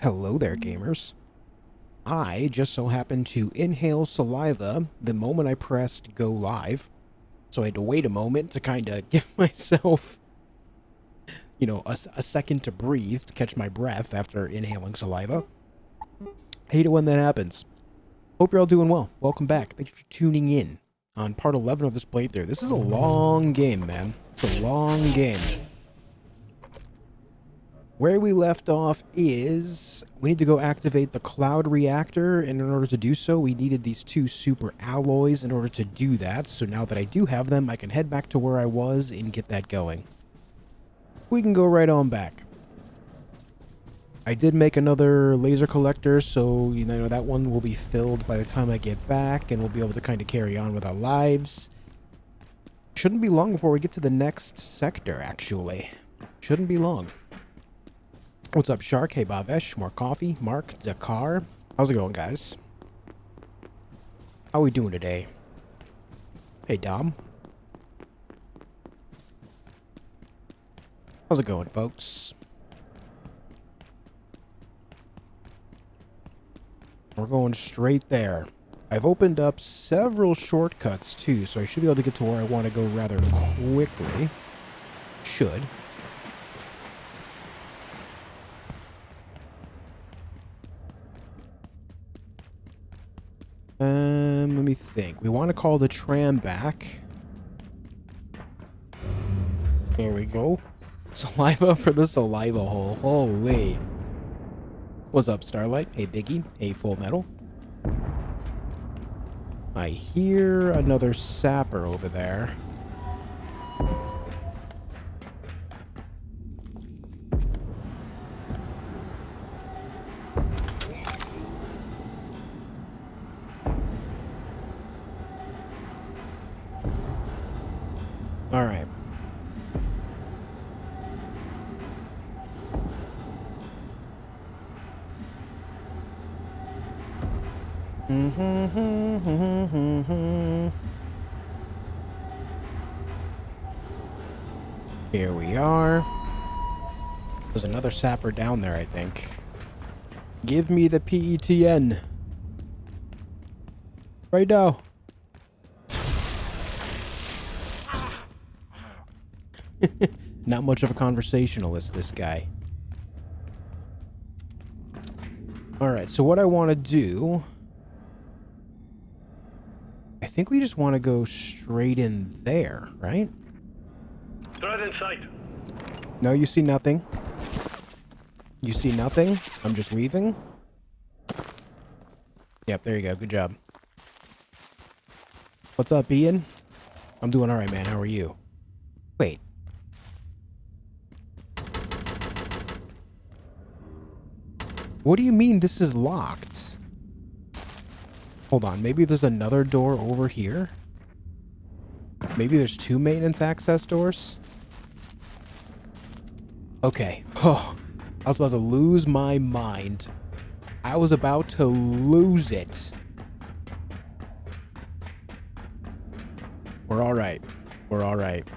Hello there, gamers. I just so happened to inhale saliva the moment I pressed go live, so I had to wait a moment to kind of give myself, a second to breathe, to catch my breath after inhaling saliva. Hate it when that happens. Hope you're all doing well. Welcome back. Thank you for tuning in on part 11 of this playthrough. This is a long game, man. It's a long game. Where we left off is we need to go activate the cloud reactor, and in order to do so, we needed these two super alloys in order to do that. So now that I do have them, I can head back to where I was and get that going. We can go right on back. I did make another laser collector, so that one will be filled by the time I get back, and we'll be able to kind of carry on with our lives. Shouldn't be long before we get to the next sector, actually. Shouldn't be long. What's up, Shark? Hey, Bavesh. More coffee. Mark. Dakar. How's it going, guys? How we doing today? Hey, Dom. How's it going, folks? We're going straight there. I've opened up several shortcuts, too, so I should be able to get to where I want to go rather quickly. Should. Let me think. We want to call the tram back. There we go. Saliva for the saliva hole. Holy. What's up, Starlight? Hey, Biggie. Hey, Full Metal. I hear another sapper over there. All right. Here we are. There's another sapper down there, I think. Give me the PETN. Right now. Not much of a conversationalist, this guy. Alright, so what I want to do... I think we just want to go straight in there, right? Threat in sight. No, you see nothing. You see nothing? I'm just leaving. Yep, there you go. Good job. What's up, Ian? I'm doing alright, man. How are you? Wait. What do you mean this is locked? Hold on, maybe there's another door over here? Maybe there's two maintenance access doors? Okay. Oh, I was about to lose my mind. I was about to lose it. We're alright. We're alright.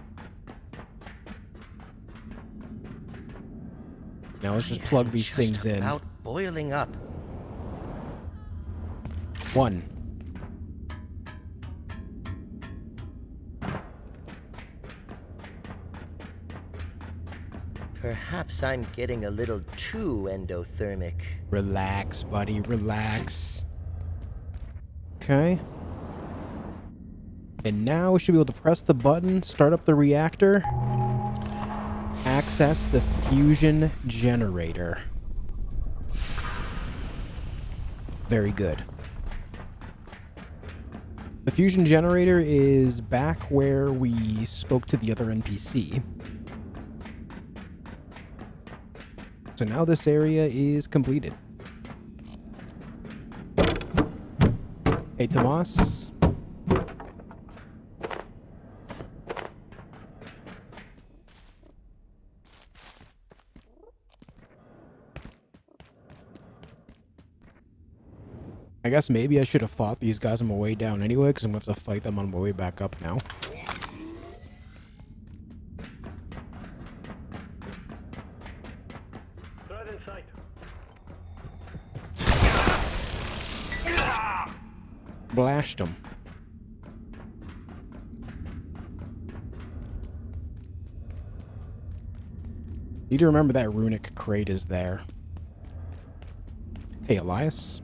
Now let's just plug these things in. About boiling up. One. Perhaps I'm getting a little too endothermic. Relax, buddy. Relax. Okay. And now we should be able to press the button, start up the reactor, access the fusion generator. Very good. The fusion generator is back where we spoke to the other NPC. So now this area is completed. Hey, Tomas. I guess maybe I should have fought these guys on my way down anyway, because I'm going to have to fight them on my way back up now. Threat in sight. Blast them. Need to remember that runic crate is there. Hey, Elias.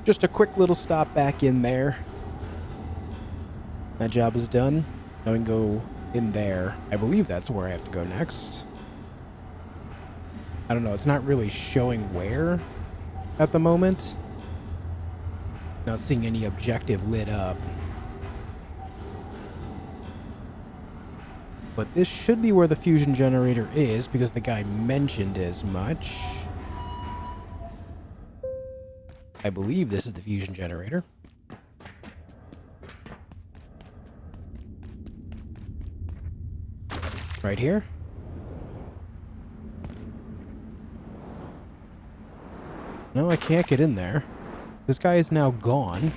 Just a quick little stop back in there. That job is done. Now we can go in there. I believe that's where I have to go next. I don't know. It's not really showing where at the moment. Not seeing any objective lit up. But this should be where the fusion generator is, because the guy mentioned as much. I believe this is the fusion generator. Right here. No, I can't get in there. This guy is now gone.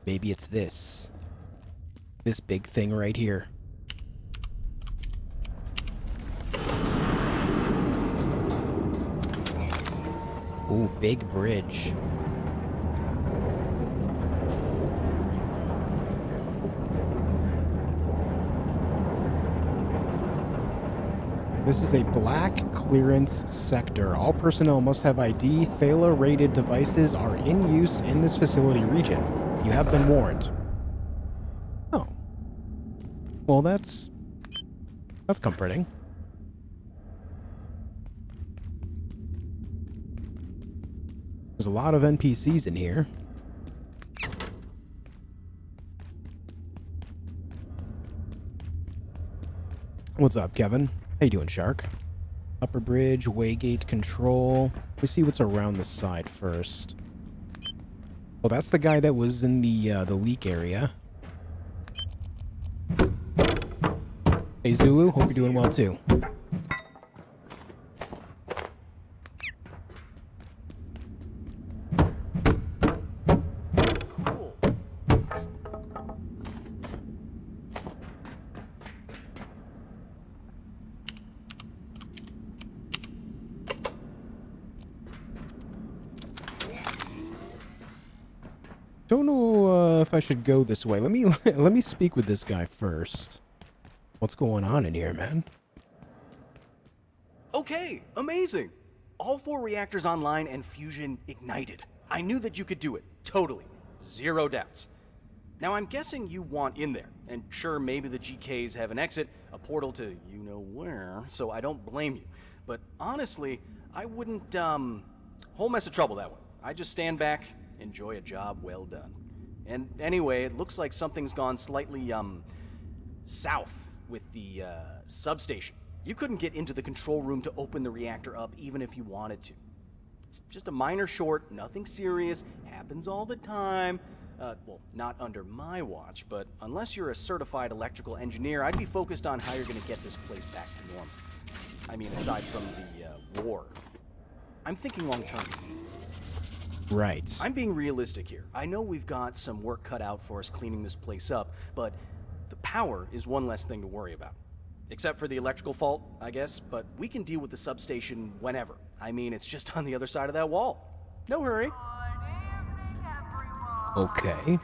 Maybe it's this. This big thing right here. Ooh, big bridge. This is a black clearance sector. All personnel must have ID. Thala-rated devices are in use in this facility region. You have been warned. Oh. Well, that's comforting. There's a lot of NPCs in here. What's up, Kevin? How you doing, Shark? Upper bridge, waygate control. We see what's around the side first. Well, that's the guy that was in the leak area. Hey, Zulu. Hope you're doing well, too. Don't know if I should go this way. Let me speak with this guy first. What's going on in here, man? Okay, amazing. All 4 reactors online and fusion ignited. I knew that you could do it. Totally. 0 doubts. Now I'm guessing you want in there. And sure, maybe the GKs have an exit, a portal to you know where, so I don't blame you. But honestly, I wouldn't, whole mess of trouble that one. I'd just stand back, enjoy a job well done. And anyway, it looks like something's gone slightly, south with the, substation. You couldn't get into the control room to open the reactor up even if you wanted to. It's just a minor short, nothing serious, happens all the time. Well, not under my watch, but unless you're a certified electrical engineer, I'd be focused on how you're gonna get this place back to normal. I mean, aside from the, war. I'm thinking long term. Right. I'm being realistic here. I know we've got some work cut out for us cleaning this place up, but the power is one less thing to worry about. Except for the electrical fault, I guess, but we can deal with the substation whenever. I mean, it's just on the other side of that wall. No hurry. Okay.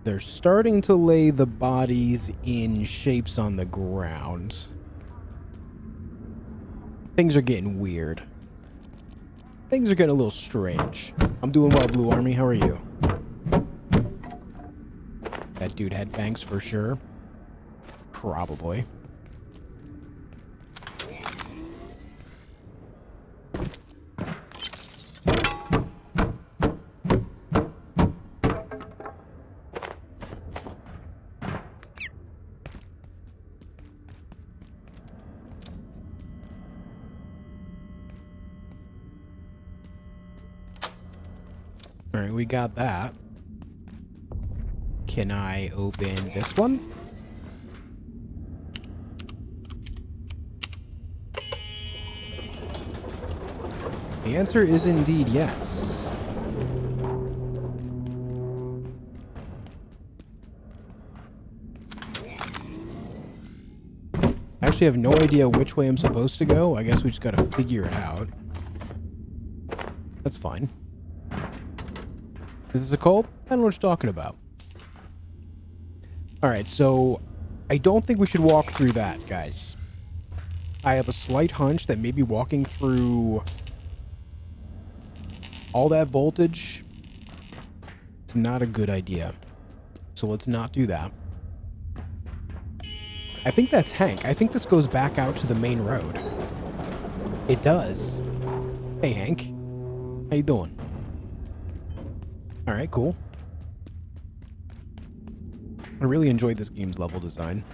They're starting to lay the bodies in shapes on the ground. Things are getting weird. Things are getting a little strange. I'm doing well, Blue Army. How are you? That dude had banks for sure. Probably. Alright, we got that. Can I open this one? The answer is indeed yes. I actually have no idea which way I'm supposed to go. I guess we just gotta figure it out. That's fine. Is this a cult? I don't know what you're talking about. Alright, so I don't think we should walk through that, guys. I have a slight hunch that maybe walking through all that voltage, it's not a good idea. So let's not do that. I think that's Hank. I think this goes back out to the main road. It does. Hey, Hank. How you doing? Alright, cool. I really enjoyed this game's level design.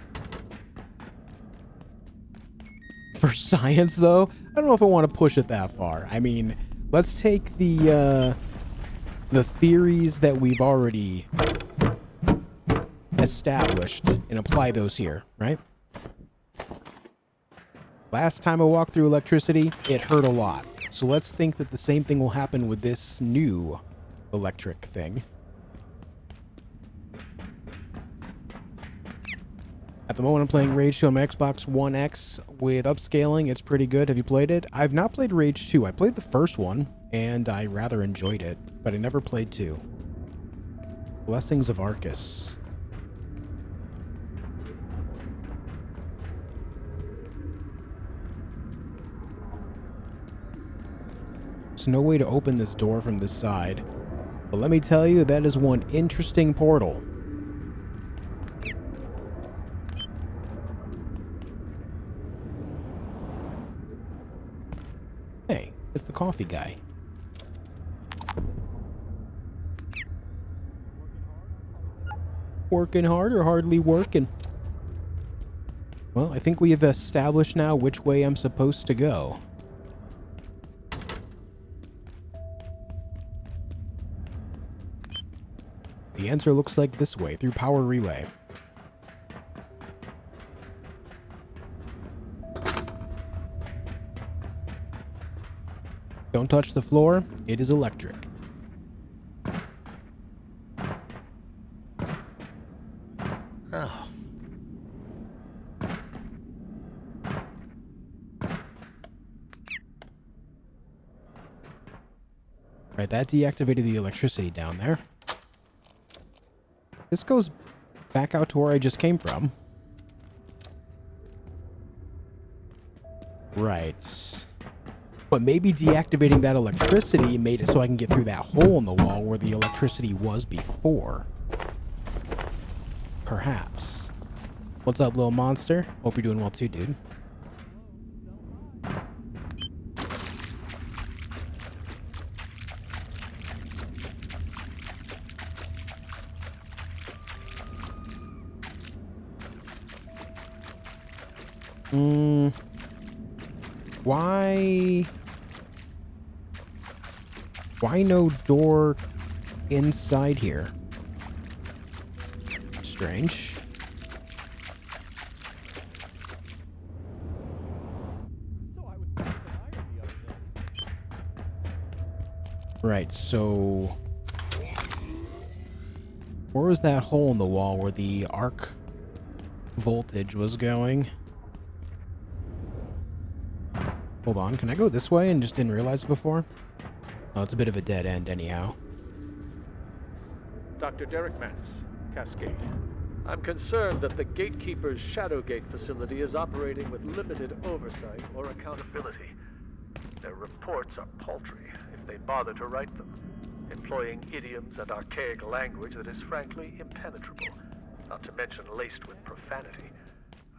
For science, though, I don't know if I want to push it that far. I mean, let's take the theories that we've already established and apply those here, right? Last time I walked through electricity, it hurt a lot. So let's think that the same thing will happen with this new electric thing. At the moment, I'm playing Rage 2 on my Xbox One X with upscaling. It's pretty good. Have you played it? I've not played Rage 2. I played the first one, and I rather enjoyed it, but I never played 2. Blessings of Arcus. There's no way to open this door from this side, but let me tell you, that is one interesting portal. Hey, it's the coffee guy. Working hard or hardly working? Well, I think we have established now which way I'm supposed to go. The answer looks like this way, through power relay. Don't touch the floor, it is electric. Oh. Right, that deactivated the electricity down there. This goes back out to where I just came from. Right. But maybe deactivating that electricity made it so I can get through that hole in the wall where the electricity was before. Perhaps. What's up, little monster? Hope you're doing well too, dude. Why no door inside here? Strange. Right, so where was that hole in the wall where the arc voltage was going? Hold on, can I go this way and just didn't realize it before? Oh, it's a bit of a dead end anyhow. Dr. Derek Mance, Cascade. I'm concerned that the Gatekeeper's Shadowgate facility is operating with limited oversight or accountability. Their reports are paltry, if they bother to write them, employing idioms and archaic language that is frankly impenetrable, not to mention laced with profanity.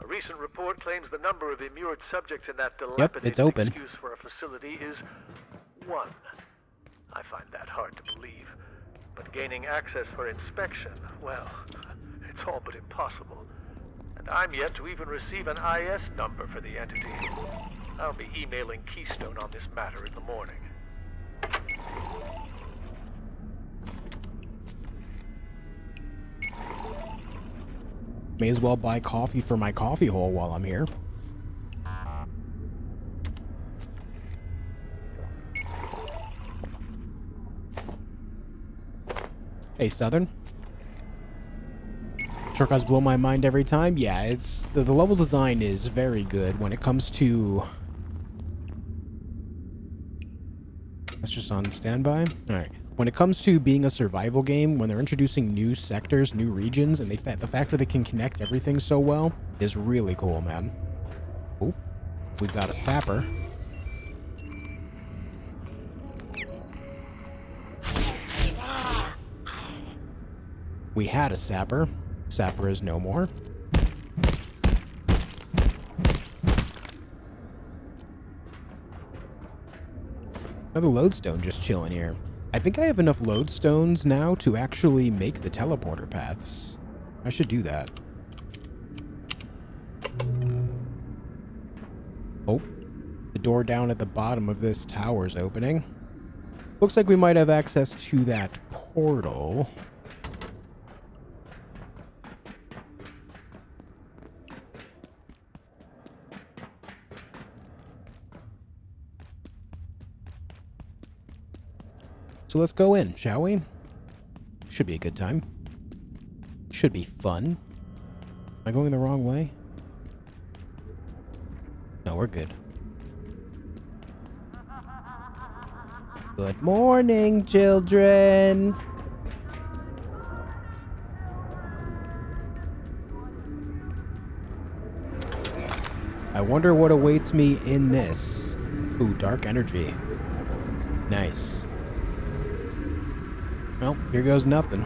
A recent report claims the number of immured subjects in that dilapidated excuse for a facility is 1. I find that hard to believe. But gaining access for inspection, well, it's all but impossible. And I'm yet to even receive an IS number for the entity. I'll be emailing Keystone on this matter in the morning. May as well buy coffee for my coffee hole while I'm here. Hey, Southern. Shortcuts blow my mind every time. Yeah, it's the level design is very good when it comes to... That's just on standby. All right. When it comes to being a survival game, when they're introducing new sectors, new regions, and the fact that they can connect everything so well is really cool, man. Oh, we've got a sapper. We had a sapper. Sapper is no more. Another lodestone just chilling here. I think I have enough lodestones now to actually make the teleporter paths. I should do that. Oh, the door down at the bottom of this tower is opening. Looks like we might have access to that portal. So let's go in, shall we? Should be a good time. Should be fun. Am I going the wrong way? No, we're good. Good morning, children. I wonder what awaits me in this. Ooh, dark energy. Nice. Well, here goes nothing.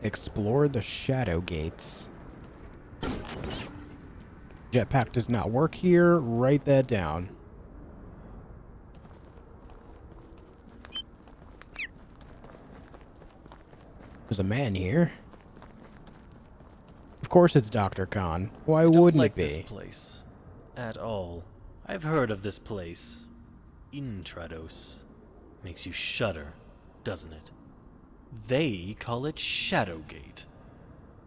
Explore the shadow gates. Jetpack does not work here. Write that down. There's a man here. Of course it's Dr. Khan. Why wouldn't it be? I don't like this place. At all. I've heard of this place. Intrados. Makes you shudder, doesn't it? They call it Shadowgate.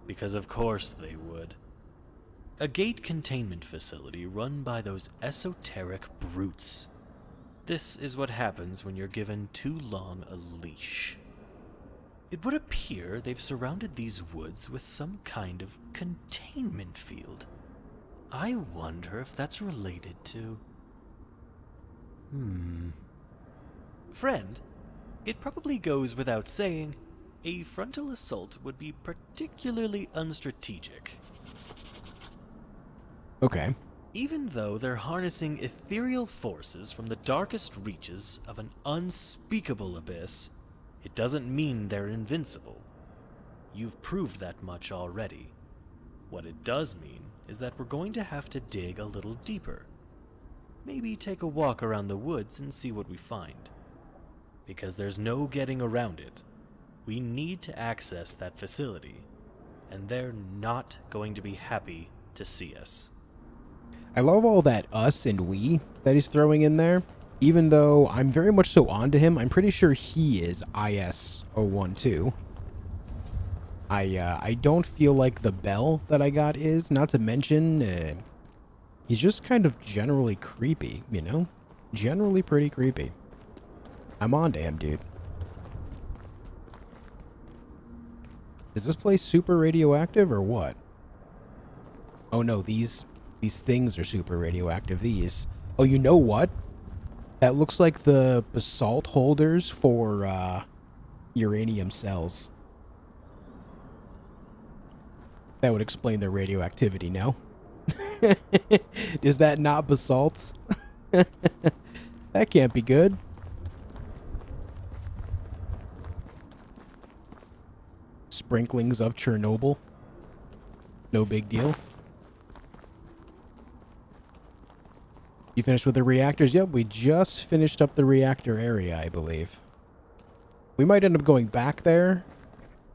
Because of course they would. A gate containment facility run by those esoteric brutes. This is what happens when you're given too long a leash. It would appear they've surrounded these woods with some kind of containment field. I wonder if that's related to... Friend, it probably goes without saying, a frontal assault would be particularly unstrategic. Okay. Even though they're harnessing ethereal forces from the darkest reaches of an unspeakable abyss, it doesn't mean they're invincible. You've proved that much already. What it does mean is that we're going to have to dig a little deeper. Maybe take a walk around the woods and see what we find. Because there's no getting around it. We need to access that facility, and they're not going to be happy to see us. I love all that us and we that he's throwing in there. Even though I'm very much so onto him, I'm pretty sure he is IS-012. I don't feel like the bell that I got is, not to mention, he's just kind of generally creepy, you know? Generally pretty creepy. I'm onto him, dude. Is this place super radioactive or what? Oh no, these things are super radioactive, these. Oh, you know what? That looks like the basalt holders for, uranium cells. That would explain their radioactivity, no? Is that not basalt? That can't be good. Sprinklings of Chernobyl. No big deal. You finished with the reactors? Yep, we just finished up the reactor area, I believe. We might end up going back there,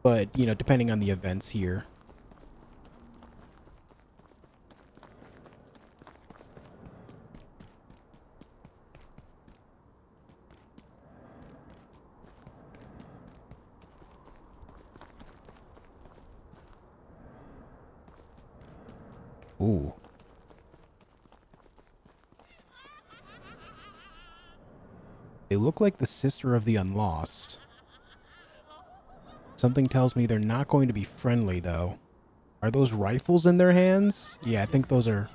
but, you know, depending on the events here. Ooh. They look like the sister of the Unlost. Something tells me they're not going to be friendly, though. Are those rifles in their hands? Yeah, I think those are...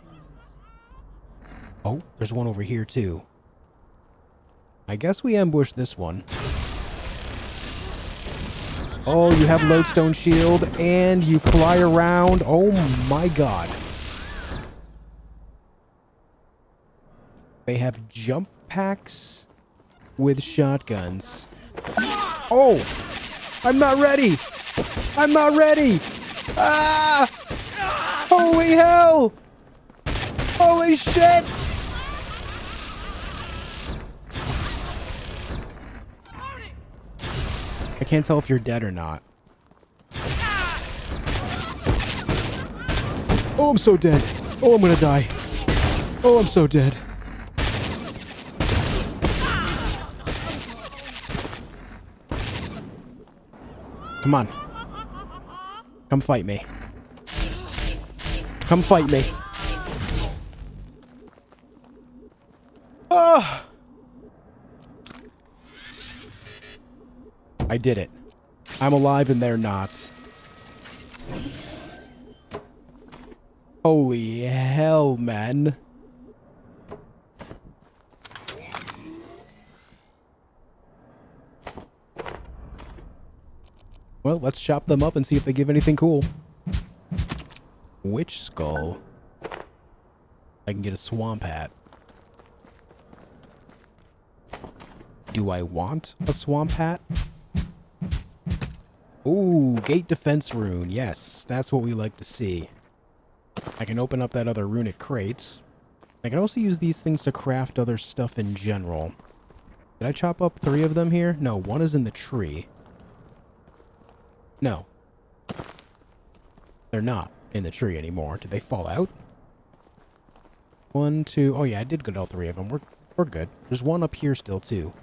Oh, there's one over here, too. I guess we ambush this one. Oh, you have lodestone shield, and you fly around. Oh, my God. They have jump packs with shotguns. Oh! I'm not ready! I'm not ready! Ah! Holy hell! Holy shit! I can't tell if you're dead or not. Oh, I'm so dead. Oh, I'm gonna die. Oh, I'm so dead. Come on. Come fight me. Come fight me. Oh! I did it. I'm alive and they're not. Holy hell, man. Well, let's chop them up and see if they give anything cool. Witch skull. I can get a swamp hat. Do I want a swamp hat? Ooh, gate defense rune. Yes, that's what we like to see. I can open up that other runic crate. I can also use these things to craft other stuff in general. Did I chop up 3 of them here? No, 1 is in the tree. No. They're not in the tree anymore. Did they fall out? 1, 2... Oh yeah, I did get all 3 of them. We're good. There's 1 up here still, too.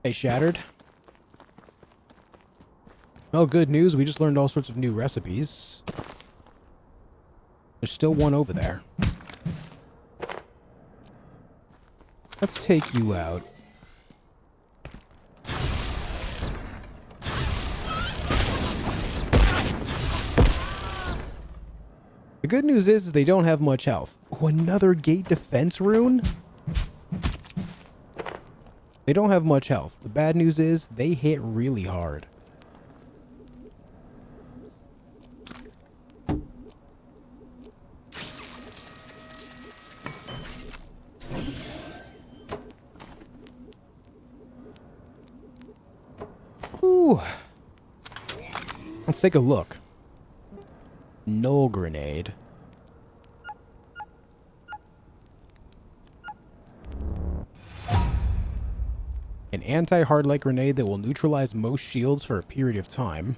Hey, Shattered. Oh, good news. We just learned all sorts of new recipes. There's still 1 over there. Let's take you out. The good news is they don't have much health. Oh, another gate defense rune? They don't have much health. The bad news is they hit really hard. Ooh. Let's take a look. Null grenade. An anti-hardlight grenade that will neutralize most shields for a period of time.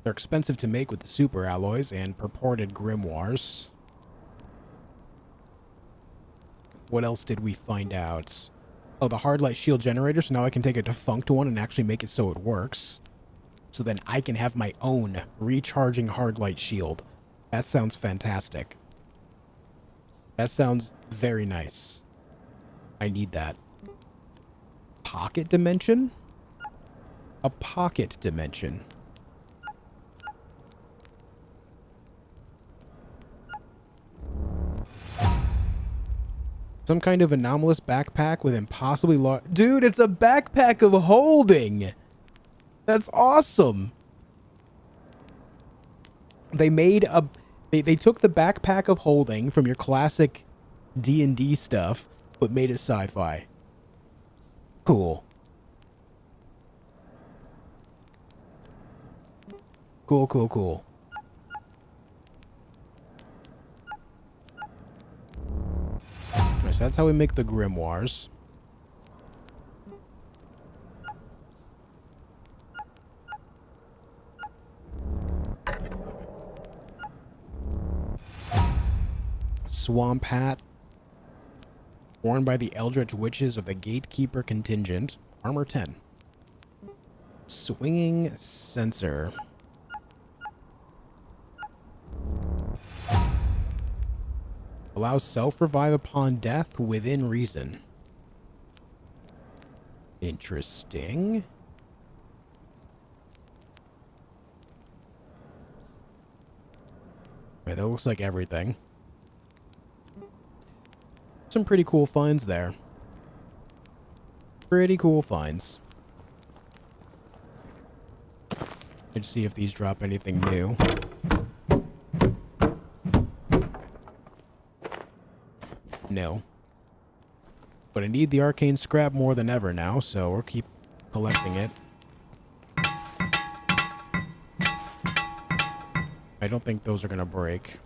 They're expensive to make with the super alloys and purported grimoires. What else did we find out? Oh, the hardlight shield generator, so now I can take a defunct one and actually make it so it works. So then I can have my own recharging hardlight shield. That sounds fantastic. That sounds very nice. I need that. Pocket dimension? A pocket dimension. Some kind of anomalous backpack with impossibly large... Dude, it's a backpack of holding! That's awesome! They made a... They took the backpack of holding from your classic D&D stuff, but made it sci-fi. Cool. Cool, cool, cool. So that's how we make the grimoires. Swamp hat. Worn by the Eldritch Witches of the Gatekeeper Contingent. Armor 10. Swinging sensor. Allows self-revive upon death within reason. Interesting. Right, that looks like everything. Some pretty cool finds there. Pretty cool finds. Let's see if these drop anything new. No. But I need the arcane scrap more than ever now, so we'll keep collecting it. I don't think those are gonna break.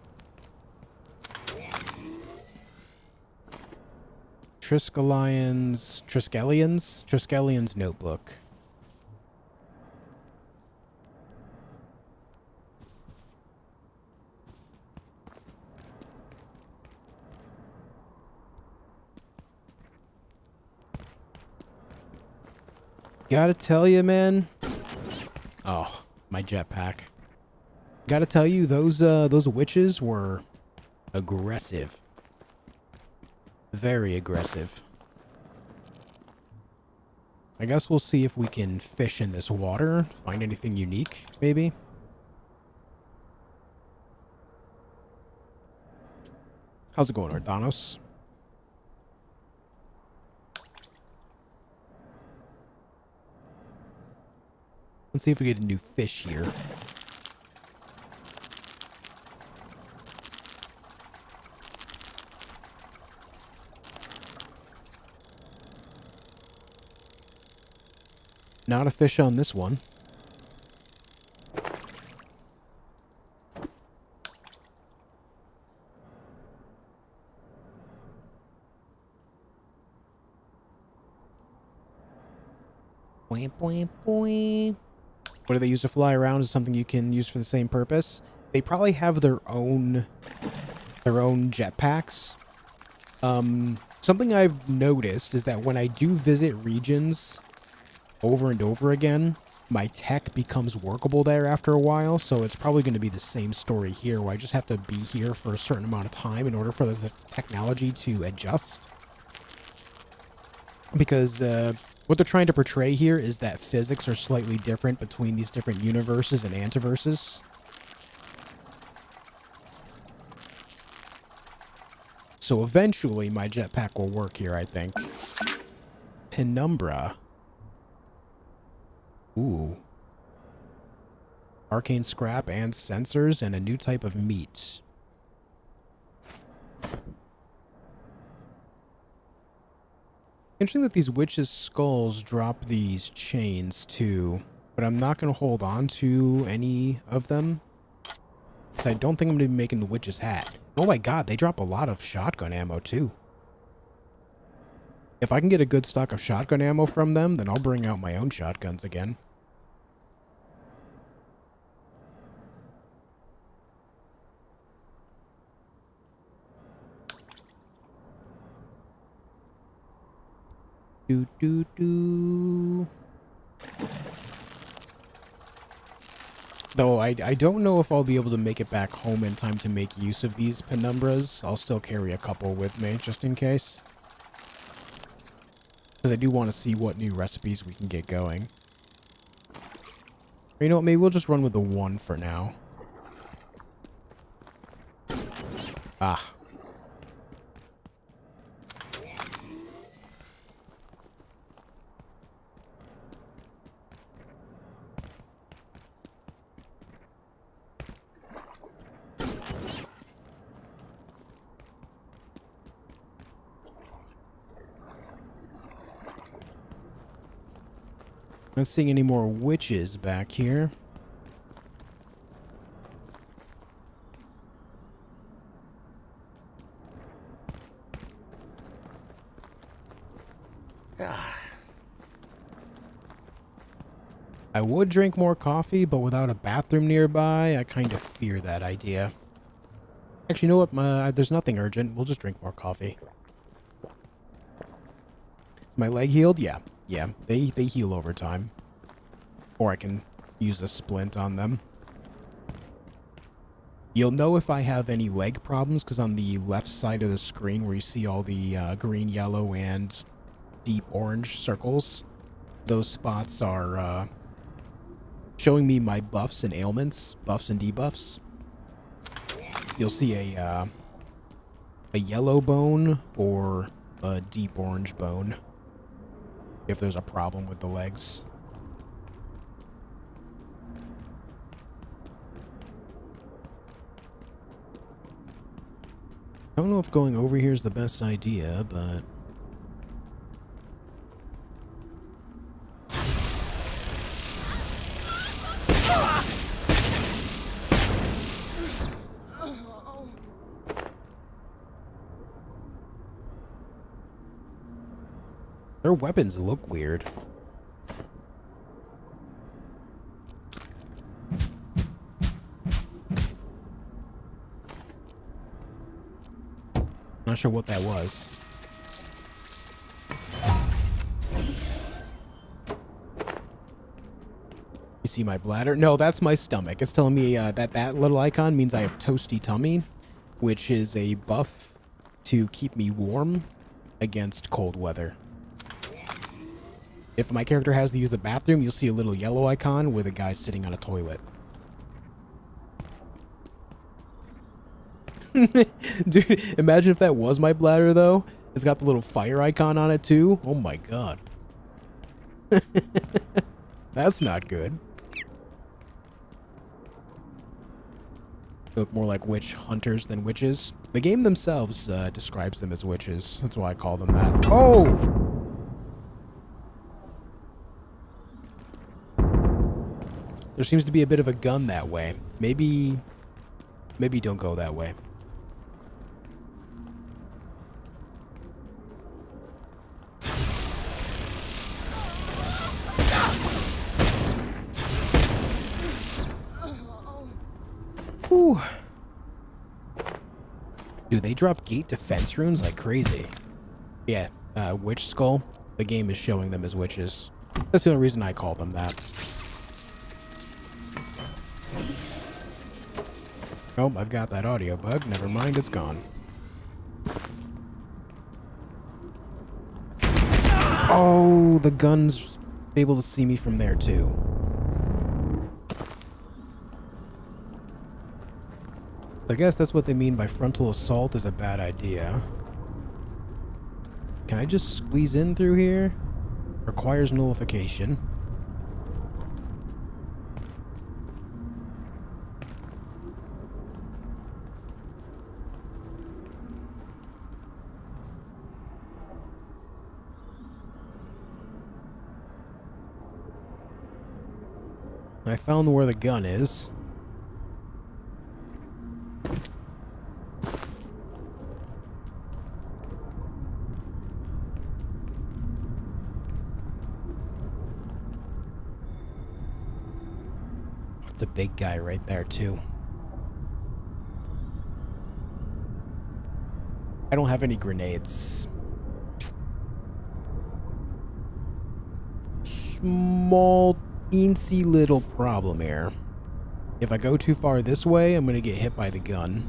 Triskelian's notebook. Gotta tell you, man. Oh, my jetpack. Gotta tell you, those witches were aggressive. Very aggressive. I guess we'll see if we can fish in this water. Find anything unique, maybe. How's it going, Ardanos? Let's see if we get a new fish here. Not a fish on this one. Boing, boing, boing. What do they use to fly around? Is something you can use for the same purpose? They probably have their own jetpacks. Something I've noticed is that when I do visit regions over and over again, my tech becomes workable there after a while, so it's probably going to be the same story here, where I just have to be here for a certain amount of time in order for the technology to adjust. Because what they're trying to portray here is that physics are slightly different between these different universes and antiverses. So eventually my jetpack will work here, I think. Penumbra. Ooh. Arcane scrap and sensors and a new type of meat. Interesting that these witches' skulls drop these chains too, but I'm not going to hold on to any of them, because I don't think I'm going to be making the witch's hat. Oh my god, they drop a lot of shotgun ammo too. If I can get a good stock of shotgun ammo from them, then I'll bring out my own shotguns again. Do do do. Though I don't know if I'll be able to make it back home in time to make use of these penumbras. I'll still carry a couple with me just in case. Because I do want to see what new recipes we can get going. Or you know what, maybe we'll just run with the one for now. Ah. Not seeing any more witches back here. I would drink more coffee, but without a bathroom nearby, I kind of fear that idea. Actually, you know what? There's nothing urgent. We'll just drink more coffee. My leg healed? Yeah. Yeah, they heal over time. Or I can use a splint on them. You'll know if I have any leg problems because on the left side of the screen where you see all the green, yellow, and deep orange circles, those spots are showing me my buffs and ailments, buffs and debuffs. You'll see a yellow bone or a deep orange bone if there's a problem with the legs. I don't know if going over here is the best idea, but... Their weapons look weird. Not sure what that was. You see my bladder? No, that's my stomach. It's telling me that little icon means I have toasty tummy, which is a buff to keep me warm against cold weather. If my character has to use the bathroom, you'll see a little yellow icon with a guy sitting on a toilet. Dude, imagine if that was my bladder, though. It's got the little fire icon on it, too. Oh my god. That's not good. They look more like witch hunters than witches. The game themselves describes them as witches. That's why I call them that. Oh! There seems to be a bit of a gun that way. Maybe don't go that way. Ooh. Dude, they drop gate defense runes like crazy. Yeah, witch skull. The game is showing them as witches. That's the only reason I call them that. Oh, I've got that audio bug. Never mind, it's gone. Oh, the gun's able to see me from there, too. I guess that's what they mean by frontal assault is a bad idea. Can I just squeeze in through here? Requires nullification. I found where the gun is. It's a big guy right there, too. I don't have any grenades. Small, teensy little problem here. If I go too far this way, I'm gonna get hit by the gun.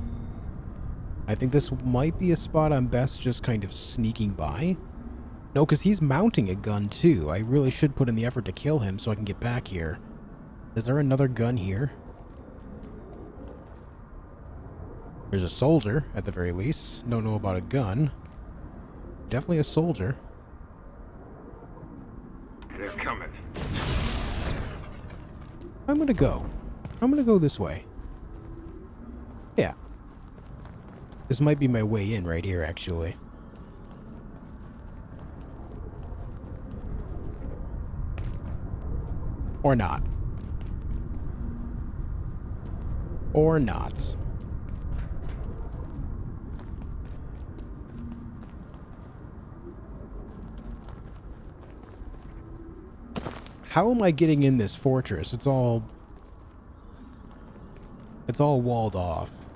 I think this might be a spot I'm best just kind of sneaking by. No, because he's mounting a gun, too. I really should put in the effort to kill him so I can get back here. Is there another gun here? There's a soldier, at the very least. Don't know about a gun. Definitely a soldier. They're coming. I'm gonna go. I'm gonna go this way. Yeah. This might be my way in right here, actually. Or not. Or not. How am I getting in this fortress? It's all walled off.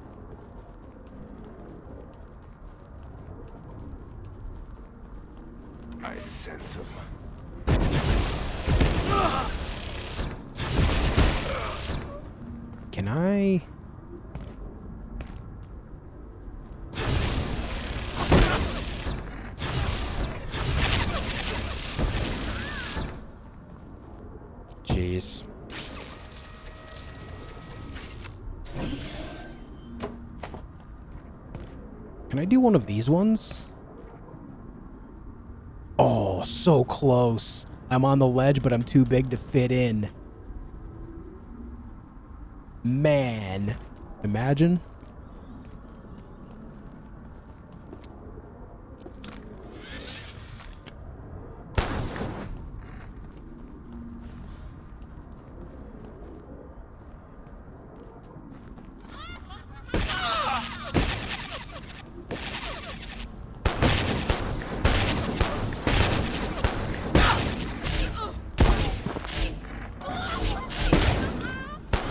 I sense them. Can I? jeez. Can I do one of these ones? Oh, so close. I'm on the ledge, but I'm too big to fit in. Man. Imagine.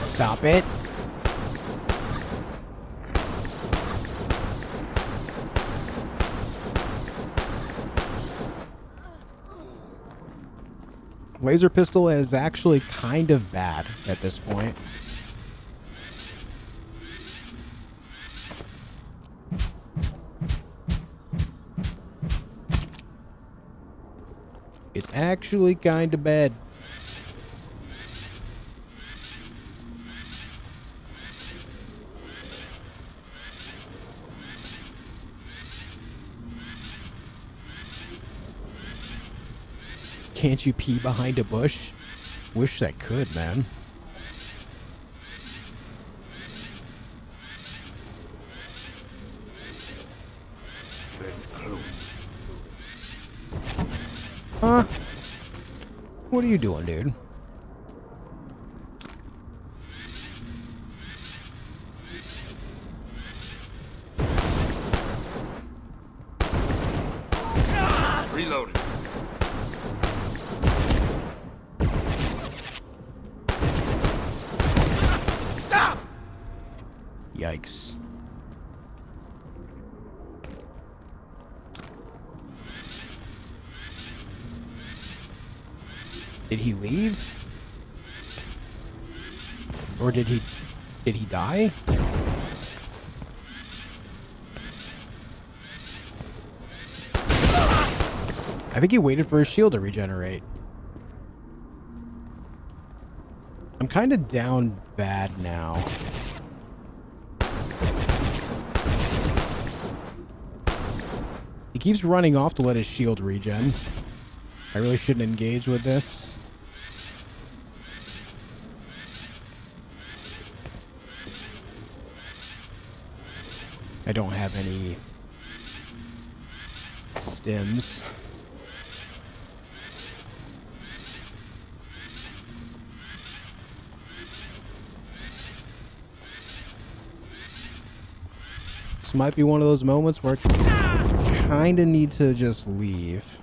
Stop it. Laser pistol is actually kind of bad at this point. It's actually kind of bad. Can't you pee behind a bush? Wish I could, man. Let's close. Huh? What are you doing, dude? Reloaded. Yikes. Did he leave? Or did he die? I think he waited for his shield to regenerate. I'm kind of down bad now. He keeps running off to let his shield regen. I really shouldn't engage with this. I don't have any stims. This might be one of those moments where I kind of need to just leave.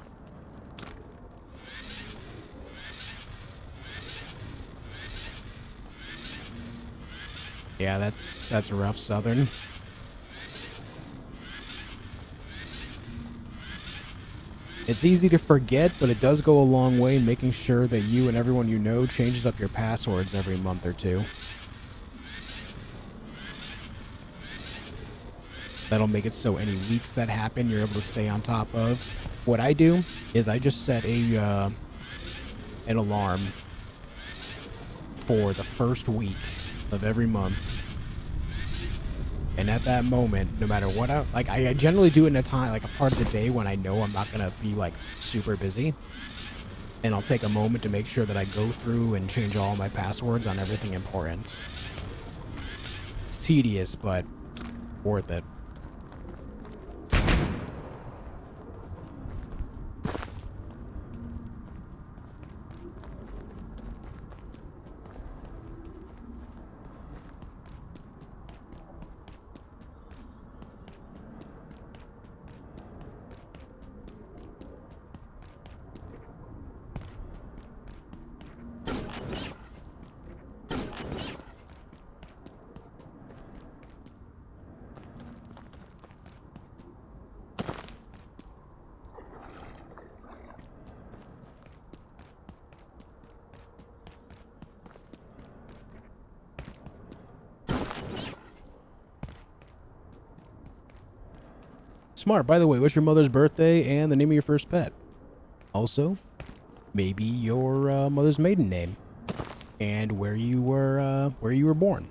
Yeah, that's rough, Southern. It's easy to forget, but it does go a long way in making sure that you and everyone you know changes up your passwords every month or two. That'll make it so any leaks that happen, you're able to stay on top of. What I do is I just set an alarm for the first week of every month. And at that moment, no matter what I generally do it in a time, like a part of the day when I know I'm not gonna be like super busy. And I'll take a moment to make sure that I go through and change all my passwords on everything important. It's tedious, but worth it. Smart. By the way, what's your mother's birthday and the name of your first pet? Also, maybe your mother's maiden name. and where you were born.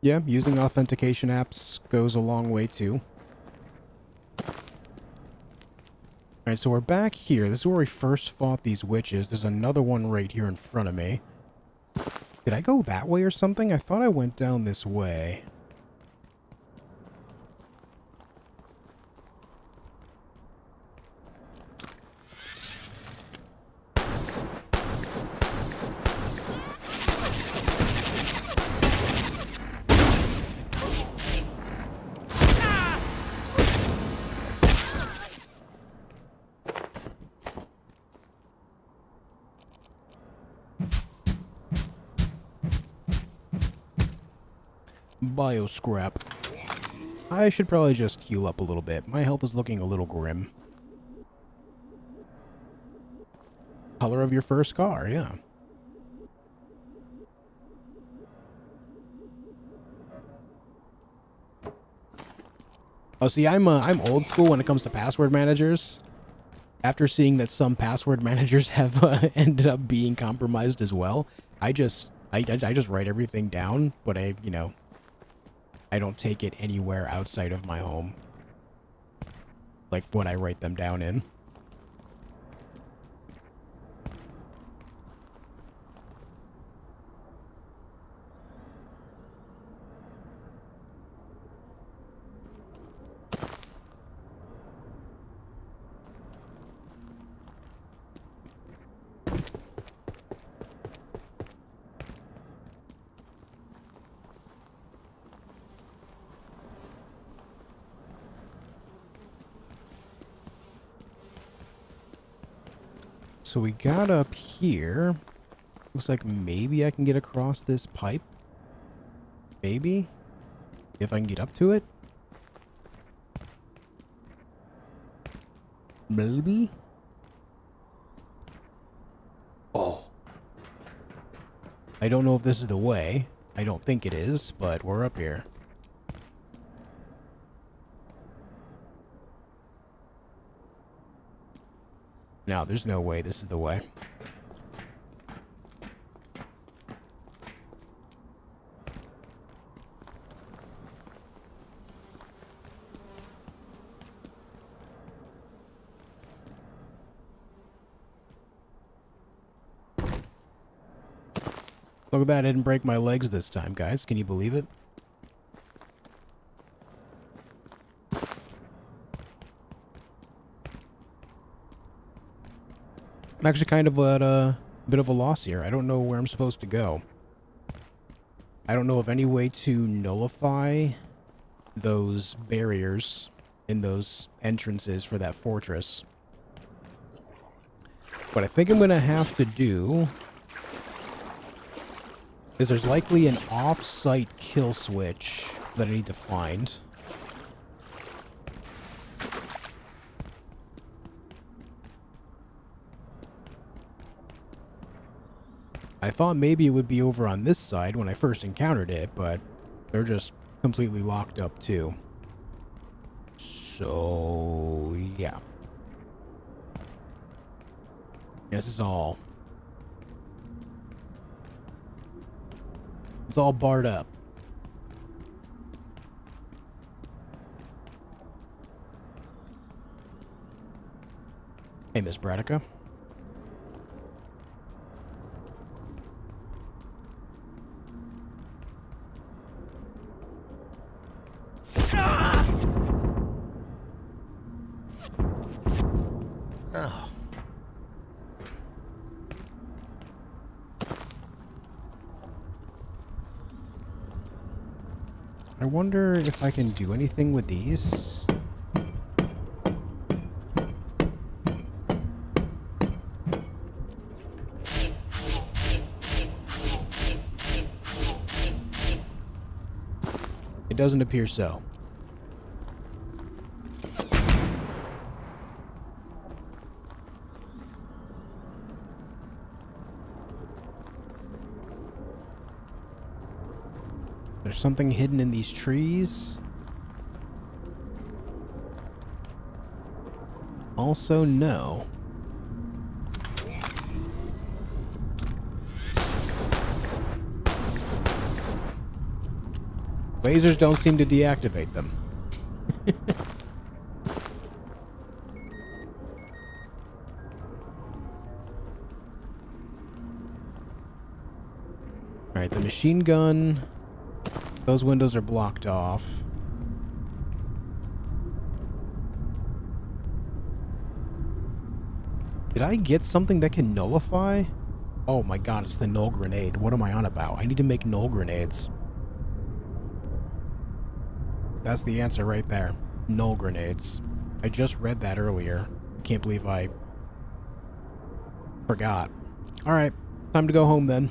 Yeah, using authentication apps goes a long way too. Alright, so we're back here. This is where we first fought these witches. There's another one right here in front of me. Did I go that way or something? I thought I went down this way. Bioscrap. I should probably just heal up a little bit. My health is looking a little grim. Color of your first car, yeah. Oh, see, I'm old school when it comes to password managers. After seeing that some password managers have ended up being compromised as well, I just write everything down, but I don't take it anywhere outside of my home. Like when I write them down in. So we got up here. Looks like maybe I can get across this pipe. Maybe. If I can get up to it. Maybe. Oh. I don't know if this is the way. I don't think it is, but we're up here. No, there's no way this is the way. Look at that, I didn't break my legs this time, guys. Can you believe it? I'm actually kind of at a bit of a loss here. I don't know where I'm supposed to go. I don't know of any way to nullify those barriers in those entrances for that fortress. What I think I'm going to have to do is there's likely an off-site kill switch that I need to find. I thought maybe it would be over on this side when I first encountered it, but they're just completely locked up too. So, yeah. This is all... It's all barred up. Hey, Miss Bradica. Oh. I wonder if I can do anything with these. It doesn't appear so. There's something hidden in these trees. Also, no. Lasers don't seem to deactivate them. Alright, the machine gun. Those windows are blocked off. Did I get something that can nullify? Oh my god, it's the null grenade. What am I on about? I need to make null grenades. That's the answer right there. Null grenades. I just read that earlier. I can't believe I forgot. Alright, time to go home then.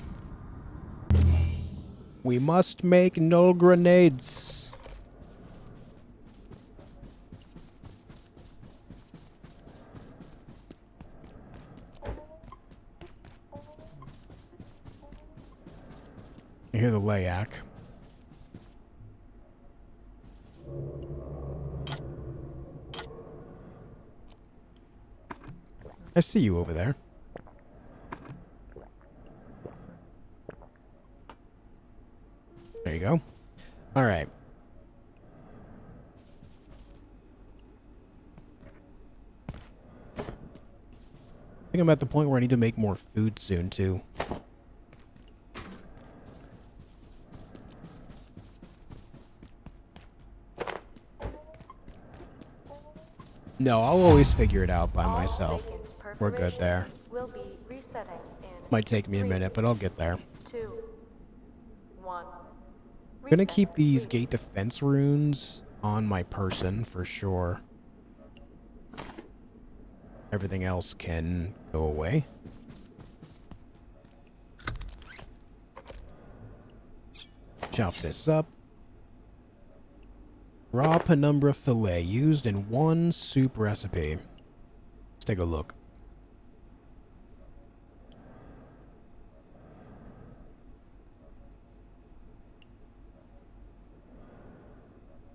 We must make null grenades. I hear the layak. I see you over there. There you go. All right. I think I'm at the point where I need to make more food soon, too. No, I'll always figure it out by myself. We're good there. Will be resetting in Might take me a minute, but I'll get there. 2, 1. I'm gonna keep these gate defense runes on my person for sure. Everything else can go away. Chop this up. Raw penumbra fillet used in one soup recipe. Let's take a look.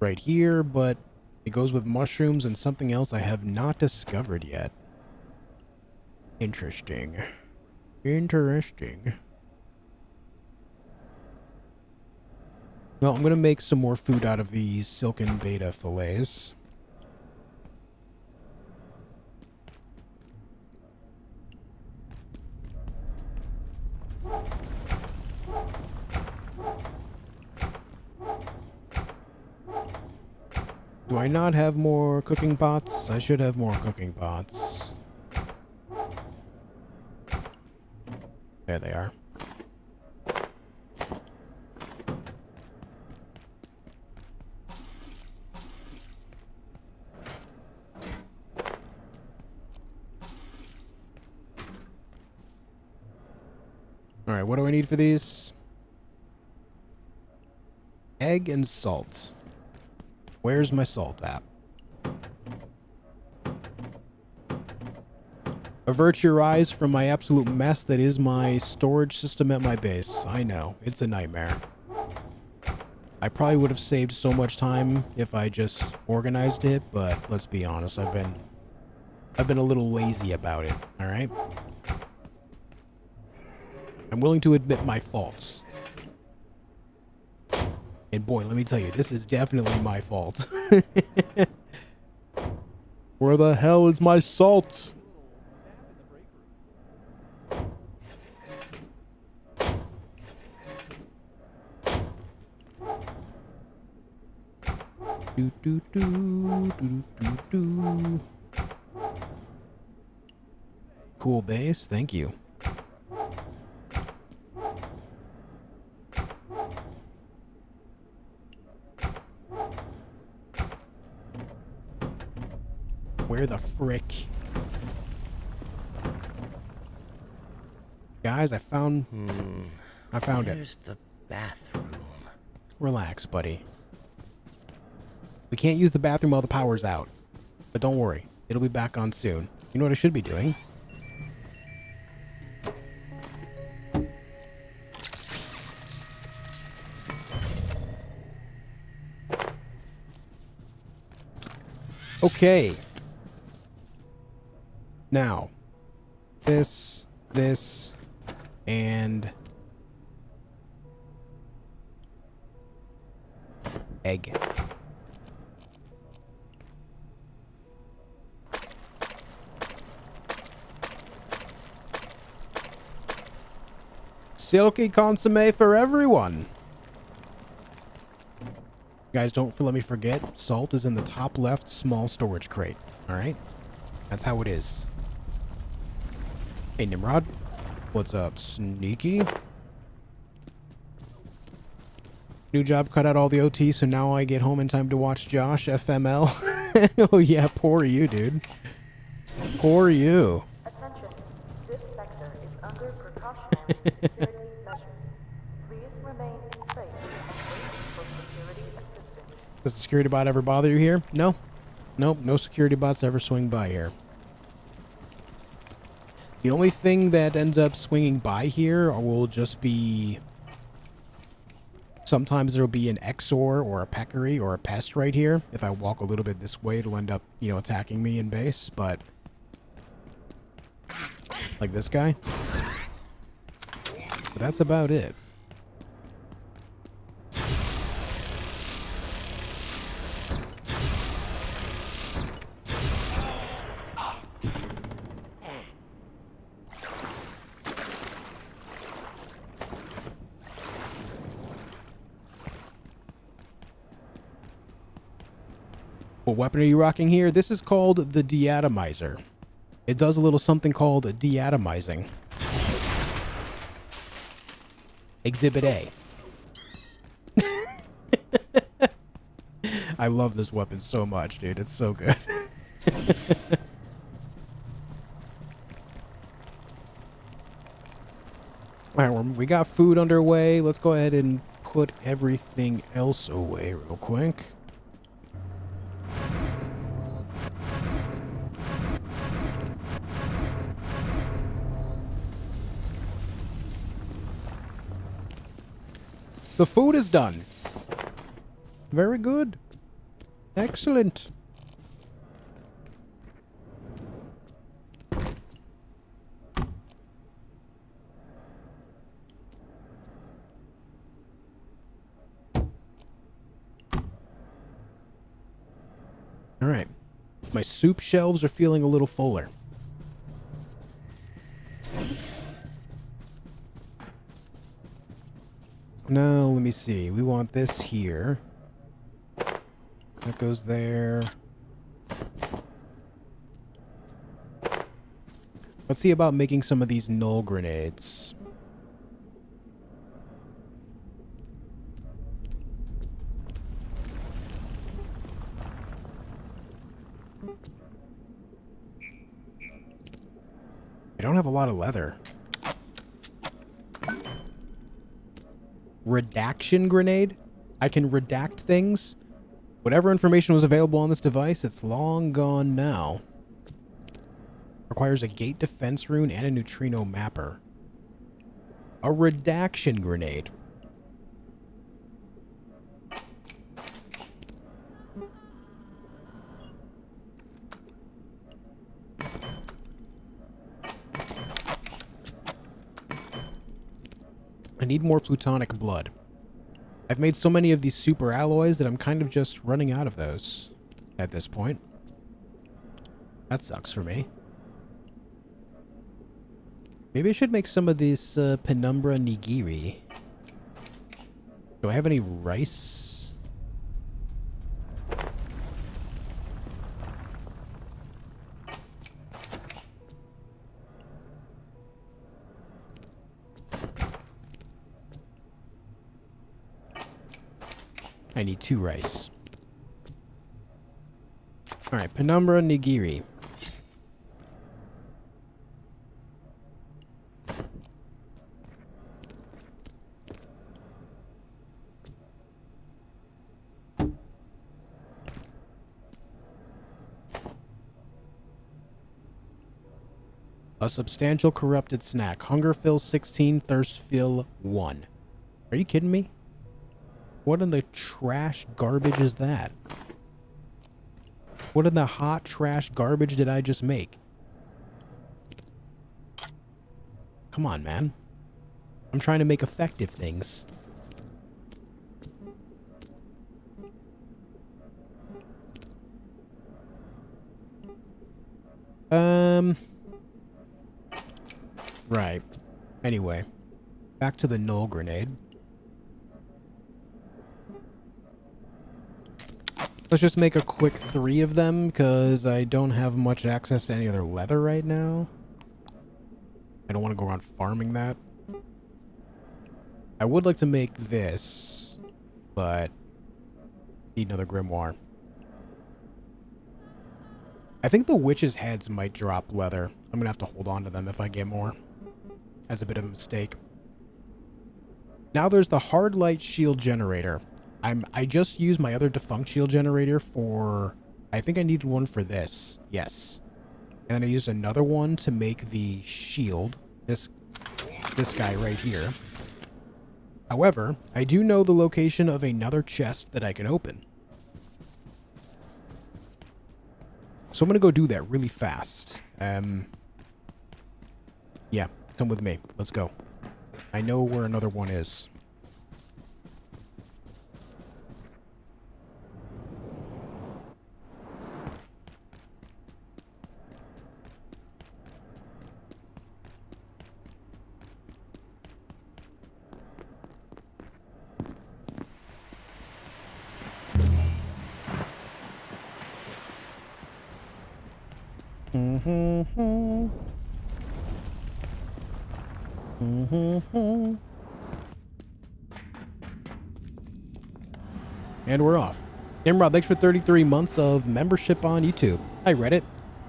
Right here, but it goes with mushrooms and something else I have not discovered yet. Interesting. Interesting. Well, I'm gonna make some more food out of these silken beta fillets. Do I not have more cooking pots? I should have more cooking pots. There they are. Alright, what do I need for these? Egg and salt. Where's my salt at? Avert your eyes from my absolute mess that is my storage system at my base. I know, it's a nightmare. I probably would have saved so much time if I just organized it, but let's be honest, I've been a little lazy about it, alright? I'm willing to admit my faults. And boy, let me tell you, this is definitely my fault. Where the hell is my salt? Do do do do do do. Cool base, thank you. Where the frick? Guys, I found it. There's the bathroom. Relax, buddy. We can't use the bathroom while the power's out. But don't worry, it'll be back on soon. You know what I should be doing? Okay. Now, this, and egg. Silky consomme for everyone. Guys, don't let me forget, salt is in the top left small storage crate. Alright? That's how it is. Hey, Nimrod. What's up, Sneaky? New job cut out all the OT, so now I get home in time to watch Josh FML. Oh yeah, poor you, dude. Poor you. Attention. This sector is under precautionary security measures. Please remain in place and wait for security assistance. Does the security bot ever bother you here? No. Nope, no security bots ever swing by here. The only thing that ends up swinging by here will just be... Sometimes there'll be an Exor or a Peccary or a Pest right here. If I walk a little bit this way, it'll end up, you know, attacking me in base, but... Like this guy. But that's about it. What weapon are you rocking here? This is called the Deatomizer. It does a little something called deatomizing. Exhibit A. I love this weapon so much, dude. It's so good. Alright, we got food underway. Let's go ahead and put everything else away real quick. The food is done. Very good. Excellent. All right. My soup shelves are feeling a little fuller. Now, let me see. We want this here. That goes there. Let's see about making some of these null grenades. I don't have a lot of leather. Redaction grenade? I can redact things? Whatever information was available on this device, it's long gone now. Requires a gate defense rune and a neutrino mapper. A redaction grenade. I need more plutonic blood. I've made so many of these super alloys that I'm kind of just running out of those at this point. That sucks for me. Maybe I should make some of this penumbra nigiri. Do I have any rice? I need 2 rice. Alright, penumbra nigiri. A substantial corrupted snack. Hunger fill 16, thirst fill 1. Are you kidding me? What in the trash garbage is that? What in the hot trash garbage did I just make? Come on, man. I'm trying to make effective things. Right. Anyway, back to the null grenade. Let's just make a quick 3 of them, because I don't have much access to any other leather right now. I don't want to go around farming that. I would like to make this, but need another grimoire. I think the witches' heads might drop leather. I'm going to have to hold on to them if I get more. That's a bit of a mistake. Now there's the hard light shield generator. I just used my other defunct shield generator for... I think I needed one for this. Yes. And then I used another one to make the shield. This guy right here. However, I do know the location of another chest that I can open. So I'm going to go do that really fast. Yeah, come with me. Let's go. I know where another one is. And we're off. Nimrod, thanks for 33 months of membership on YouTube. Hi, Reddit.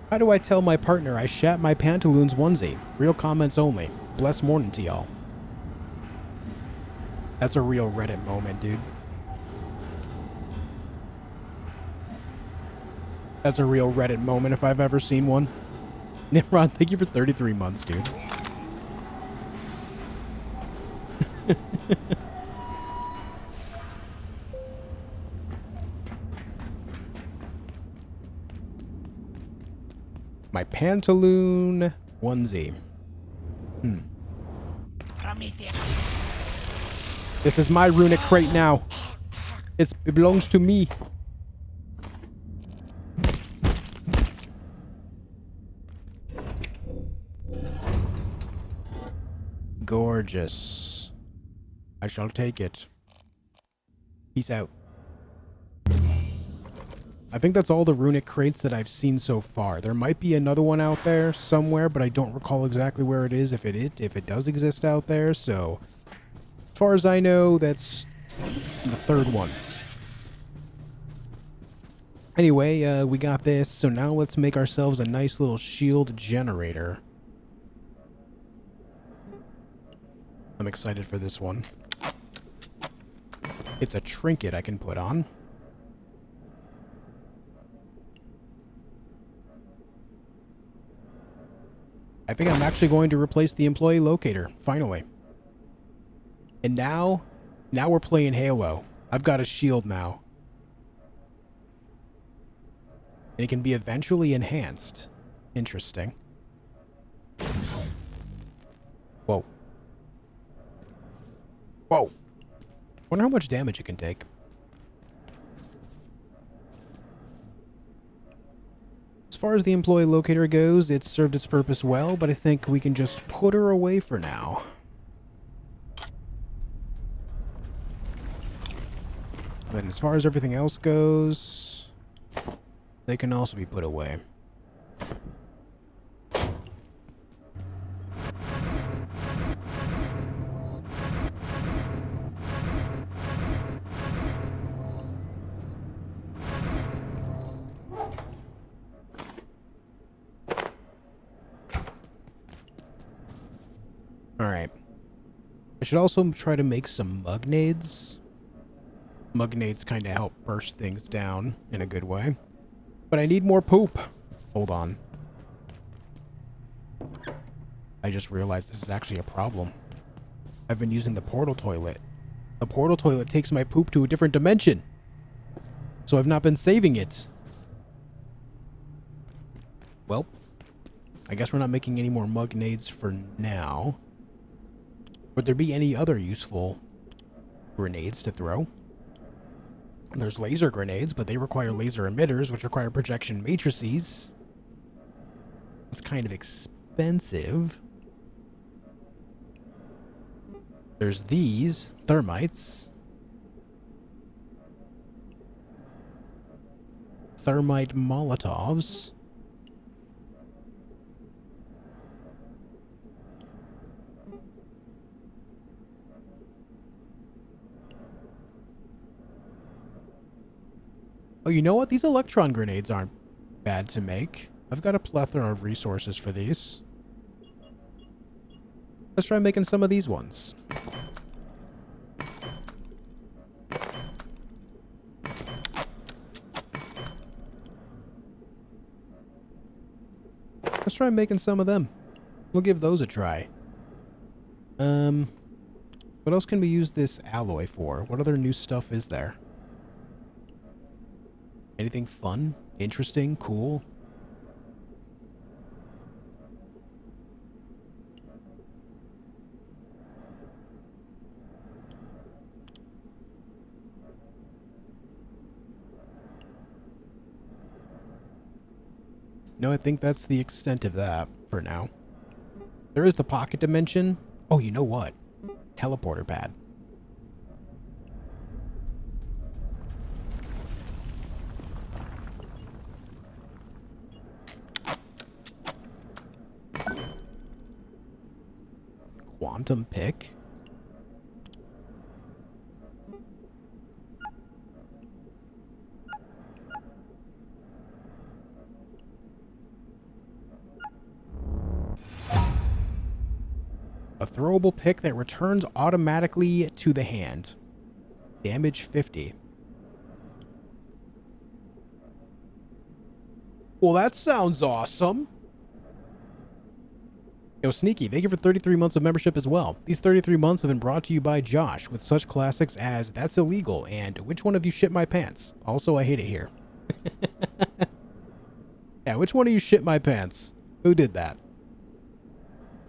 How do I tell my partner I shat my pantaloons onesie? Real comments only. Blessed morning to y'all. That's a real Reddit moment, dude. That's a real Reddit moment if I've ever seen one. Nimrod, thank you for 33 months, dude. My pantaloon onesie. This is my runic crate now. It belongs to me. Gorgeous. I shall take it. Peace out. I think that's all the runic crates that I've seen so far. There might be another one out there somewhere, but I don't recall exactly where it is, if it does exist out there. So, as far as I know, that's the third one. Anyway, we got this. So now let's make ourselves a nice little shield generator. I'm excited for this one. It's a trinket I can put on. I think I'm actually going to replace the employee locator, finally. And now we're playing Halo. I've got a shield now. And it can be eventually enhanced. Interesting. Whoa. Whoa. Wonder how much damage it can take. As far as the employee locator goes, it's served its purpose well, but I think we can just put her away for now. Then as far as everything else goes, they can also be put away. Alright. I should also try to make some mugnades. Mugnades kind of help burst things down in a good way. But I need more poop. Hold on. I just realized this is actually a problem. I've been using the portal toilet. The portal toilet takes my poop to a different dimension. So I've not been saving it. Well, I guess we're not making any more mug nades for now. Would there be any other useful grenades to throw? There's laser grenades, but they require laser emitters, which require projection matrices. It's kind of expensive. There's these thermites. Thermite Molotovs. Oh, you know what? These electron grenades aren't bad to make. I've got a plethora of resources for these. Let's try making some of these ones. Let's try making some of them. We'll give those a try. What else can we use this alloy for? What other new stuff is there? Anything fun? Interesting? Cool? No, I think that's the extent of that for now. There is the pocket dimension. Oh, you know what? Teleporter pad. Quantum pick. A throwable pick that returns automatically to the hand. Damage 50. Well, that sounds awesome. Yo, Sneaky, thank you for 33 months of membership as well. These 33 months have been brought to you by Josh with such classics as That's Illegal and Which One of You Shit My Pants? Also, I Hate It Here. Yeah, which one of you shit my pants? Who did that?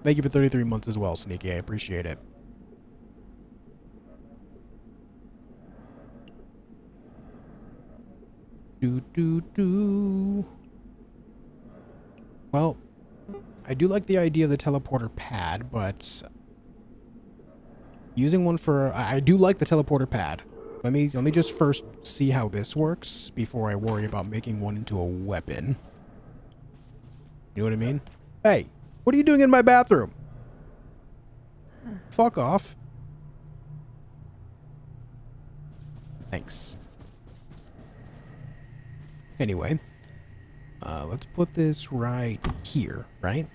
Thank you for 33 months as well, Sneaky. I appreciate it. Well, I do like the idea of the teleporter pad, but using one for... I do like the teleporter pad. Let me just first see how this works before I worry about making one into a weapon. You know what I mean? Hey, what are you doing in my bathroom? Fuck off. Thanks. Anyway, let's put this right here, right?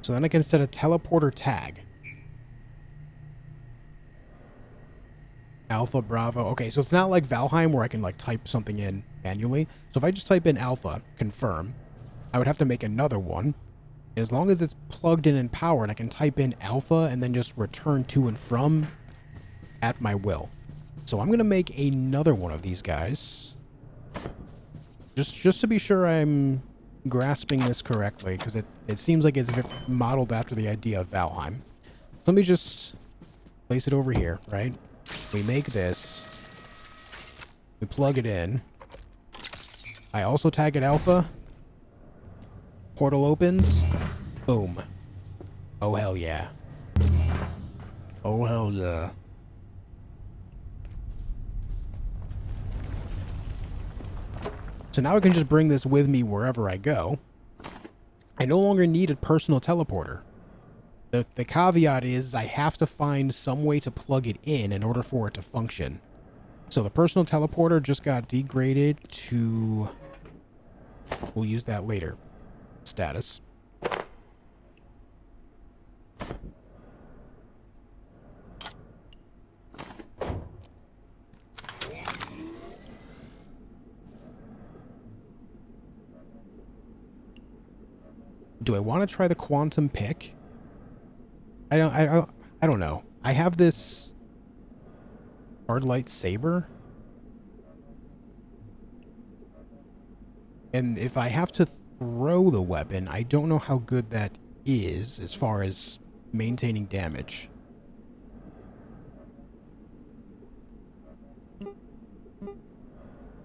So then I can set a teleporter tag. Alpha, Bravo. Okay, so it's not like Valheim where I can like type something in manually. So if I just type in Alpha, confirm, I would have to make another one. And as long as it's plugged in and powered, I can type in Alpha and then just return to and from at my will. So I'm going to make another one of these guys. Just to be sure I'm grasping this correctly, because it seems like it's modeled after the idea of Valheim. So let me just place it over here, right? We make this. We plug it in. I also tag it Alpha. Portal opens. Boom. Oh, hell yeah. Oh, hell yeah. So now I can just bring this with me wherever I go. I no longer need a personal teleporter. The caveat is I have to find some way to plug it in order for it to function. So the personal teleporter just got degraded to... We'll use that later. Status. Do I want to try the quantum pick? I don't know. I have this hard light saber. And if I have to throw the weapon, I don't know how good that is as far as maintaining damage.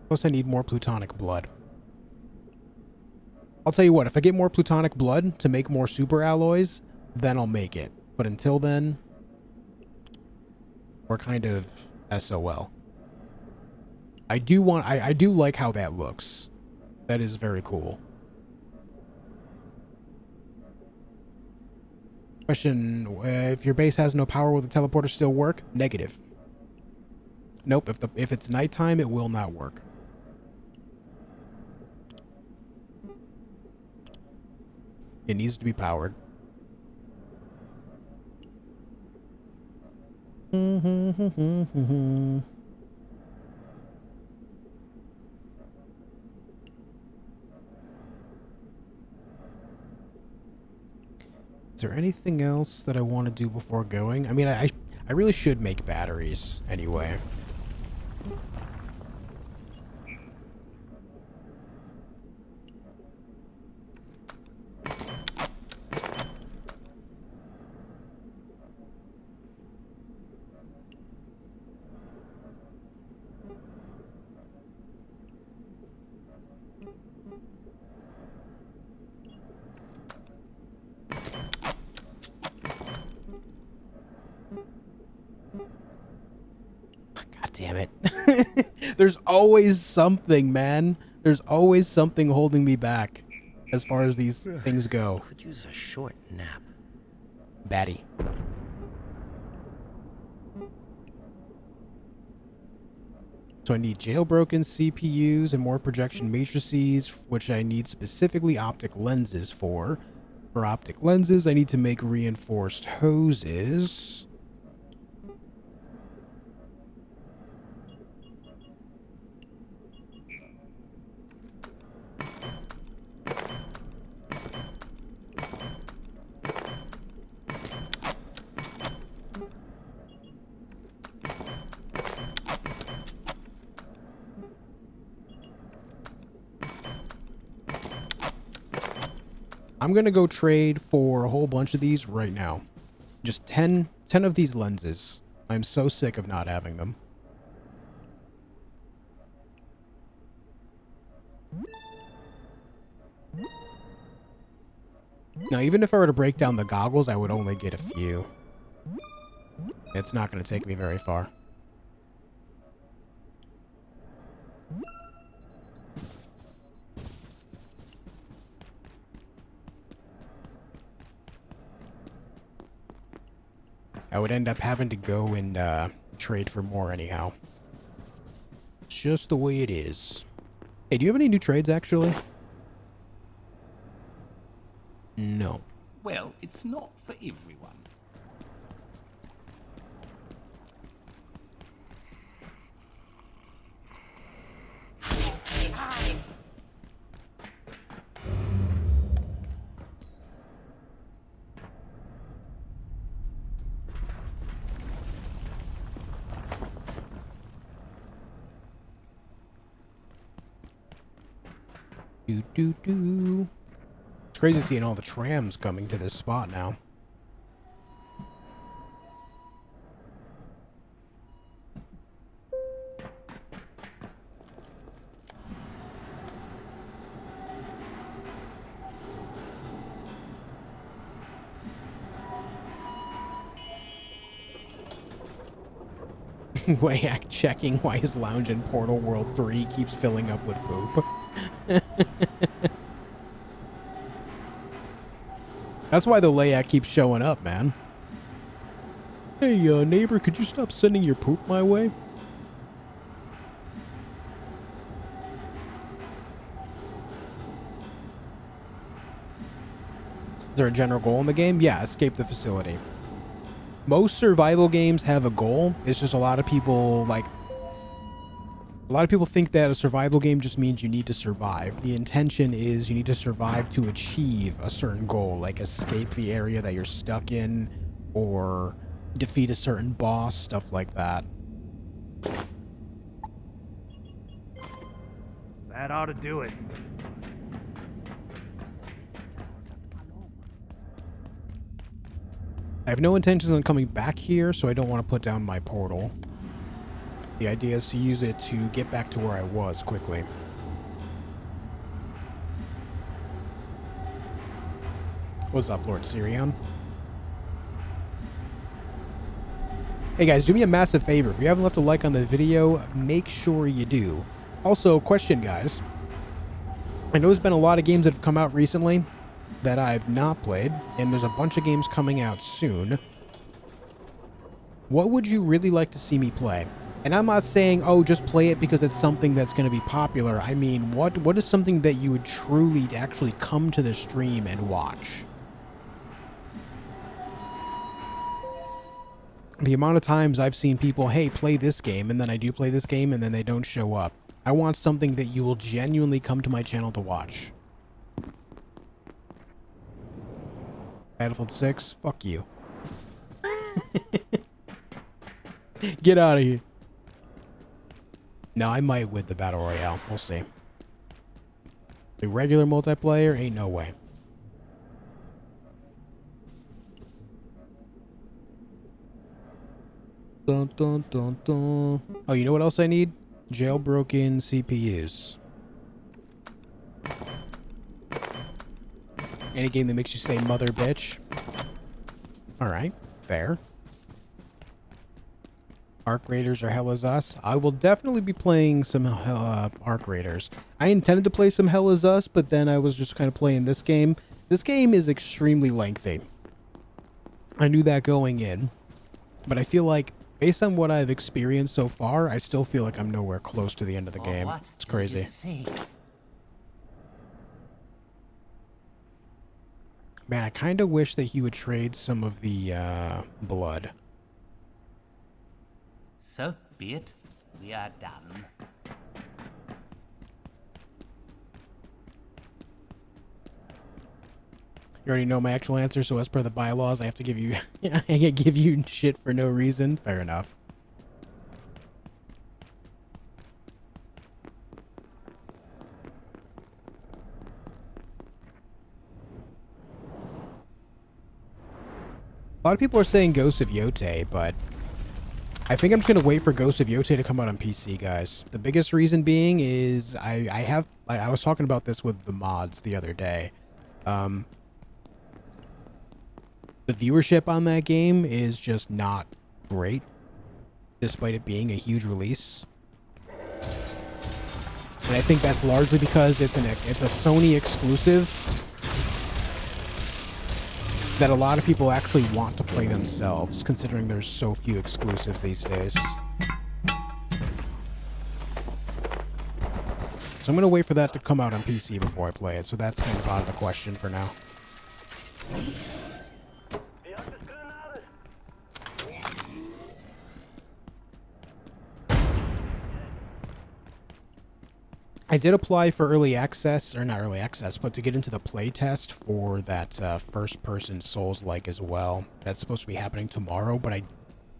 Plus I need more plutonic blood. I'll tell you what, if I get more plutonic blood to make more super alloys, then I'll make it. But until then, we're kind of SOL. I do like how that looks. That is very cool. Question, if your base has no power, will the teleporter still work? Negative. Nope, if it's nighttime, it will not work. It needs to be powered. Is there anything else that I want to do before going? I mean, I really should make batteries anyway. Damn it. There's always something, man. There's always something holding me back as far as these things go. Could use a short nap. Batty. So I need jailbroken CPUs and more projection matrices, which I need specifically optic lenses for. For optic lenses, I need to make reinforced hoses. I'm going to go trade for a whole bunch of these right now. Just 10 of these lenses. I'm so sick of not having them. Now, even if I were to break down the goggles, I would only get a few. It's not going to take me very far. I would end up having to go and trade for more anyhow. It's just the way it is. Hey, do you have any new trades, actually? No. Well, it's not for everyone. Do. It's crazy seeing all the trams coming to this spot now. Layak checking why his lounge in Portal World 3 keeps filling up with poop. That's why the Layak keeps showing up, man. Hey, neighbor, could you stop sending your poop my way? Is there a general goal in the game? Yeah, escape the facility. Most survival games have a goal. It's just a lot of people, like, A lot of people think that a survival game just means you need to survive. The intention is you need to survive to achieve a certain goal, like escape the area that you're stuck in, or defeat a certain boss, stuff like that. That ought to do it. I have no intentions on coming back here, so I don't want to put down my portal. The idea is to use it to get back to where I was quickly. What's up, Lord Sirion? Hey guys, do me a massive favor. If you haven't left a like on the video, make sure you do. Also, question guys. I know there's been a lot of games that have come out recently that I've not played, and there's a bunch of games coming out soon. What would you really like to see me play? And I'm not saying, oh, just play it because it's something that's going to be popular. I mean, what is something that you would truly actually come to the stream and watch? The amount of times I've seen people, hey, play this game, and then I do play this game, and then they don't show up. I want something that you will genuinely come to my channel to watch. Battlefield 6? Fuck you. Get out of here. No, I might with the Battle Royale. We'll see. The regular multiplayer? Ain't no way. Dun, dun, dun, dun. Oh, you know what else I need? Jailbroken CPUs. Any game that makes you say mother bitch. Alright, fair. Arc Raiders or Hell Is Us. I will definitely be playing some Arc Raiders. I intended to play some Hell Is Us, but then I was just kind of playing this game. This game is extremely lengthy. I knew that going in. But I feel like, based on what I've experienced so far, I still feel like I'm nowhere close to the end of the game. It's crazy. Man, I kind of wish that he would trade some of the blood. So be it. We are done. You already know my actual answer, so as per the bylaws, I have to give you I give you shit for no reason. Fair enough. A lot of people are saying Ghost of Yote, but I think I'm just gonna wait for Ghost of Yote to come out on PC, guys. The biggest reason being is I was talking about this with the mods the other day. The viewership on that game is just not great, despite it being a huge release. And I think that's largely because it's a Sony exclusive that a lot of people actually want to play themselves, considering there's so few exclusives these days. So I'm going to wait for that to come out on PC before I play it, so that's kind of out of the question for now. I did apply for early access, or not early access, but to get into the playtest for that first-person Souls-like as well. That's supposed to be happening tomorrow, but I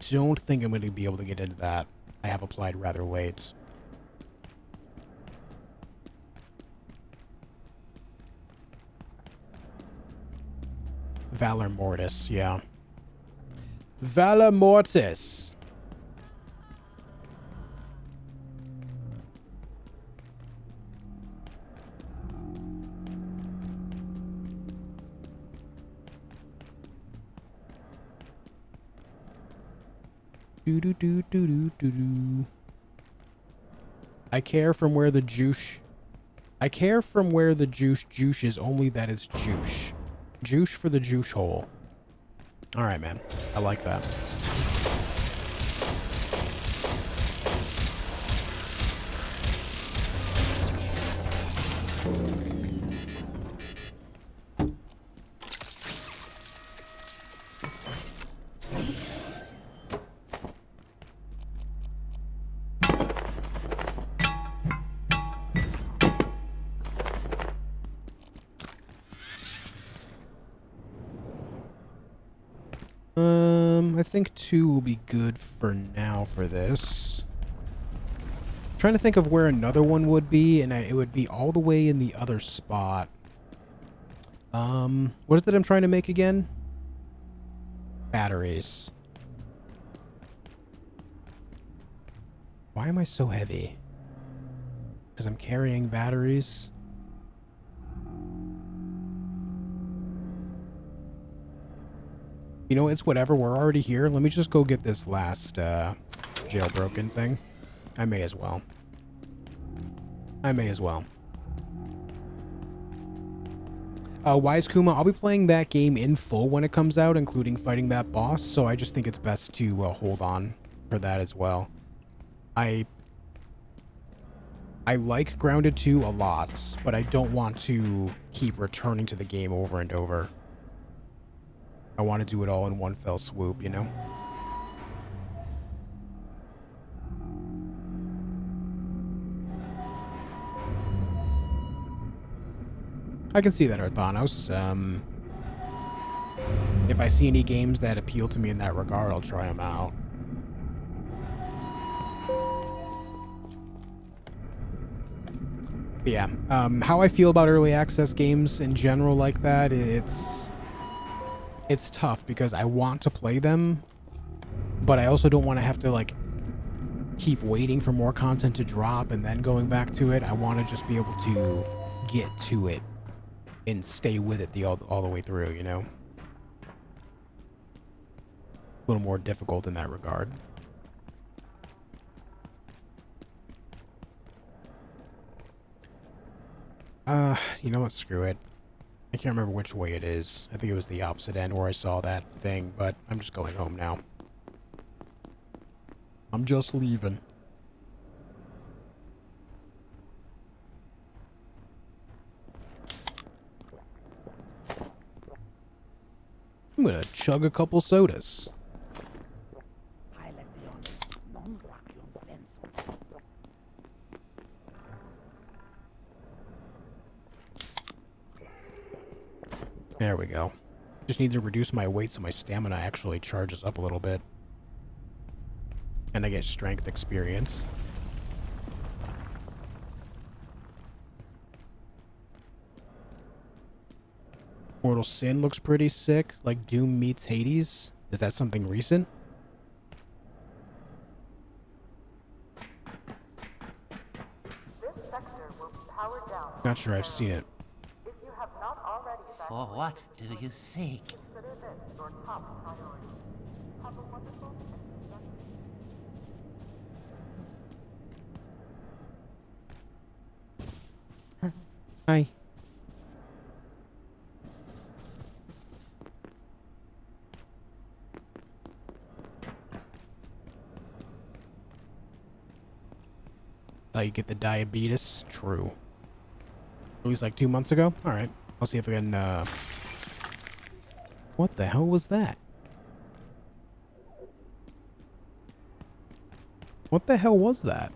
don't think I'm going to be able to get into that. I have applied rather late. Valor Mortis, yeah. Valor Mortis! Do do do do do do do. I care from where the juice. I care from where the juice is only that it's juice. Juice for the juice hole. All right, man. I like that. I think 2 will be good for now for this. Trying to think of where another one would be, and it would be all the way in the other spot. What is it I'm trying to make again? Batteries. Why am I so heavy? Because I'm carrying batteries. You know, it's whatever. We're already here. Let me just go get this last jailbroken thing. I may as well. Wise Kuma, I'll be playing that game in full when it comes out, including fighting that boss, so I just think it's best to hold on for that as well. I like Grounded 2 a lot, but I don't want to keep returning to the game over and over. I want to do it all in one fell swoop, you know? I can see that, Arthanos. If I see any games that appeal to me in that regard, I'll try them out. But yeah, how I feel about early access games in general like that, it's tough because I want to play them, but I also don't want to have to, like, keep waiting for more content to drop and then going back to it. I want to just be able to get to it and stay with it all the way through, you know? A little more difficult in that regard. You know what? Screw it. I can't remember which way it is. I think it was the opposite end where I saw that thing, but I'm just going home now. I'm just leaving. I'm gonna chug a couple sodas. There we go. Just need to reduce my weight so my stamina actually charges up a little bit. And I get strength experience. Mortal Sin looks pretty sick, like Doom meets Hades. Is that something recent? This sector will be powered down. Not sure I've seen it. If you have not already For what do you seek? consider this your top priority. Have a wonderful and productive Hi. Thought you get the diabetes. True. It was like 2 months ago? Alright. I'll see if I can, What the hell was that? What the hell was that?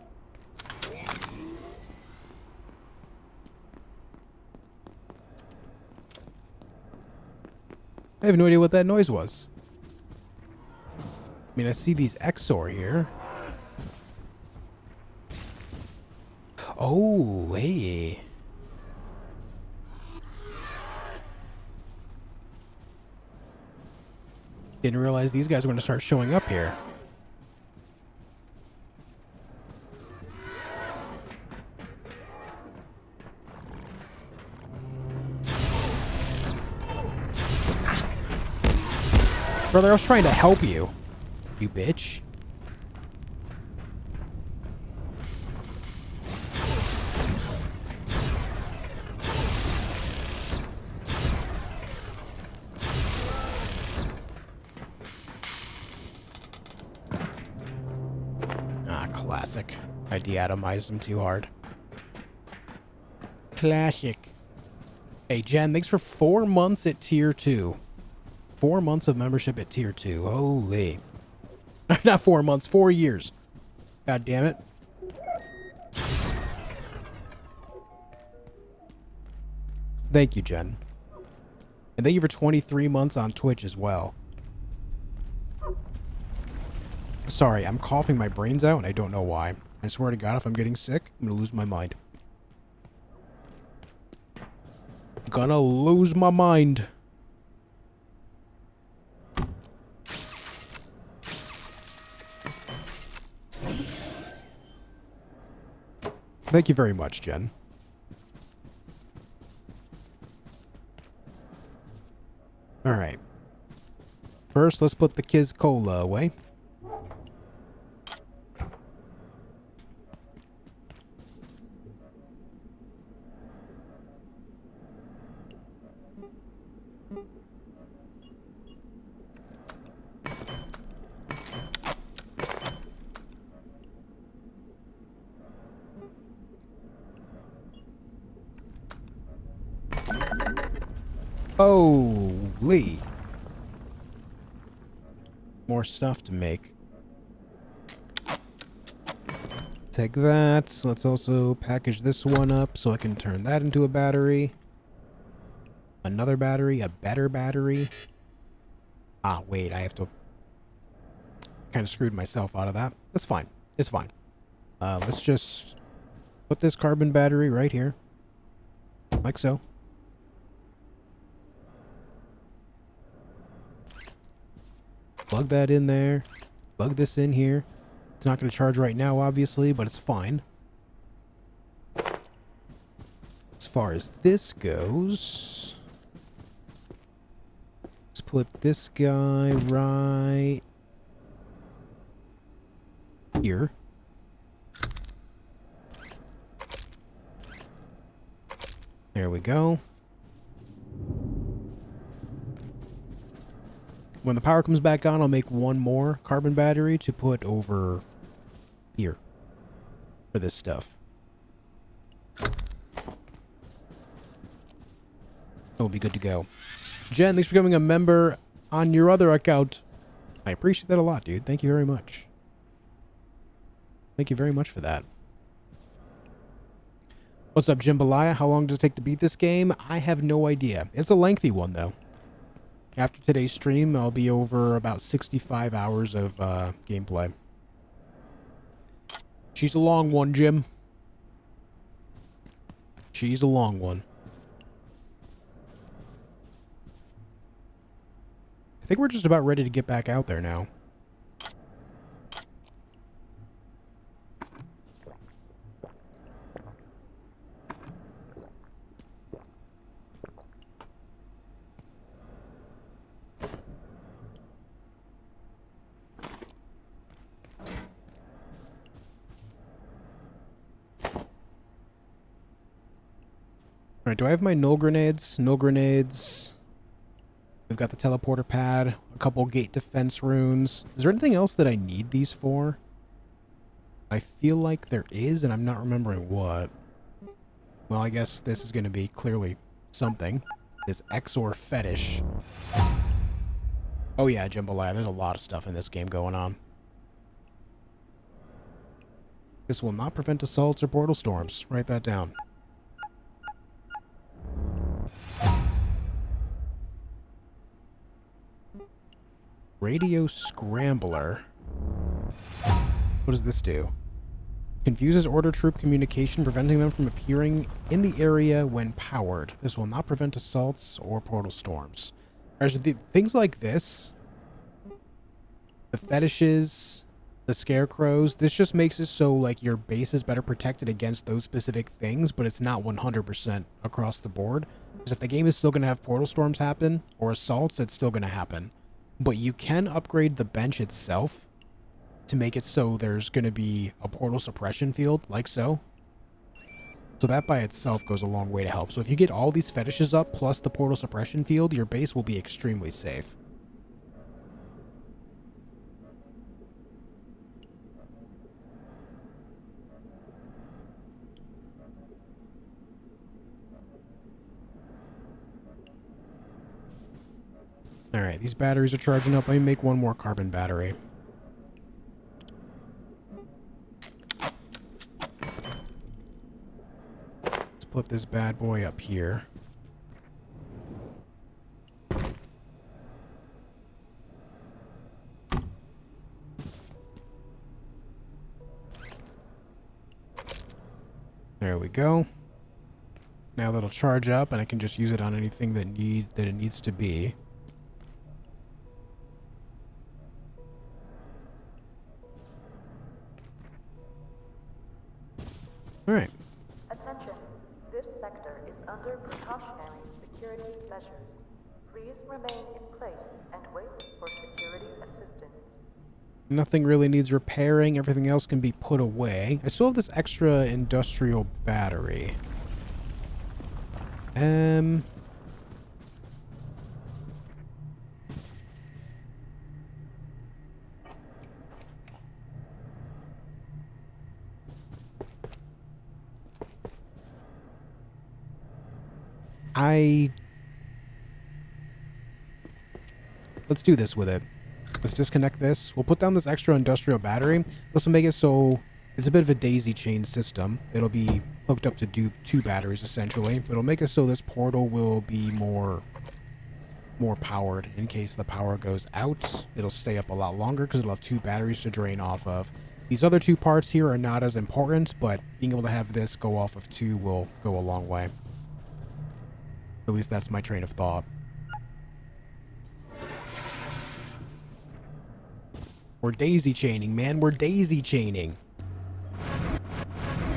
I have no idea what that noise was. I mean, I see these Exor here. Oh, hey. Didn't realize these guys were going to start showing up here. Brother, I was trying to help you. You bitch. Classic. I deatomized him too hard. Classic. Hey, Jen, thanks for 4 months at tier 2. 4 months of membership at tier 2. Holy. Not 4 months, 4 years. God damn it. Thank you, Jen. And thank you for 23 months on Twitch as well. Sorry, I'm coughing my brains out and I don't know why. I swear to God, if I'm getting sick, I'm gonna lose my mind. Gonna lose my mind. Thank you very much, Jen. Alright. First, let's put the Kiz Cola away. Holy. More stuff to make. Take that. Let's also package this one up so I can turn that into a battery. Another battery, a better battery. Ah, wait, I have to... kind of screwed myself out of that. That's fine. It's fine. Let's just put this carbon battery right here. Like so. Plug that in there. Plug this in here. It's not going to charge right now, obviously, but it's fine. As far as this goes, let's put this guy right here. There we go. When the power comes back on, I'll make one more carbon battery to put over here for this stuff. It'll be good to go. Jen, thanks for becoming a member on your other account. I appreciate that a lot, dude. Thank you very much. Thank you very much for that. What's up, Jambalaya? How long does it take to beat this game? I have no idea. It's a lengthy one, though. After today's stream, I'll be over about 65 hours of gameplay. She's a long one, Jim. She's a long one. I think we're just about ready to get back out there now. Alright, do I have my null grenades? Null grenades. We've got the teleporter pad, a couple gate defense runes. Is there anything else that I need these for? I feel like there is, and I'm not remembering what. Well, I guess this is going to be clearly something. This Exor fetish. Oh yeah, Jambalaya, there's a lot of stuff in this game going on. This will not prevent assaults or portal storms. Write that down. Radio Scrambler. What does this do? Confuses order troop communication, preventing them from appearing in the area when powered. This will not prevent assaults or portal storms. Things like this, the fetishes, the scarecrows, this just makes it so like your base is better protected against those specific things, but it's not 100% across the board. Because if the game is still going to have portal storms happen or assaults, it's still going to happen. But you can upgrade the bench itself to make it so there's going to be a portal suppression field, like so. So that by itself goes a long way to help. So if you get all these fetishes up, plus the portal suppression field, your base will be extremely safe. Alright, these batteries are charging up. Let me make one more carbon battery. Let's put this bad boy up here. There we go. Now that'll charge up, and I can just use it on anything that it needs to be. All right. Attention. This sector is under precautionary security measures. Please remain in place and wait for security assistance. Nothing really needs repairing. Everything else can be put away. I still have this extra industrial battery. Let's do this with it. Let's disconnect this. We'll put down this extra industrial battery. This will make it so it's a bit of a daisy chain system. It'll be hooked up to two batteries, essentially. It'll make it so this portal will be more powered. In case the power goes out, it'll stay up a lot longer because it'll have two batteries to drain off of. These other two parts here are not as important, but being able to have this go off of two will go a long way. At least that's my train of thought. We're daisy chaining, man. We're daisy chaining.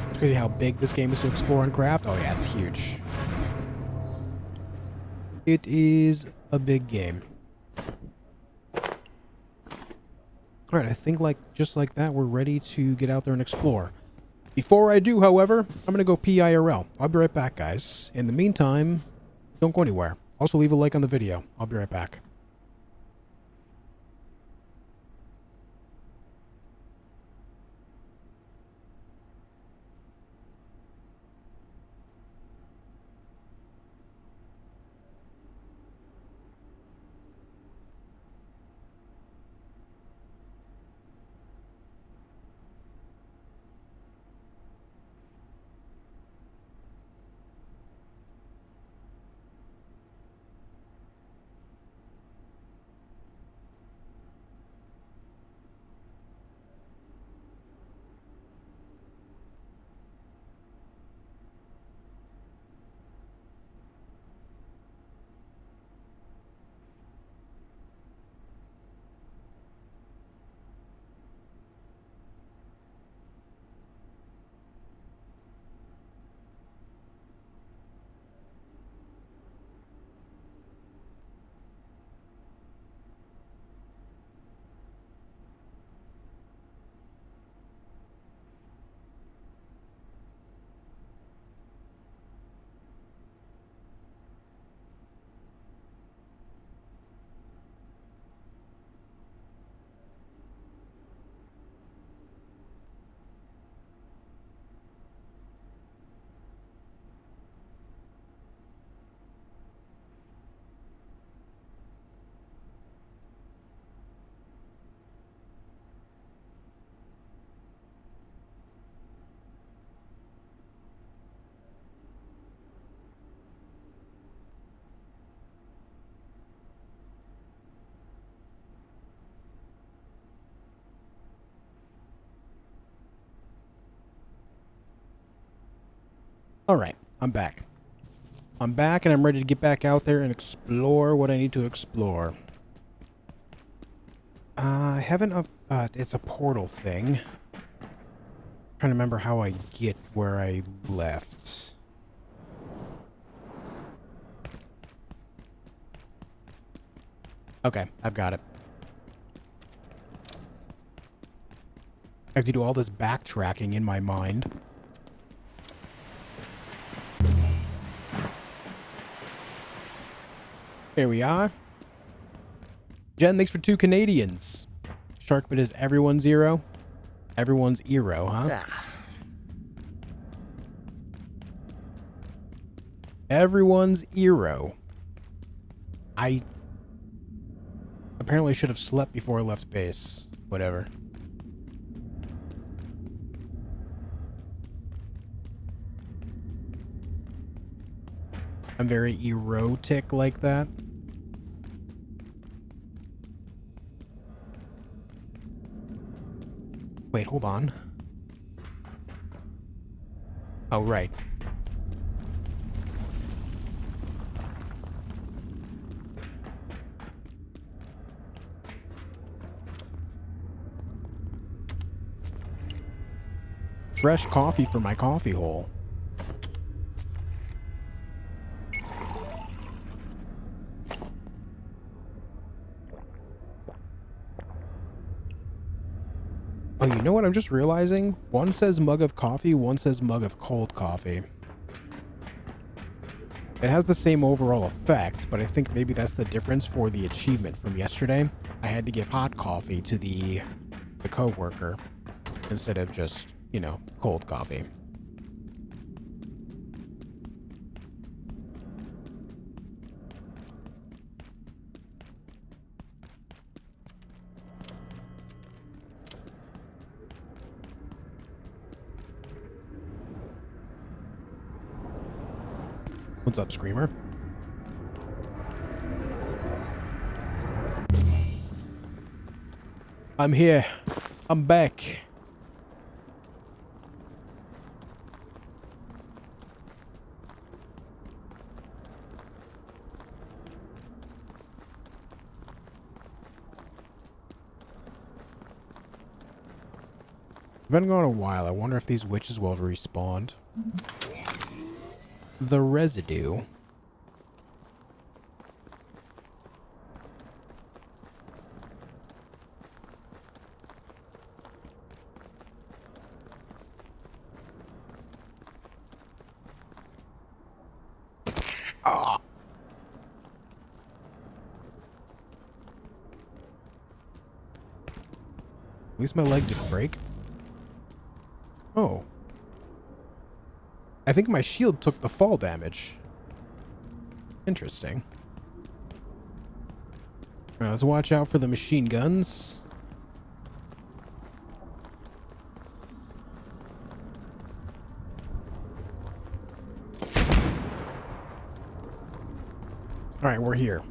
It's crazy how big this game is to explore and craft. Oh yeah, it's huge. It is a big game. Alright, I think just like that, we're ready to get out there and explore. Before I do, however, I'm going to go PIRL. I'll be right back, guys. In the meantime, don't go anywhere. Also, leave a like on the video. I'll be right back. Alright, I'm back. I'm back and I'm ready to get back out there and explore what I need to explore. I haven't it's a portal thing. Trying to remember how I get where I left. Okay, I've got it. I have to do all this backtracking in my mind. Here we are. Jen, thanks for 2 Canadians. Sharkbit is everyone's zero. Everyone's hero, huh? Everyone's hero. I apparently should have slept before I left base. Whatever. I'm very erotic like that. Wait, hold on. Oh, right. Fresh coffee for my coffee hole. Oh, you know what I'm just realizing? One says mug of coffee, one says mug of cold coffee. It has the same overall effect, but I think maybe that's the difference for the achievement from yesterday. I had to give hot coffee to the coworker instead of just, you know, cold coffee. What's up, Screamer? I'm here. I'm back. Been gone a while. I wonder if these witches will have respawned. The residue. Ah. At least my leg didn't break. Oh. I think my shield took the fall damage. Interesting. Alright, let's watch out for the machine guns. Alright, we're here.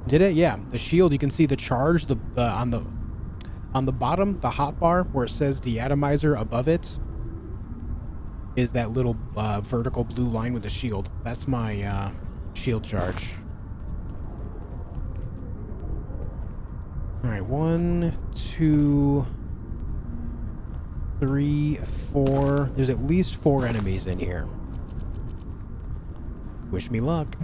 Did it? Yeah. The shield, you can see the charge on the bottom, the hotbar where it says deatomizer above it is that little vertical blue line with the shield. That's my shield charge. Alright, 1, 2, 3, 4. There's at least 4 enemies in here. Wish me luck.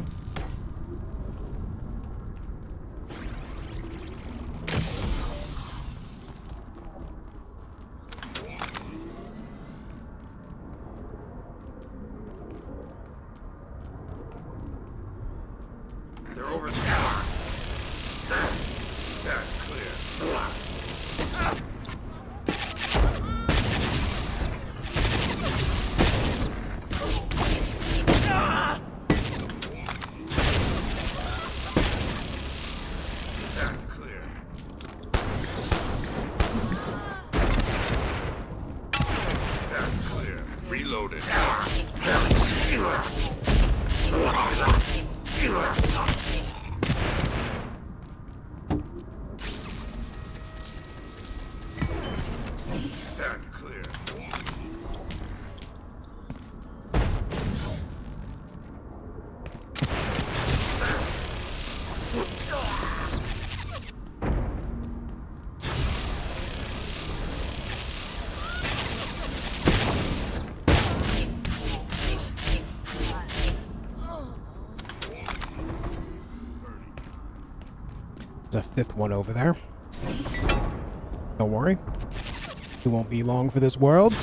They're over there. That's clear. Reloaded. Stand clear. There's a 5th one over there. Don't worry. It won't be long for this world.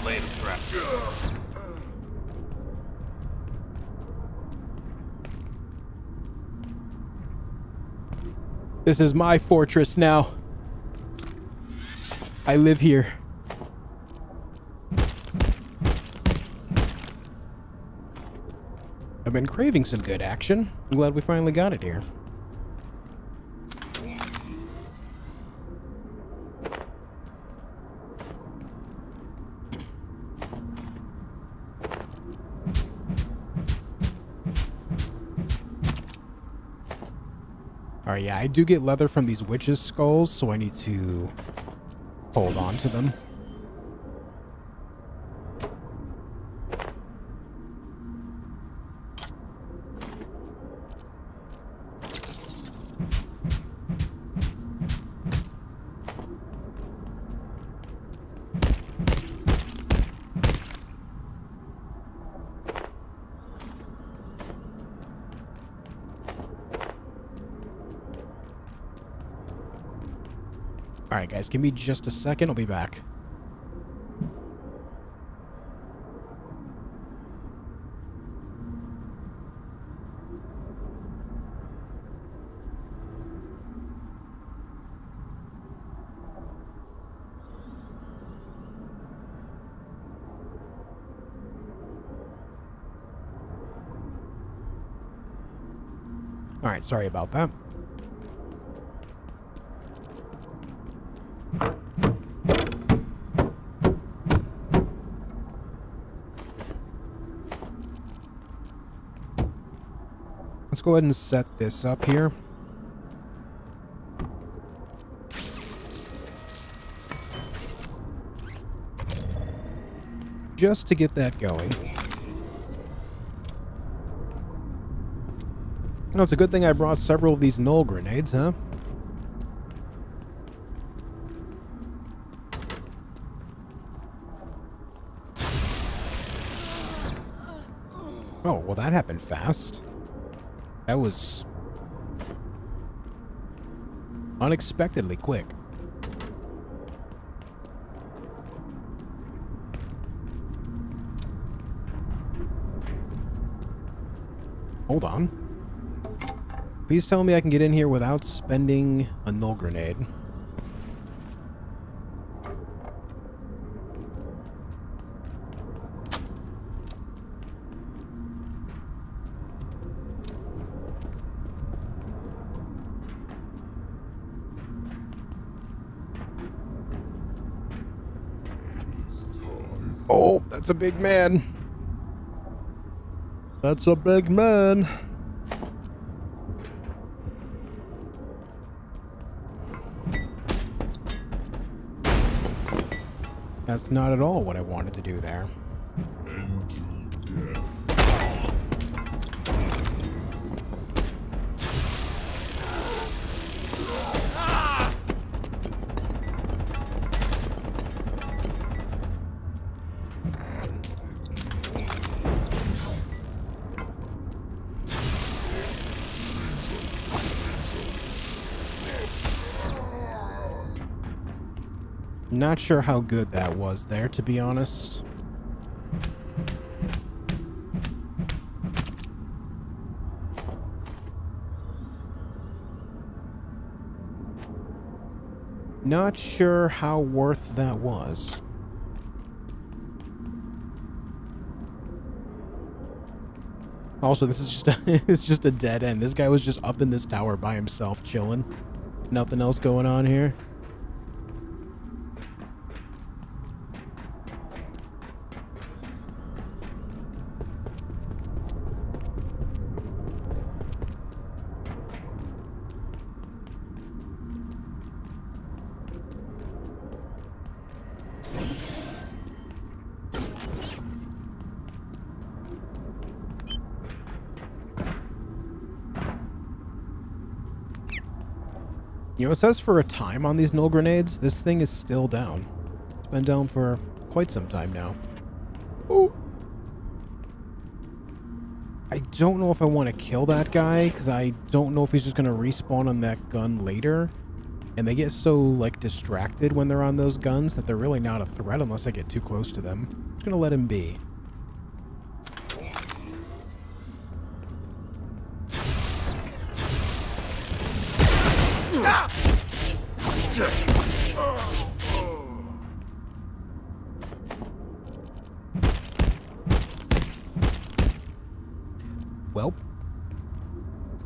Lay the trap. This is my fortress now. I live here. I've been craving some good action. I'm glad we finally got it here. Alright, yeah, I do get leather from these witches' skulls, so I need to hold on to them. Alright guys, give me just a second, I'll be back. Alright, sorry about that. Let's go ahead and set this up here. Just to get that going. Oh, it's a good thing I brought several of these null grenades, huh? Oh, well that happened fast. That was unexpectedly quick. Hold on. Please tell me I can get in here without spending a null grenade. Oh, that's a big man. That's a big man. That's not at all what I wanted to do there. Not sure how good that was there, to be honest. Not sure how worth that was. Also, this is just a, it's just a dead end. This guy was just up in this tower by himself, chilling. Nothing else going on here. You know, it says for a time on these null grenades, this thing is still down. It's been down for quite some time now. Ooh. I don't know if I want to kill that guy, because I don't know if he's just going to respawn on that gun later. And they get so, like, distracted when they're on those guns that they're really not a threat unless I get too close to them. I'm just going to let him be. Well,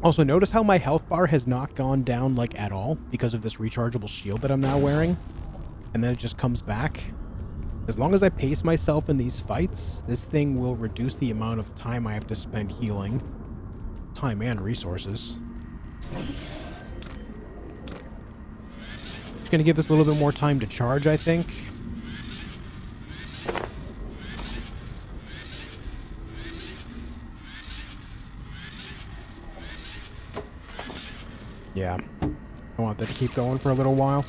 also notice how my health bar has not gone down like at all because of this rechargeable shield that I'm now wearing, and then it just comes back. As long as I pace myself in these fights, this thing will reduce the amount of time I have to spend healing. Time and resources. Just gonna give this a little bit more time to charge, I think. Yeah, I want that to keep going for a little while.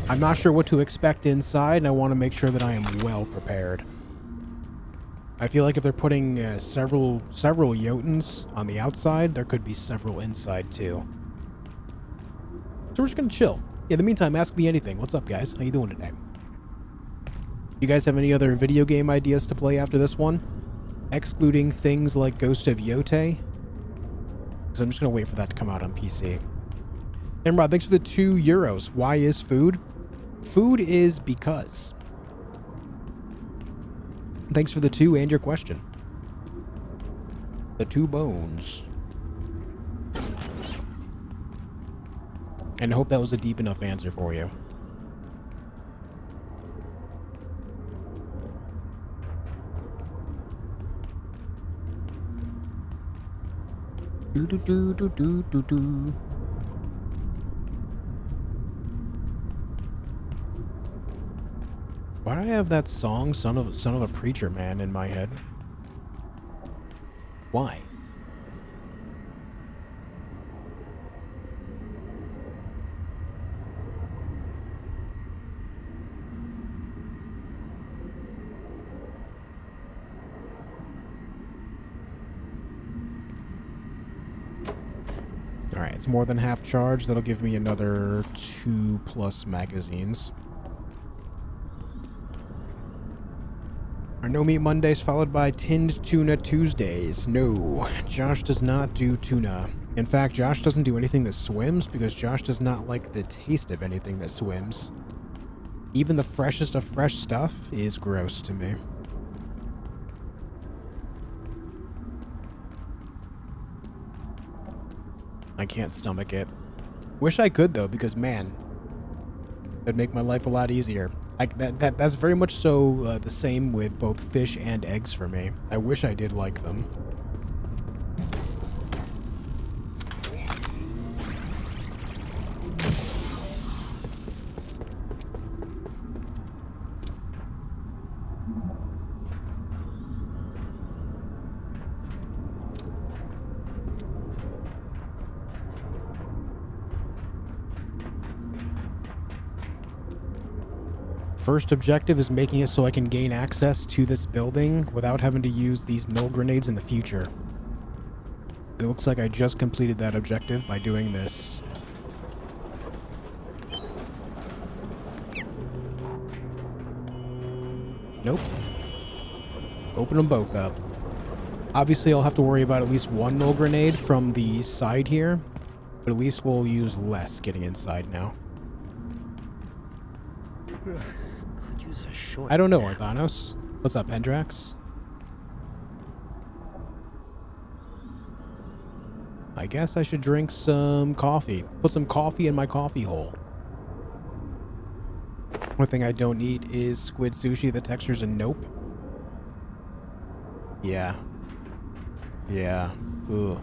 I'm not sure what to expect inside, and I want to make sure that I am well prepared. I feel like if they're putting several Jotuns on the outside, there could be several inside too. So we're just gonna chill. In the meantime, ask me anything. What's up, guys? How you doing today? You guys have any other video game ideas to play after this one? Excluding things like Ghost of Yote? Because I'm just gonna wait for that to come out on PC. And Rod, thanks for the €2. Why is food? Food is because. Thanks for the 2 and your question. The 2 bones. And I hope that was a deep enough answer for you. Do do do do do do do. Why do I have that song, Son of a Preacher Man, in my head? Why? Alright, it's more than half charged. That'll give me another 2+ magazines. Are no meat Mondays followed by tinned tuna Tuesdays? No, Josh does not do tuna. In fact, Josh doesn't do anything that swims because Josh does not like the taste of anything that swims. Even the freshest of fresh stuff is gross to me. I can't stomach it. Wish I could though, because man, that'd make my life a lot easier. That's very much so the same with both fish and eggs for me. I wish I did like them. First objective is making it so I can gain access to this building without having to use these null grenades in the future. It looks like I just completed that objective by doing this. Nope. Open them both up. Obviously, I'll have to worry about at least one null grenade from the side here, but at least we'll use less getting inside now. I don't know, Orthanos. What's up, Pendrax? I guess I should drink some coffee. Put some coffee in my coffee hole. One thing I don't eat is squid sushi. The texture's a nope. Yeah. Yeah. Ugh.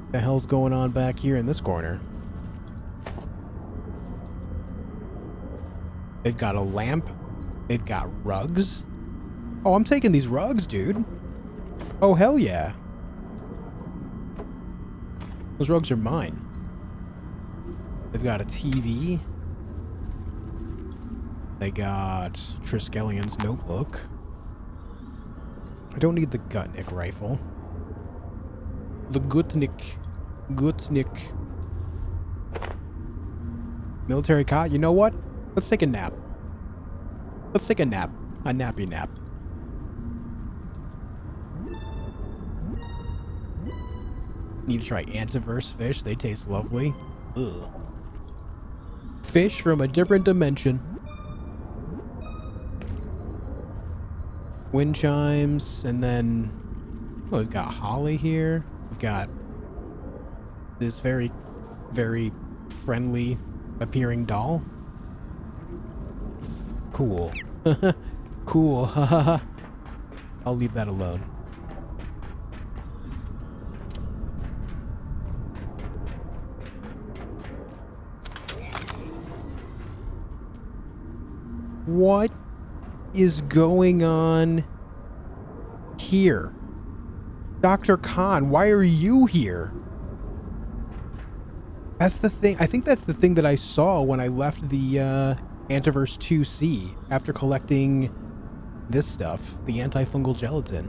What the hell's going on back here in this corner? They've got a lamp. They've got rugs. Oh, I'm taking these rugs, dude. Oh, hell yeah. Those rugs are mine. They've got a TV. They got Triskelion's notebook. I don't need the Gutnick rifle. The Gutnick. Military cot. You know what? Let's take a nap. Let's take a nap. A nappy nap. Need to try antiverse fish. They taste lovely. Ugh. Fish from a different dimension. Wind chimes, and then oh, we've got holly here. We've got this very, very friendly appearing doll. Cool. Cool. I'll leave that alone. What is going on here? Dr. Khan, why are you here? That's the thing. I think that's the thing that I saw when I left the Antiverse 2C after collecting this stuff, the antifungal gelatin.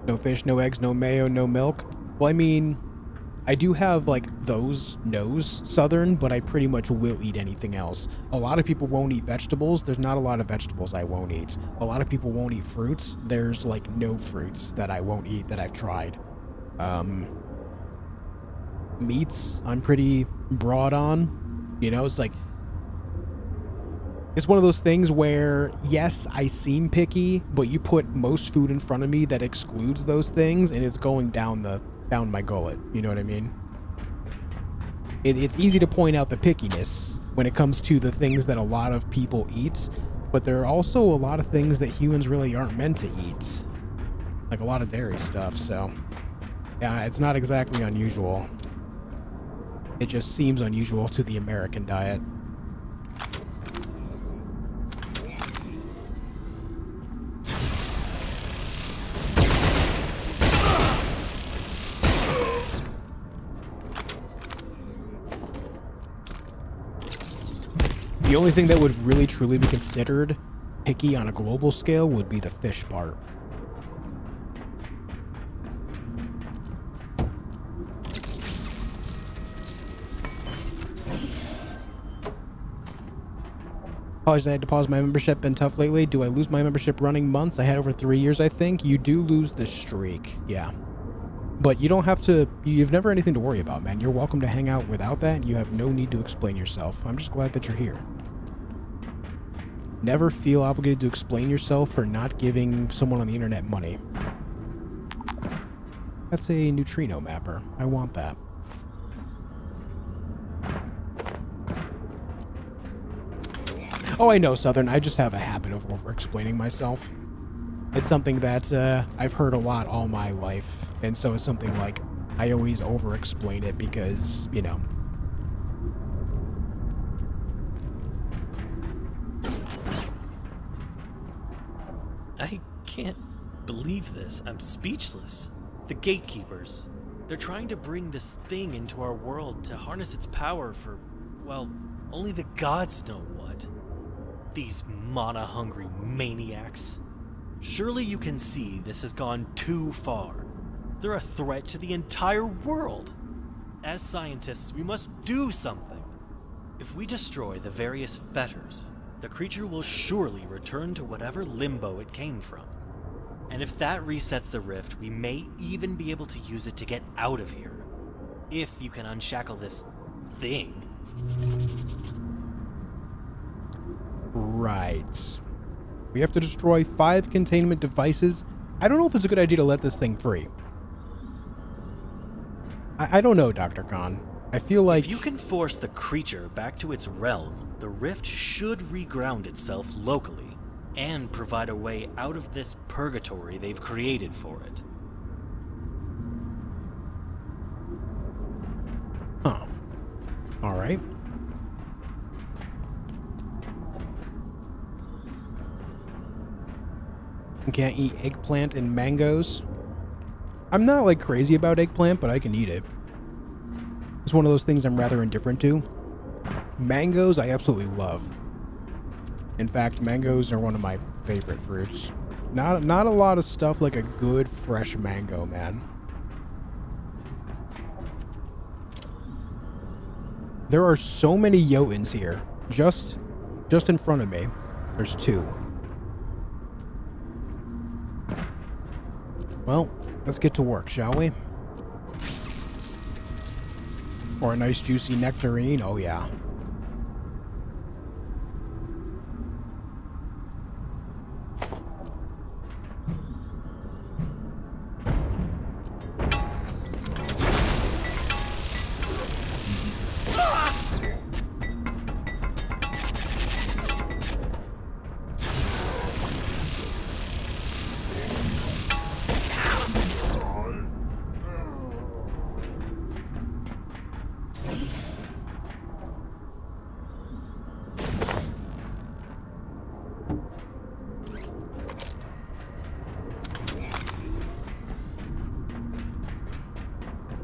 No fish, no eggs, no mayo, no milk. Well, I mean, I do have, like, those nose Southern, but I pretty much will eat anything else. A lot of people won't eat vegetables. There's not a lot of vegetables I won't eat. A lot of people won't eat fruits. There's, like, no fruits that I won't eat that I've tried. Meats, I'm pretty broad on. You know, it's like... It's one of those things where, yes, I seem picky, but you put most food in front of me that excludes those things, and it's going down my gullet. You know what I mean? It's easy to point out the pickiness when it comes to the things that a lot of people eat, but there are also a lot of things that humans really aren't meant to eat. Like a lot of dairy stuff, so... Yeah, it's not exactly unusual. It just seems unusual to the American diet. The only thing that would really truly be considered picky on a global scale would be the fish part. Apologies, I had to pause my membership. Been tough lately. Do I lose my membership running months? I had over 3 years, I think. You do lose the streak, yeah. But you don't have to, you've never anything to worry about, man. You're welcome to hang out without that. You have no need to explain yourself. I'm just glad that you're here. Never feel obligated to explain yourself for not giving someone on the internet money. That's a neutrino mapper. I want that. Oh, I know, Southern. I just have a habit of over-explaining myself. It's something that I've heard a lot all my life, and so it's something like I always over-explain it because, you know. I can't believe this. I'm speechless. The gatekeepers. They're trying to bring this thing into our world to harness its power for, well, only the gods know what. These mana-hungry maniacs. Surely you can see this has gone too far. They're a threat to the entire world. As scientists, we must do something. If we destroy the various fetters, the creature will surely return to whatever limbo it came from. And if that resets the rift, we may even be able to use it to get out of here. If you can unshackle this thing. Right. We have to destroy 5 containment devices. I don't know if it's a good idea to let this thing free. I don't know, Dr. Khan. I feel like... If you can force the creature back to its realm, the rift should reground itself locally and provide a way out of this purgatory they've created for it. Huh. Alright. Can't eat eggplant and mangoes. I'm not like crazy about eggplant, but I can eat it. It's one of those things I'm rather indifferent to. Mangoes, I absolutely love. In fact, mangoes are one of my favorite fruits. Not a lot of stuff like a good fresh mango, man. There are so many Jotuns here. Just in front of me. There's 2. Well, let's get to work, shall we? Or a nice juicy nectarine, oh yeah.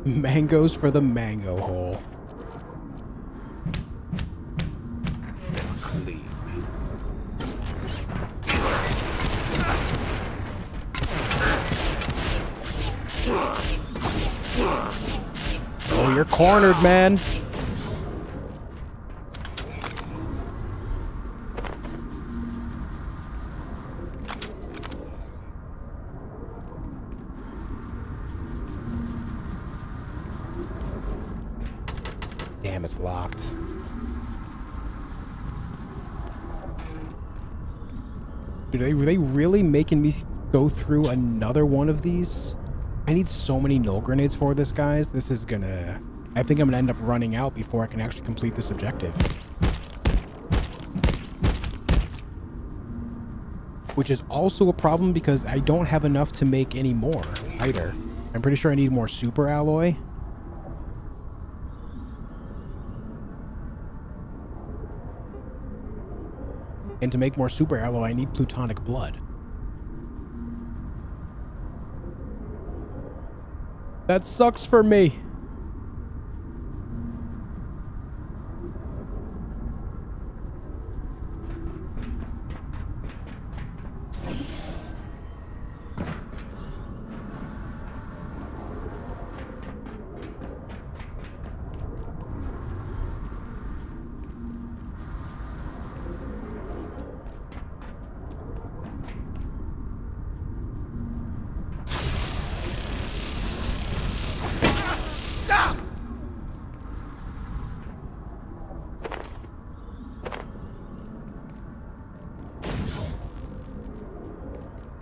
Mangoes for the mango hole. Clean. Oh, you're cornered, man. Damn, it's locked. Dude, are they really making me go through another one of these? I need so many null grenades for this, guys. This is gonna... I think I'm gonna end up running out before I can actually complete this objective. Which is also a problem because I don't have enough to make any more, either. I'm pretty sure I need more super alloy. And to make more super alloy, I need plutonic blood. That sucks for me.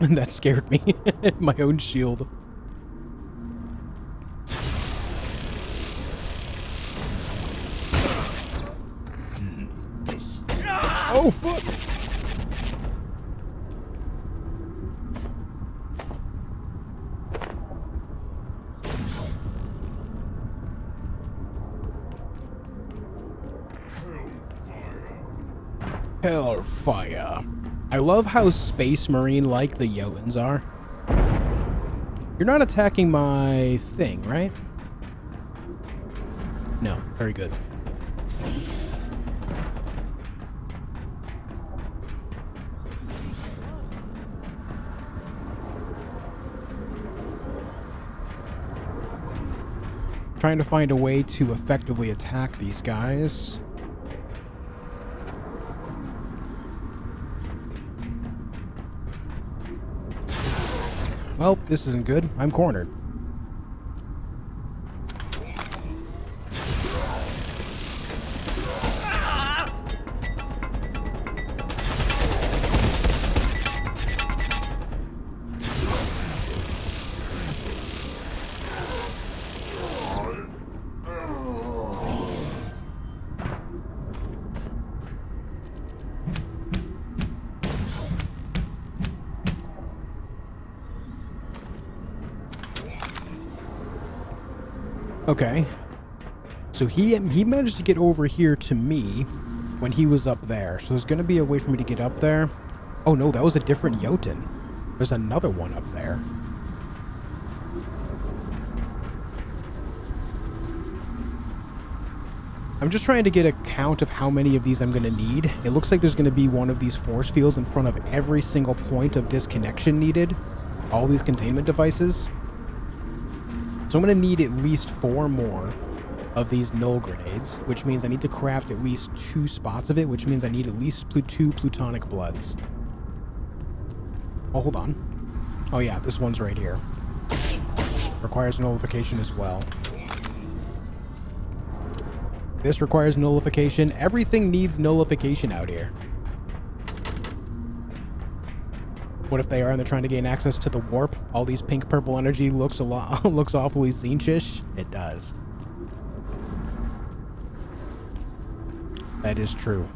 That scared me. My own shield. Oh, fuck! Hellfire. I love how Space Marine-like the Jotuns are. You're not attacking my thing, right? No, very good. Trying to find a way to effectively attack these guys. Well, this isn't good. I'm cornered. Okay, so he managed to get over here to me when he was up there. So there's going to be a way for me to get up there. Oh no, that was a different Jotun. There's another one up there. I'm just trying to get a count of how many of these I'm going to need. It looks like there's going to be one of these force fields in front of every single point of disconnection needed. All these containment devices. So I'm going to need at least 4 more of these null grenades, which means I need to craft at least 2 spots of it, which means I need at least 2 plutonic bloods. Oh, hold on. Oh yeah, this one's right here. Requires nullification as well. This requires nullification. Everything needs nullification out here. What if they are and they're trying to gain access to the warp? All these pink-purple energy looks looks awfully Zinchish. It does. That is true.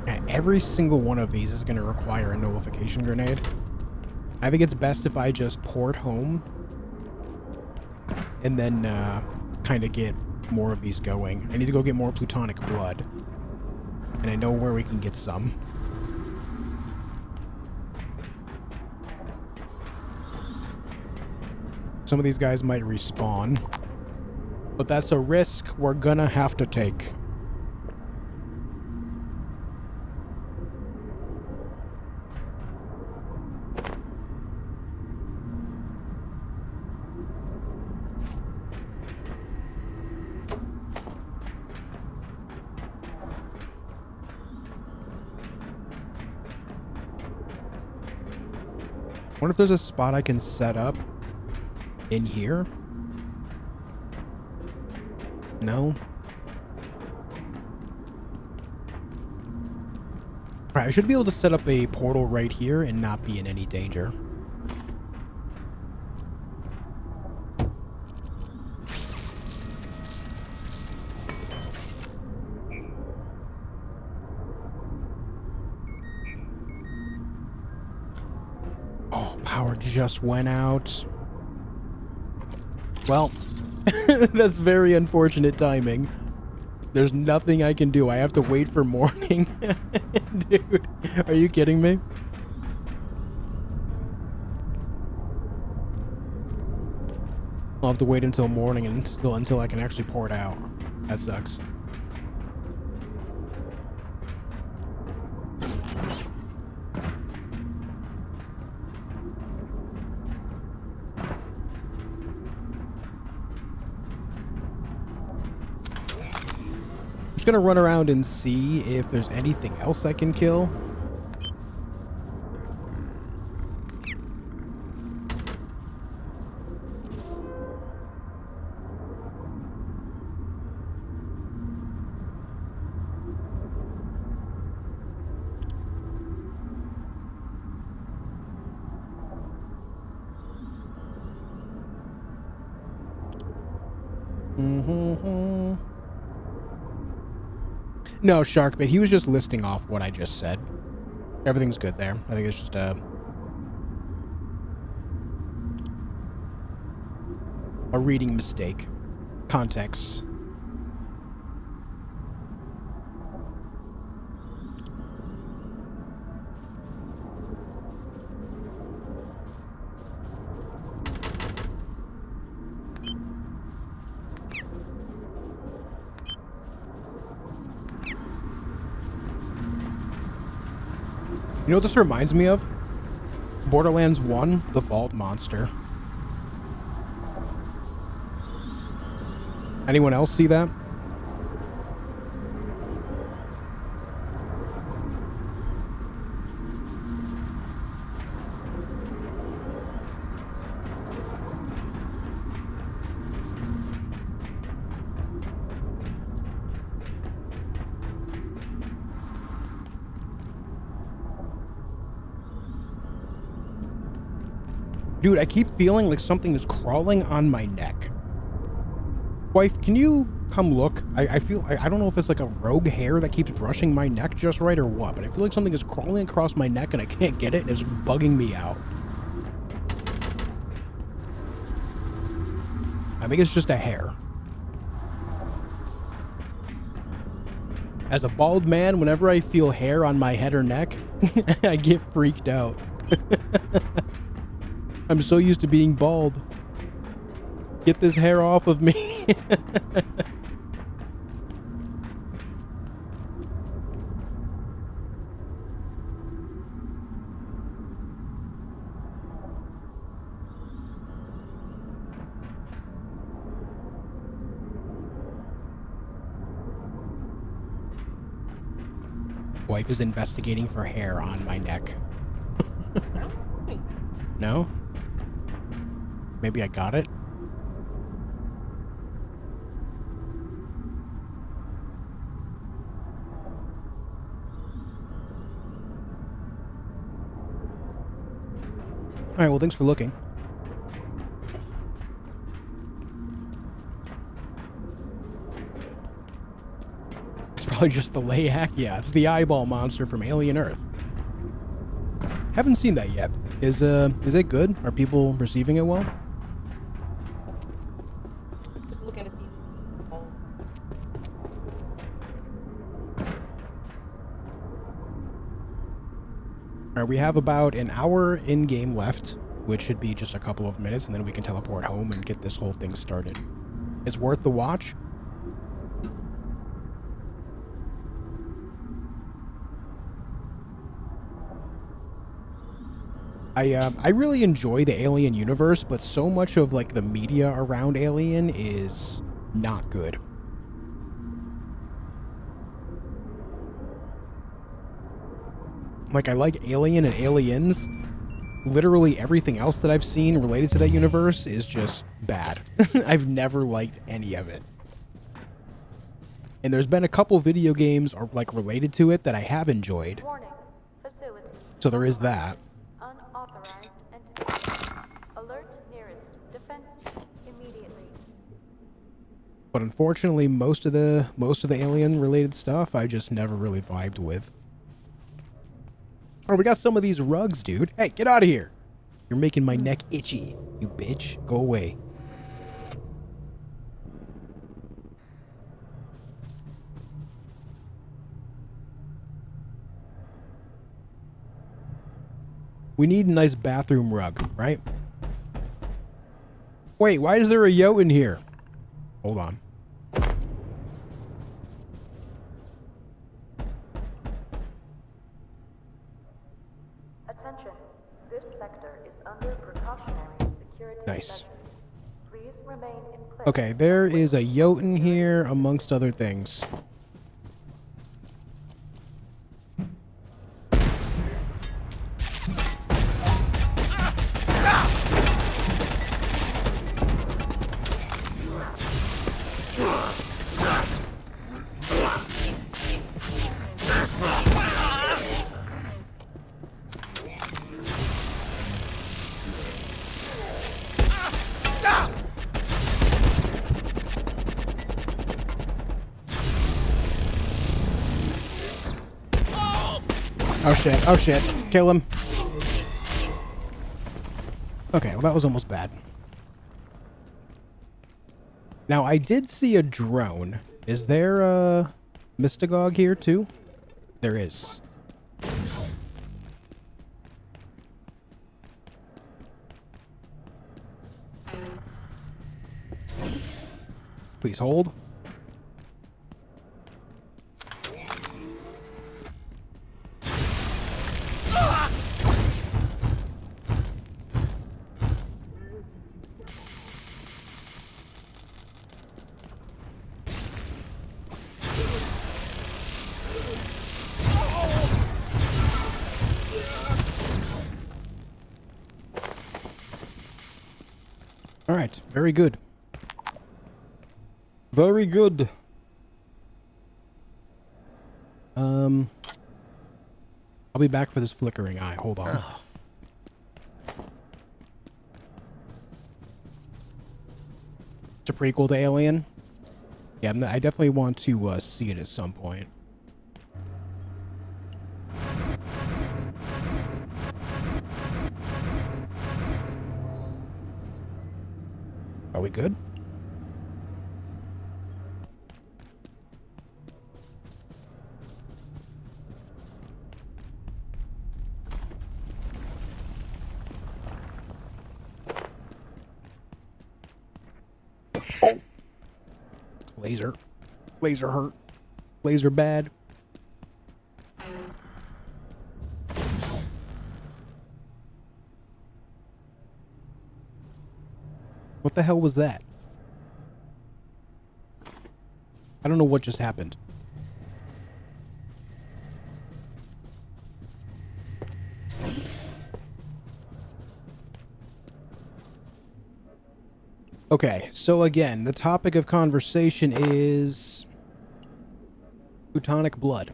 And every single one of these is going to require a nullification grenade. I think it's best if I just port home and then kind of get more of these going. I need to go get more plutonic blood, and I know where we can get some. some of these guys might respawn. But that's a risk we're gonna have to take. I wonder if there's a spot I can set up in here. No. Alright, I should be able to set up a portal right here and not be in any danger. Oh, power just went out. Well, that's very unfortunate timing. There's nothing I can do. I have to wait for morning. Dude, are you kidding me? I'll have to wait until morning until I can actually pour it out. That sucks. Just gonna run around and see if there's anything else I can kill. No, Shark, but he was just listing off what I just said. Everything's good there. I think it's just a reading mistake. Context. You know what this reminds me of? Borderlands 1, the Vault Monster. Anyone else see that? Dude, I keep feeling like something is crawling on my neck. Wife, can you come look? I don't know if it's like a rogue hair that keeps brushing my neck just right or what, but I feel like something is crawling across my neck and I can't get it and it's bugging me out. I think it's just a hair. As a bald man, whenever I feel hair on my head or neck, I get freaked out. I'm so used to being bald. Get this hair off of me. Wife is investigating for hair on my neck. No? Maybe I got it? Alright, well, thanks for looking. It's probably just the Layak. Yeah, it's the eyeball monster from Alien Earth. Haven't seen that yet. Is it good? Are people receiving it well? Just looking to see. Alright, we have about an hour in-game left. which should be just a couple of minutes, and then we can teleport home and get this whole thing started. It's worth the watch. I really enjoy the Alien universe, but so much of like the media around Alien is not good. Like, I like Alien and Aliens. Literally everything else that I've seen related to that universe is just bad. I've never liked any of it. And there's been a couple video games or like related to it that I have enjoyed. Warning. Facility. So there is that. Unauthorized entity. Alert nearest defense team immediately. But unfortunately, most of the Alien related stuff I just never really vibed with. Oh, we got some of these rugs, dude. Hey, get out of here. You're making my neck itchy, you bitch. Go away. We need a nice bathroom rug, right? Wait, why is there a yo in here? Hold on. Attention. This sector is under precautionary security Nice. measures. Please remain in place. Okay, there is a yacht in here, amongst other things. Oh shit, oh shit. Kill him. Okay, well that was almost bad. Now, I did see a drone. Is there a Mystagogue here too? There is. Please hold. All right, very good. Very good. I'll be back for this flickering eye. Hold on. Oh. It's a prequel to Alien. Yeah, I definitely want to see it at some point. Are we good? Oh. Laser. Laser hurt. Laser bad. What the hell was that? I don't know what just happened. Okay, so again, the topic of conversation is plutonic blood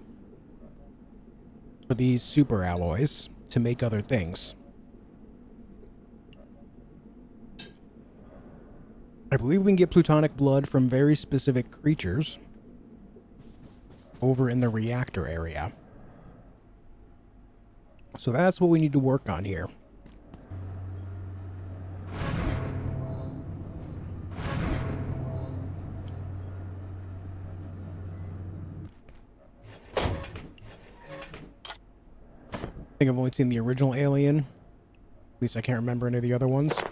for these super alloys to make other things. I believe we can get plutonic blood from very specific creatures over in the reactor area. So that's what we need to work on here. I think I've only seen the original Alien. At least I can't remember any of the other ones.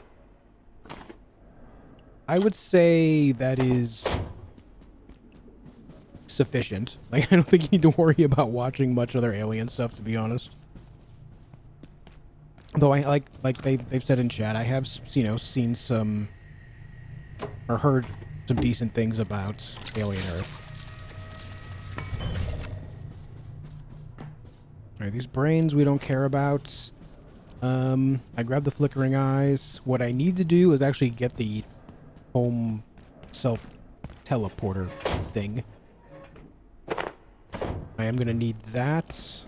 I would say that is sufficient. Like, I don't think you need to worry about watching much other alien stuff, to be honest. Though I like they've said in chat, I have, you know, seen some or heard some decent things about Alien Earth. Alright, these brains we don't care about. I grabbed the flickering eyes. What I need to do is actually get the home self teleporter thing. I am gonna need that.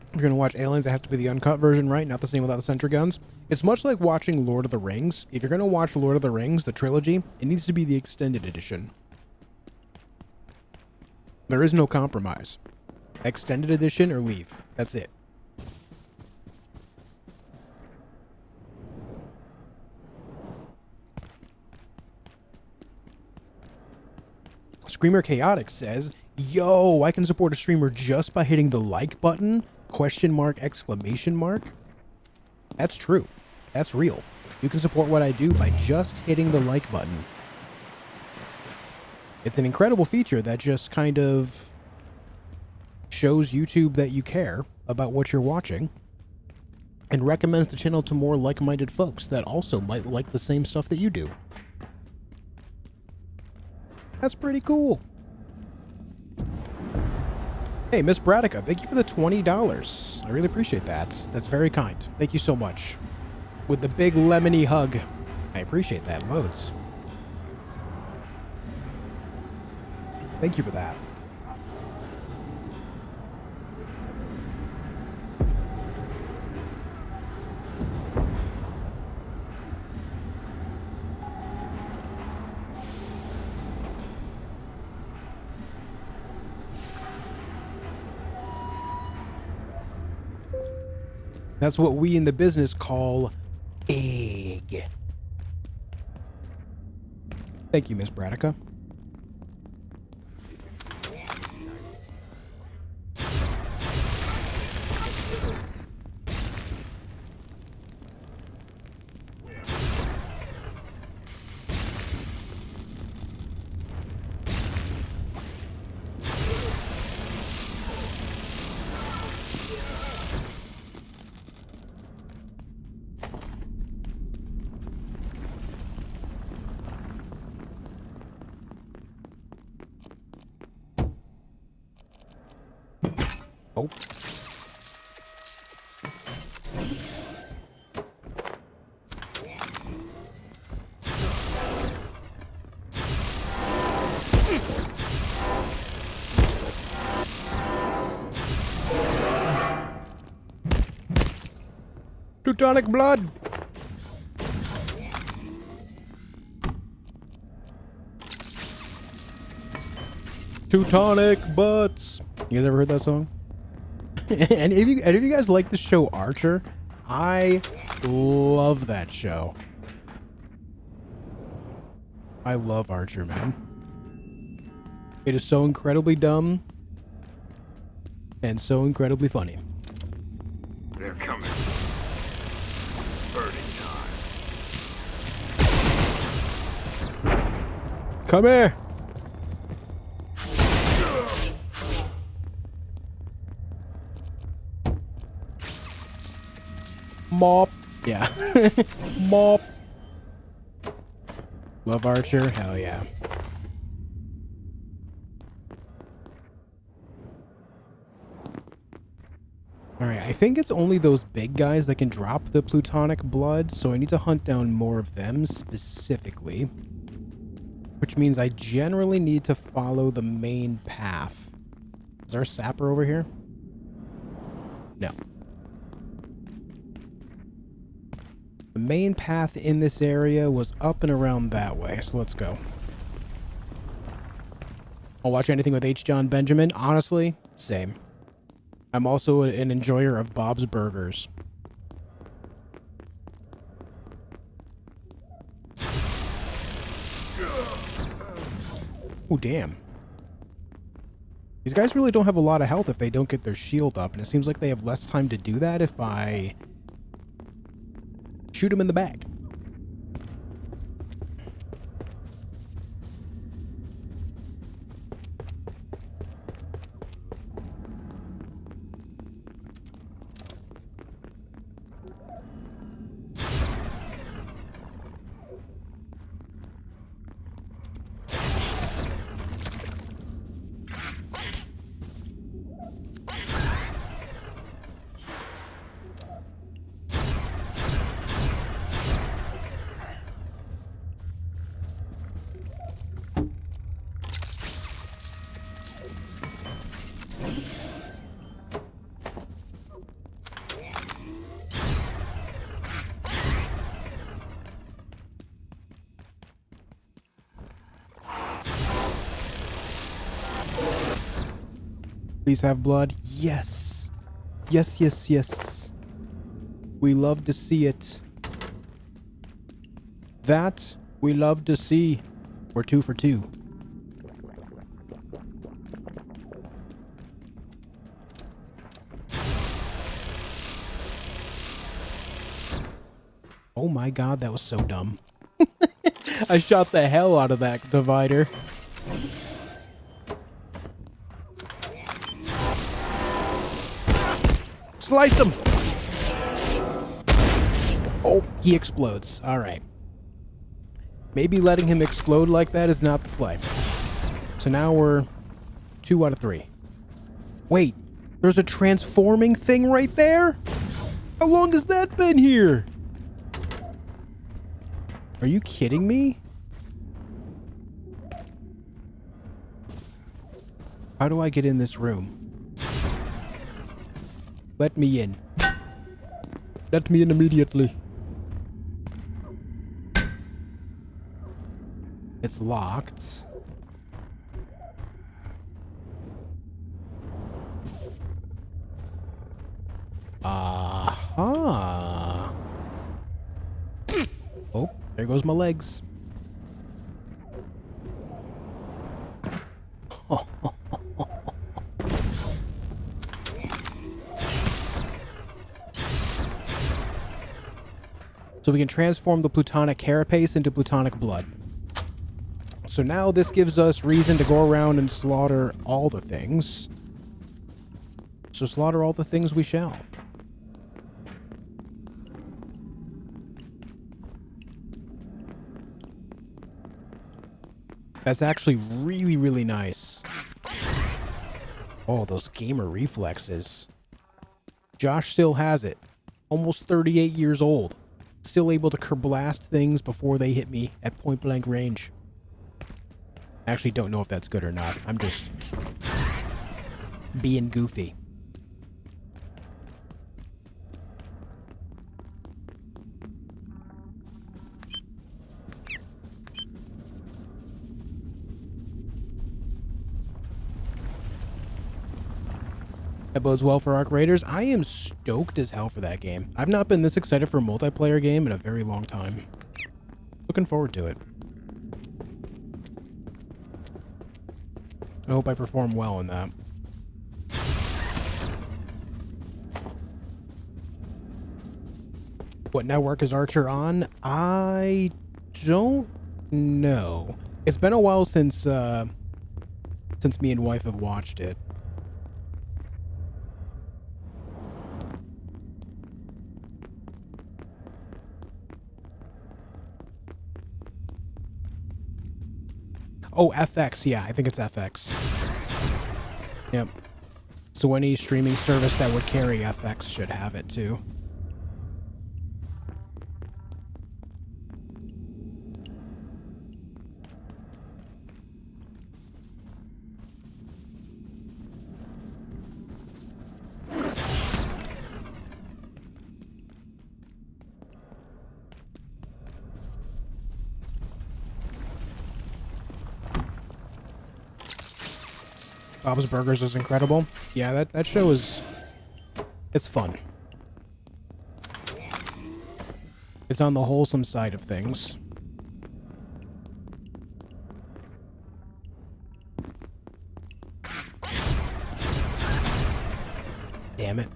If you're going to watch Aliens, it has to be the uncut version, right? Not the same without the sentry guns. It's much like watching Lord of the Rings. If you're going to watch Lord of the Rings, the trilogy, it needs to be the extended edition. There is no compromise. Extended edition or leave. That's it. Screamer Chaotic says, yo, I can support a streamer just by hitting the like button? Question mark, exclamation mark. That's true. That's real. You can support what I do by just hitting the like button. It's an incredible feature that just kind of shows YouTube that you care about what you're watching and recommends the channel to more like-minded folks that also might like the same stuff that you do. That's pretty cool. Hey, Miss Bradica, thank you for the $20. I really appreciate that. That's very kind. Thank you so much. With the big lemony hug. I appreciate that loads. Thank you for that. That's what we in the business call egg. Thank you, Miss Bradica. Oh. Teutonic blood. Teutonic butts. You guys ever heard that song? And if you guys like the show Archer, I love that show. I love Archer, man. It is so incredibly dumb and so incredibly funny. They're coming. Burning time. Come here. Mop. Yeah. Mop. Love Archer? Hell yeah. Alright, I think it's only those big guys that can drop the plutonic blood, so I need to hunt down more of them specifically. Which means I generally need to follow the main path. Is there a sapper over here? No. The main path in this area was up and around that way, so let's go. I'll watch anything with H. John Benjamin. Honestly, same. I'm also an enjoyer of Bob's Burgers. Oh, damn. These guys really don't have a lot of health if they don't get their shield up, and it seems like they have less time to do that if I shoot them in the back. Please have blood. Yes. Yes, yes, yes. We love to see it. That we love to see. We're 2 for 2. Oh my god, that was so dumb. I shot the hell out of that divider. Slice him! Oh, he explodes. Alright. Maybe letting him explode like that is not the play. So now we're 2 out of 3. Wait, there's a transforming thing right there? How long has that been here? Are you kidding me? How do I get in this room? Let me in. Let me in immediately. It's locked. Aha. Oh, there goes my legs. So we can transform the plutonic carapace into plutonic blood. So now this gives us reason to go around and slaughter all the things. So slaughter all the things we shall. That's actually really, really nice. Oh, those gamer reflexes. Josh still has it. Almost 38 years old. Still able to kerblast things before they hit me at point blank range. I actually don't know if that's good or not. I'm just being goofy. That bodes well for Arc Raiders. I am stoked as hell for that game. I've not been this excited for a multiplayer game in a very long time. Looking forward to it. I hope I perform well in that. What network is Archer on? I don't know. It's been a while since me and wife have watched it. Oh, FX. Yeah, I think it's FX. Yep. So any streaming service that would carry FX should have it too. Bob's Burgers is incredible. Yeah, that show is... It's fun. It's on the wholesome side of things. Damn it.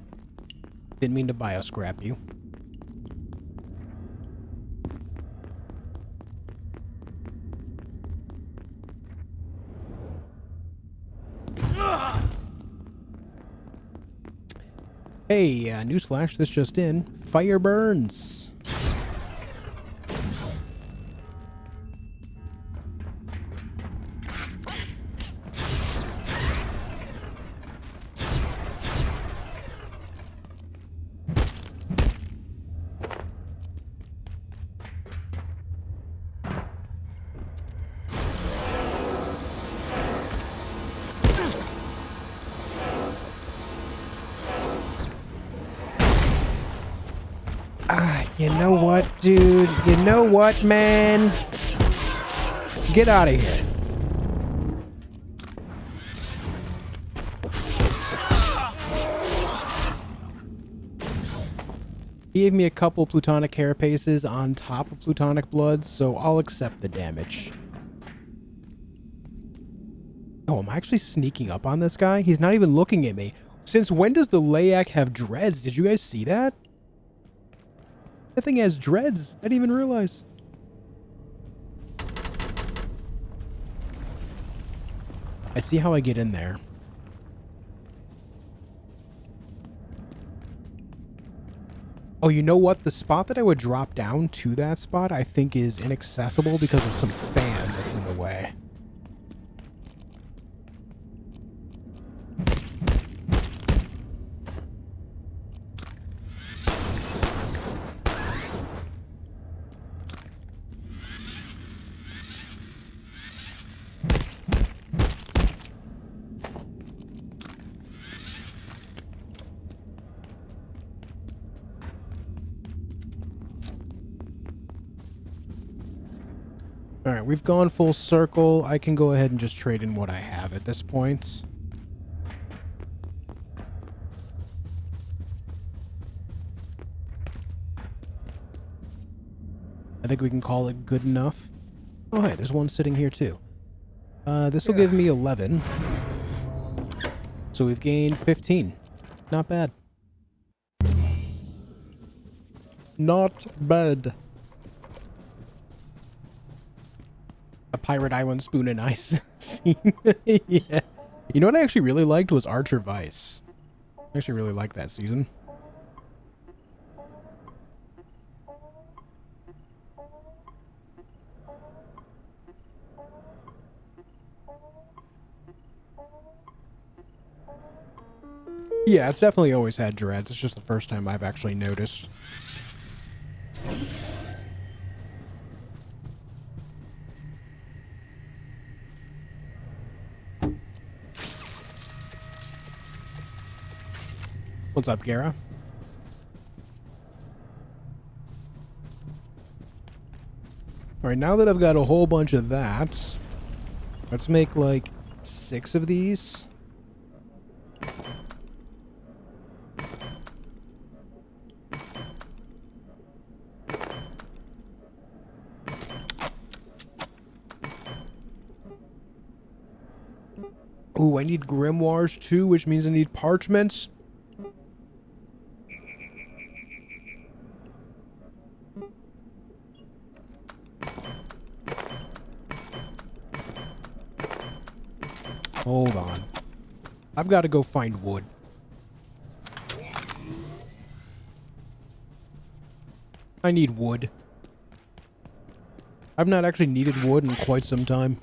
Didn't mean to bioscrap you. Hey, newsflash, this just in. Fire burns. You know what, dude? You know what, man? Get out of here. He gave me a couple plutonic carapaces on top of plutonic blood, so I'll accept the damage. Oh, am I actually sneaking up on this guy? He's not even looking at me. Since when does the Layak have dreads? Did you guys see that? That thing has dreads. I didn't even realize. I see how I get in there. Oh, you know what? The spot that I would drop down to that spot, I think is inaccessible because of some fan that's in the way. Alright, we've gone full circle. I can go ahead and just trade in what I have at this point. I think we can call it good enough. Oh, hey, there's one sitting here too. This will give me 11. So we've gained 15. Not bad. Not bad. A Pirate Island Spoon and Ice scene. Yeah. You know what I actually really liked was Archer Vice. I actually really liked that season. Yeah, it's definitely always had dreads. It's just the first time I've actually noticed. What's up, Gara? Alright, now that I've got a whole bunch of that, let's make like 6 of these. Ooh, I need grimoires too, which means I need parchments. Hold on. I've got to go find wood. I need wood. I've not actually needed wood in quite some time.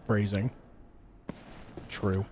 Phrasing. True.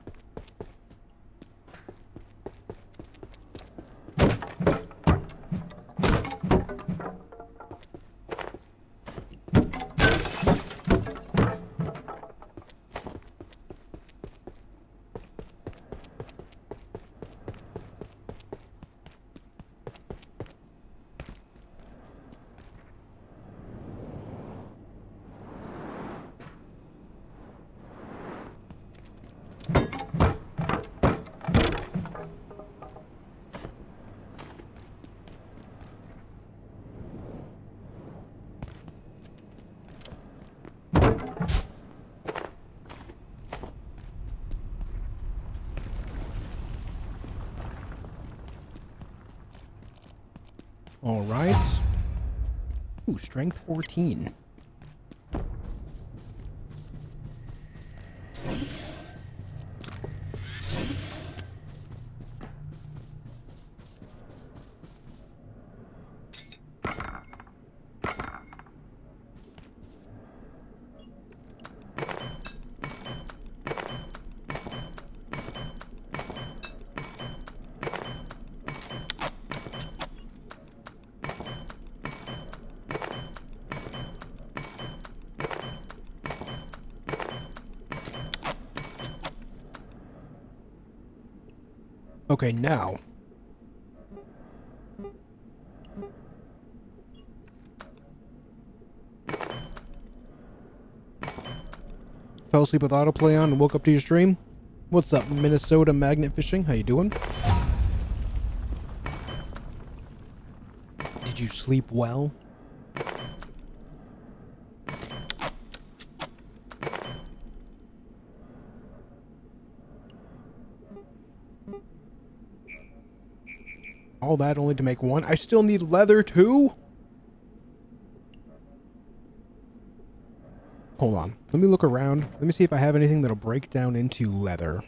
All right. Ooh, strength 14. Okay, now. Fell asleep with autoplay on and woke up to your stream. What's up, Minnesota Magnet Fishing? How you doing? Did you sleep well? All that only to make one. I still need leather too? Hold on. Let me look around. Let me see if I have anything that'll break down into leather.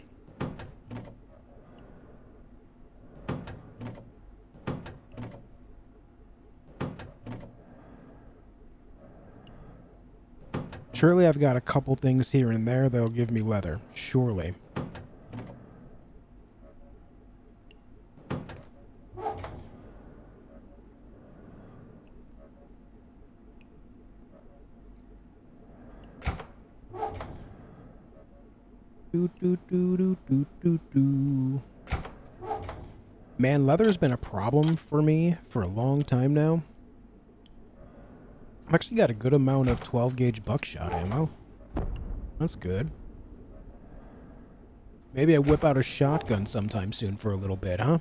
Surely I've got a couple things here and there that'll give me leather. Surely. Man, leather's been a problem for me for a long time now. I've actually got a good amount of 12 gauge buckshot ammo. That's good. Maybe I whip out a shotgun sometime soon for a little bit, huh?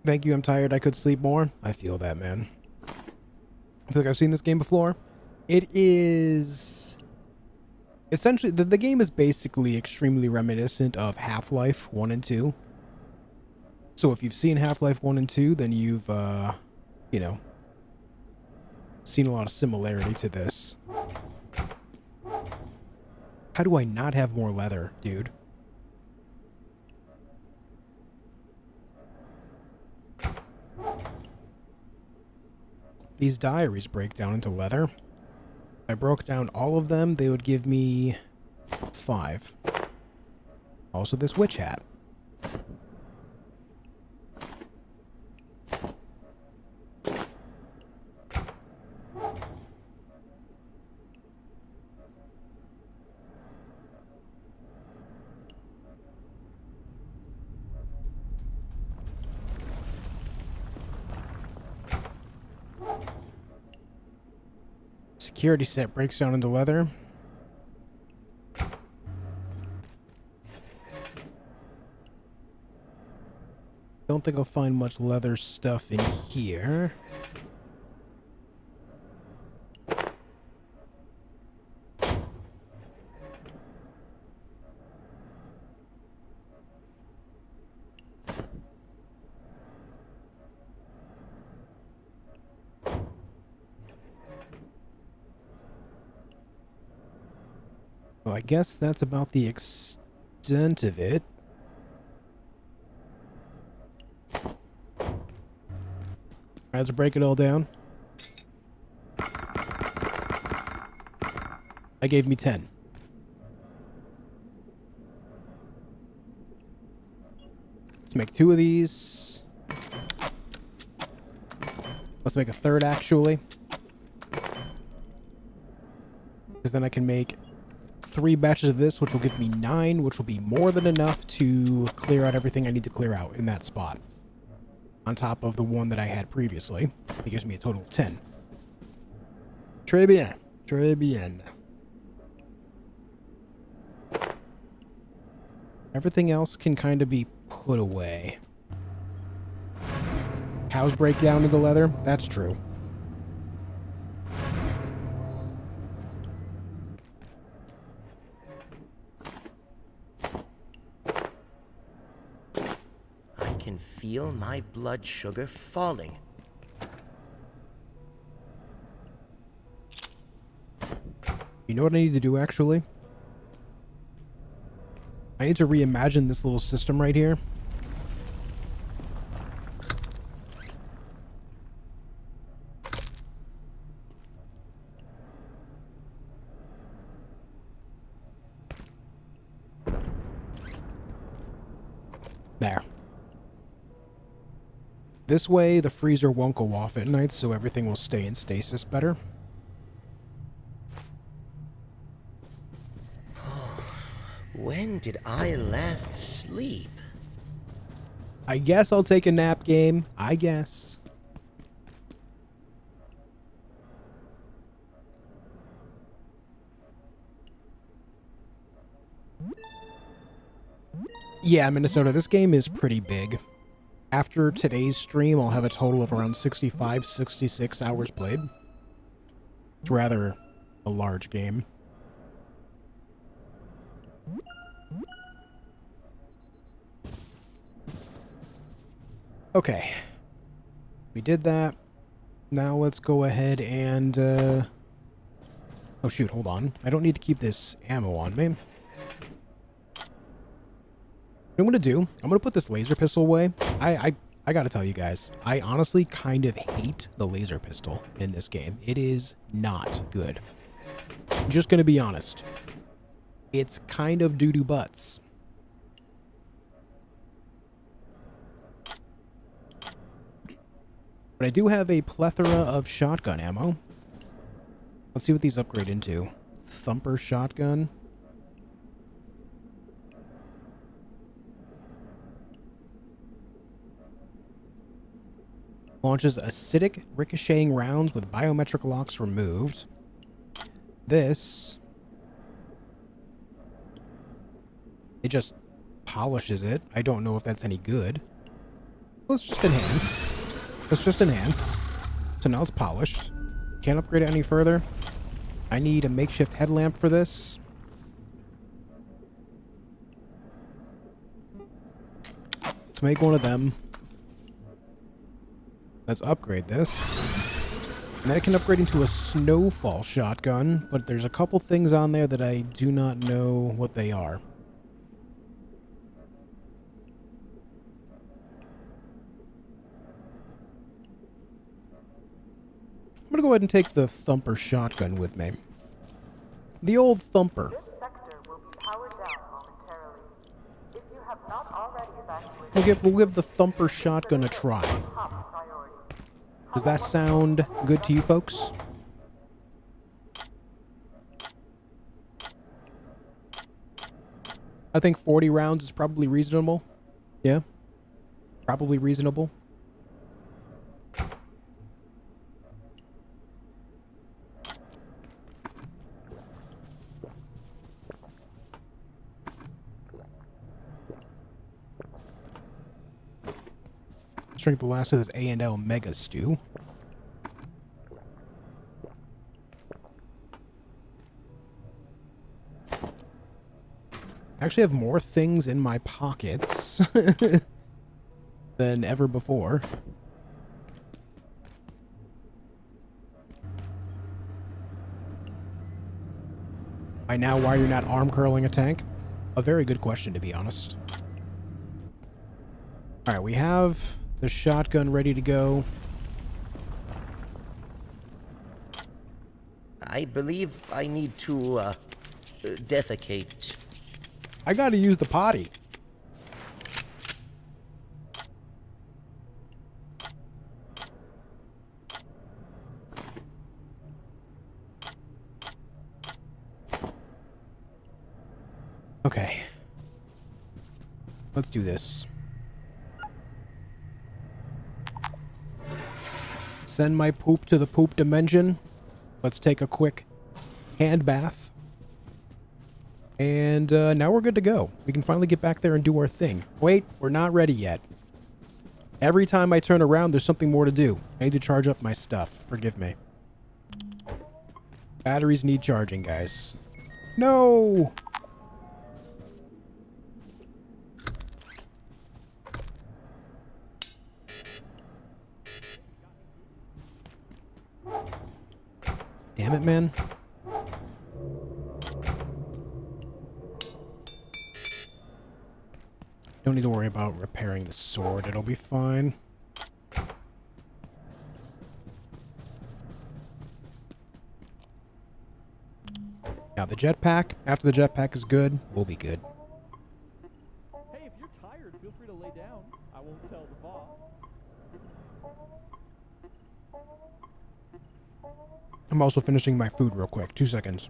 Thank you, I'm tired, I could sleep more. I feel that, man. I feel like I've seen this game before. It is... Essentially, the game is basically extremely reminiscent of Half-Life 1 and 2. So if you've seen Half-Life 1 and 2, then you've, you know, seen a lot of similarity to this. How do I not have more leather, dude? These diaries break down into leather. If I broke down all of them, they would give me 5. Also this witch hat. Security set breaks down into leather. Don't think I'll find much leather stuff in here. Well, I guess that's about the extent of it. Alright, let's break it all down. That gave me 10. Let's make 2 of these. Let's make a third, actually. Because then I can make 3 batches of this, which will give me 9, which will be more than enough to clear out everything I need to clear out in that spot. On top of the one that I had previously. It gives me a total of 10. Très bien. Très bien. Everything else can kind of be put away. Cows break down into leather? That's true. I can feel feel my blood sugar falling. You know what I need to do, actually? I need to reimagine this little system right here. There. This way, the freezer won't go off at night, so everything will stay in stasis better. When did I last sleep? I guess I'll take a nap, game. I guess. Yeah, Minnesota, this game is pretty big. After today's stream, I'll have a total of around 65, 66 hours played. It's rather a large game. Okay. We did that. Now let's go ahead and, oh shoot, hold on. I don't need to keep this ammo on me. What I'm gonna do, I'm gonna put this laser pistol away. I gotta tell you guys, I honestly kind of hate the laser pistol in this game. It is not good. I'm just gonna be honest. It's kind of doo-doo butts. But I do have a plethora of shotgun ammo. Let's see what these upgrade into. Thumper shotgun. Launches acidic ricocheting rounds with biometric locks removed. This... it just polishes it. I don't know if that's any good. Let's just enhance. Let's just enhance. So now it's polished. Can't upgrade it any further. I need a makeshift headlamp for this. Let's make one of them. Let's upgrade this. And then I can upgrade into a snowfall shotgun, but there's a couple things on there that I do not know what they are. I'm gonna go ahead and take the Thumper shotgun with me. The old Thumper. This sector will be powered down momentarily. If you have not already evacuated, We'll give the Thumper shotgun a try. top priority. Does that sound good to you folks? I think 40 rounds is probably reasonable. Yeah. Probably reasonable. Let's drink the last of this A&L Mega Stew. I actually have more things in my pockets than ever before. By now, why are you not arm curling a tank? A very good question, to be honest. Alright, we have the shotgun ready to go. I believe I need to, defecate. I gotta use the potty. Okay. Let's do this. Send my poop to the poop dimension. Let's take a quick hand bath. And now we're good to go. We can finally get back there and do our thing. Wait, we're not ready yet. Every time I turn around, there's something more to do. I need to charge up my stuff. Forgive me. Batteries need charging, guys. No! Damn it, man. Don't need to worry about repairing the sword. It'll be fine. Now the jetpack. After the jetpack is good, we'll be good. Hey, if you're tired, feel free to lay down. I won't tell the boss. I'm also finishing my food real quick. 2 seconds.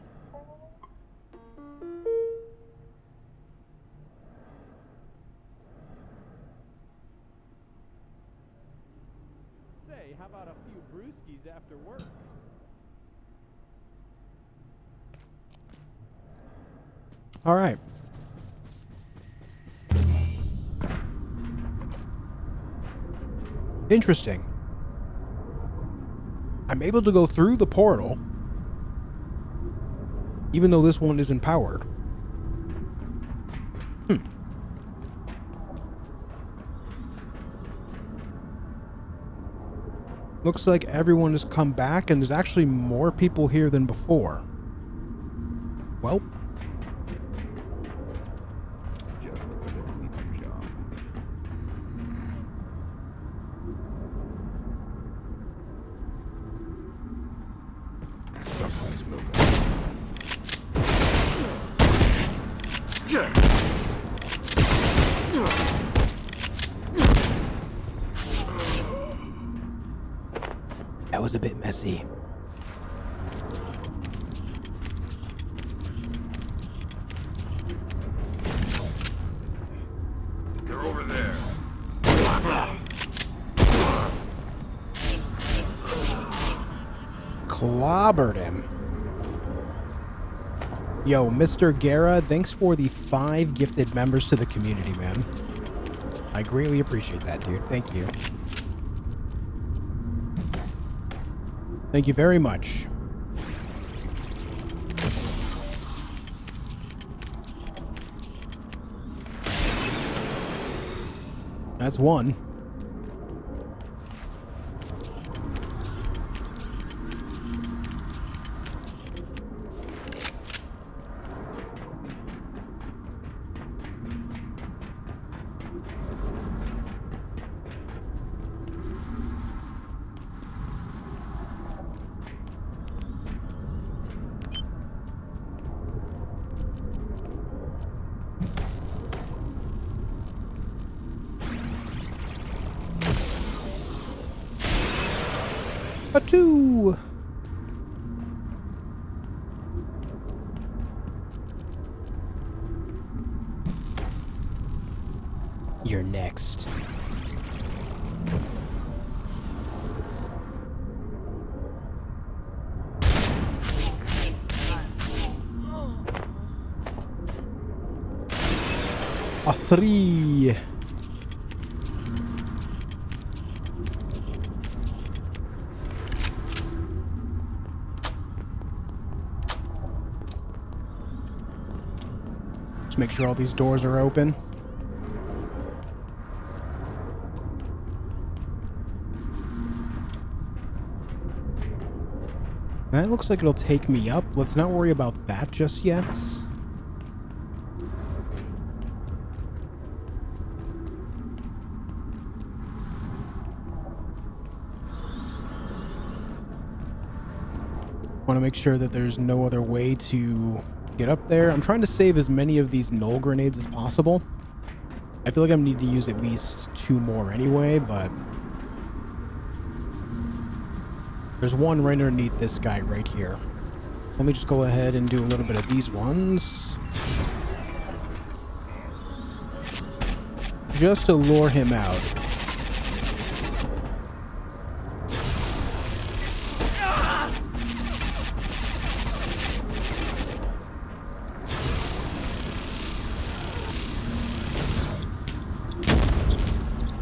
Say, how about a few brewskis after work? All right. Interesting. I'm able to go through the portal, even though this one isn't powered. Looks like everyone has come back, and there's actually more people here than before. Well. Somebody's moving. That was a bit messy. They're over there. Clobbered him. Yo, Mr. Guerra, thanks for the 5 gifted members to the community, man. I greatly appreciate that, dude. Thank you. Thank you very much. That's one. A 2. You're next. A 3. Just make sure all these doors are open. That looks like it'll take me up. Let's not worry about that just yet. Want to make sure that there's no other way to get up there. I'm trying to save as many of these null grenades as possible. I feel like I need to use at least 2 more anyway, but there's one right underneath this guy right here. Let me just go ahead and do a little bit of these ones, just to lure him out.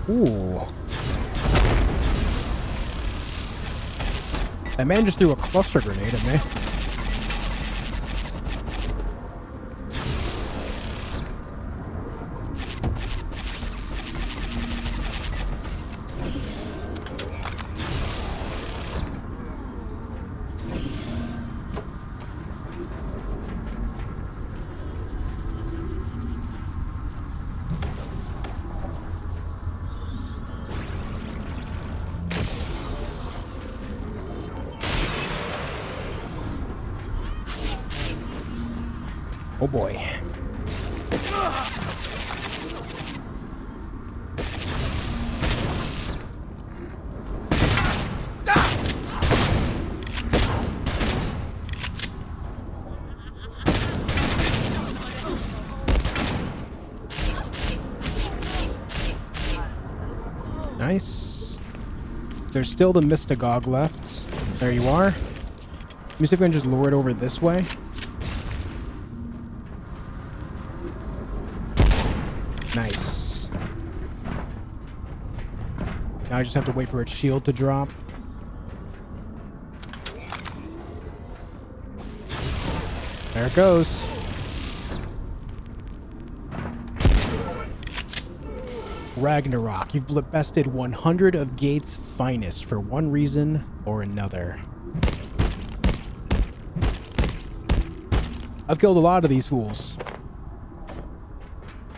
Ooh. That man just threw a cluster grenade at me. Oh boy. Nice. There's still the Mystagog left. There you are. Let me see if I can just lure it over this way. Nice. Now I just have to wait for its shield to drop. There it goes. Ragnarok. You've bested 100 of Gate's finest for one reason or another. I've killed a lot of these fools.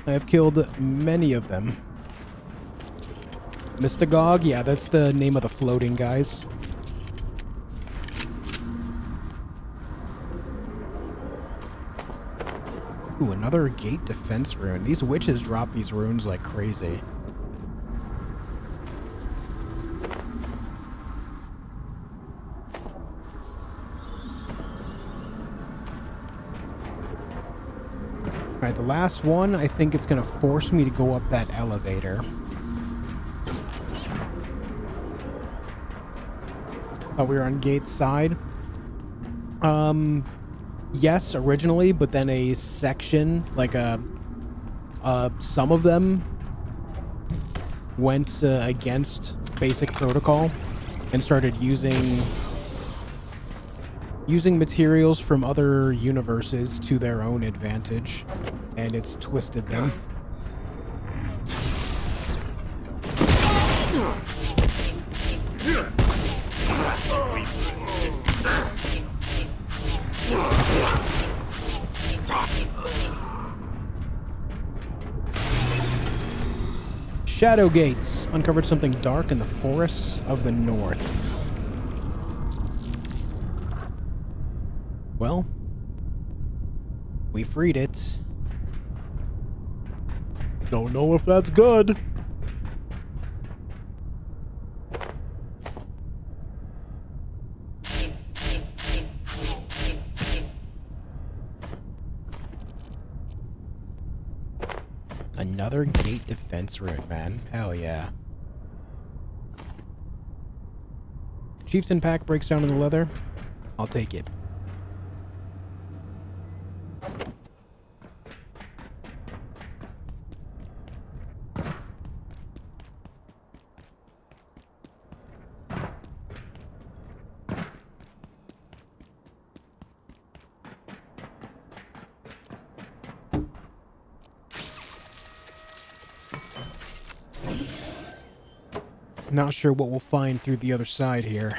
I have killed many of them. Mystagog? Yeah, that's the name of the floating guys. Ooh, another gate defense rune. These witches drop these runes like crazy. Alright, the last one, I think it's gonna force me to go up that elevator. Thought we were on Gate's side. Yes, originally, but then a section, like some of them went against basic protocol and started using materials from other universes to their own advantage, and it's twisted them. Shadow gates. Uncovered something dark in the forests of the north. Well, we freed it. Don't know if that's good. Another gate defense rune, man. Hell yeah. Chieftain pack breaks down in the leather. I'll take it. Not sure what we'll find through the other side here.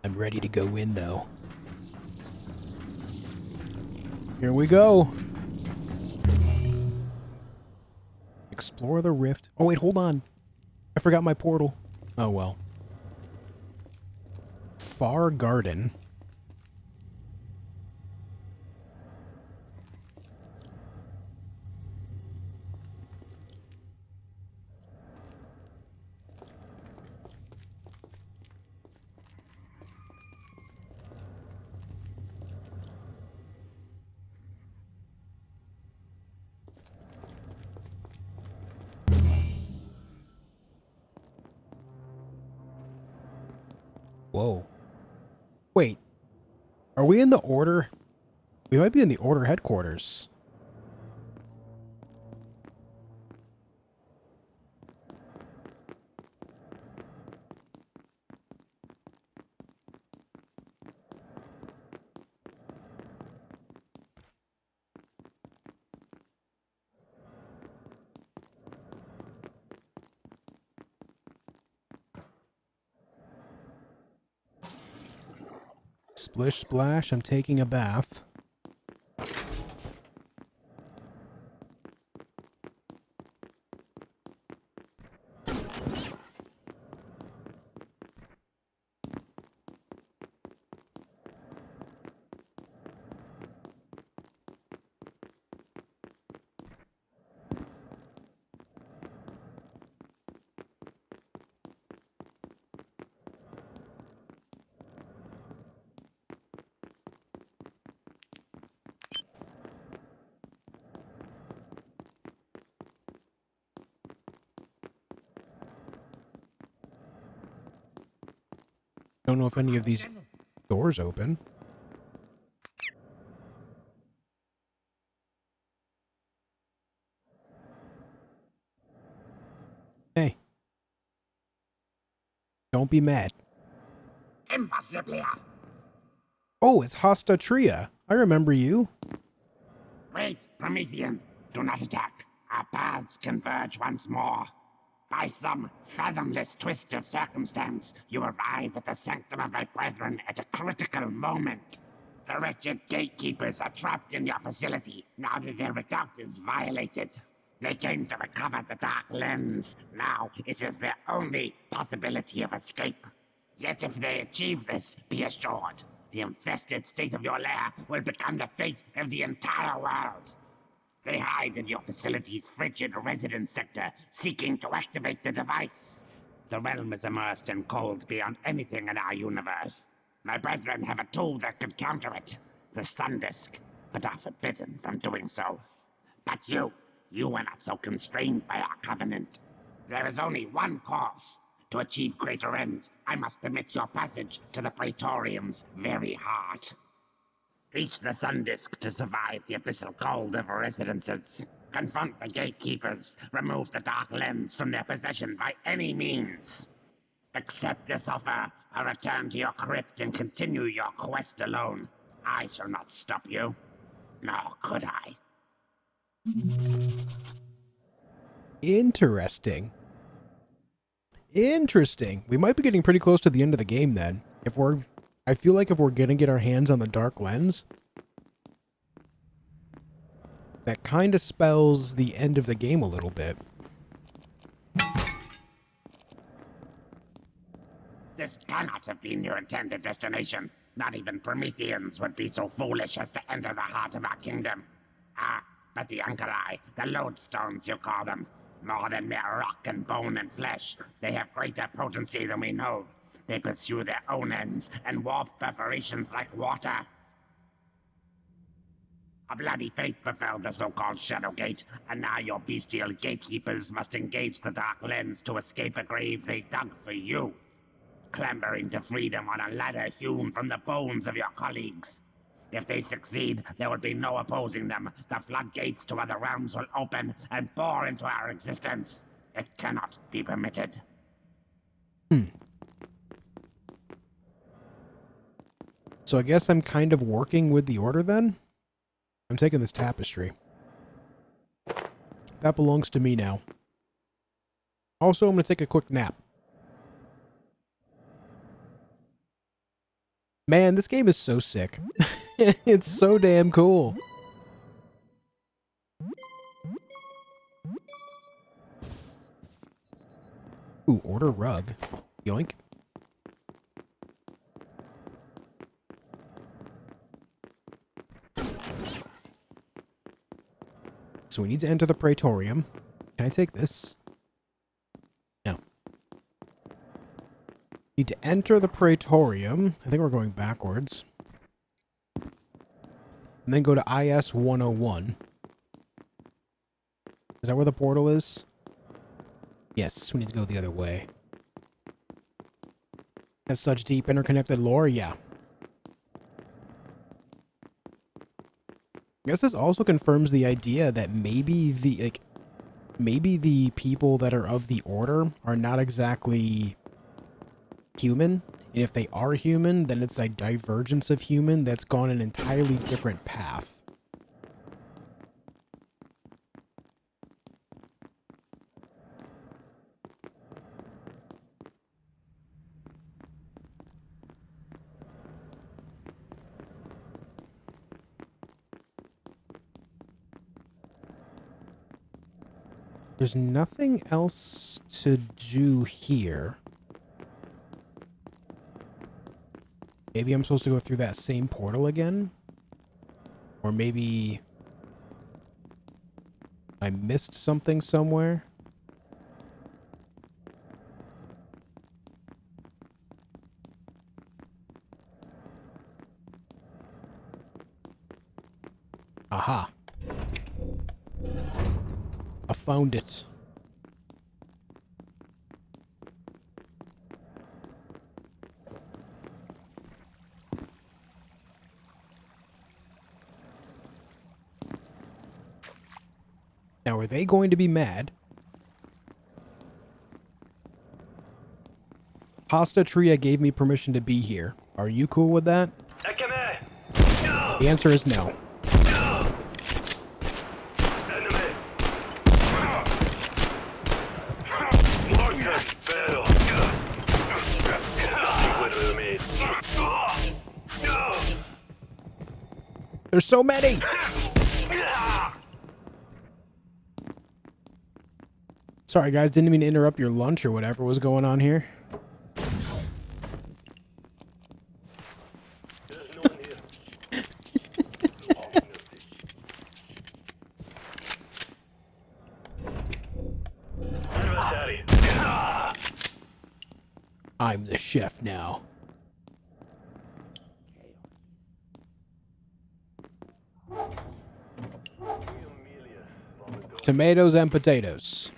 I'm ready to go in, though. Here we go. Explore the rift. Oh, wait, hold on. I forgot my portal. Oh, well. Far Garden. Whoa. Wait. Are we in the Order? We might be in the Order headquarters. Splish splash, I'm taking a bath. Don't know if any of these doors open. Hey. Don't be mad. Impossible. Oh, it's Hosta Tria. I remember you. Wait, Prometheian. Do not attack. Our paths converge once more. By some fathomless twist of circumstance, you arrive at the sanctum of my brethren at a critical moment. The wretched gatekeepers are trapped in your facility now that their redact is violated. They came to recover the Dark Lens. Now it is their only possibility of escape. Yet if they achieve this, be assured, the infested state of your lair will become the fate of the entire world. They hide in your facility's frigid residence sector, seeking to activate the device. The realm is immersed in cold beyond anything in our universe. My brethren have a tool that could counter it, the sundisk, but are forbidden from doing so. But you are not so constrained by our covenant. There is only one course. To achieve greater ends, I must permit your passage to the Praetorium's very heart. Reach the sundisk to survive the abyssal cold of residences. Confront the gatekeepers. Remove the Dark Lens from their possession by any means. Accept this offer, or return to your crypt and continue your quest alone. I shall not stop you. Nor could I. Interesting. Interesting. We might be getting pretty close to the end of the game then. I feel like if we're gonna get our hands on the Dark Lens, that kind of spells the end of the game a little bit. This cannot have been your intended destination. Not even Prometheans would be so foolish as to enter the heart of our kingdom. Ah, but the Ankari, the lodestones you call them, more than mere rock and bone and flesh, they have greater potency than we know. They pursue their own ends and warp perforations like water. A bloody fate befell the so-called Shadowgate, and now your bestial gatekeepers must engage the Dark Lens to escape a grave they dug for you. Clambering to freedom on a ladder hewn from the bones of your colleagues. If they succeed, there will be no opposing them. The floodgates to other realms will open and pour into our existence. It cannot be permitted. So I guess I'm kind of working with the Order then? I'm taking this tapestry. That belongs to me now. Also, I'm going to take a quick nap. Man, this game is so sick. It's so damn cool. Ooh, order rug. Yoink. So we need to enter the Praetorium. Can I take this? No. Need to enter the Praetorium. I think we're going backwards. And then go to IS 101. Is that where the portal is? Yes, we need to go the other way. Has such deep interconnected lore? Yeah. I guess this also confirms the idea that maybe the people that are of the Order are not exactly human. And if they are human, then it's a divergence of human that's gone an entirely different path. There's nothing else to do here. Maybe I'm supposed to go through that same portal again? Or maybe I missed something somewhere? Aha. I found it. are they going to be mad? Pasta Tria gave me permission to be here. Are you cool with that? The answer is no. There's so many! Sorry guys, didn't mean to interrupt your lunch or whatever was going on here. I'm the chef now. Tomatoes and potatoes.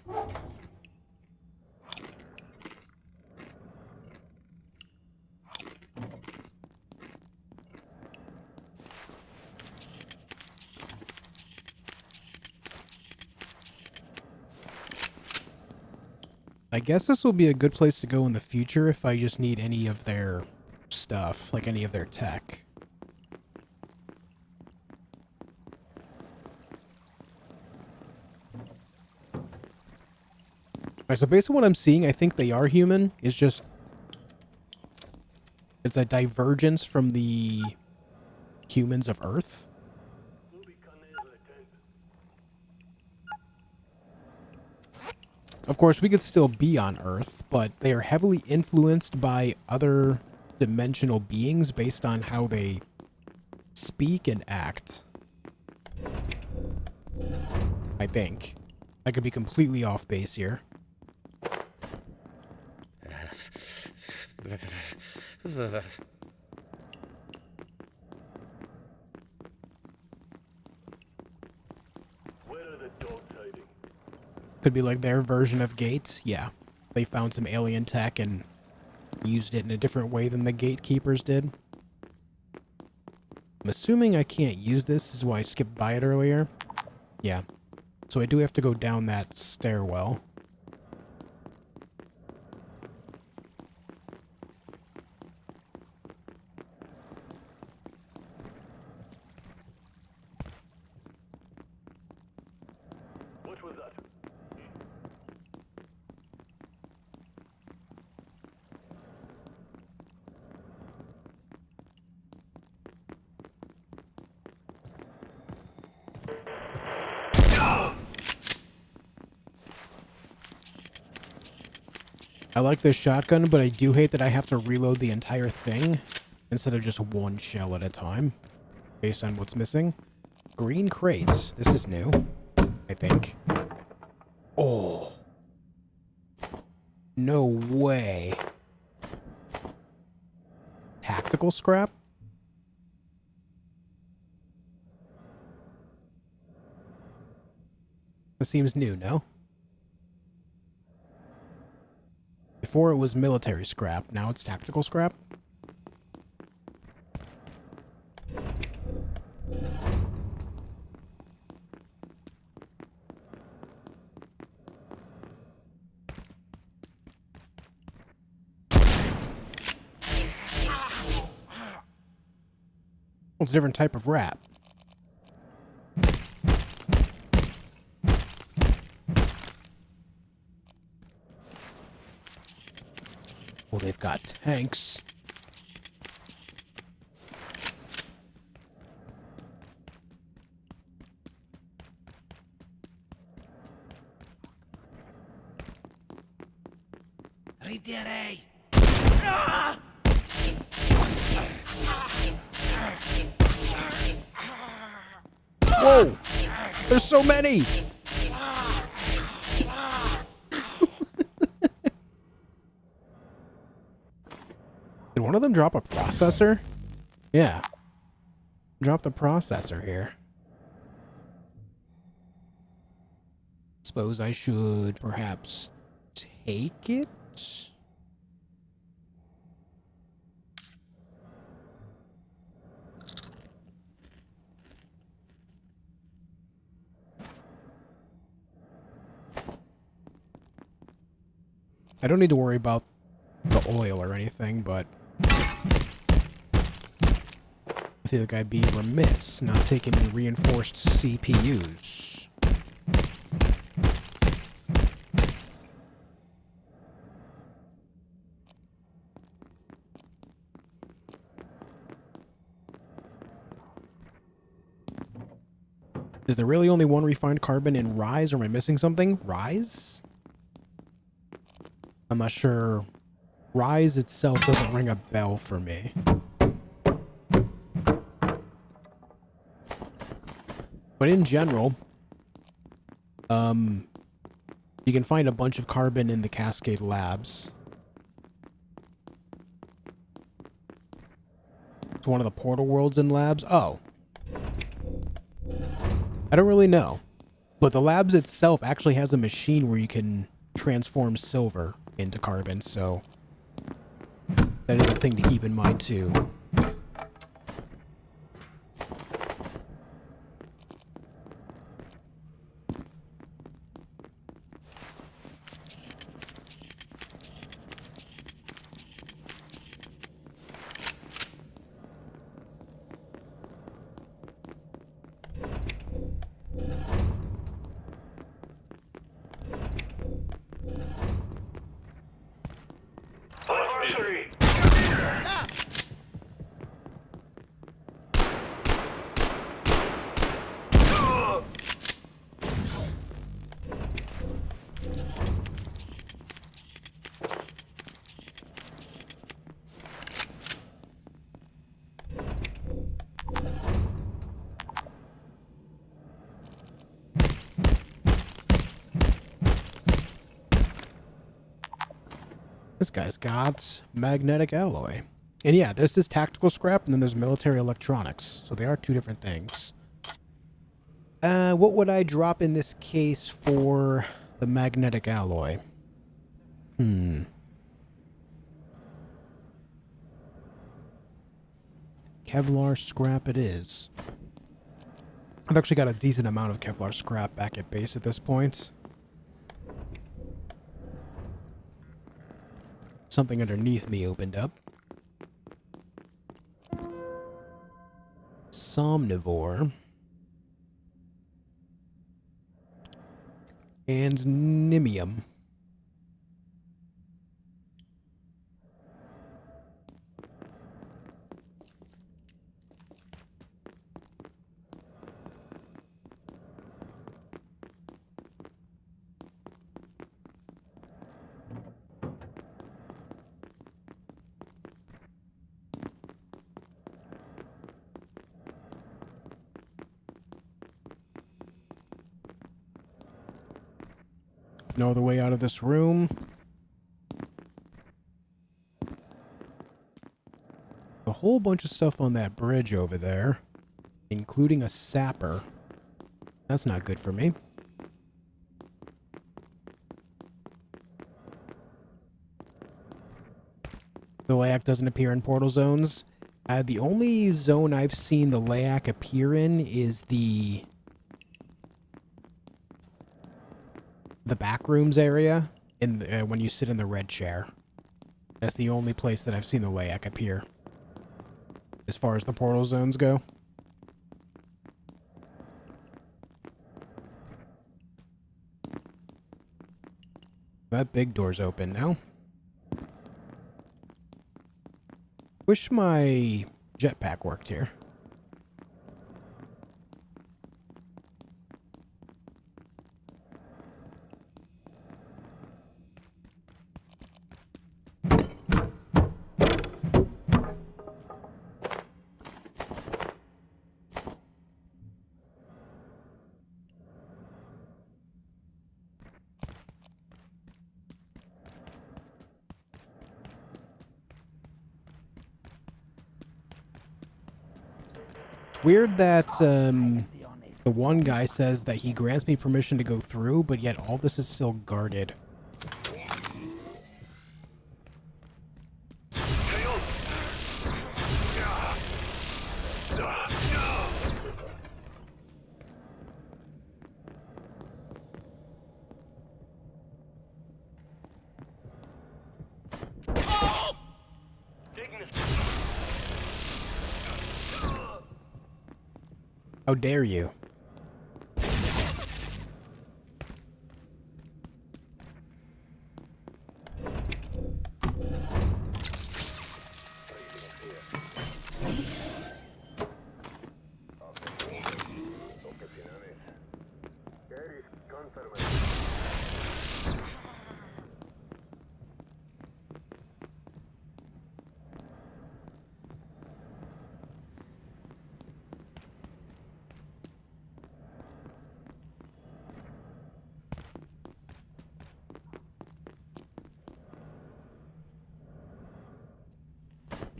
I guess this will be a good place to go in the future if I just need any of their stuff, like any of their tech. Alright, so based on what I'm seeing, I think they are human. It's just... it's a divergence from the humans of Earth. Of course, we could still be on Earth, but they are heavily influenced by other dimensional beings based on how they speak and act. I think. I could be completely off base here. Could be like their version of Gate. Yeah. They found some alien tech and used it in a different way than the gatekeepers did. I'm assuming I can't use this. This is why I skipped by it earlier. Yeah. So I do have to go down that stairwell. I like this shotgun, but I do hate that I have to reload the entire thing instead of just one shell at a time, based on what's missing. Green crates. This is new, I think. Oh. No way. Tactical scrap? This seems new, no? Before it was military scrap, now it's tactical scrap? Well, it's a different type of rat. Well, they've got tanks. Ritirei! Whoa! There's so many! Did one of them drop a processor? Yeah. Drop the processor here. Suppose I should perhaps take it? I don't need to worry about the oil or anything, but I feel like I'd be remiss not taking the reinforced CPUs. Is there really only one refined carbon in Rise, or am I missing something? Rise? I'm not sure. Rise itself doesn't ring a bell for me. But in general, you can find a bunch of carbon in the Cascade Labs. It's one of the portal worlds in Labs. Oh. I don't really know. But the Labs itself actually has a machine where you can transform silver into carbon, so that is a thing to keep in mind too. This guy's got magnetic alloy. And yeah, this is tactical scrap, and then there's military electronics. So they are two different things. What would I drop in this case for the magnetic alloy? Kevlar scrap it is. I've actually got a decent amount of Kevlar scrap back at base at this point. Something underneath me opened up. Somnivore. And Nimium. No other way out of this room. A whole bunch of stuff on that bridge over there, including a sapper. That's not good for me. The LAAC doesn't appear in portal zones. The only zone I've seen the LAAC appear in is the back rooms area in the, when you sit in the red chair. That's the only place that I've seen the LAAC appear as far as the portal zones go. That big door's open now. Wish my jetpack worked here. Weird that the one guy says that he grants me permission to go through, but yet all this is still guarded. How dare you?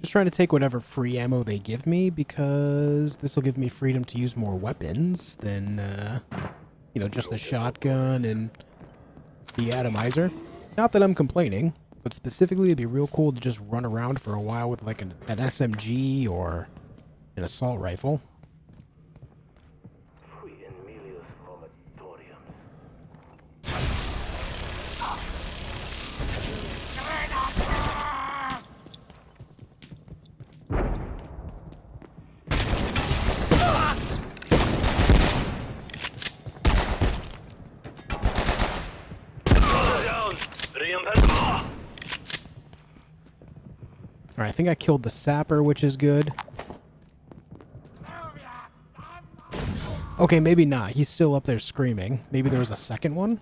Just trying to take whatever free ammo they give me because this will give me freedom to use more weapons than, you know, just the shotgun and the atomizer. Not that I'm complaining, but specifically it'd be real cool to just run around for a while with like an SMG or an assault rifle. Alright, I think I killed the sapper, which is good. Okay, maybe not. He's still up there screaming. Maybe there was a second one?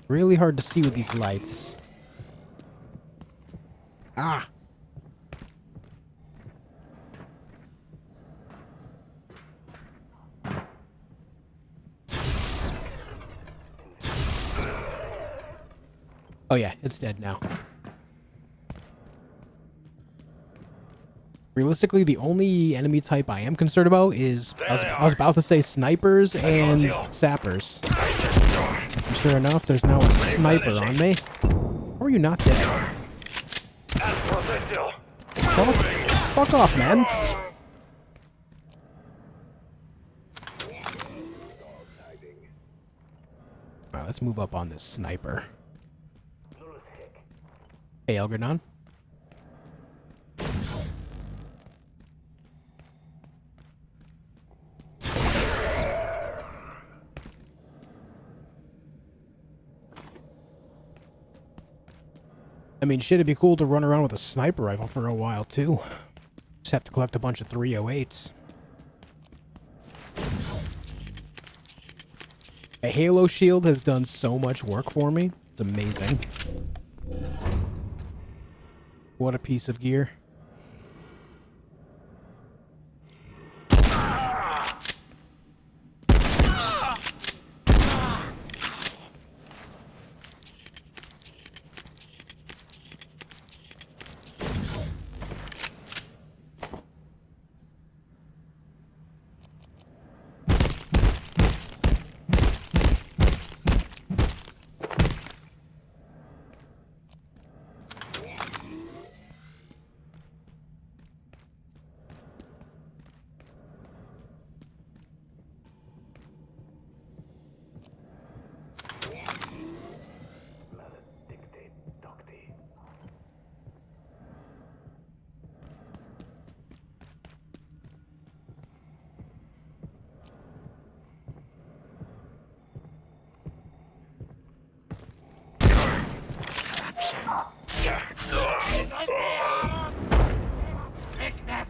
Really hard to see with these lights. Ah! Oh yeah, it's dead now. Realistically, the only enemy type I am concerned about is, I was about to say snipers and sappers. And sure enough, there's now a sniper on me. How are you not dead? Fuck off, man. Alright, let's move up on this sniper. Hey, Elgardon. I mean, shit, it'd be cool to run around with a sniper rifle for a while, too. Just have to collect a bunch of 308s. A Halo shield has done so much work for me. It's amazing. What a piece of gear.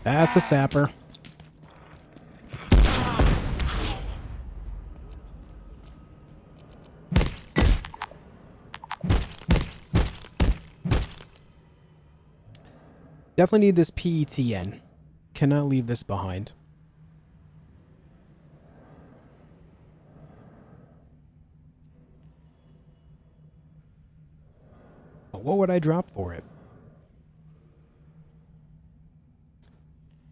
That's a sapper. Definitely need this PETN. Cannot leave this behind. But what would I drop for it?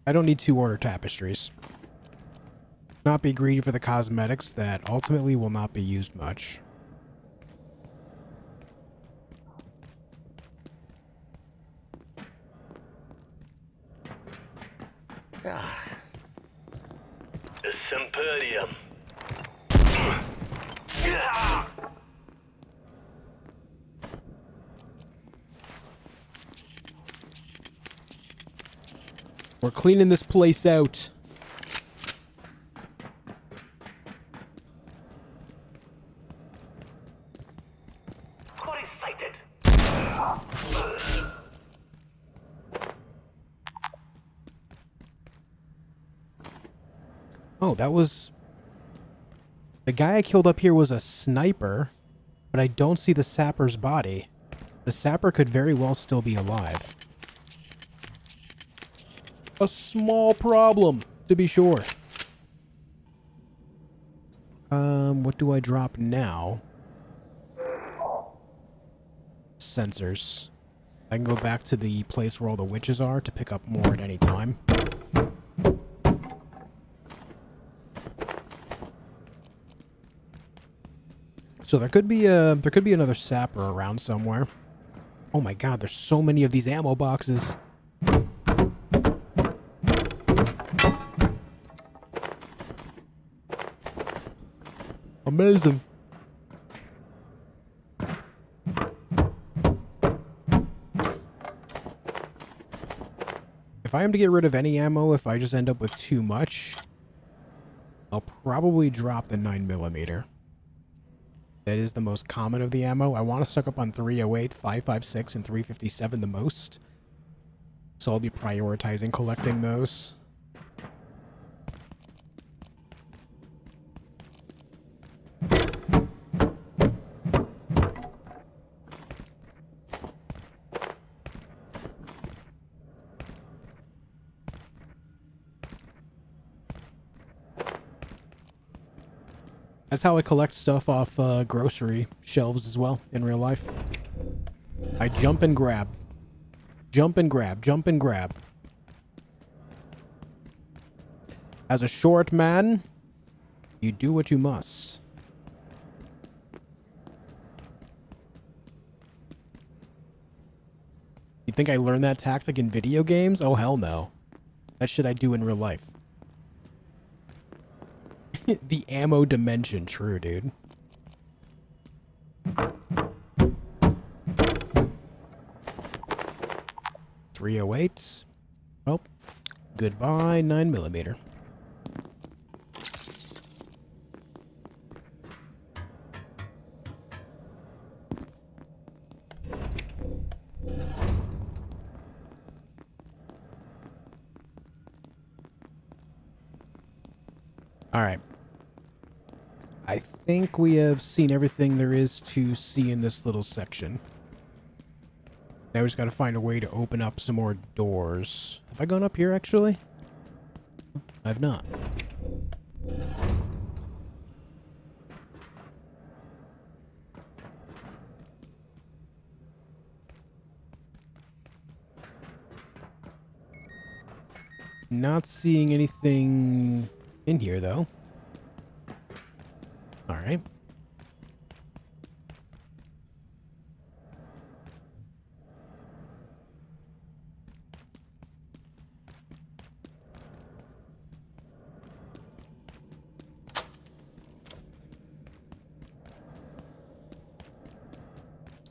I don't need 2 order tapestries. Not be greedy for the cosmetics that ultimately will not be used much. We're cleaning this place out. Oh, that was... The guy I killed up here was a sniper, but I don't see the sapper's body. The sapper could very well still be alive. A small problem, to be sure. What do I drop now? Sensors. I can go back to the place where all the witches are to pick up more at any time. So there could be another sapper around somewhere. Oh my god, there's so many of these ammo boxes. Amazing. If I am to get rid of any ammo, if I just end up with too much, I'll probably drop the 9mm. That is the most common of the ammo. I want to suck up on 308, 5.56, and 357 the most. So I'll be prioritizing collecting those. That's how I collect stuff off grocery shelves as well in real life. I jump and grab. Jump and grab. Jump and grab. As a short man, you do what you must. You think I learned that tactic in video games? Oh, hell no. That shit I do in real life. The ammo dimension, true, dude. .308. Well, goodbye, 9mm. All right. I think we have seen everything there is to see in this little section. Now we just got to find a way to open up some more doors. Have I gone up here, actually? I've not. Not seeing anything in here, though. All right.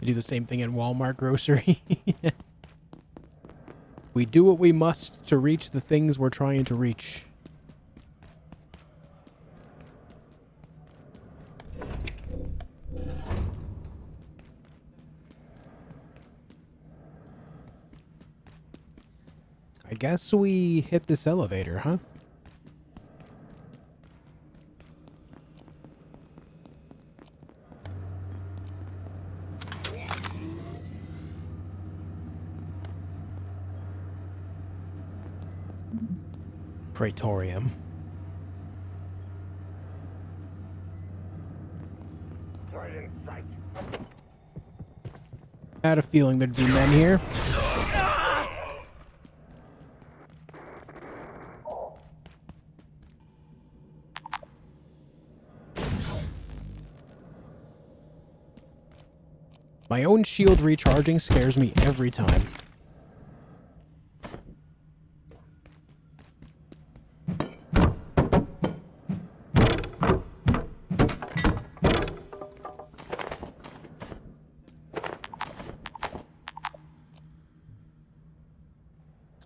I do the same thing in Walmart grocery. We do what we must to reach the things we're trying to reach. I guess we hit this elevator, huh? Praetorium. Right in sight. I had a feeling there'd be men here. My own shield recharging scares me every time.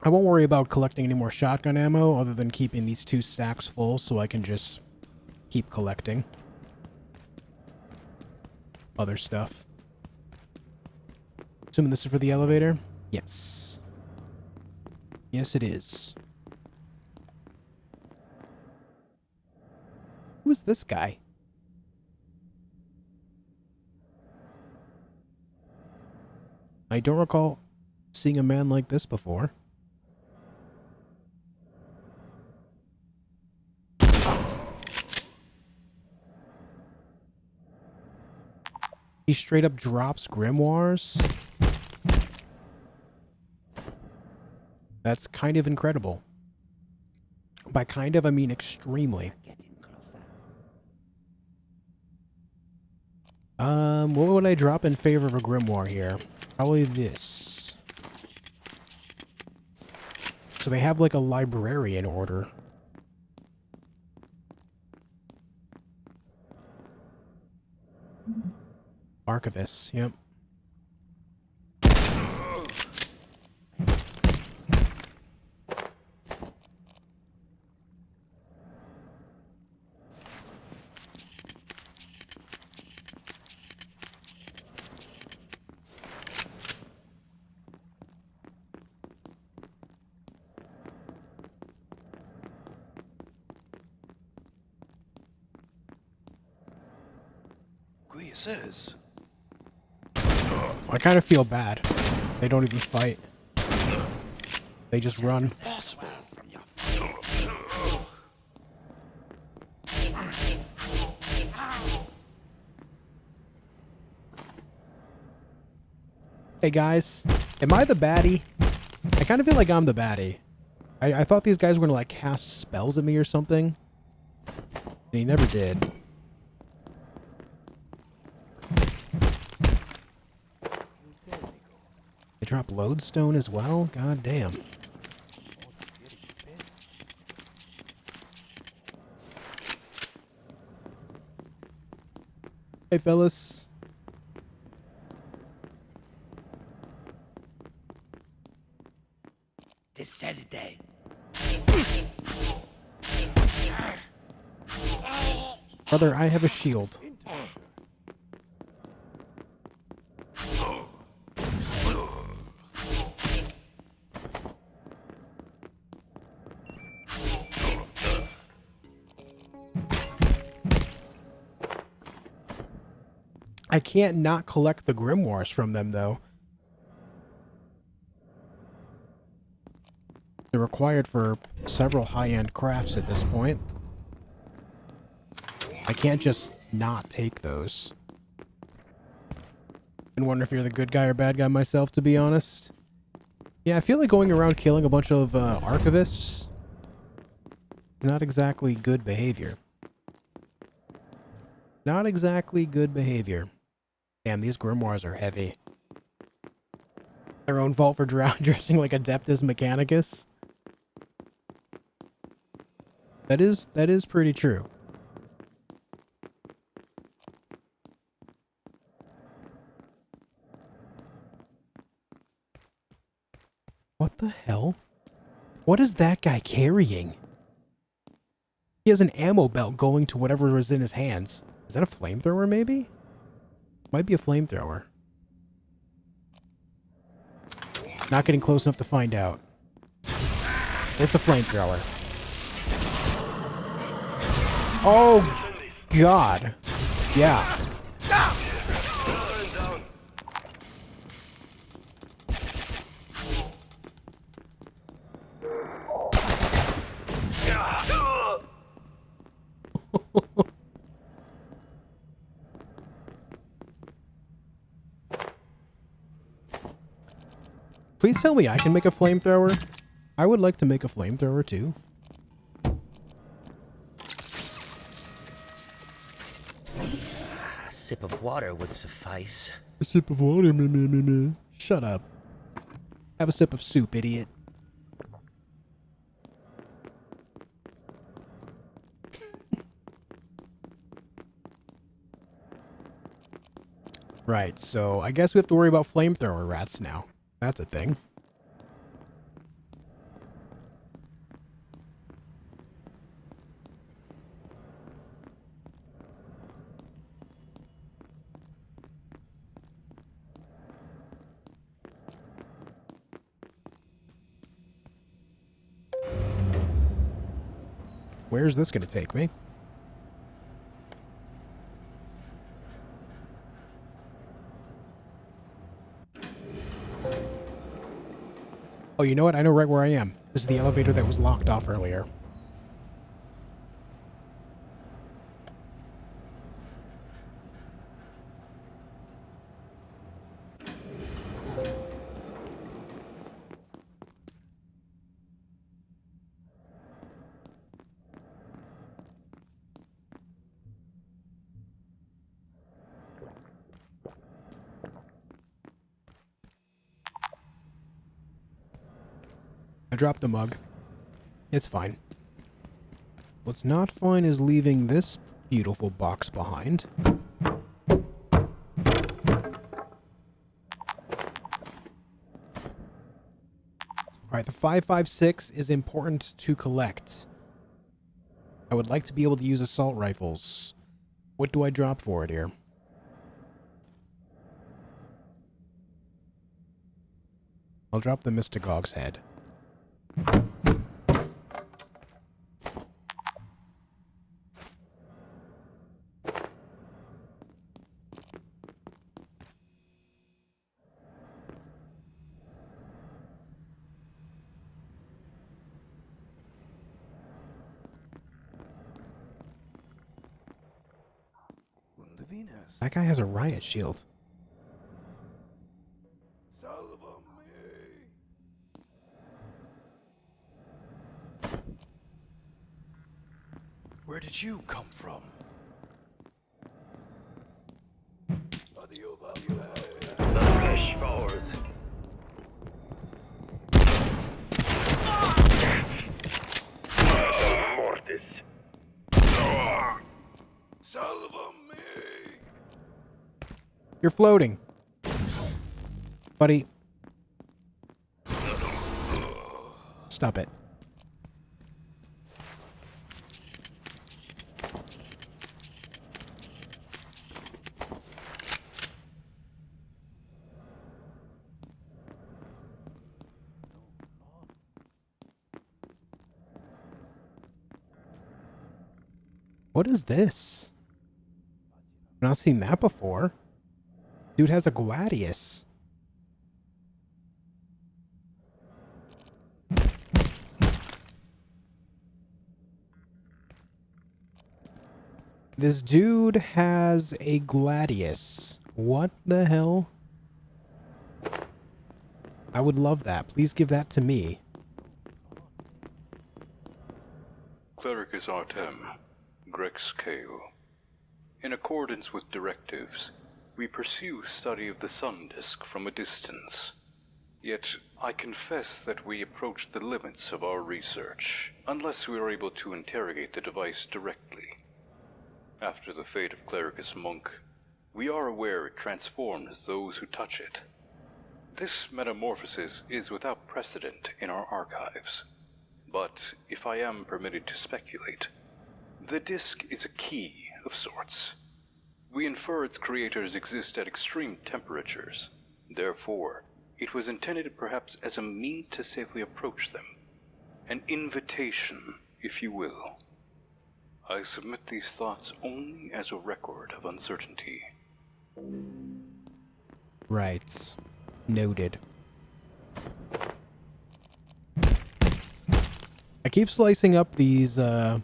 I won't worry about collecting any more shotgun ammo other than keeping these 2 stacks full so I can just keep collecting other stuff. Assuming this is for the elevator? Yes. Yes, it is. Who is this guy? I don't recall seeing a man like this before. He straight up drops grimoires. That's kind of incredible. By kind of, I mean extremely. What would I drop in favor of a grimoire here? Probably this. So they have like a librarian order. Archavists, yep. Says. I kind of feel bad. They don't even fight. They just run. Hey guys, am I the baddie? I kind of feel like I'm the baddie. I thought these guys were gonna like cast spells at me or something. They never did. They drop lodestone as well? God damn. Hey fellas. This Saturday. Brother, I have a shield. I can't not collect the grimoires from them, though. They're required for several high-end crafts at this point. I can't just not take those. I wonder if you're the good guy or bad guy myself, to be honest. Yeah, I feel like going around killing a bunch of archavists is not exactly good behavior. Not exactly good behavior. Damn, these grimoires are heavy. Their own fault for dressing like Adeptus Mechanicus. That is pretty true. What the hell? What is that guy carrying? He has an ammo belt going to whatever is in his hands. Is that a flamethrower, maybe? Might be a flamethrower. Not getting close enough to find out. It's a flamethrower. Oh, God. Yeah. Please tell me I can make a flamethrower. I would like to make a flamethrower too. A sip of water would suffice. A sip of water, meh. Shut up. Have a sip of soup, idiot. Right, so I guess we have to worry about flamethrower rats now. That's a thing. Where's this going to take me? Oh, you know what? I know right where I am. This is the elevator that was locked off earlier. I dropped a mug. It's fine. What's not fine is leaving this beautiful box behind. Alright, the 5.56 is important to collect. I would like to be able to use assault rifles. What do I drop for it here? I'll drop the Mystagog's head. That guy has a riot shield. Where did you come from? Rush forward. Mortis. You're floating. Buddy. Stop it. What is this? I've not seen that before. Dude has a gladius. This dude has a gladius. What the hell? I would love that. Please give that to me. Clericus Artem, Grex Kale. In accordance with directives, we pursue study of the sundisk from a distance. Yet, I confess that we approach the limits of our research, unless we are able to interrogate the device directly. After the fate of Clericus Monk, we are aware it transforms those who touch it. This metamorphosis is without precedent in our archives. But, if I am permitted to speculate, the disk is a key of sorts. We infer its creators exist at extreme temperatures. Therefore, it was intended perhaps as a means to safely approach them. An invitation, if you will. I submit these thoughts only as a record of uncertainty. Right. Noted. I keep slicing up these, the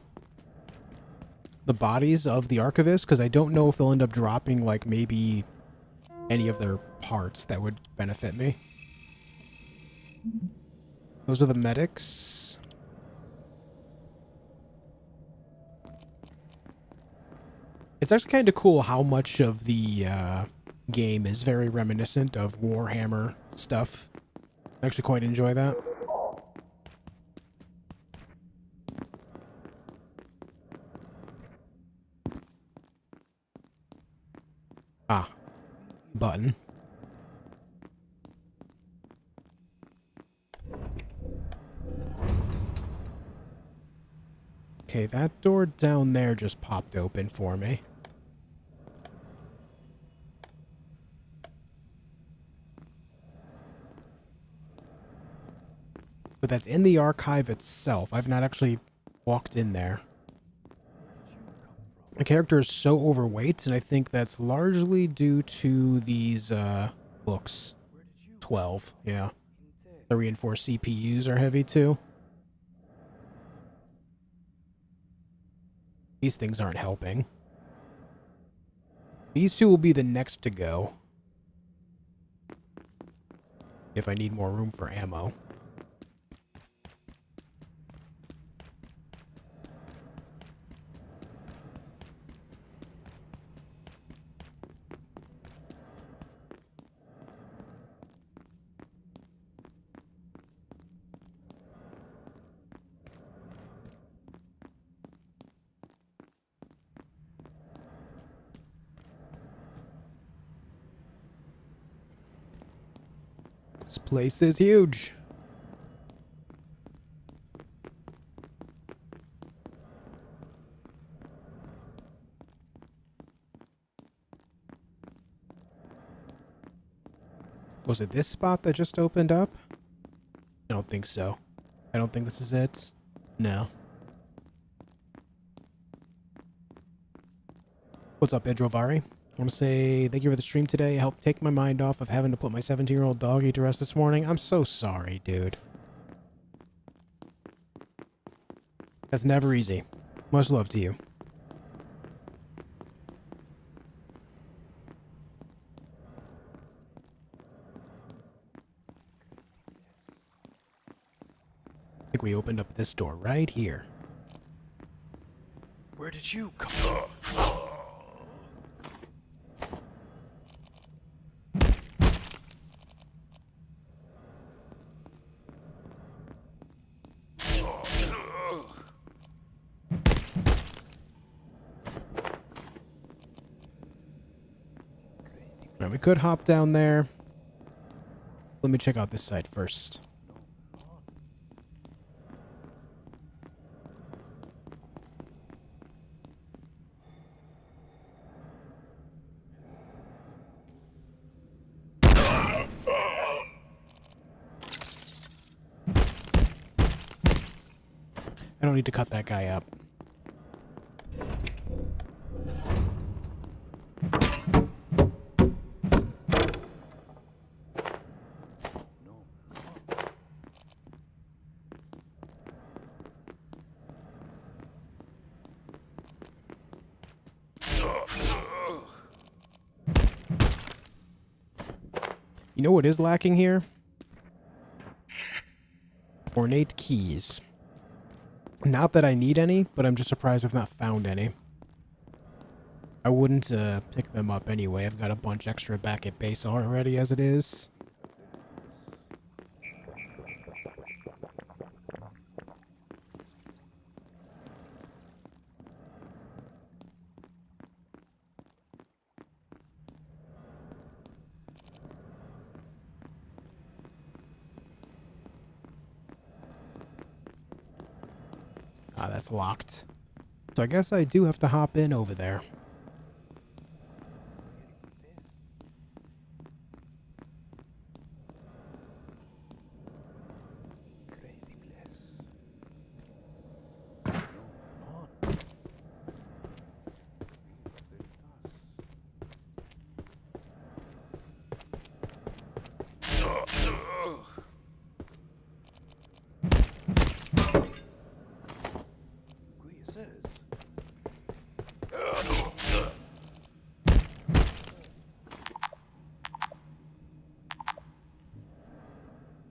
bodies of the archivists, because I don't know if they'll end up dropping, like, maybe any of their parts that would benefit me. Those are the medics. It's actually kind of cool how much of the game is very reminiscent of Warhammer stuff. I actually quite enjoy that. Ah, button. Okay, that door down there just popped open for me. But that's in the archive itself. I've not actually walked in there. The character is so overweight, and I think that's largely due to these books. 12, yeah. The reinforced CPUs are heavy too. These things aren't helping. These two will be the next to go. If I need more room for ammo. This place is huge. Was it this spot that just opened up? I don't think so. I don't think this is it. No. What's up, Edrovari? I want to say thank you for the stream today. It helped take my mind off of having to put my 17-year-old doggy to rest this morning. I'm so sorry, dude. That's never easy. Much love to you. I think we opened up this door right here. Where did you come from? Right, we could hop down there. Let me check out this side first. I don't need to cut that guy up. You know what is lacking here? Ornate keys. Not that I need any, but I'm just surprised I've not found any. I wouldn't pick them up anyway. I've got a bunch extra back at base already as it is. Ah, that's locked. So I guess I do have to hop in over there.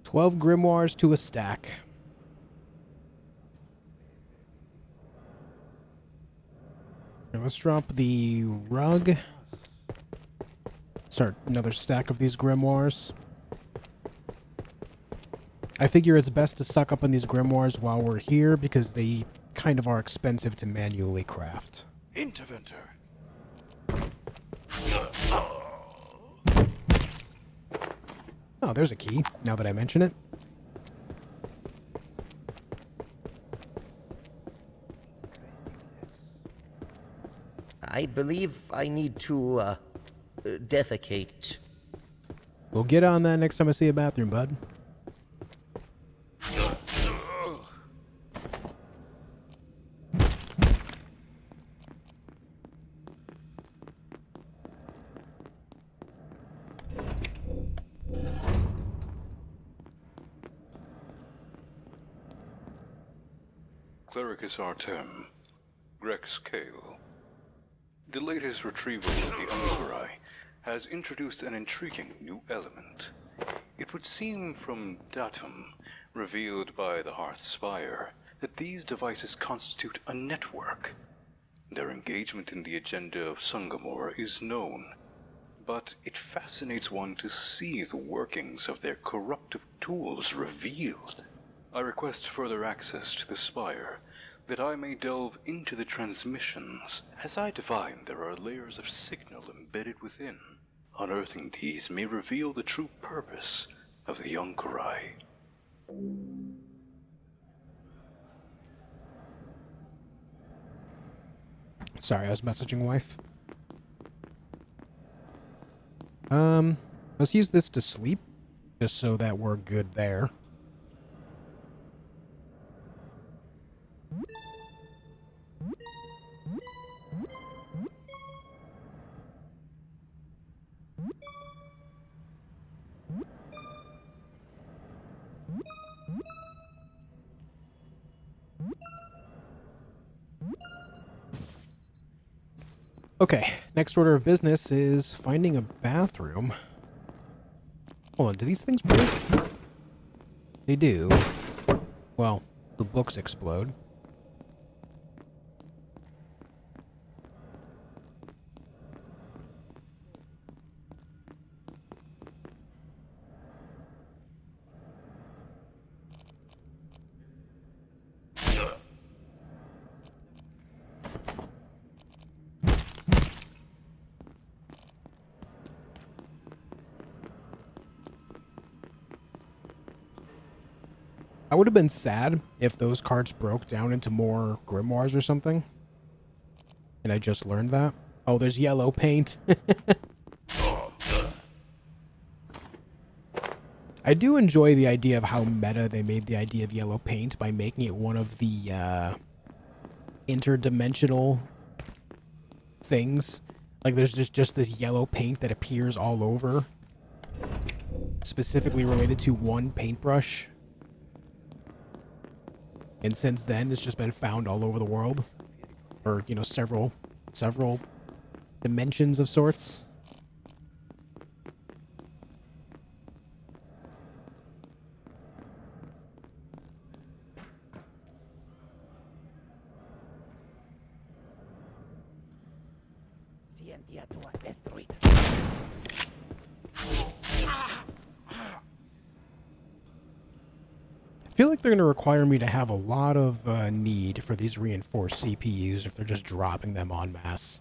$12 grimoires to a stack. Now let's drop the rug. Start another stack of these grimoires. I figure it's best to stock up on these grimoires while we're here because they kind of are expensive to manually craft. Interventor. Oh, there's a key, now that I mention it. I believe I need to, defecate. We'll get on that next time I see a bathroom, bud. Clericus Artem, Grex Kale. The latest retrieval of the Uncurai has introduced an intriguing new element. It would seem from datum revealed by the Hearth Spire that these devices constitute a network. Their engagement in the agenda of Sungamore is known, but it fascinates one to see the workings of their corruptive tools revealed. I request further access to the Spire, that I may delve into the transmissions. As I divine, there are layers of signal embedded within. Unearthing these may reveal the true purpose of the Uncurai. Sorry, I was messaging wife. Let's use this to sleep, just so that we're good there. Okay, next order of business is finding a bathroom. Hold on, do these things break? They do. Well, the books explode. I would have been sad if those cards broke down into more grimoires or something. And I just learned that. Oh, there's yellow paint. I do enjoy the idea of how meta they made the idea of yellow paint by making it one of the interdimensional things. Like there's just this yellow paint that appears all over, specifically related to one paintbrush. And since then, it's just been found all over the world. Or, you know, several dimensions of sorts. I feel like they're going to require me to have a lot of need for these reinforced CPUs if they're just dropping them en masse.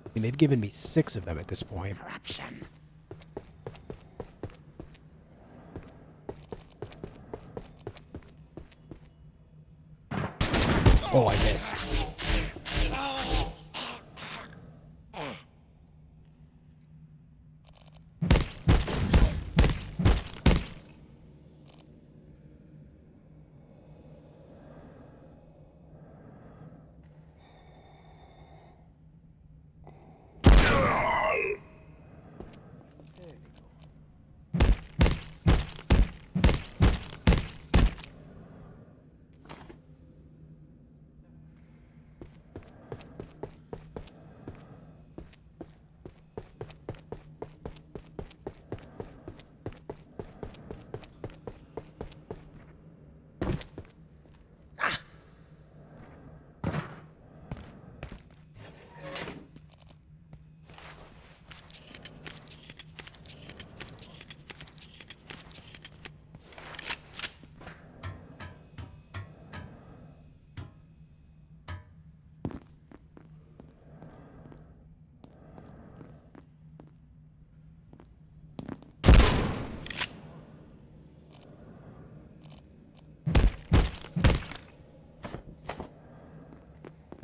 I mean, they've given me 6 of them at this point. Corruption. Oh, I missed.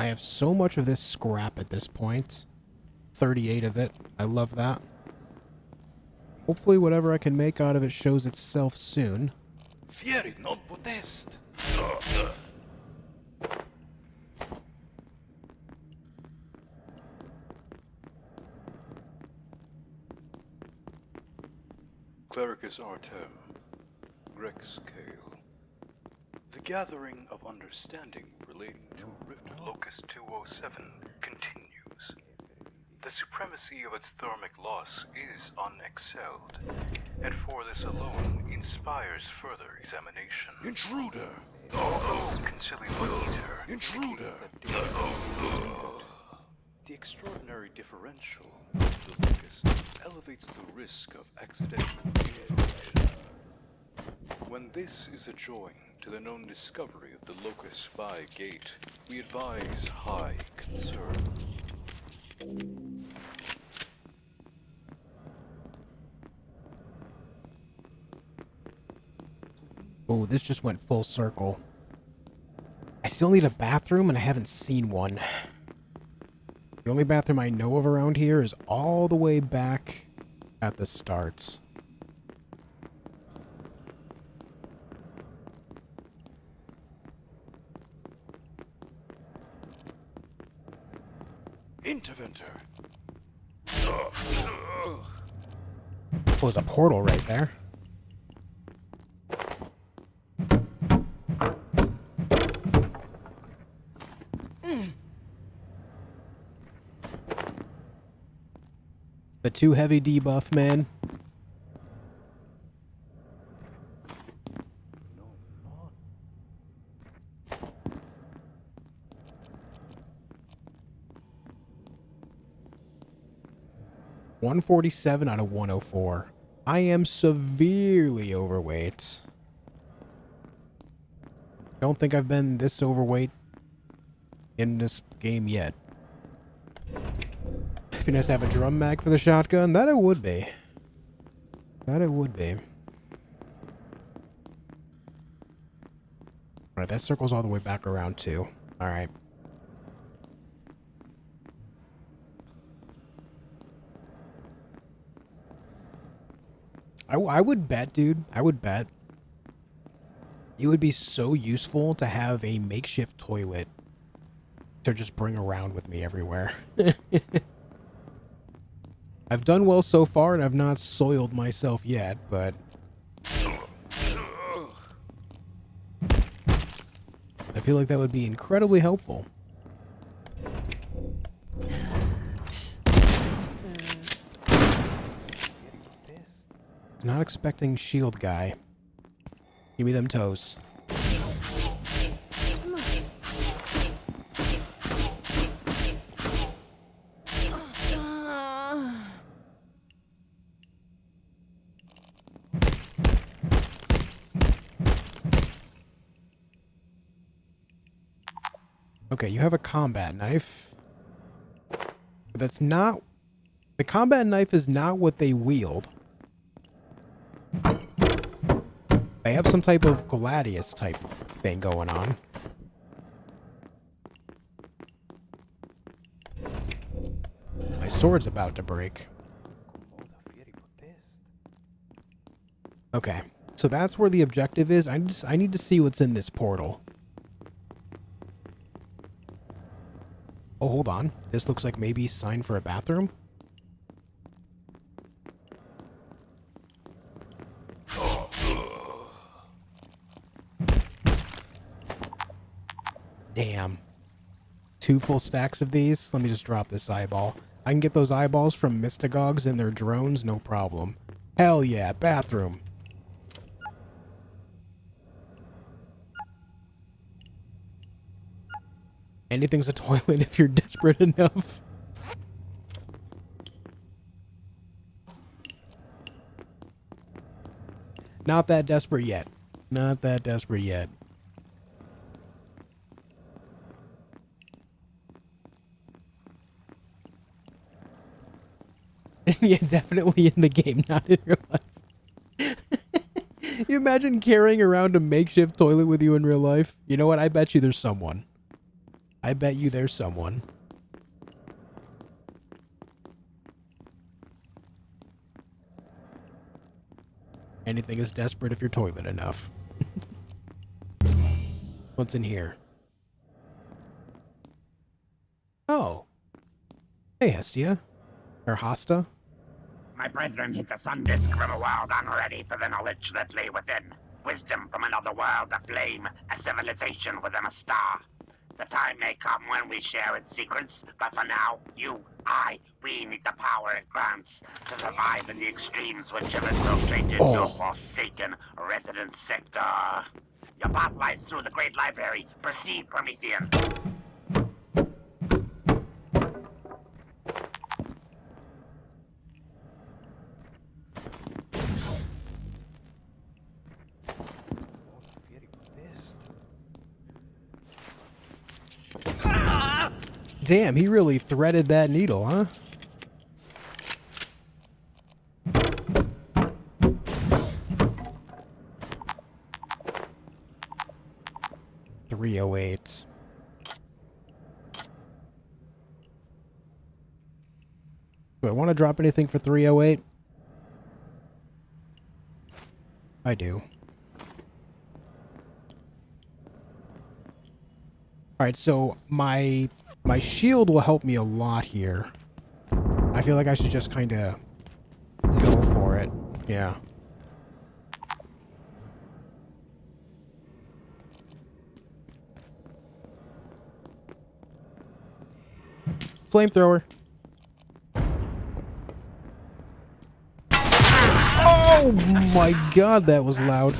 I have so much of this scrap at this point. 38 of it. I love that. Hopefully whatever I can make out of it shows itself soon. Fieri non potest. Clericus Artem, Grex Kale. The gathering of understanding relating to Rift Locus 207 continues. The supremacy of its thermic loss is unexcelled, and for this alone inspires further examination. Intruder! Although conciliator, Intruder! the extraordinary differential of the locus elevates the risk of accidental infiltration. When this is adjoined to the known discovery of the locus spy gate, we advise high concern. Oh, this just went full circle. I still need a bathroom and I haven't seen one. The only bathroom I know of around here is all the way back at the starts. Interventor! Oh, there's a portal right there. The too heavy debuff, man. $147 out of 104. I am severely overweight. Don't think I've been this overweight in this game yet. It'd be nice to have a drum mag for the shotgun. That it would be. That it would be. Alright, that circles all the way back around too. Alright. I would bet, dude. I would bet. It would be so useful to have a makeshift toilet to just bring around with me everywhere. I've done well so far, and I've not soiled myself yet, but... I feel like that would be incredibly helpful. Not expecting shield guy. Give me them toes. Okay, you have a combat knife. But that's not... The combat knife is not what they wield. They have some type of gladius type thing going on. My sword's about to break. Okay, so that's where the objective is. I need to see what's in this portal. Oh, hold on. This looks like maybe a sign for a bathroom. Damn. 2 full stacks of these. Let me just drop this eyeball. I can get those eyeballs from mystagogues and their drones, no problem. Hell yeah, bathroom. Anything's a toilet if you're desperate enough. Not that desperate yet. Not that desperate yet. Yeah, definitely in the game, not in real life. You imagine carrying around a makeshift toilet with you in real life? You know what? I bet you there's someone. I bet you there's someone. Anything is desperate if you're toilet enough. What's in here? Oh. Hey, Hestia. Or Hasta. My brethren hit the sundisk from a world unready for the knowledge that lay within. Wisdom from another world, a flame, a civilization within a star. The time may come when we share its secrets, but for now, you, we need the power it grants to survive in the extremes which have infiltrated your forsaken residence sector. Your path lies through the Great Library. Proceed, Prometheian. Damn, he really threaded that needle, huh? .308. Do I want to drop anything for 308? I do. Alright, so my shield will help me a lot here. I feel like I should just kind of go for it. Yeah. Flamethrower. Oh my god, that was loud.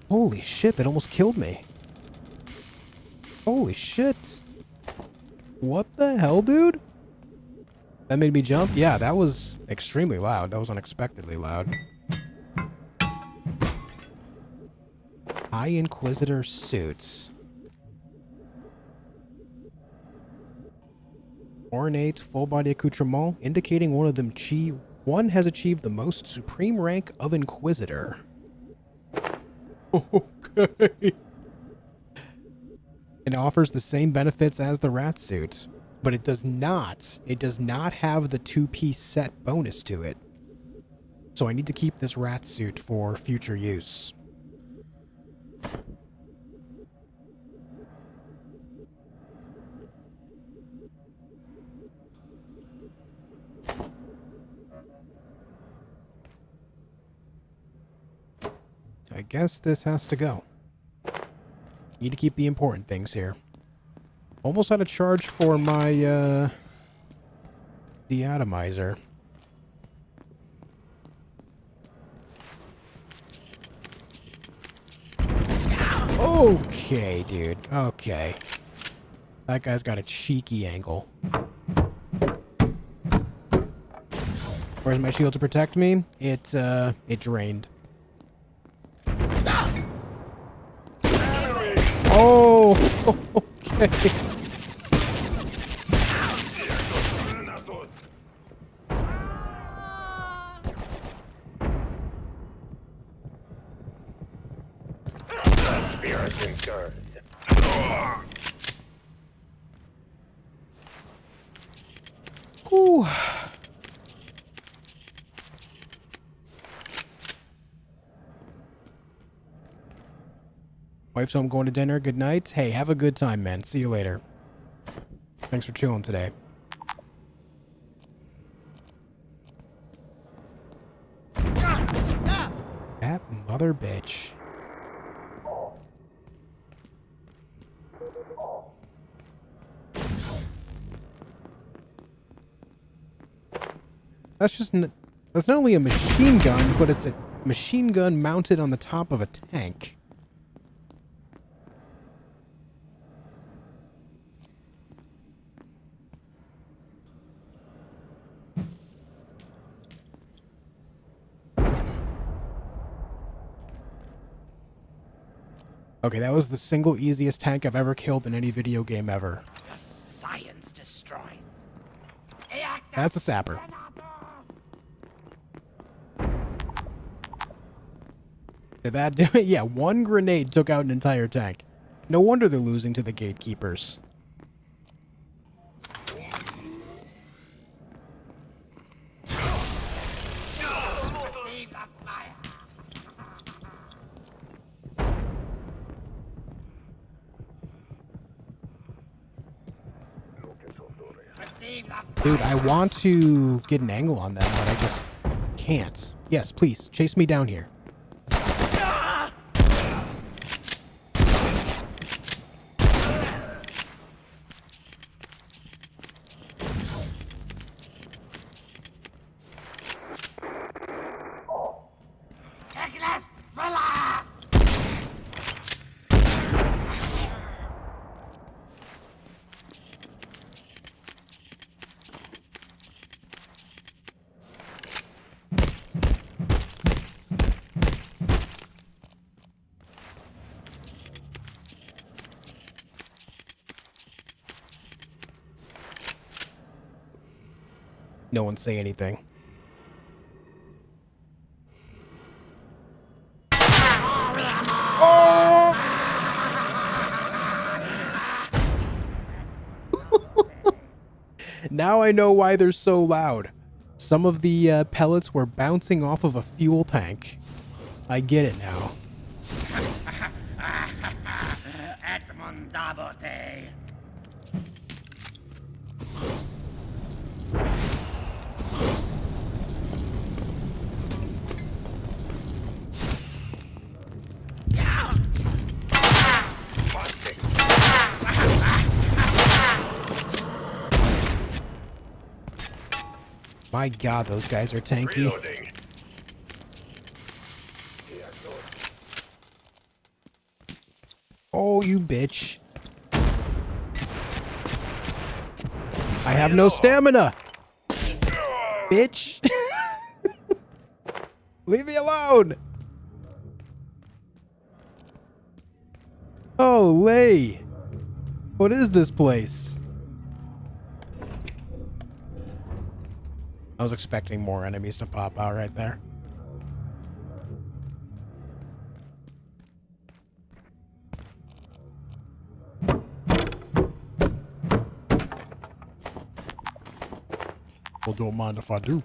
Holy shit, that almost killed me. Holy shit. What the hell, dude? That made me jump? Yeah, that was extremely loud. That was unexpectedly loud. High Inquisitor suits. Ornate, full-body accoutrement, indicating one has achieved the most supreme rank of Inquisitor. Okay. It offers the same benefits as the rat suit, but it does not have the 2-piece set bonus to it. So I need to keep this rat suit for future use. I guess this has to go. Need to keep the important things here. Almost out of charge for my deatomizer. Okay, dude. Okay. That guy's got a cheeky angle. Where's my shield to protect me? It drained. Oh, okay. Spirit incurred. Ooh. Wife's home going to dinner. Good night. Hey, have a good time, man. See you later. Thanks for chilling today. That mother bitch. That's not only a machine gun, but it's a machine gun mounted on the top of a tank. Okay, that was the single easiest tank I've ever killed in any video game ever. Your science destroys. That's a sapper. Did that do it? Yeah, one grenade took out an entire tank. No wonder they're losing to the gatekeepers. Receive the fire. Dude, I want to get an angle on that, but I just can't. Yes, please, chase me down here. No one say anything. Oh! Now I know why they're so loud. Some of the pellets were bouncing off of a fuel tank. I get it now. My god, those guys are tanky. Reloading. Oh, you bitch. I have no stamina. Bitch. Leave me alone. Holy. What is this place? I was expecting more enemies to pop out right there. Well, don't mind if I do.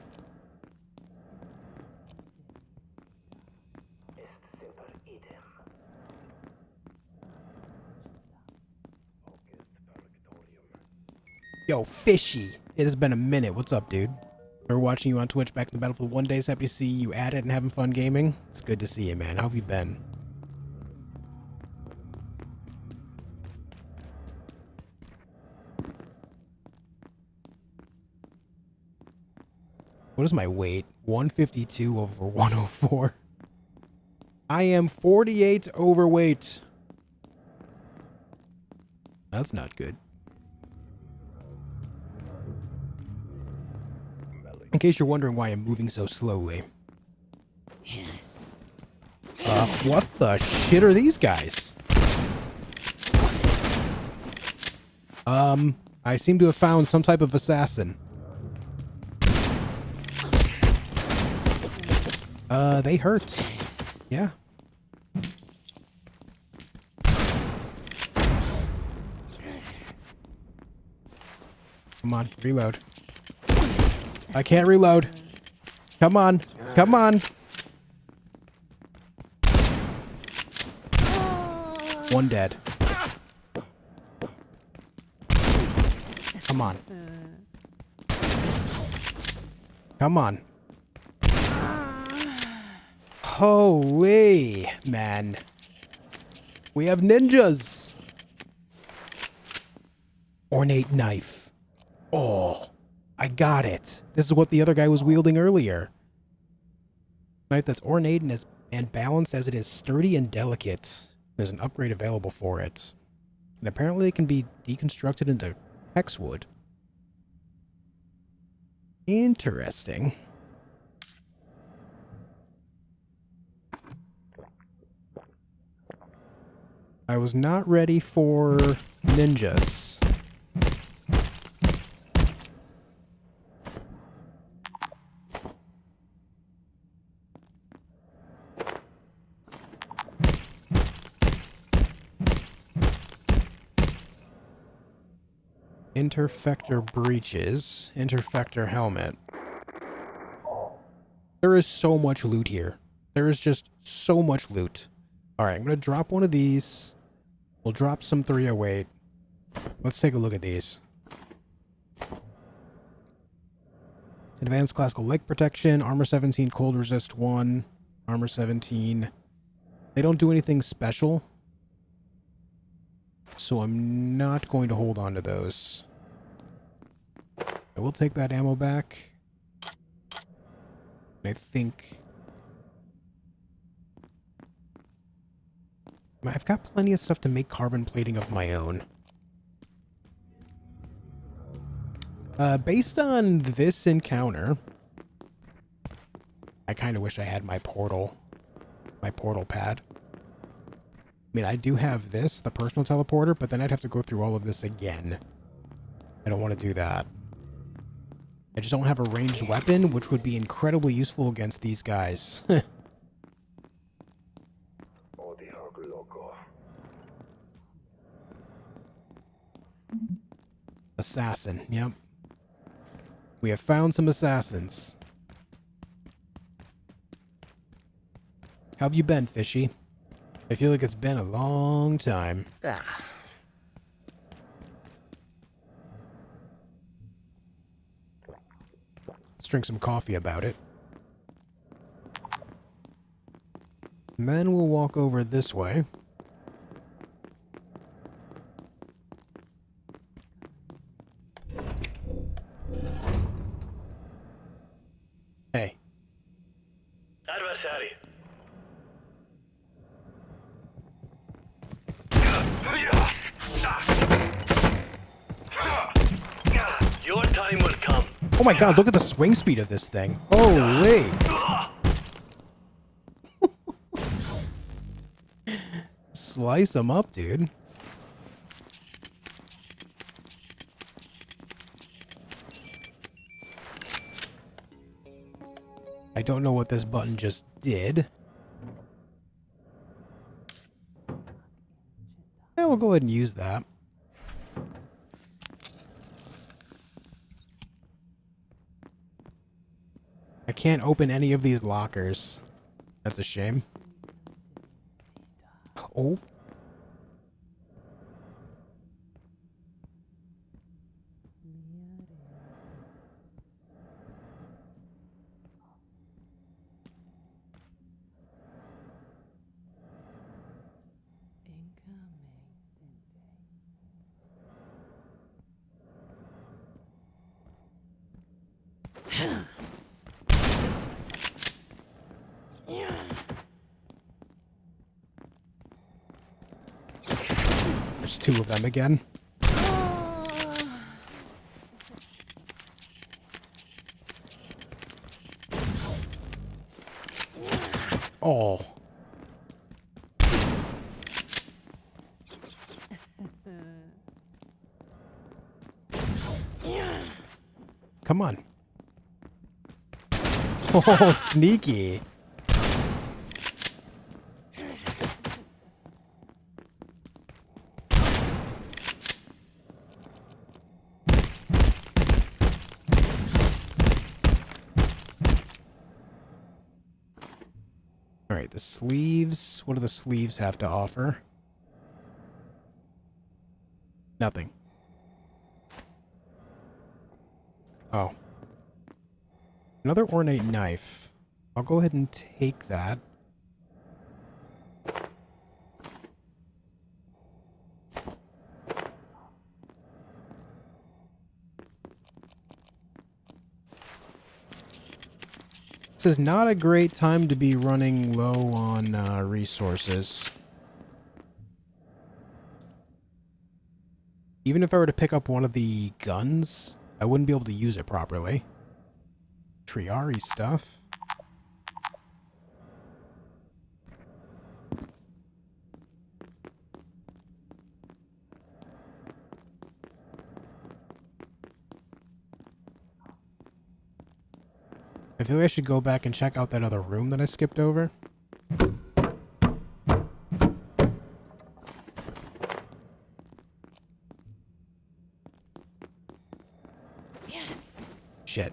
Yo, Fishy. It has been a minute. What's up, dude? We're watching you on Twitch back in the Battlefield 1 days. Happy to see you at it and having fun gaming. It's good to see you, man. How have you been? What is my weight? 152 over 104. I am 48 overweight. That's not good. In case you're wondering why I'm moving so slowly. Yes. What the shit are these guys? I seem to have found some type of assassin. They hurt. Yeah. Come on, reload. I can't reload. Come on. Come on. One dead. Come on. Come on. Holy, man. We have ninjas. Ornate knife. Oh. I got it. This is what the other guy was wielding earlier. Knife that's ornate and balanced as it is sturdy and delicate. There's an upgrade available for it. And apparently it can be deconstructed into hexwood. Interesting. I was not ready for ninjas. Interfector breeches. Interfector helmet. There is so much loot here. There is just so much loot. Alright, I'm going to drop one of these. We'll drop some 308. Let's take a look at these. Advanced classical leg protection, armor 17, cold resist 1, armor 17. They don't do anything special, so I'm not going to hold on to those. I will take that ammo back. I think I've got plenty of stuff to make carbon plating of my own. Based on this encounter, I kind of wish I had my portal pad. I mean, I do have this, the personal teleporter, but then I'd have to go through all of this again. I don't want to do that. I just don't have a ranged weapon, which would be incredibly useful against these guys. Assassin, yep. We have found some assassins. How have you been, Fishy? I feel like it's been a long time. Ah. Let's drink some coffee about it. And then we'll walk over this way. Hey. Adversary. Your time will come. Oh my god, look at the swing speed of this thing. Holy! Slice them up, dude. I don't know what this button just did. Yeah, we'll go ahead and use that. I can't open any of these lockers. That's a shame. Oh. There's two of them again. Oh. Come on. Oh, sneaky. Alright, the sleeves. What do the sleeves have to offer? Nothing. Oh. Another ornate knife. I'll go ahead and take that. This is not a great time to be running low on resources. Even if I were to pick up one of the guns, I wouldn't be able to use it properly. Triari stuff. I feel like I should go back and check out that other room that I skipped over. Yes. Shit.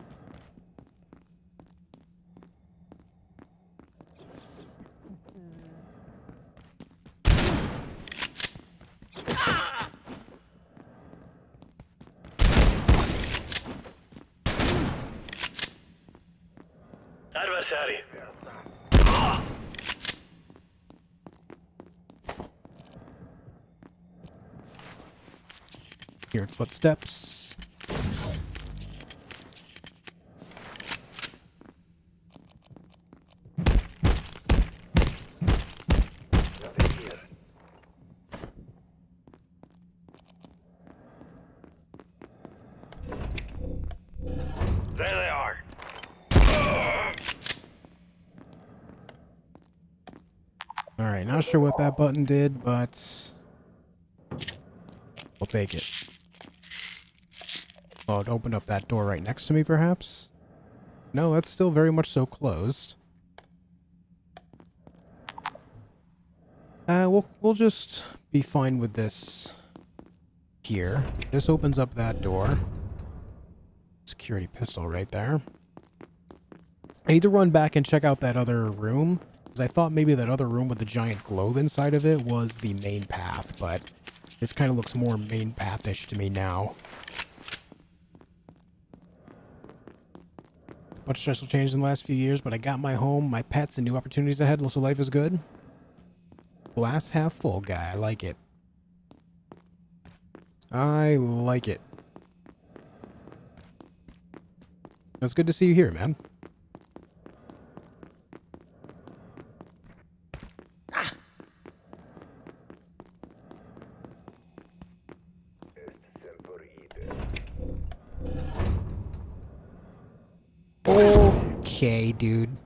Adversary. Hearing footsteps. There they are. Alright, not sure what that button did, but we'll take it. Oh, it opened up that door right next to me, perhaps? No, that's still very much so closed. We'll just be fine with this here. This opens up that door. Security pistol right there. I need to run back and check out that other room, because I thought maybe that other room with the giant globe inside of it was the main path, but this kind of looks more main path-ish to me now. Much stressful change in the last few years, but I got my home, my pets, and new opportunities ahead, so life is good. Glass half full guy, I like it. I like it. It's good to see you here, man. Okay, dude.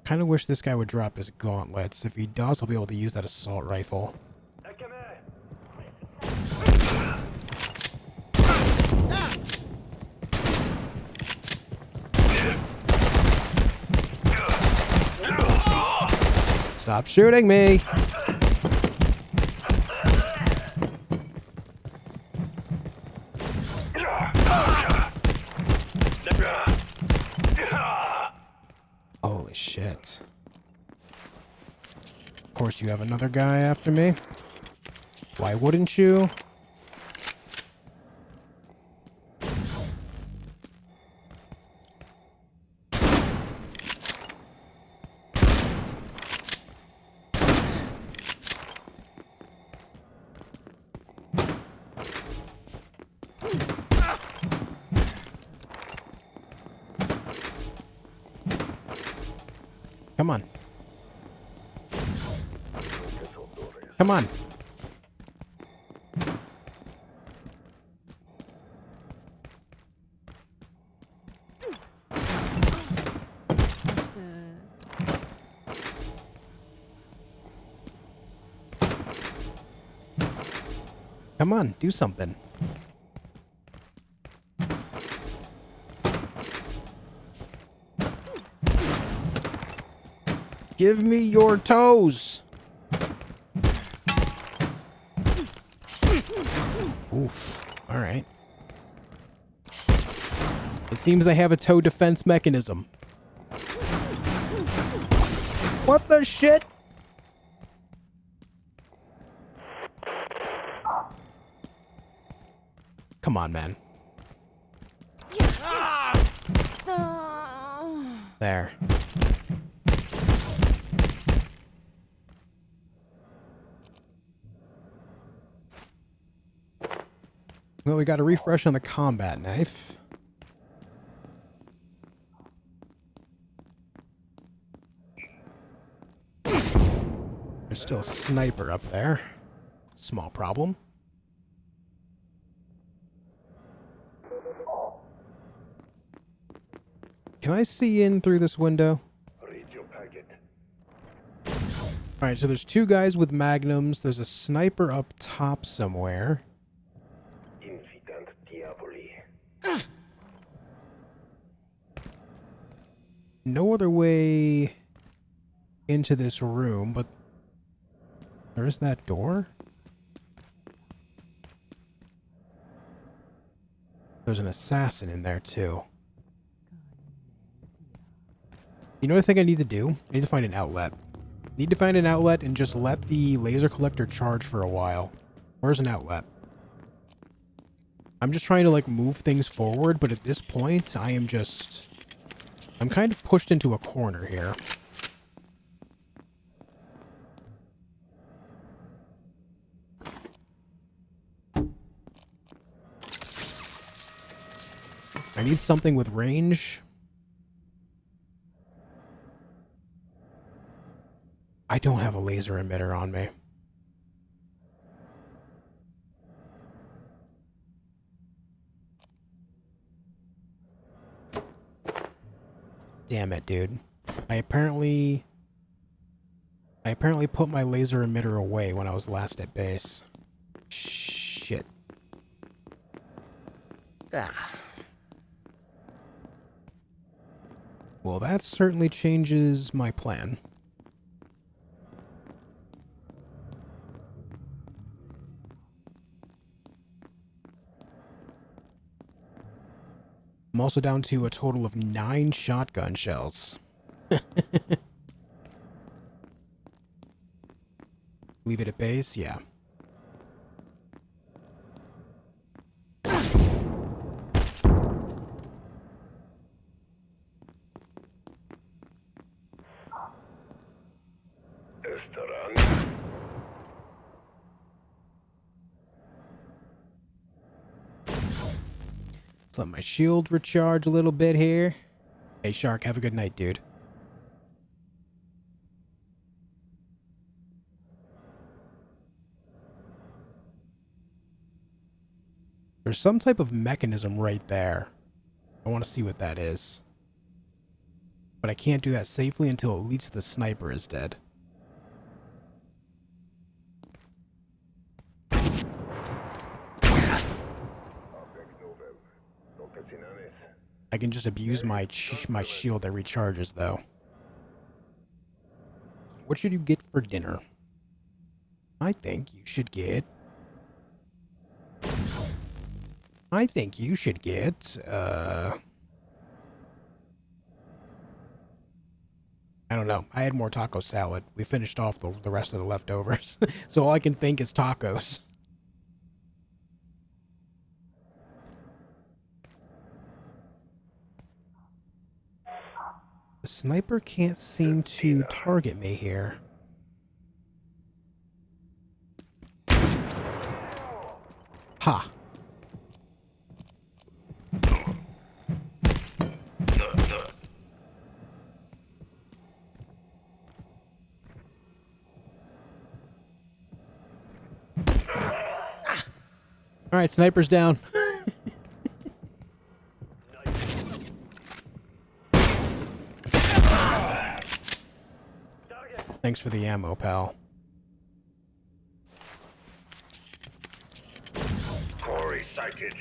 Kind of wish this guy would drop his gauntlets. If he does, I'll be able to use that assault rifle. Stop shooting me! Holy shit. Of course you have another guy after me. Why wouldn't you? Come on. Come on. Come on, do something. Give me your toes. Oof. All right. It seems they have a toe defense mechanism. What the shit? Come on, man. There. Well, we got a refresh on the combat knife. There's still a sniper up there. Small problem. Can I see in through this window? Alright, so there's two guys with magnums. There's a sniper up top somewhere. No other way into this room, but there's that door. There's an assassin in there too. You know what I think I need to do? I need to find an outlet. Need to find an outlet and just let the laser collector charge for a while. Where's an outlet? I'm just trying to, like, move things forward, but at this point, I'm kind of pushed into a corner here. I need something with range. I don't have a laser emitter on me. Damn it, dude. I apparently put my laser emitter away when I was last at base. Shit. Ah. Well, that certainly changes my plan. I'm also down to a total of 9 shotgun shells. Leave it at base? Yeah. Let's let my shield recharge a little bit here. Hey, Shark, have a good night, dude. There's some type of mechanism right there. I want to see what that is. But I can't do that safely until at least the sniper is dead. I can just abuse my shield that recharges, though. What should you get for dinner? I think you should get... I don't know. I had more taco salad. We finished off the rest of the leftovers. So all I can think is tacos. The sniper can't seem to target me here. Ha! Alright, sniper's down. Thanks for the ammo, pal. Corey sighted.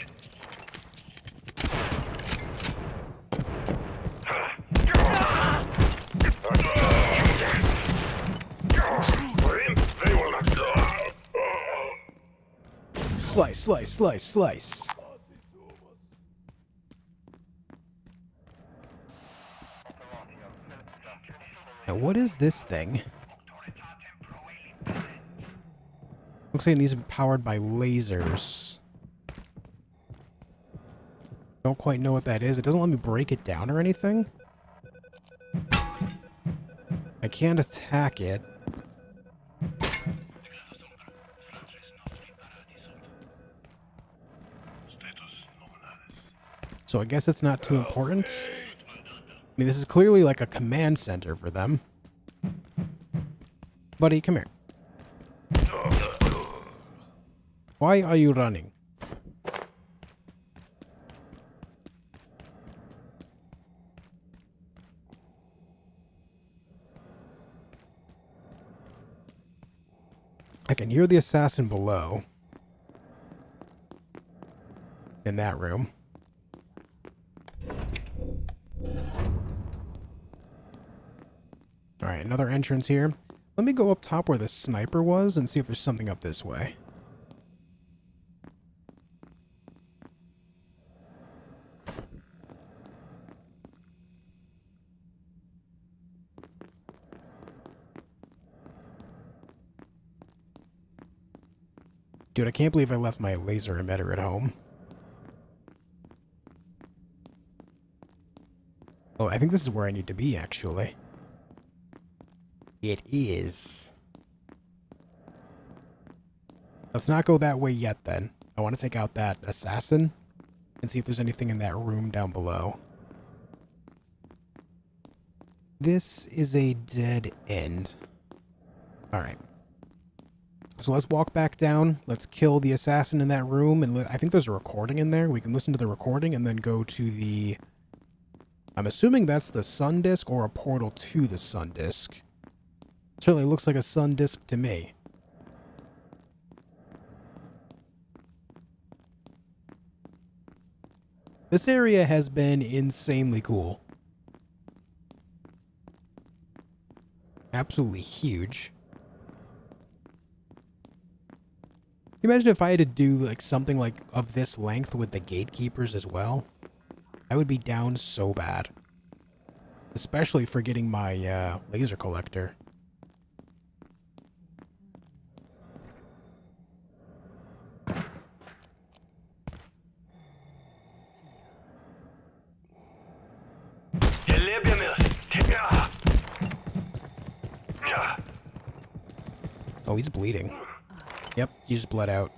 They will not go. Slice, slice, slice, slice. Now, what is this thing? Looks like it needs to be powered by lasers. Don't quite know what that is. It doesn't let me break it down or anything. I can't attack it. So I guess it's not too important. I mean, this is clearly like a command center for them. Buddy, come here. Why are you running? I can hear the assassin below. In that room. Alright, another entrance here. Let me go up top where the sniper was and see if there's something up this way. Dude, I can't believe I left my laser emitter at home. Oh, I think this is where I need to be, actually. It is. Let's not go that way yet, then. I want to take out that assassin and see if there's anything in that room down below. This is a dead end. Alright. So let's walk back down. Let's kill the assassin in that room. And I think there's a recording in there. We can listen to the recording and then go to the... I'm assuming that's the sundisk or a portal to the sundisk. Certainly looks like a sundisk to me. This area has been insanely cool. Absolutely huge. Can you imagine if I had to do like something like of this length with the gatekeepers as well? I would be down so bad. Especially for getting my laser collector. Oh, he's bleeding. Yep, he just bled out.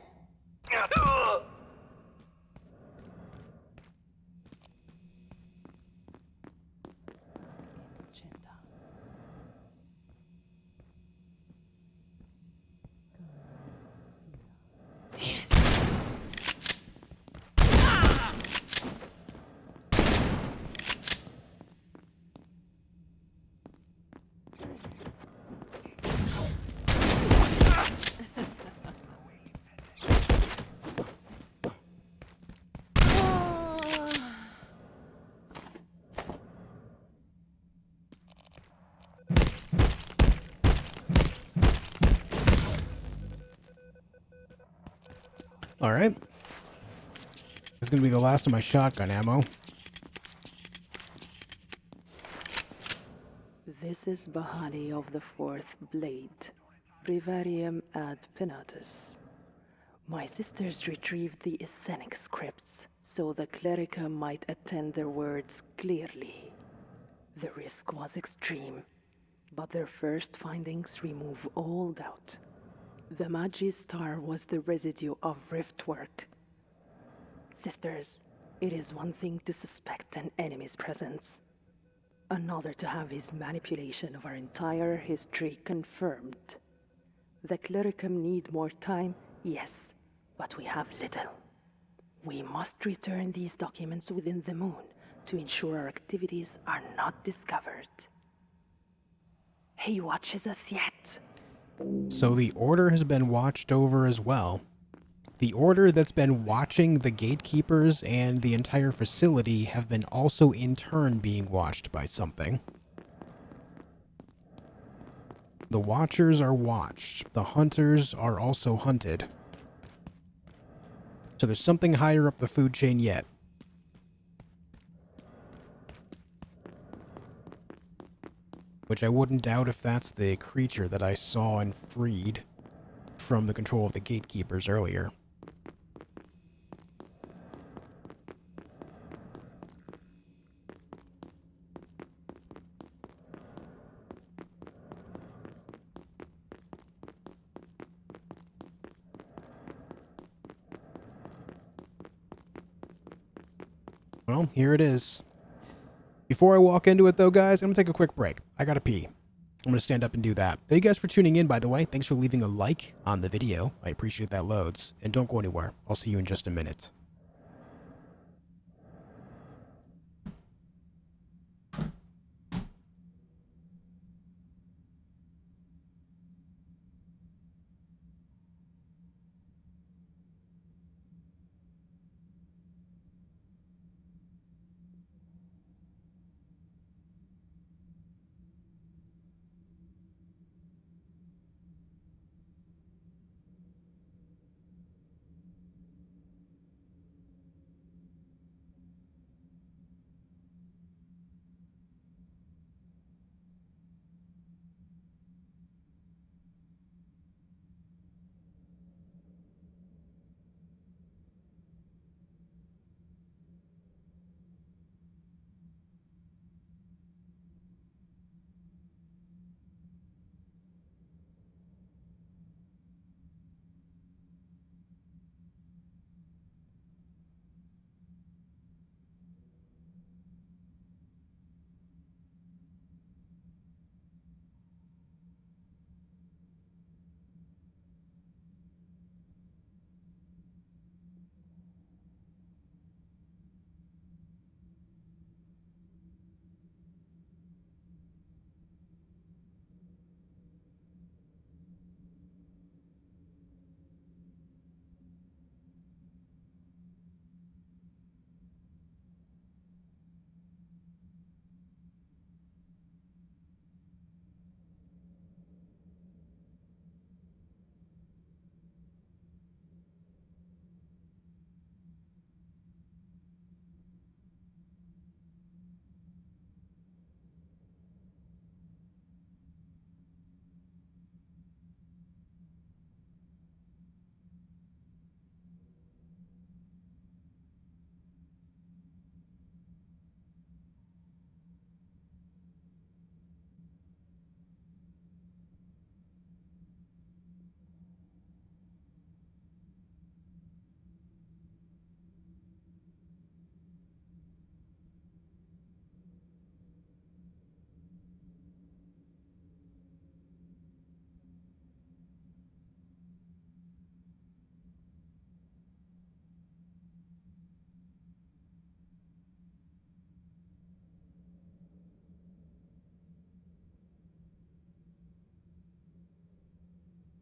Alright. This is going to be the last of my shotgun ammo. This is Bahani of the Fourth Blade, Brevarium ad Penatus. My sisters retrieved the Essenic scripts so the clerica might attend their words clearly. The risk was extreme, but their first findings remove all doubt. The Magi's star was the residue of rift work. Sisters, it is one thing to suspect an enemy's presence, another to have his manipulation of our entire history confirmed. The clericum need more time, yes, but we have little. We must return these documents within the moon to ensure our activities are not discovered. He watches us yet. So the Order has been watched over as well. The Order that's been watching the gatekeepers and the entire facility have been also in turn being watched by something. The Watchers are watched. The Hunters are also hunted. So there's something higher up the food chain yet. Which I wouldn't doubt if that's the creature that I saw and freed from the control of the gatekeepers earlier. Well, here it is. Before I walk into it, though, guys, I'm going to take a quick break. I gotta pee. I'm going to stand up and do that. Thank you guys for tuning in, by the way. Thanks for leaving a like on the video. I appreciate that loads. And don't go anywhere. I'll see you in just a minute.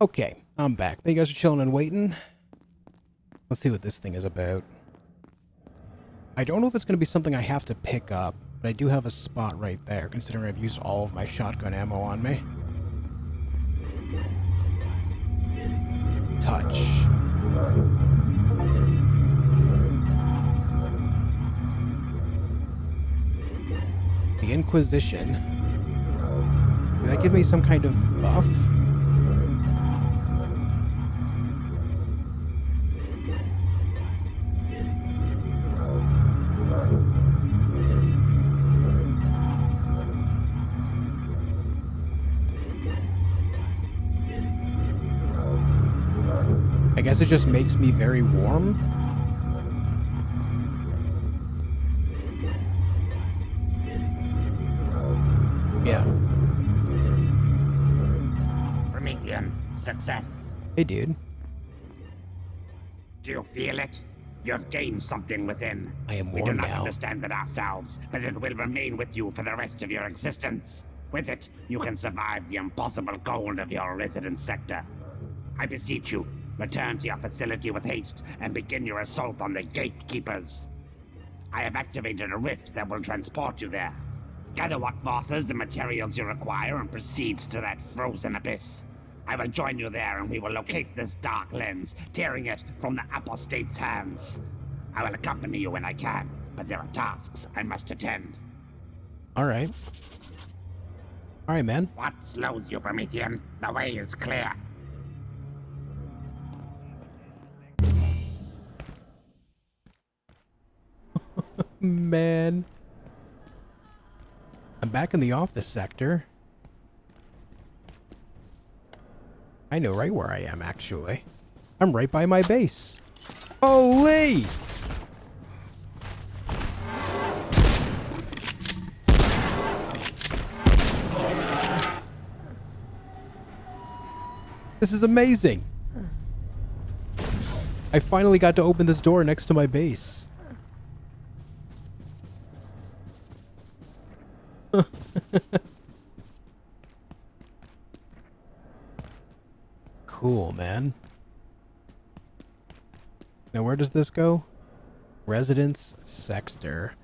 Okay, I'm back. You guys are chilling and waiting. Let's see what this thing is about. I don't know if it's going to be something I have to pick up, but I do have a spot right there, considering I've used all of my shotgun ammo on me. Touch. The Inquisition. Did that give me some kind of buff? I guess it just makes me very warm. Yeah. Prometheian, success. Hey, dude. Do you feel it? You've gained something within. I am We do warm not now. understand it ourselves, but it will remain with you for the rest of your existence. With it, you can survive the impossible cold of your residence sector. I beseech you, return to your facility with haste and begin your assault on the gatekeepers. I have activated a rift that will transport you there. Gather what forces and materials you require and proceed to that frozen abyss. I will join you there and we will locate this dark lens, tearing it from the apostate's hands. I will accompany you when I can, but there are tasks I must attend. Alright. Alright, man. What slows you, Prometheian? The way is clear. Man. I'm back in the office sector. I know right where I am, actually. I'm right by my base. Holy! This is amazing. I finally got to open this door next to my base. Cool, man. Now where does this go? Residence sector.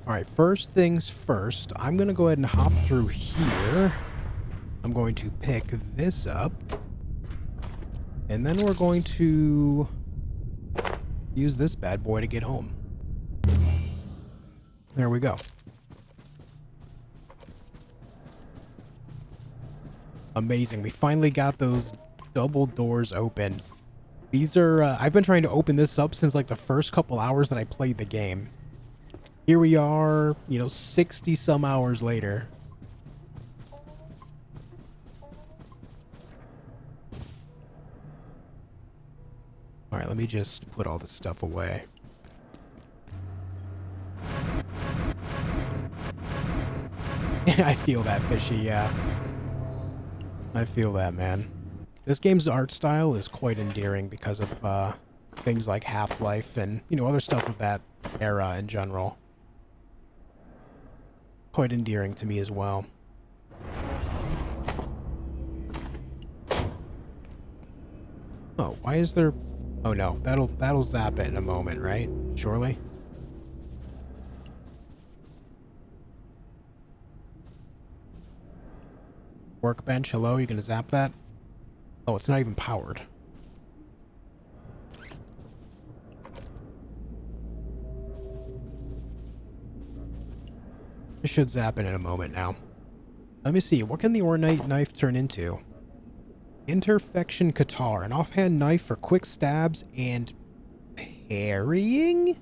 Alright, first things first, I'm gonna go ahead and hop through here. I'm going to pick this up. And then we're going to use this bad boy to get home. There we go. Amazing. We finally got those double doors open. These are, I've been trying to open this up since like the first couple hours that I played the game. Here we are, 60 some hours later. Alright, let me just put all this stuff away. I feel that, Fishy, yeah. I feel that, man. This game's art style is quite endearing because of things like Half-Life and, other stuff of that era in general. Quite endearing to me as well. Oh, why is there... Oh no, that'll zap it in a moment, right? Surely? Workbench, hello, you gonna zap that? Oh, it's not even powered. It should zap it in a moment now. Let me see, what can the ornate knife turn into? Interfection Qatar, an offhand knife for quick stabs and parrying?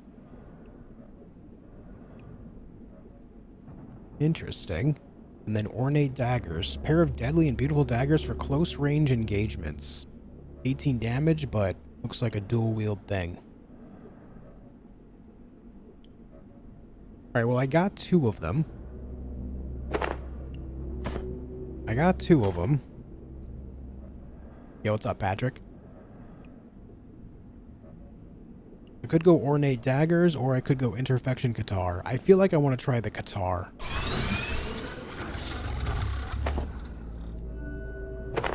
Interesting. And then ornate daggers. Pair of deadly and beautiful daggers for close range engagements. 18 damage, but looks like a dual wield thing. Alright, well I got two of them. Yo, what's up, Patrick? I could go ornate daggers, or I could go interfection Qatar. I feel like I want to try the Qatar.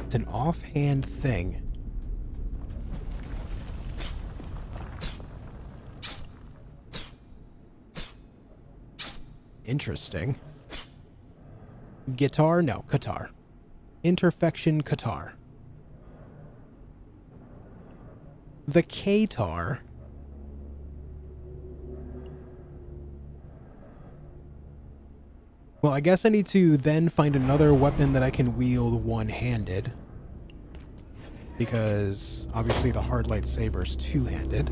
It's an offhand thing. Interesting. Guitar? No, Qatar. Interfection Qatar. The Qatar. Well, I guess I need to then find another weapon that I can wield one-handed. Because obviously the hard lightsaber is two-handed.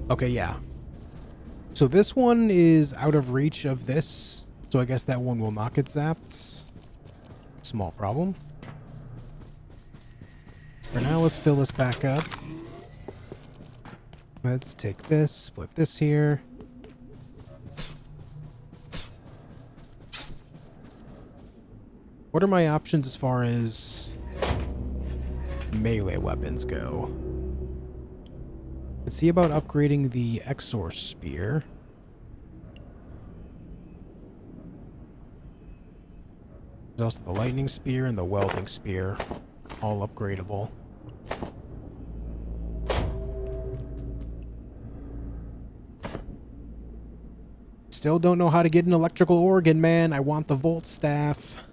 Okay, yeah. So this one is out of reach of this. So I guess that one will not get zapped. Small problem. For now, let's fill this back up. Let's take this, put this here. What are my options as far as melee weapons go? Let's see about upgrading the Exor Spear. There's also the Lightning Spear and the Welding Spear. All upgradable. Still don't know how to get an electrical organ, man. I want the Volt Staff.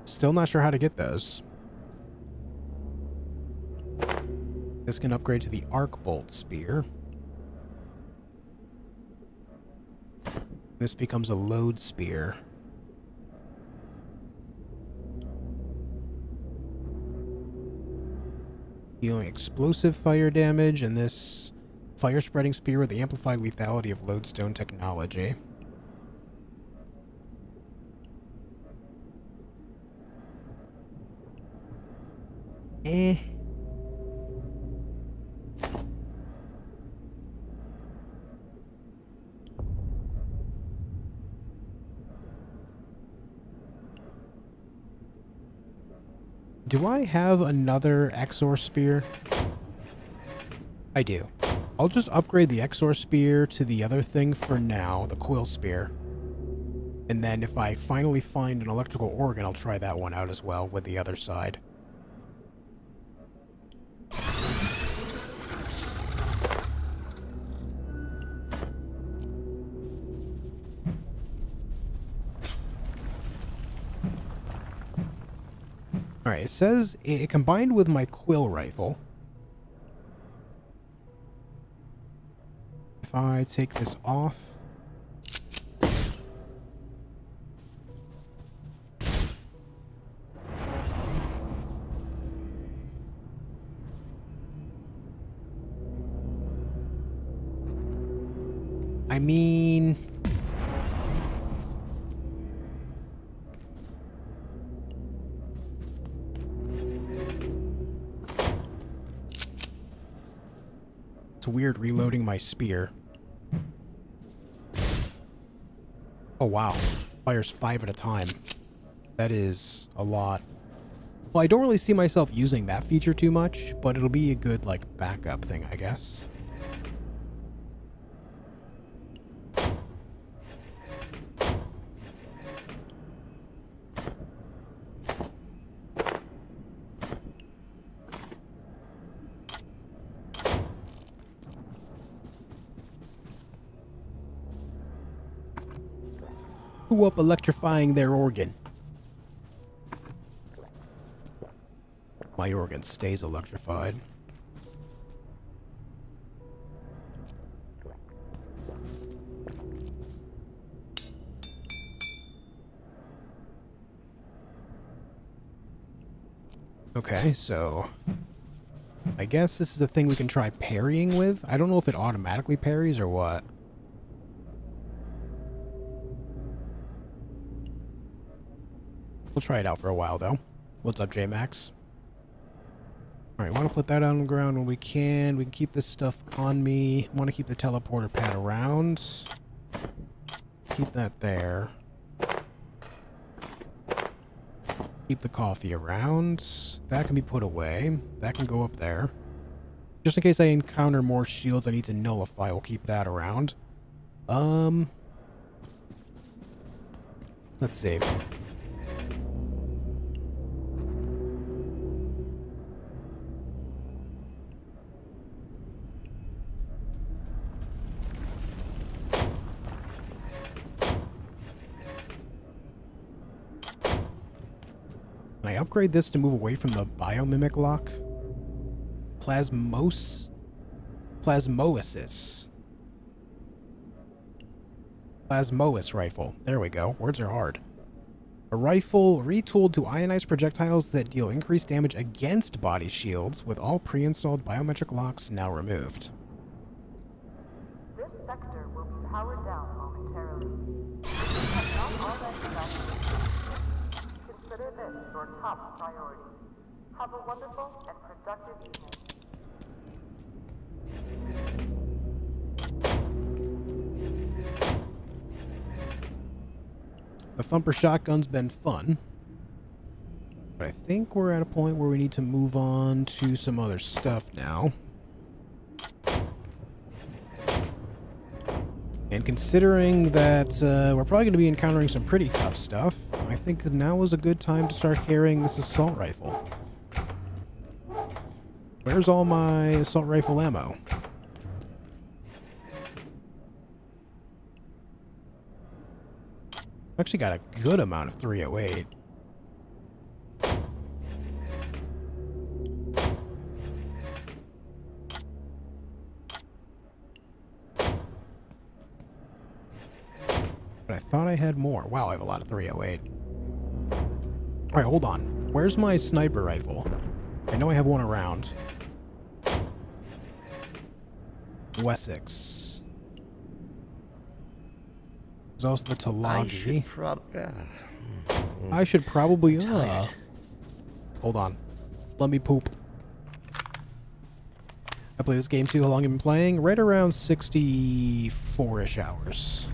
Still not sure how to get those. This can upgrade to the Arc Bolt Spear. This becomes a Load Spear. Dealing explosive fire damage, and this Fire Spreading Spear with the amplified lethality of Lodestone technology. Do I have another Exor Spear? I do. I'll just upgrade the Exor Spear to the other thing for now, the Quill Spear. And then if I finally find an electrical organ, I'll try that one out as well with the other side. Alright, it says it combined with my Quill Rifle. If I take this off... I mean... It's weird reloading my spear. Oh wow, fires 5 at a time. That is a lot. Well, I don't really see myself using that feature too much, but it'll be a good, like, backup thing, I guess. Who up electrifying their organ? My organ stays electrified. Okay, so I guess this is a thing we can try parrying with. I don't know if it automatically parries or what. We'll try it out for a while, though. What's up, J-Max? Alright, want to put that on the ground when we can. We can keep this stuff on me. Want to keep the teleporter pad around. Keep that there. Keep the coffee around. That can be put away. That can go up there. Just in case I encounter more shields I need to nullify, we'll keep that around. Let's see. Can I upgrade this to move away from the biomimic lock? Plasmosis. Plasmosis rifle. There we go. Words are hard. A rifle retooled to ionize projectiles that deal increased damage against body shields, with all pre-installed biometric locks now removed. This sector will be powered down momentarily. If you have not already evacuated, consider this your top priority. Have a wonderful and productive evening. The thumper shotgun's been fun, but I think we're at a point where we need to move on to some other stuff now. And considering that we're probably going to be encountering some pretty tough stuff, I think now is a good time to start carrying this assault rifle. Where's all my assault rifle ammo? Actually got a good amount of 308. But I thought I had more. Wow, I have a lot of 308. Alright, hold on. Where's my sniper rifle? I know I have one around. Wessex. There's also the Talagi. I should probably... Hold on. Let me poop. I played this game too. How long have you been playing? Right around 64-ish hours.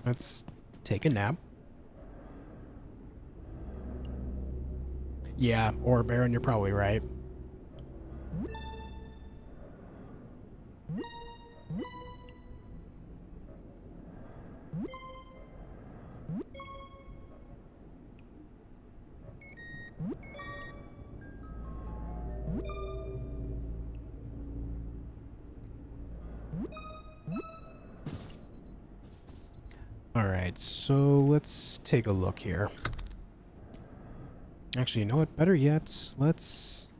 Let's take a nap. Yeah, or Baron, you're probably right. Alright, so let's take a look here. Actually, you know what? Better yet, let's...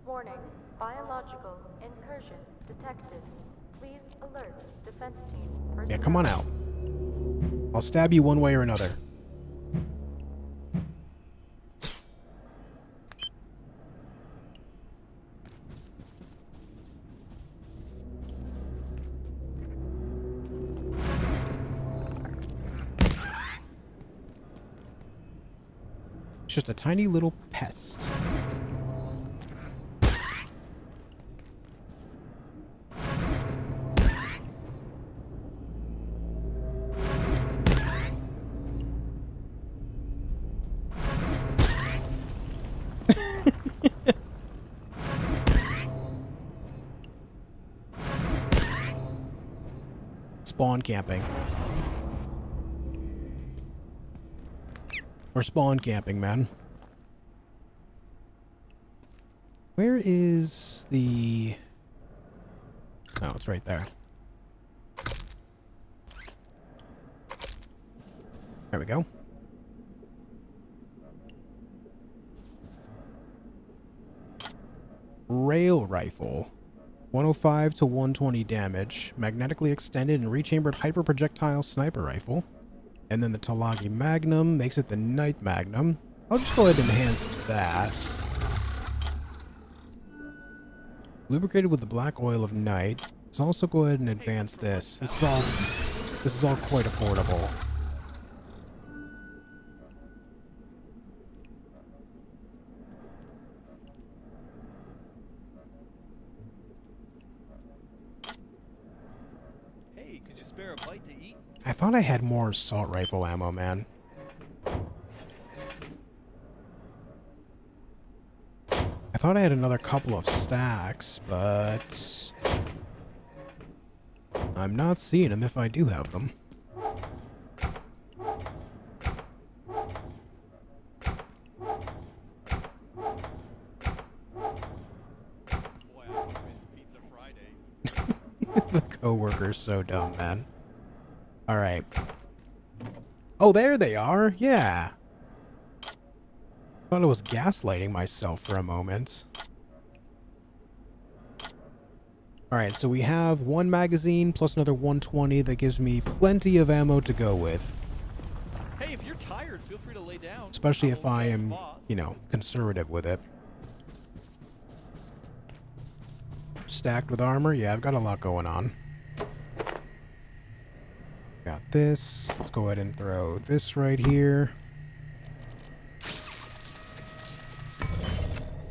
Warning. Biological incursion detected. Please alert defense team. Yeah, come on out. I'll stab you one way or another. Just a tiny little pest. Spawn camping. Or spawn camping, man. Where is the... Oh, it's right there. There we go. Rail rifle. 105 to 120 damage. Magnetically extended and rechambered hyper-projectile sniper rifle. And then the Talagi Magnum makes it the Night Magnum. I'll just go ahead and enhance that. Lubricated with the black oil of night. Let's also go ahead and advance this. This is all quite affordable. Hey, could you spare a bite to eat? I thought I had more assault rifle ammo, man. I thought I had another couple of stacks, but I'm not seeing them if I do have them. Boy, I hope it's Pizza Friday. The coworker's so dumb, man. Alright. Oh, there they are! Yeah! Thought I was gaslighting myself for a moment. Alright, so we have one magazine plus another 120 that gives me plenty of ammo to go with. Hey, if you're tired, feel free to lay down. Especially if I tell the am, boss. you know, conservative with it. Stacked with armor? Yeah, I've got a lot going on. Got this. Let's go ahead and throw this right here.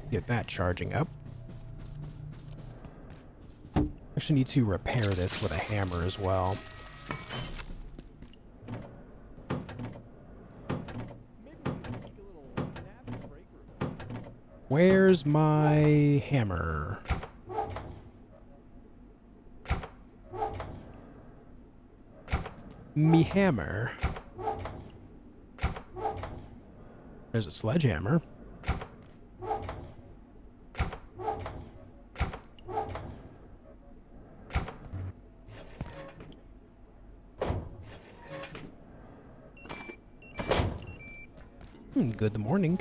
Get that charging up. Actually need to repair this with a hammer as well. Where's my hammer? Me hammer. There's a sledgehammer. Good morning.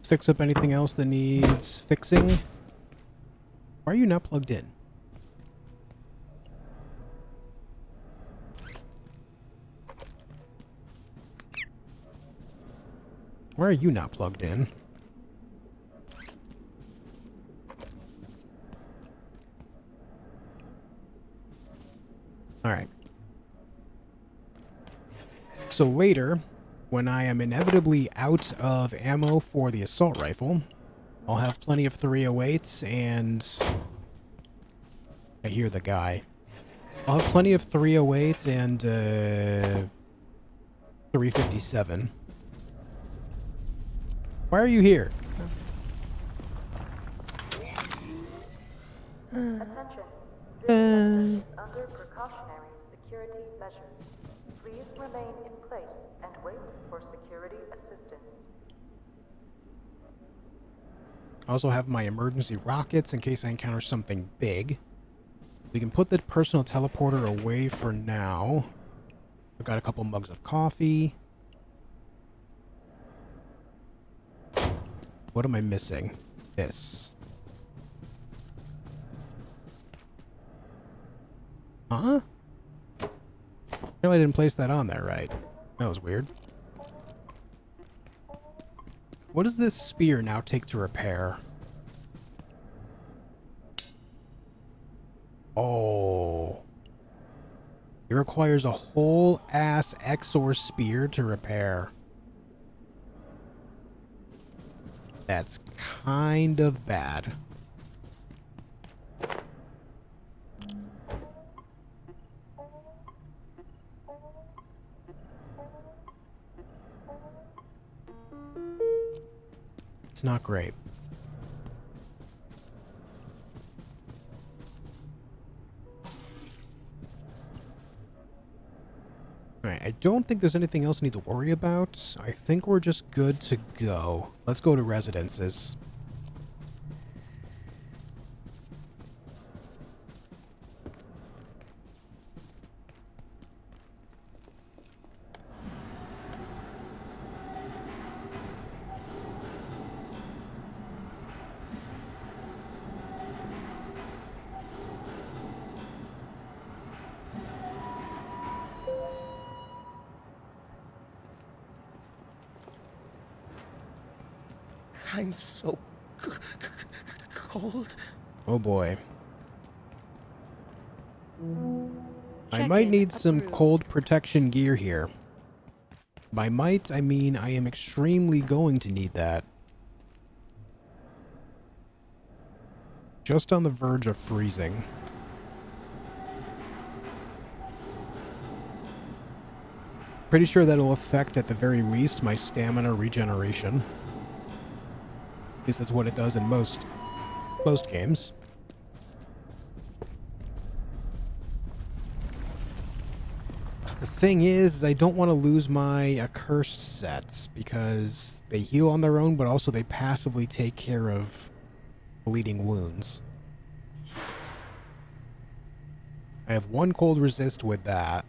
Fix up anything else that needs fixing. Why are you not plugged in? Why are you not plugged in? Alright. So later, when I am inevitably out of ammo for the assault rifle, I'll have plenty of 308s and... I hear the guy. I'll have plenty of 308s and 357. Why are you here? Attention. This is under precautionary security measures. Please remain in place and wait for security assistance. I also have my emergency rockets in case I encounter something big. We can put the personal teleporter away for now. I've got a couple mugs of coffee. What am I missing? This. Huh? Apparently I didn't place that on there right. That was weird. What does this spear now take to repair? Oh. It requires a whole ass Exor spear to repair. That's kind of bad. It's not great. Alright, I don't think there's anything else I need to worry about. I think we're just good to go. Let's go to residences. I'm so cold. Oh boy. I might need some cold protection gear here. By might, I mean I am extremely going to need that. Just on the verge of freezing. Pretty sure that'll affect, at the very least, my stamina regeneration. At least that's what it does in most games. The thing is, I don't want to lose my accursed sets because they heal on their own, but also they passively take care of bleeding wounds. I have one cold resist with that.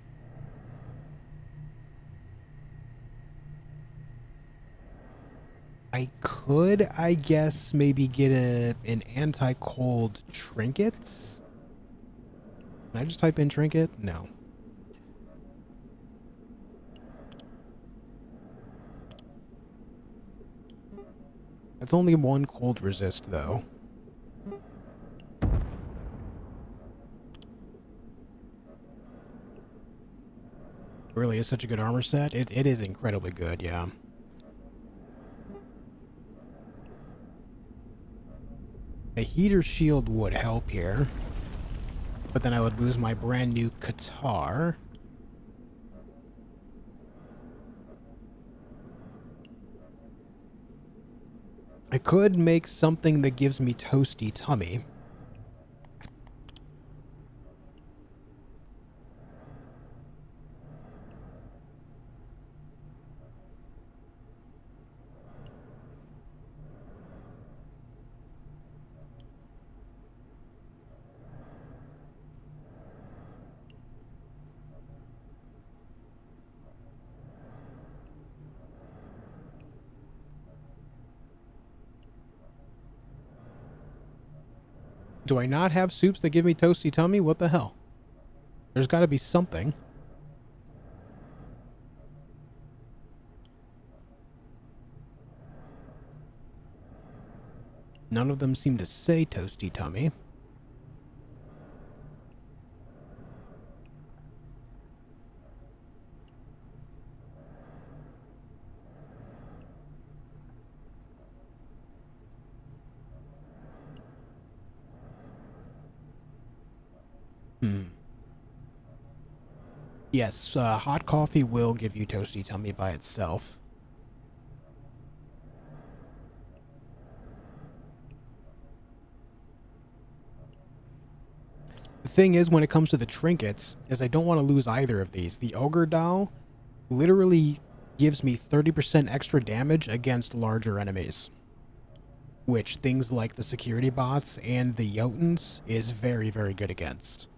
I could, I guess, maybe get an anti-cold trinkets. Can I just type in trinket? No. That's only one cold resist, though. Really is such a good armor set. It is incredibly good, yeah. A heater shield would help here, but then I would lose my brand new Qatar. I could make something that gives me toasty tummy. Do I not have soups that give me toasty tummy? What the hell? There's got to be something. None of them seem to say toasty tummy. Yes, hot coffee will give you toasty tummy by itself. The thing is, when it comes to the trinkets, is I don't want to lose either of these. The Ogre Doll literally gives me 30% extra damage against larger enemies, which things like the security bots and the Jotuns is very, very good against.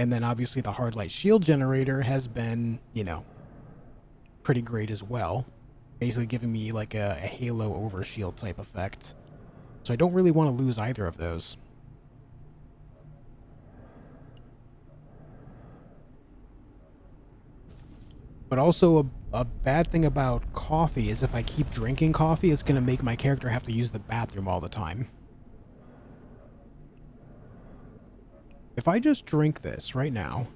And then obviously the hard light shield generator has been, you know, pretty great as well. Basically giving me like a halo overshield type effect. So I don't really want to lose either of those. But also a bad thing about coffee is if I keep drinking coffee, it's going to make my character have to use the bathroom all the time. If I just drink this right now.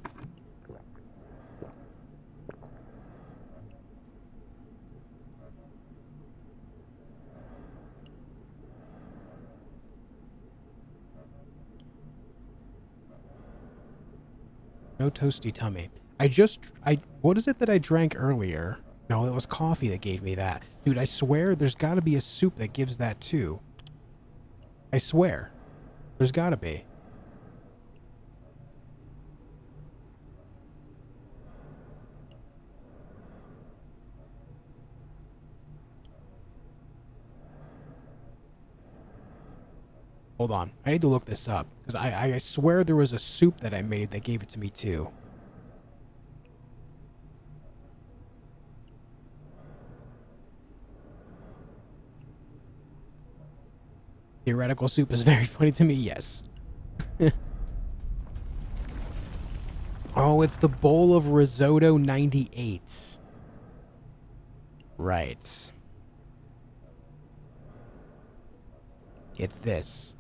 No toasty tummy. What is it that I drank earlier? No, it was coffee that gave me that. Dude, I swear there's got to be a soup that gives that too. I swear. There's got to be. Hold on. I need to look this up. Because I swear there was a soup that I made that gave it to me too. Theoretical soup is very funny to me, yes. Oh, it's the bowl of risotto 98. Right. It's this.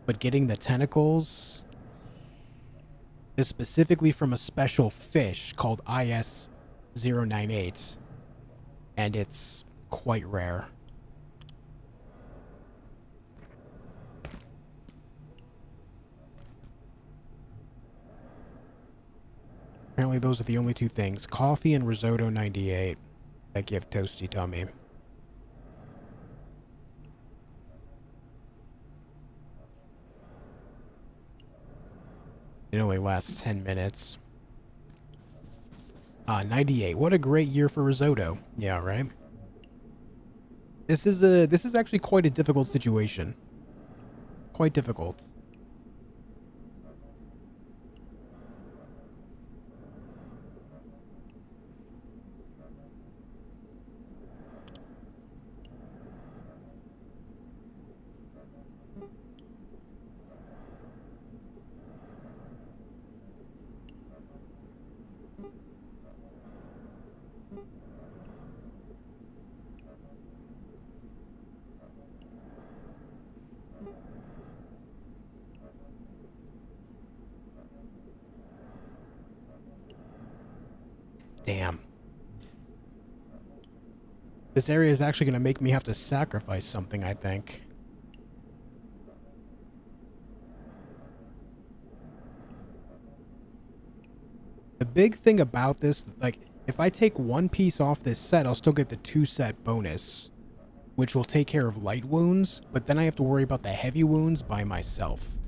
But getting the tentacles is specifically from a special fish called IS-098. And it's quite rare. Apparently those are the only two things. Coffee and risotto 98 that give toasty tummy. It only lasts 10 minutes. 98. What a great year for risotto. Yeah, right? This is actually quite a difficult situation. Quite difficult. Damn. This area is actually going to make me have to sacrifice something, I think. The big thing about this, like, if I take one piece off this set, I'll still get the 2-set bonus, which will take care of light wounds, but then I have to worry about the heavy wounds by myself.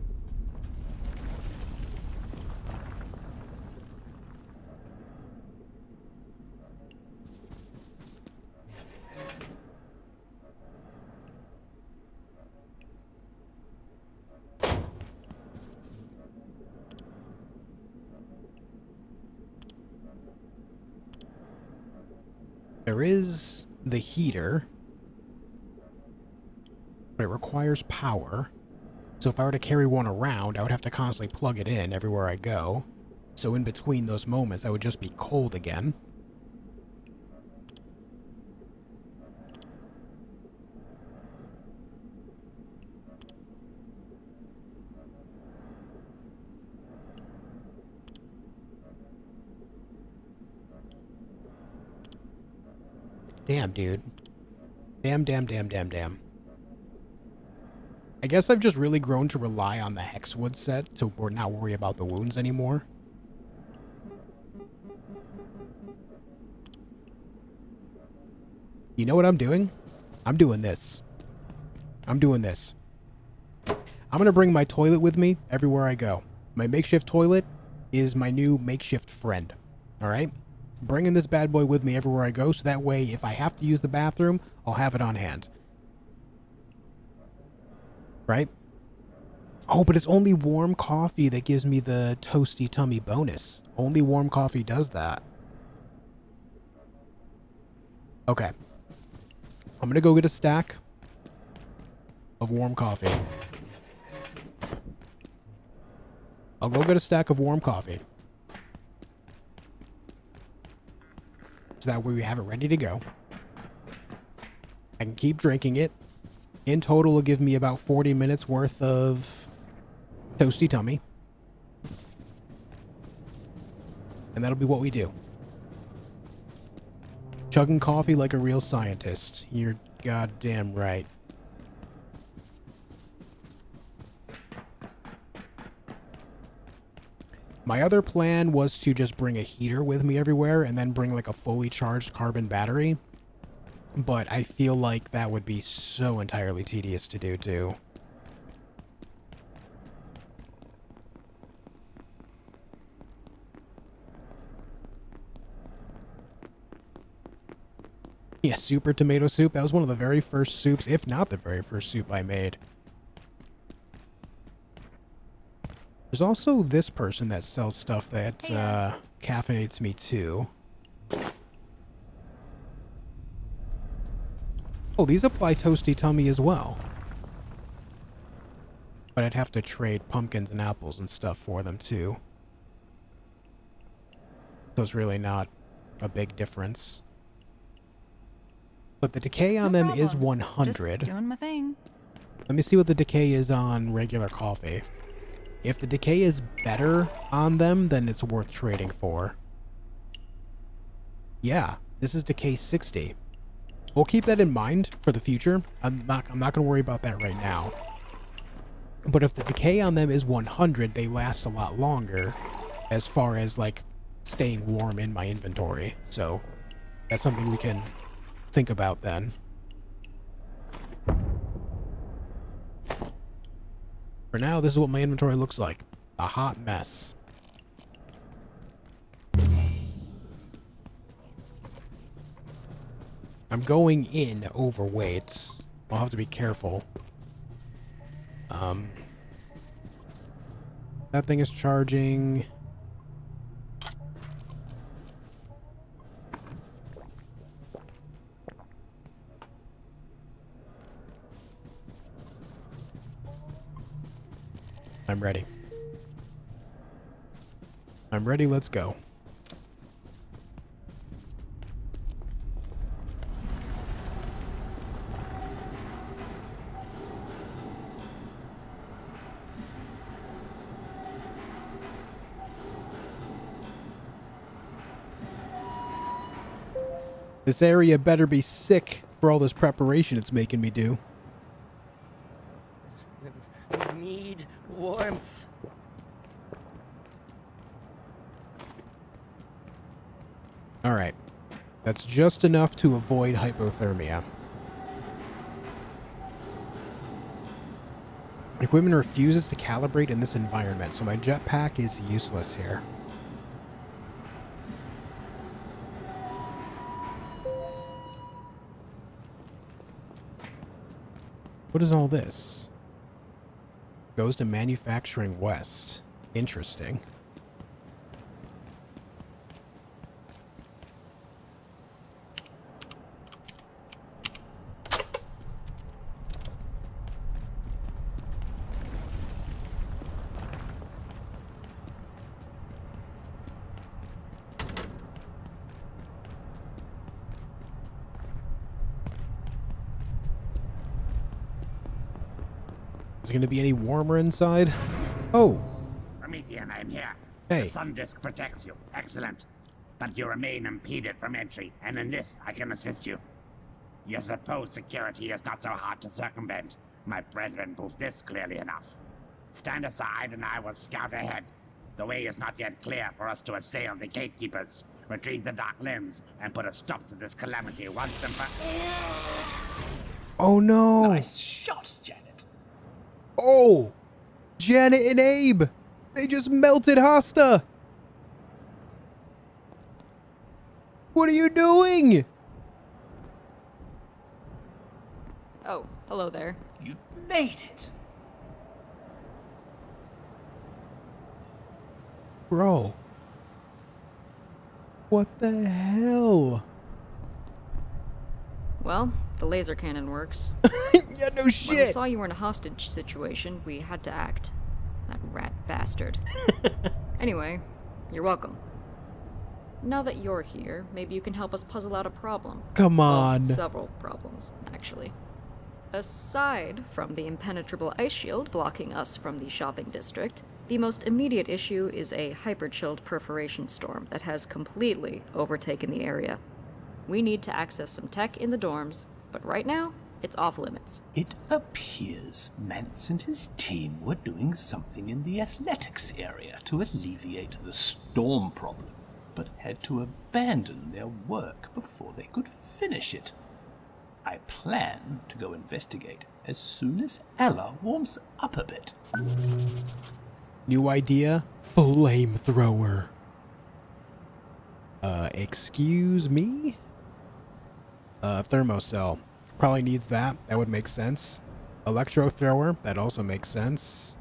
There is the heater, but it requires power. So if I were to carry one around, I would have to constantly plug it in everywhere I go. So in between those moments, I would just be cold again. Damn, dude. Damn. I guess I've just really grown to rely on the hexwood set to not worry about the wounds anymore. You know what I'm doing? I'm doing this. I'm going to bring my toilet with me everywhere I go. My makeshift toilet is my new makeshift friend. Alright? Bringing this bad boy with me everywhere I go, so that way, if I have to use the bathroom, I'll have it on hand. Right? Oh, but it's only warm coffee that gives me the toasty tummy bonus. Only warm coffee does that. Okay. I'm gonna go get a stack of warm coffee. I'll go get a stack of warm coffee. So that way we have it ready to go. I can keep drinking it. In total, it'll give me about 40 minutes worth of toasty tummy. And that'll be what we do. Chugging coffee like a real scientist. You're goddamn right. My other plan was to just bring a heater with me everywhere and then bring like a fully charged carbon battery. But I feel like that would be so entirely tedious to do too. Yeah, super tomato soup. That was one of the very first soups, if not the very first soup I made. There's also this person that sells stuff that caffeinates me too. Oh, these apply toasty tummy as well. But I'd have to trade pumpkins and apples and stuff for them too. So it's really not a big difference. But the decay on them is 100. Just doing my thing. Let me see what the decay is on regular coffee. If the decay is better on them, then it's worth trading for. Yeah, this is decay 60. We'll keep that in mind for the future. I'm not going to worry about that right now. But if the decay on them is 100, they last a lot longer as far as like staying warm in my inventory. So that's something we can think about then. For now, this is what my inventory looks like. A hot mess. I'm going in overweight. I'll have to be careful. That thing is charging. I'm ready. I'm ready, let's go. This area better be sick for all this preparation it's making me do. Need warmth. Alright. That's just enough to avoid hypothermia. Equipment refuses to calibrate in this environment, so my jetpack is useless here. What is all this? Goes to Manufacturing West. Interesting. Is it going to be any warmer inside? Oh! Prometheian, I'm here. Hey. The sundisk protects you. Excellent. But you remain impeded from entry, and in this, I can assist you. Your supposed security is not so hard to circumvent. My brethren proved this clearly enough. Stand aside, and I will scout ahead. The way is not yet clear for us to assail the gatekeepers, retrieve the dark lens, and put a stop to this calamity once and for... Oh no! Nice shot, Janet. Oh! Janet and Abe! They just melted Hasta! What are you doing? Oh, hello there. You made it. Bro. What the hell? Well, the laser cannon works. Yeah, no shit. When we saw you were in a hostage situation, we had to act. That rat bastard. Anyway, you're welcome. Now that you're here, maybe you can help us puzzle out a problem. Come on. Well, several problems, actually. Aside from the impenetrable ice shield blocking us from the shopping district, the most immediate issue is a hyper-chilled perforation storm that has completely overtaken the area. We need to access some tech in the dorms, but right now, it's off limits. It appears Mance and his team were doing something in the athletics area to alleviate the storm problem, but had to abandon their work before they could finish it. I plan to go investigate as soon as Ella warms up a bit. New idea? Flamethrower. Excuse me? Thermocell. Probably needs that. That would make sense. Electro thrower. That also makes sense.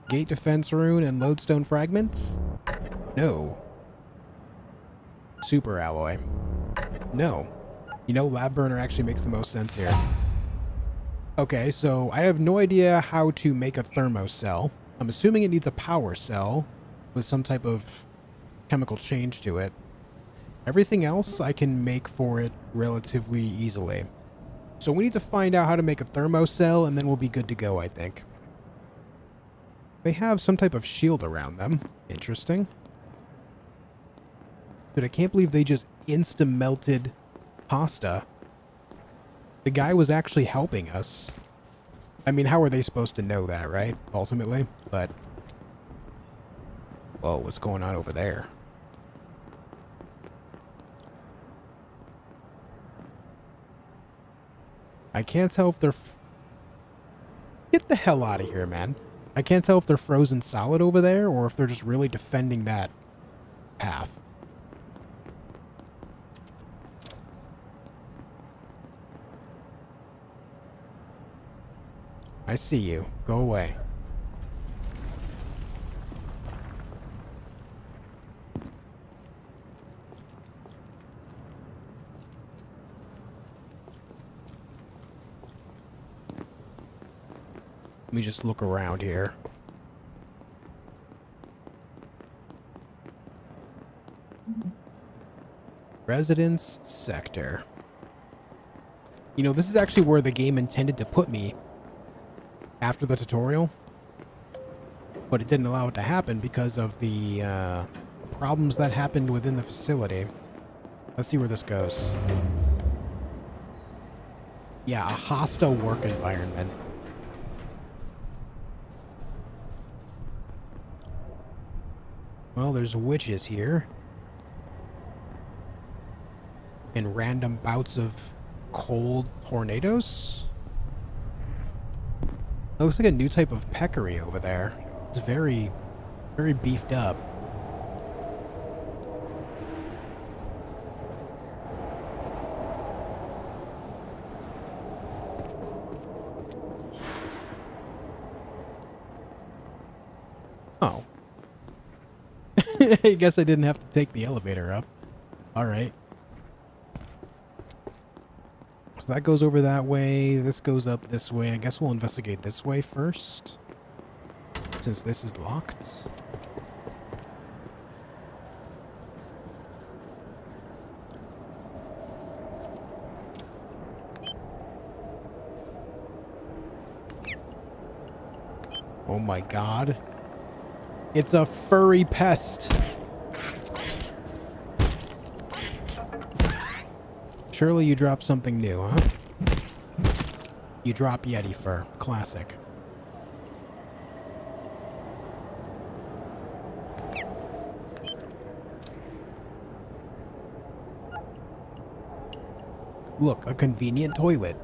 Gate defense rune and lodestone fragments? No. Super alloy. No. You know, lab burner actually makes the most sense here. Okay, so I have no idea how to make a thermocell. I'm assuming it needs a power cell with some type of chemical change to it. Everything else I can make for it relatively easily. So we need to find out how to make a thermocell, and then we'll be good to go, I think. They have some type of shield around them. Interesting. Dude, I can't believe they just insta-melted pasta. The guy was actually helping us. I mean, how are they supposed to know that, right? Ultimately, but... Whoa, what's going on over there? I can't tell if they're... Get the hell out of here, man. I can't tell if they're frozen solid over there or if they're just really defending that path. I see you. Go away. Let me just look around here. Residence sector. You know, this is actually where the game intended to put me after the tutorial, but it didn't allow it to happen because of the problems that happened within the facility. Let's see where this goes. Yeah, a hostile work environment. Well, there's witches here. And random bouts of cold tornadoes. It looks like a new type of peccary over there. It's very, very beefed up. Oh. I guess I didn't have to take the elevator up. Alright. So that goes over that way. This goes up this way. I guess we'll investigate this way first, since this is locked. Oh my god. It's a furry pest. Surely you dropped something new, huh? You drop Yeti fur. Classic. Look, a convenient toilet.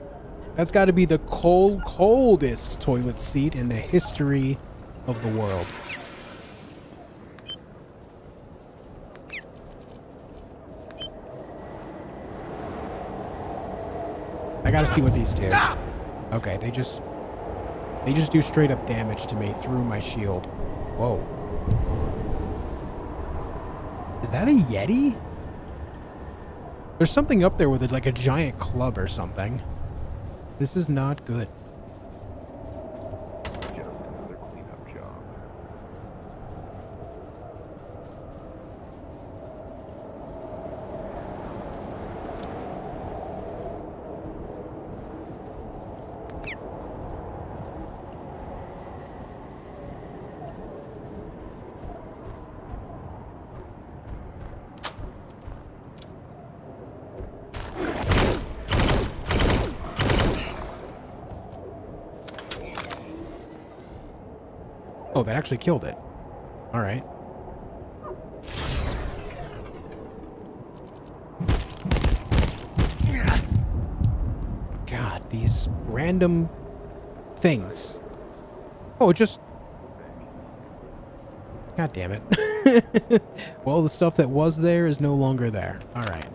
That's got to be the coldest toilet seat in the history of the world. I gotta see what these do. Okay, they just do straight up damage to me through my shield. Whoa. Is that a Yeti? There's something up there with it, like a giant club or something. This is not good. Just another cleanup job. Oh, that actually killed it. All right. God, these random things. Oh, it just... God damn it. Well, the stuff that was there is no longer there. All right.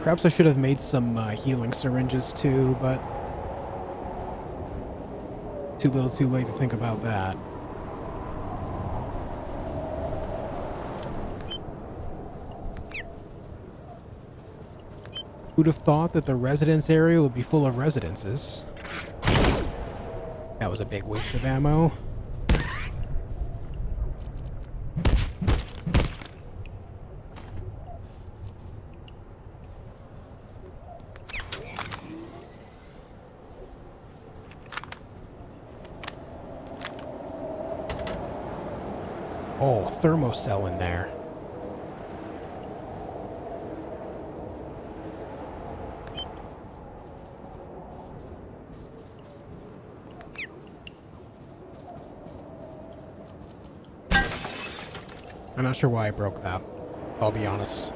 Perhaps I should have made some healing syringes too, but too little too late to think about that. Who'd have thought that the residence area would be full of residences? That was a big waste of ammo. Oh, thermocell in there. I'm not sure why I broke that. I'll be honest.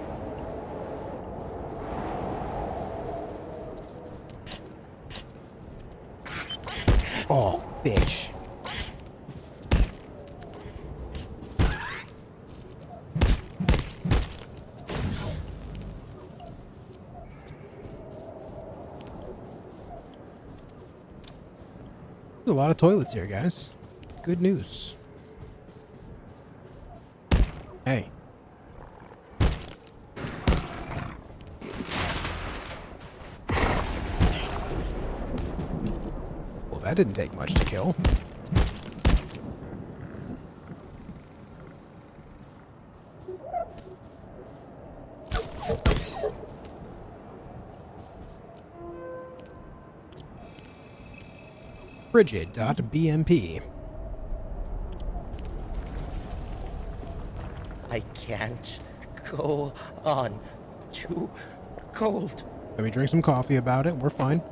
Oh, bitch. There's a lot of toilets here, guys. Good news. Hey. Well, that didn't take much to kill. Frigid.bmp. I can't go on. Too cold. Let me drink some coffee about it. We're fine.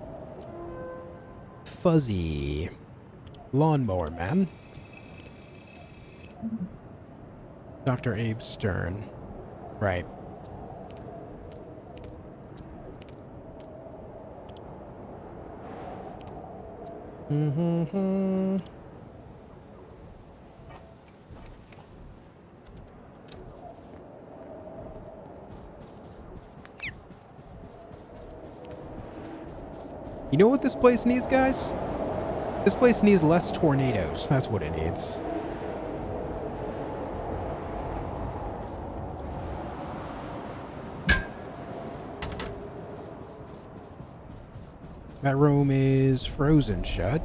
Fuzzy. Lawnmower man. Dr. Abe Stern. Right. Mm-hmm. You know what this place needs, guys? This place needs less tornadoes. That's what it needs. That room is frozen shut.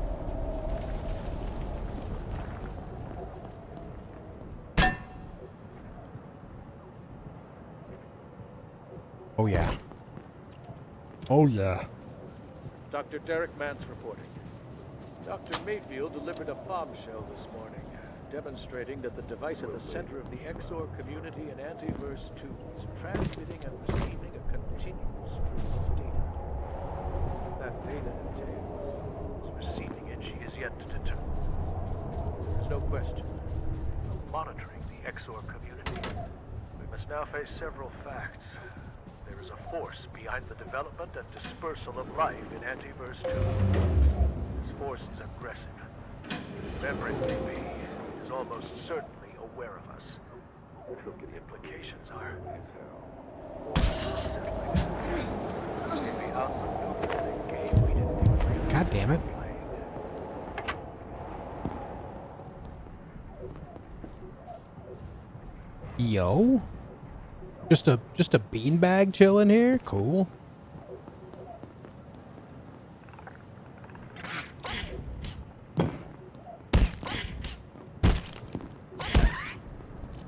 Oh yeah. Oh yeah. Dr. Derek Mance reporting. Dr. Mayfield delivered a bombshell this morning, demonstrating that the device at the center of the XOR community in Antiverse 2 is transmitting and receiving a continuous stream of data. That data entails receiving it, she is yet to determine. There's no question. Monitoring the XOR community, we must now face several facts. There is a force behind the development and dispersal of life in Antiverse 2. This force is aggressive. Whoever it may be is almost certainly aware of us. The implications are... maybe outmaneuvered a game we didn't even realize. God damn it. Yo? Just a beanbag chilling here? Cool.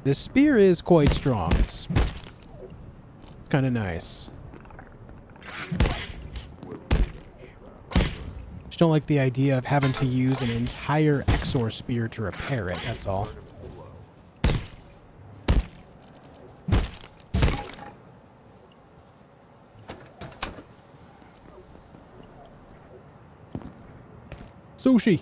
This spear is quite strong. It's kind of nice. Just don't like the idea of having to use an entire XOR spear to repair it, that's all. Sushi!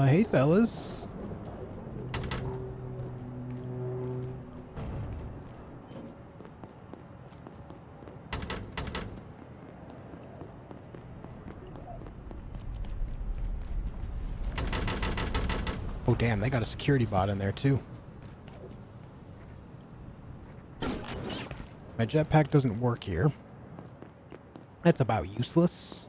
Hey fellas. Oh damn, they got a security bot in there too. My jetpack doesn't work here. That's about useless.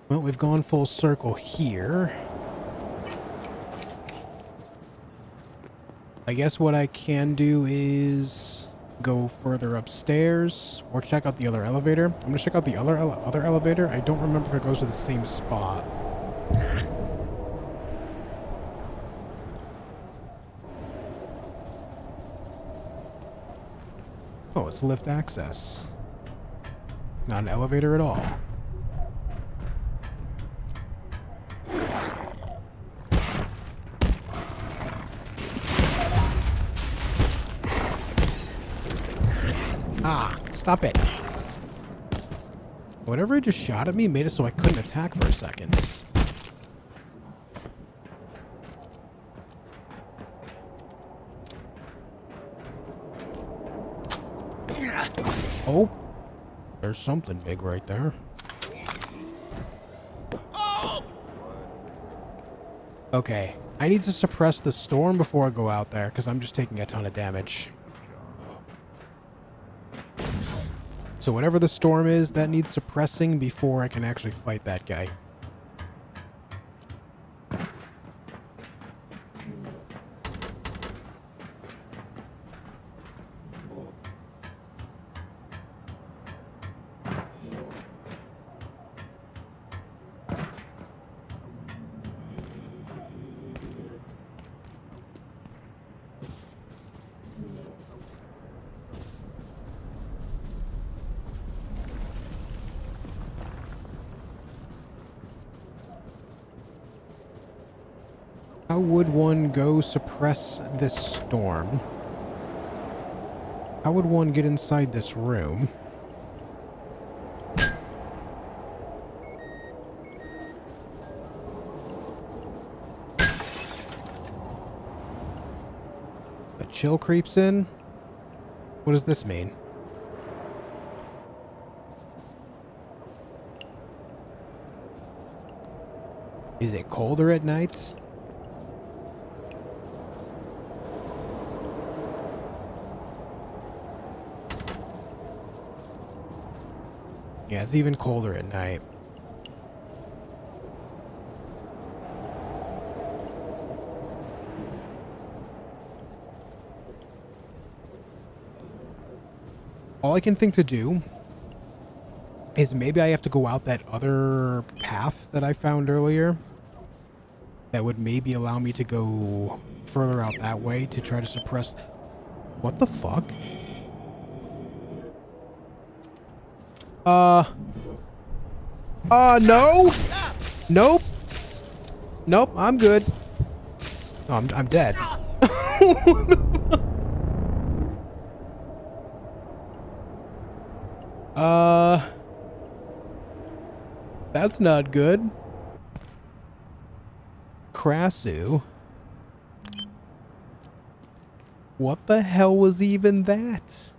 Well, we've gone full circle here. I guess what I can do is go further upstairs or check out the other elevator. I'm going to check out the other elevator. I don't remember if it goes to the same spot. Oh, it's lift access. Not an elevator at all. Ah, stop it. Whatever it just shot at me made it so I couldn't attack for a second. Oh, there's something big right there. Okay, I need to suppress the storm before I go out there because I'm just taking a ton of damage. So whatever the storm is, that needs suppressing before I can actually fight that guy. How would one go suppress this storm? How would one get inside this room? A chill creeps in? What does this mean? Is it colder at nights? Yeah, it's even colder at night. All I can think to do is maybe I have to go out that other path that I found earlier. That would maybe allow me to go further out that way to try to suppress... What the fuck? No! Nope. Nope, I'm good. Oh, I'm dead. That's not good. Krasu. What the hell was even that?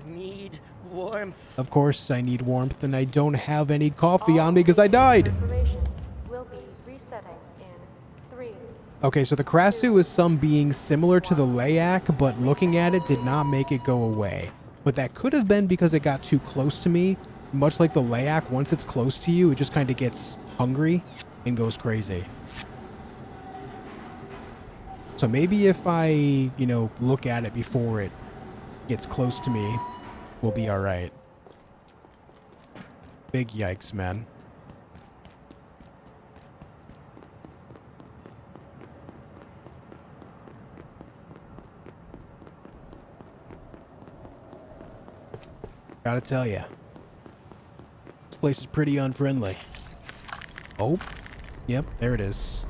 Need warmth. Of course I need warmth, and I don't have any coffee on me because I died. Will be resetting in 3. Okay, so the Krasu is some being similar to the Layak, but looking at it did not make it go away. But that could have been because it got too close to me. Much like the Layak, once it's close to you, it just kind of gets hungry and goes crazy. So maybe if I, you know, look at it before it gets close to me, we'll be alright. Big yikes, man. Gotta tell ya. This place is pretty unfriendly. Oh. Yep, there it is.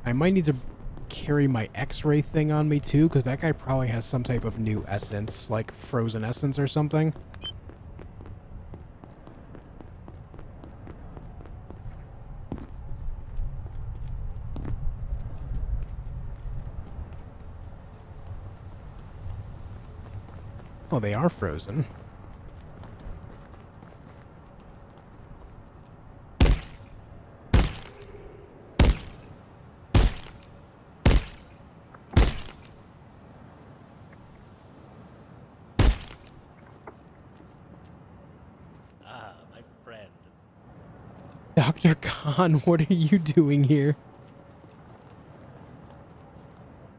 I might need to carry my X-ray thing on me too, because that guy probably has some type of new essence, like frozen essence or something. Oh, they are frozen. Dr. Khan, what are you doing here?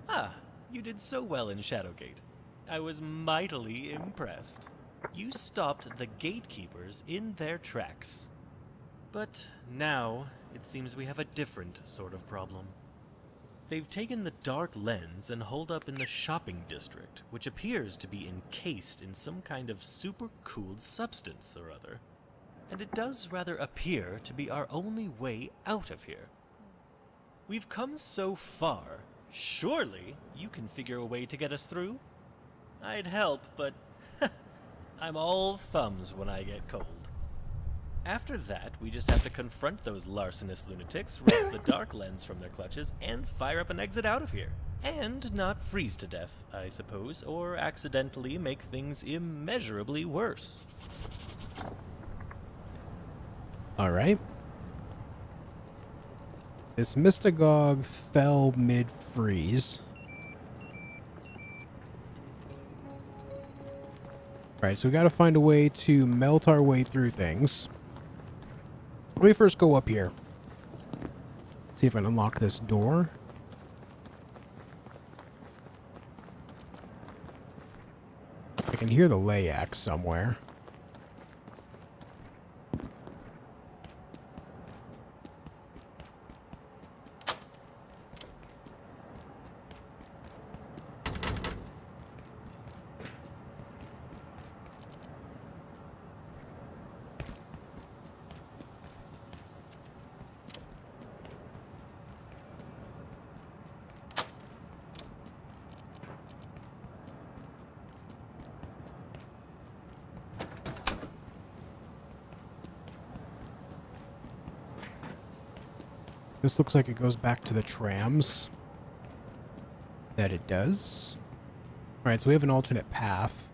Ah, you did so well in Shadowgate. I was mightily impressed. You stopped the gatekeepers in their tracks. But now, it seems we have a different sort of problem. They've taken the dark lens and holed up in the shopping district, which appears to be encased in some kind of super-cooled substance or other. And it does rather appear to be our only way out of here. We've come so far. Surely you can figure a way to get us through? I'd help, but I'm all thumbs when I get cold. After that, we just have to confront those larcenous lunatics, wrest the dark lens from their clutches, and fire up an exit out of here. And not freeze to death, I suppose, or accidentally make things immeasurably worse. Alright. This Mystagogue fell mid-freeze. Alright, so we gotta find a way to melt our way through things. Let me first go up here. See if I can unlock this door. I can hear the Layak somewhere. This looks like it goes back to the trams. That it does. Alright, so we have an alternate path.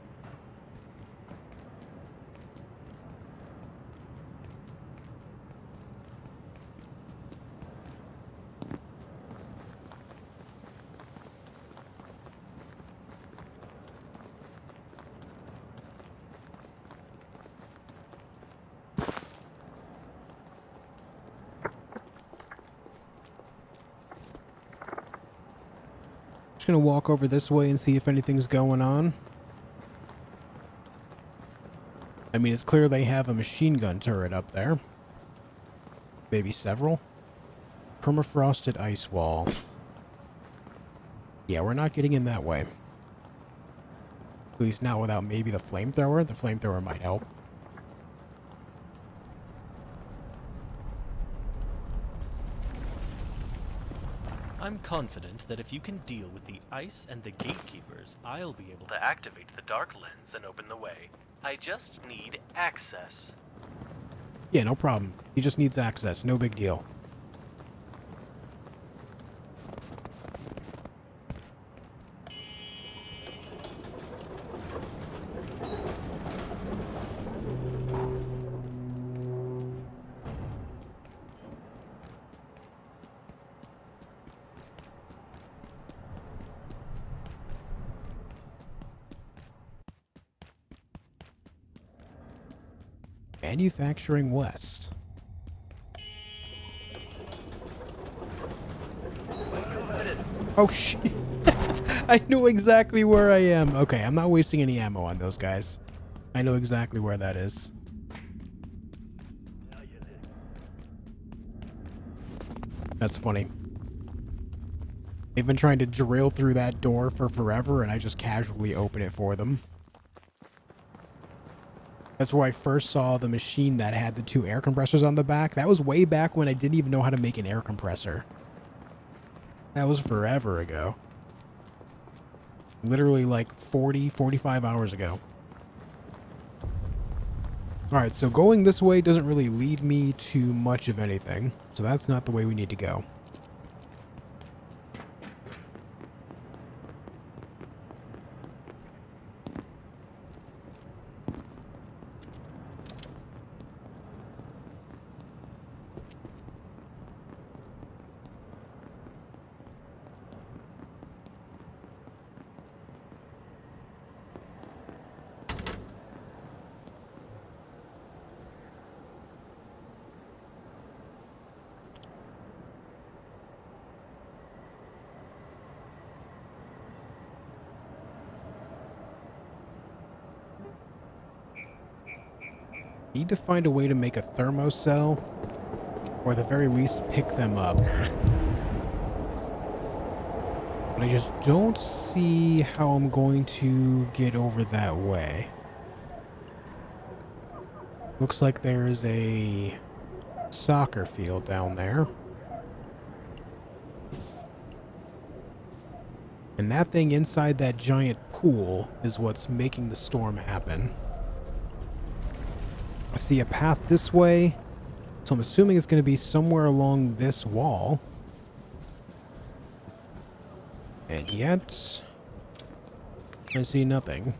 Gonna walk over this way and see if anything's going on. I mean, it's clear they have a machine gun turret up there. Maybe several. Permafrosted ice wall. Yeah, we're not getting in that way. At least not without maybe the flamethrower. The flamethrower might help. I'm confident that if you can deal with the ice and the gatekeepers, I'll be able to activate the dark lens and open the way. I just need access. Yeah, no problem. He just needs access. No big deal. Manufacturing West. Oh shit. I know exactly where I am. Okay, I'm not wasting any ammo on those guys. I know exactly where that is. That's funny. They've been trying to drill through that door for forever, and I just casually open it for them. That's where I first saw the machine that had the 2 air compressors on the back. That was way back when I didn't even know how to make an air compressor. That was forever ago. Literally like 40, 45 hours ago. Alright, so going this way doesn't really lead me to much of anything. So that's not the way we need to go. Need to find a way to make a thermocell, or at the very least pick them up. But I just don't see how I'm going to get over that way. Looks like there's a soccer field down there. And that thing inside that giant pool is what's making the storm happen. I see a path this way, so I'm assuming it's going to be somewhere along this wall. And yet, I see nothing.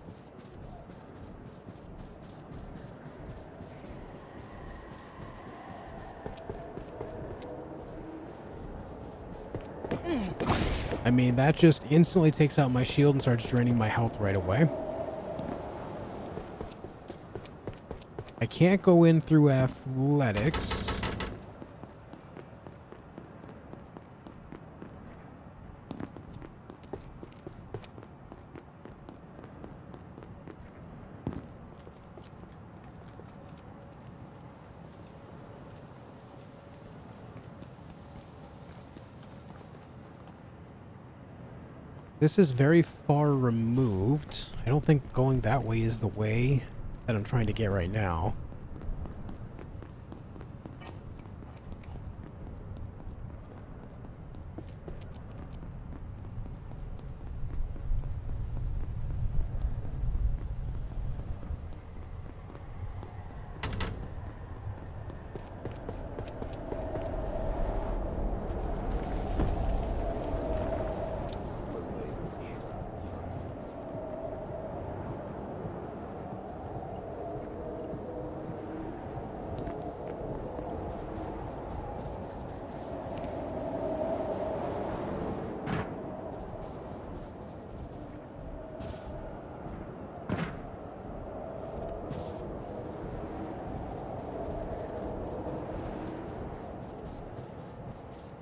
I mean, that just instantly takes out my shield and starts draining my health right away. I can't go in through athletics. This is very far removed. I don't think going that way is the way that I'm trying to get right now.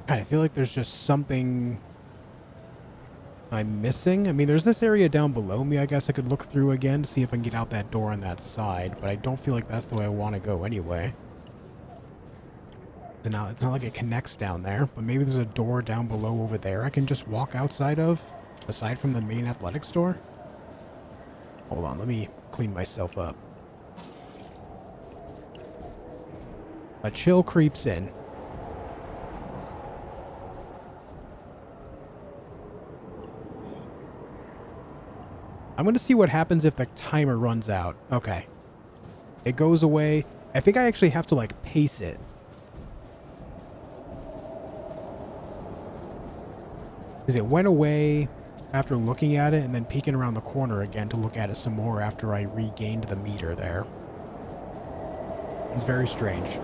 God, I feel like there's just something I'm missing. I mean, there's this area down below me I guess I could look through again to see if I can get out that door on that side, but I don't feel like that's the way I want to go anyway. It's not like it connects down there, but maybe there's a door down below over there I can just walk outside of, aside from the main athletics store. Hold on, let me clean myself up. A chill creeps in. I'm going to see what happens if the timer runs out. Okay. It goes away. I think I actually have to, like, pace it. Because it went away after looking at it and then peeking around the corner again to look at it some more after I regained the meter there. It's very strange.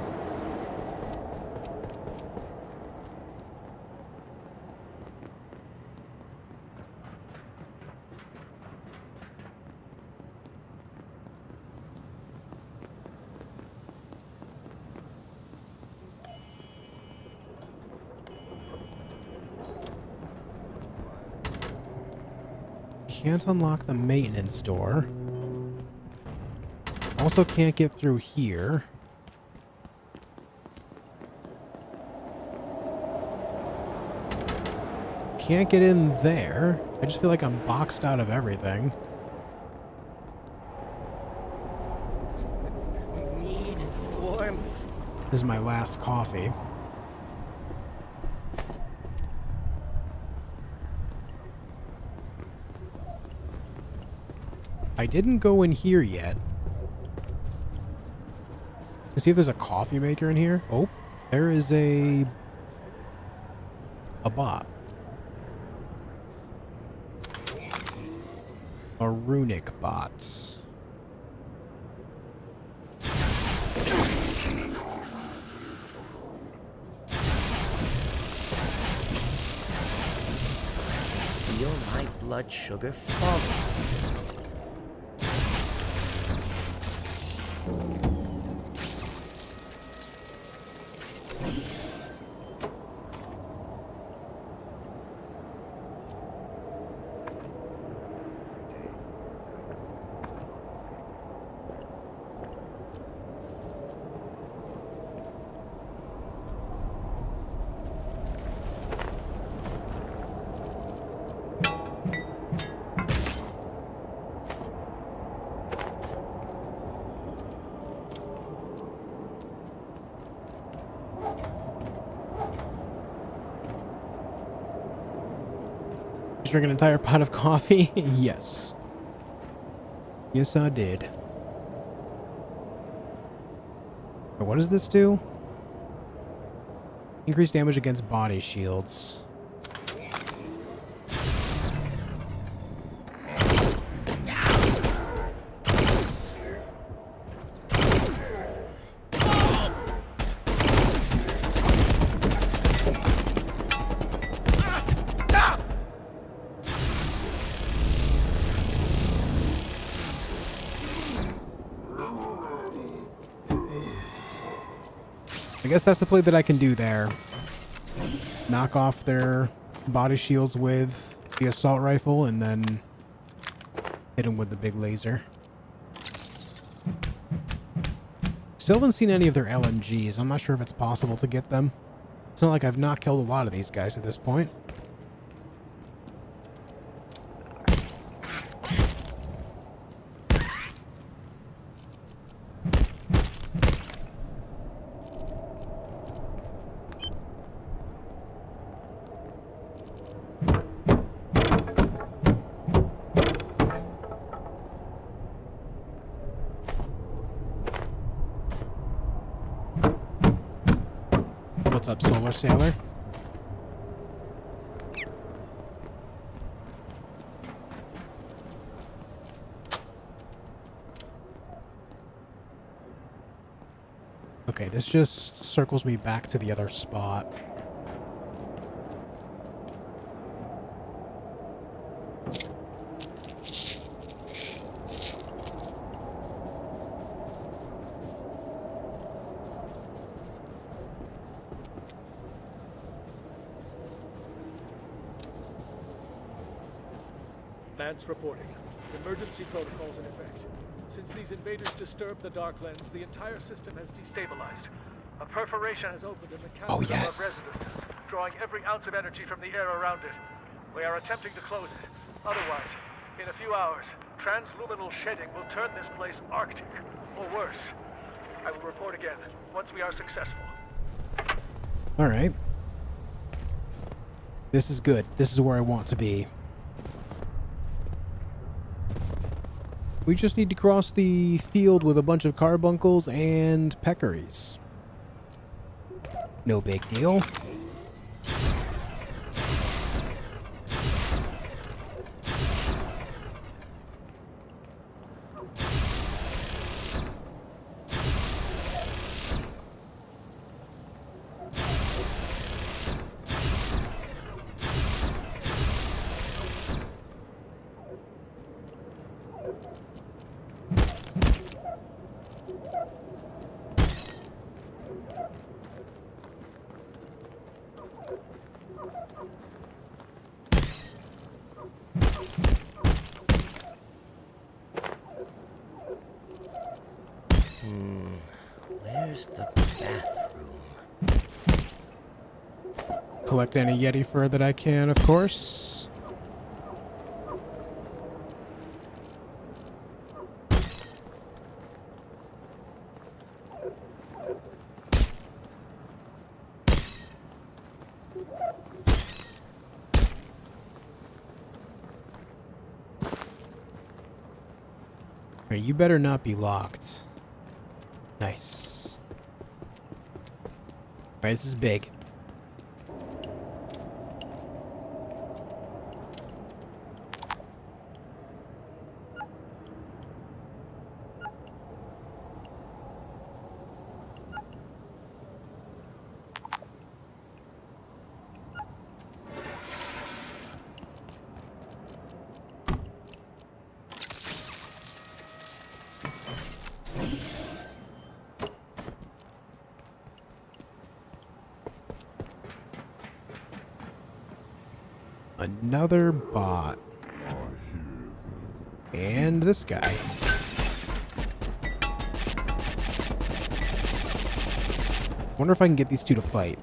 Can't unlock the maintenance door. Also can't get through here. Can't get in there. I just feel like I'm boxed out of everything. Need warmth. This is my last coffee. I didn't go in here yet. Let's see if there's a coffee maker in here. Oh, there is a bot. A runic bots. Feel my blood sugar falling. You drink an entire pot of coffee? Yes. Yes, I did. What does this do? Increase damage against body shields. I guess that's the play that I can do there. Knock off their body shields with the assault rifle and then hit them with the big laser. Still haven't seen any of their LMGs. I'm not sure if it's possible to get them. It's not like I've not killed a lot of these guys at this point. What's up, Solar Sailor? Okay, this just circles me back to the other spot. Lance reporting. Emergency protocols in effect. Since these invaders disturbed the Darklands, the entire system has destabilized. A perforation has opened in the capital of residences, drawing every ounce of energy from the air around it. We are attempting to close it. Otherwise, in a few hours, transluminal shedding will turn this place Arctic, or worse. I will report again once we are successful. Alright. This is good. This is where I want to be. We just need to cross the field with a bunch of carbuncles and peccaries. No big deal. Where's the bathroom? Collect any Yeti fur that I can, of course. Hey, you better not be locked. Nice. Alright, this is big. Another bot. And this guy. Wonder if I can get these two to fight.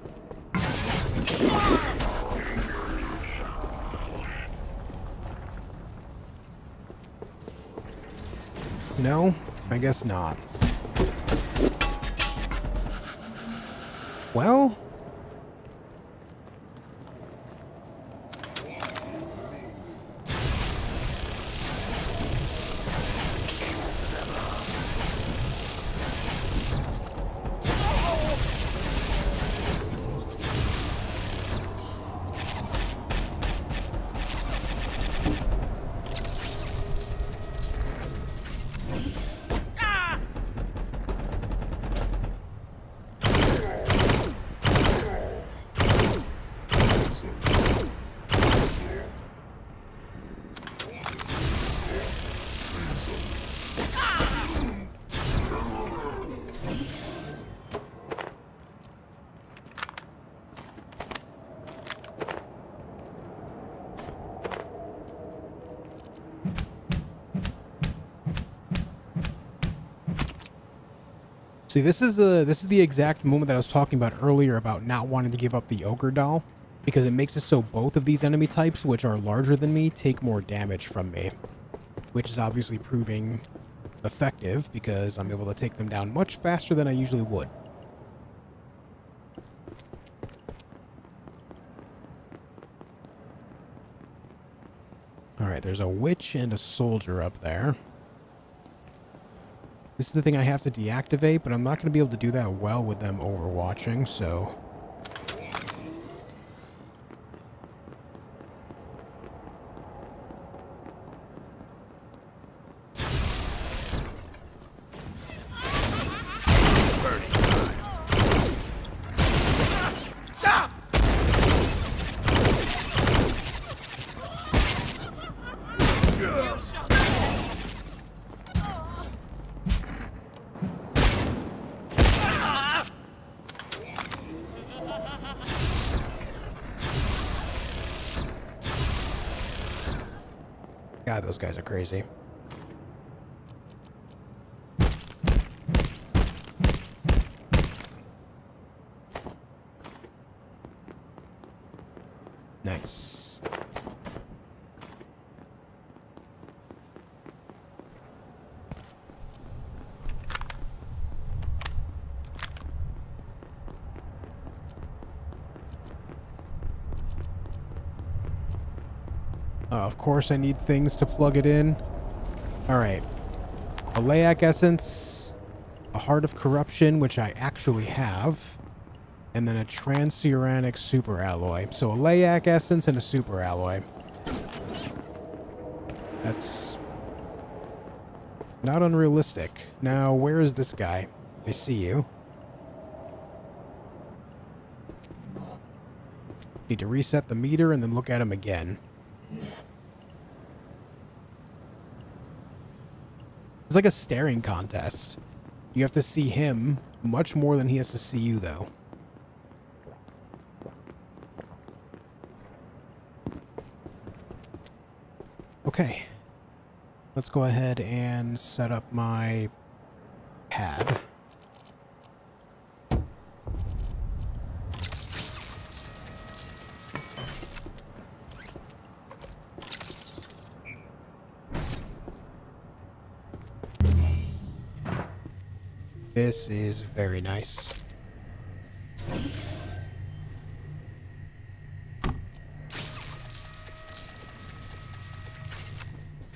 No? I guess not. Well... See, this is the exact moment that I was talking about earlier about not wanting to give up the ogre doll, because it makes it so both of these enemy types, which are larger than me, take more damage from me, which is obviously proving effective because I'm able to take them down much faster than I usually would. Alright, there's a witch and a soldier up there. This is the thing I have to deactivate, but I'm not going to be able to do that well with them overwatching, so... God, those guys are crazy. Nice. Of course I need things to plug it in. Alright. A Laic Essence, a Heart of Corruption, which I actually have, and then a Transuranic Super Alloy. So a Laic Essence and a Super Alloy. That's not unrealistic. Now, where is this guy? I see you. Need to reset the meter and then look at him again. It's like a staring contest. You have to see him much more than he has to see you, though. Okay. Let's go ahead and set up my pad. This is very nice.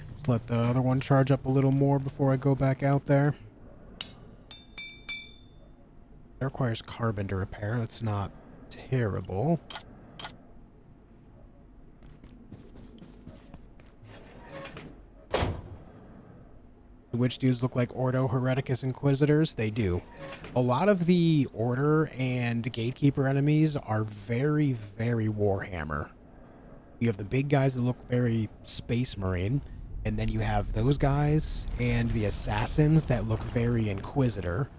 Let's let the other one charge up a little more before I go back out there. That requires carbon to repair. That's not terrible. The witch dudes look like Ordo Hereticus Inquisitors. They do. A lot of the Order and Gatekeeper enemies are very, very Warhammer. You have the big guys that look very Space Marine, and then you have those guys and the Assassins that look very Inquisitor.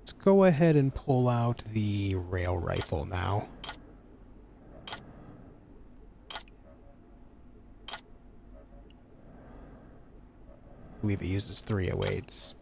Let's go ahead and pull out the rail rifle now. I believe it uses 308s.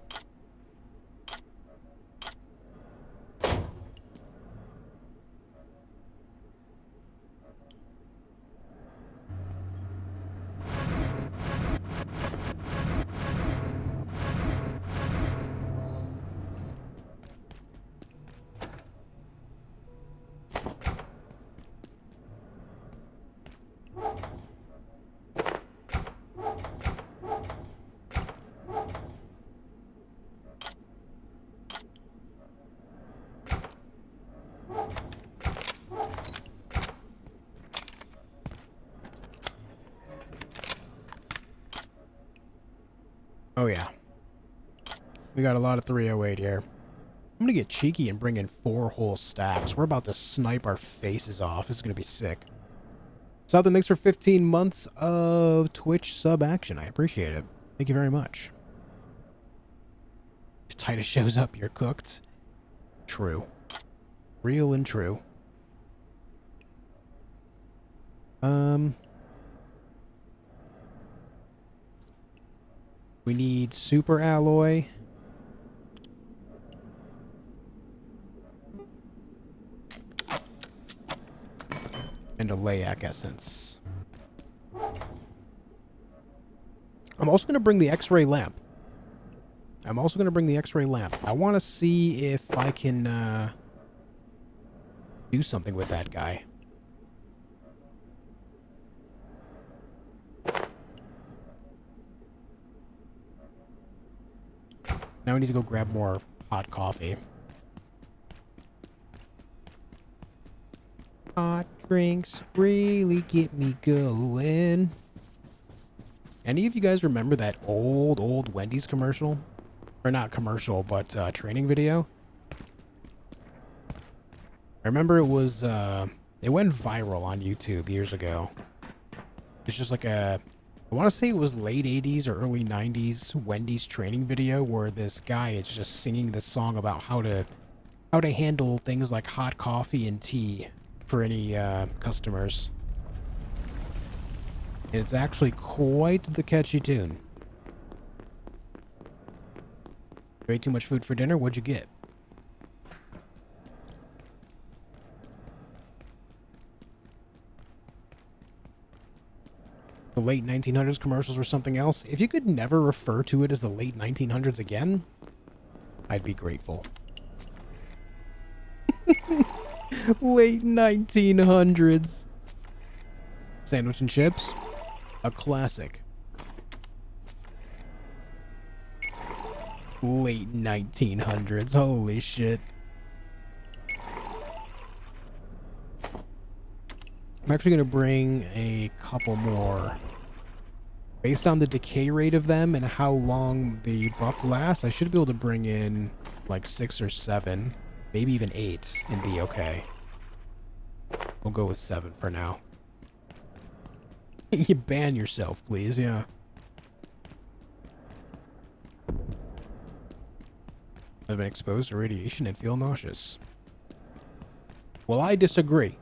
Oh yeah. We got a lot of 308 here. I'm gonna get cheeky and bring in 4 whole stacks. We're about to snipe our faces off. This is gonna be sick. Southern, thanks for 15 months of Twitch sub action. I appreciate it. Thank you very much. If Titus shows up, you're cooked. True. Real and true. We need super alloy. And a Layak essence. I'm also going to bring the X-ray lamp. I want to see if I can do something with that guy. Now we need to go grab more hot coffee. Hot drinks really get me going. Any of you guys remember that old Wendy's commercial? Or not commercial, but training video? I remember it was, it went viral on YouTube years ago. It's just like I want to say it was late 80s or early 90s Wendy's training video where this guy is just singing this song about how to handle things like hot coffee and tea for any customers. It's actually quite the catchy tune. You ate too much food for dinner? What'd you get? The late 1900s commercials were something else. If you could never refer to it as the late 1900s again, I'd be grateful. Late 1900s. Sandwich and chips? A classic. Late 1900s. Holy shit. I'm actually going to bring a couple more. Based on the decay rate of them and how long the buff lasts, I should be able to bring in like 6 or 7, maybe even 8 and be okay. We'll go with 7 for now. You ban yourself, please, yeah. I've been exposed to radiation and feel nauseous. Well, I disagree.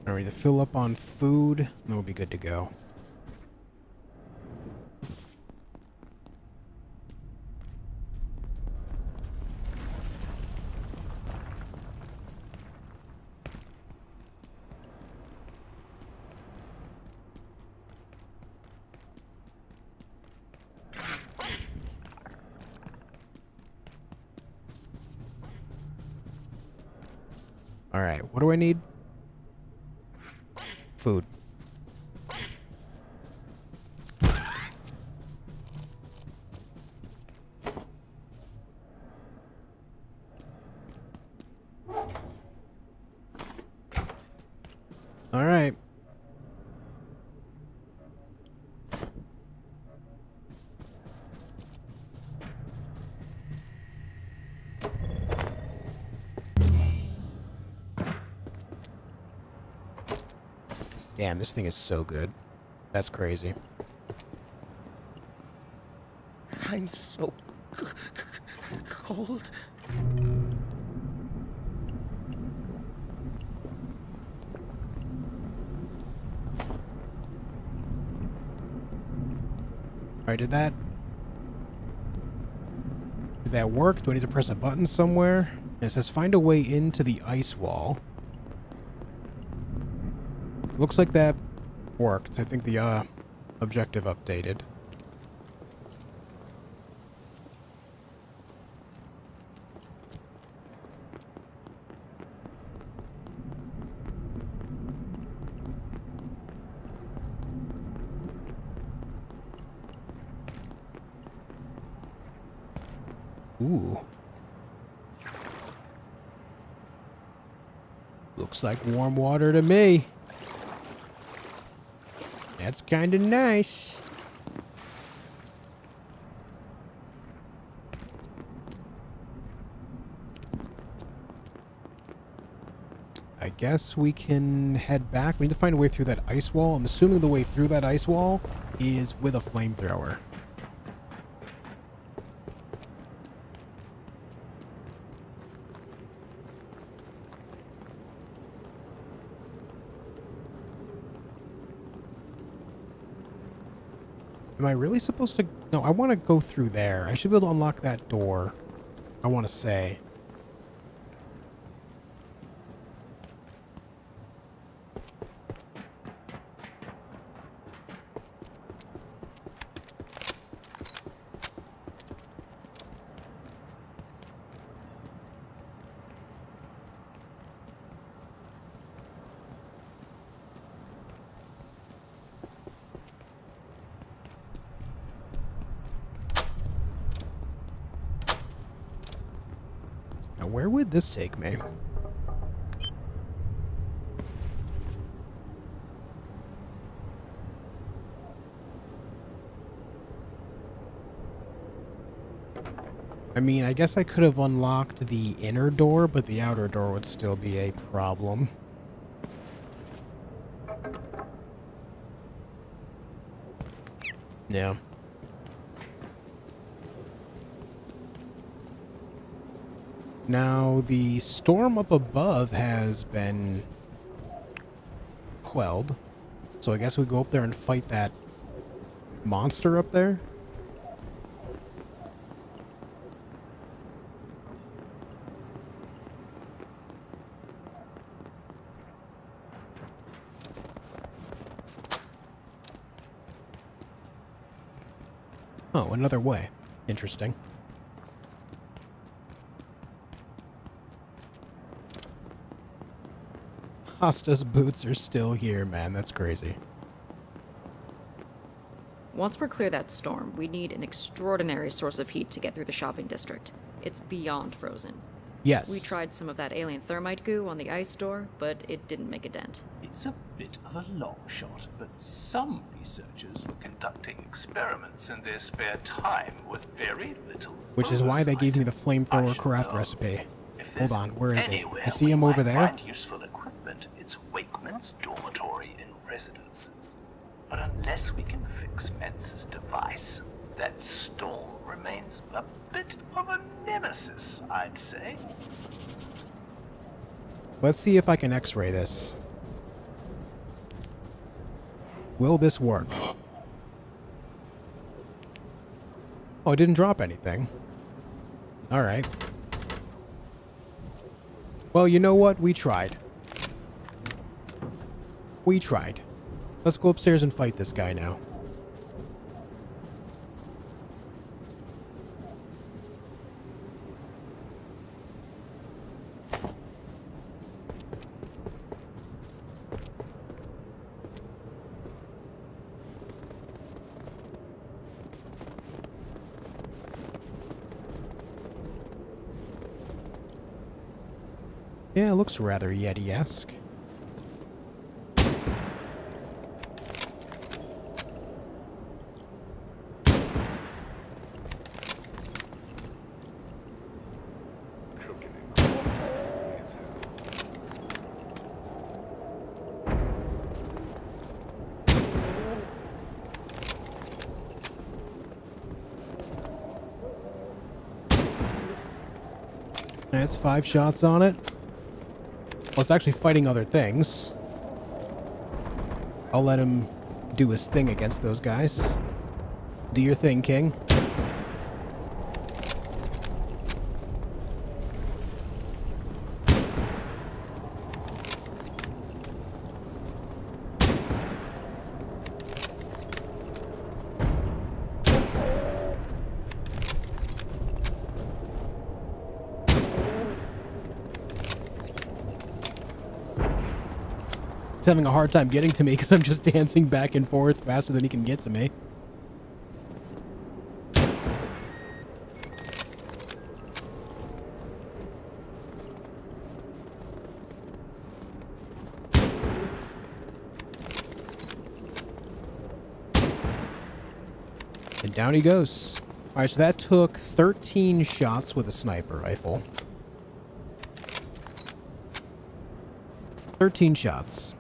Alright, to fill up on food, and we'll be good to go. Alright, what do I need? Food. All right. Damn, this thing is so good. That's crazy. I'm so cold. Alright, did that work? Do I need to press a button somewhere? And it says find a way into the ice wall. Looks like that worked. I think the objective updated. Ooh. Looks like warm water to me. That's kind of nice. I guess we can head back. We need to find a way through that ice wall. I'm assuming the way through that ice wall is with a flamethrower. Am I really supposed to... No, I want to go through there. I should be able to unlock that door. I want to say. Now, where would this take me? I mean, I guess I could have unlocked the inner door, but the outer door would still be a problem. Yeah. Now, the storm up above has been quelled. So I guess we go up there and fight that monster up there. Oh, another way. Interesting. Hosta's boots are still here, man. That's crazy. Once we're clear that storm, we need an extraordinary source of heat to get through the shopping district. It's beyond frozen. Yes. We tried some of that alien thermite goo on the ice door, but it didn't make a dent. It's a bit of a long shot, but some researchers were conducting experiments in their spare time with very little Which is why they gave me the flamethrower craft recipe. Hold on, where is he? I see him over there. Find useful equipment, it's Wakeman's dormitory in residences. But unless we can fix Mentz's device, that storm remains a bit of a nemesis, I'd say. Let's see if I can x-ray this. Will this work? Oh, it didn't drop anything. Alright. Well, you know what? We tried. We tried. Let's go upstairs and fight this guy now. Yeah, it looks rather Yeti-esque. That's 5 shots on it. Well, it's actually fighting other things. I'll let him do his thing against those guys. Do your thing, King. Having a hard time getting to me because I'm just dancing back and forth faster than he can get to me. And down he goes. Alright, so that took 13 shots with a sniper rifle. 13 shots.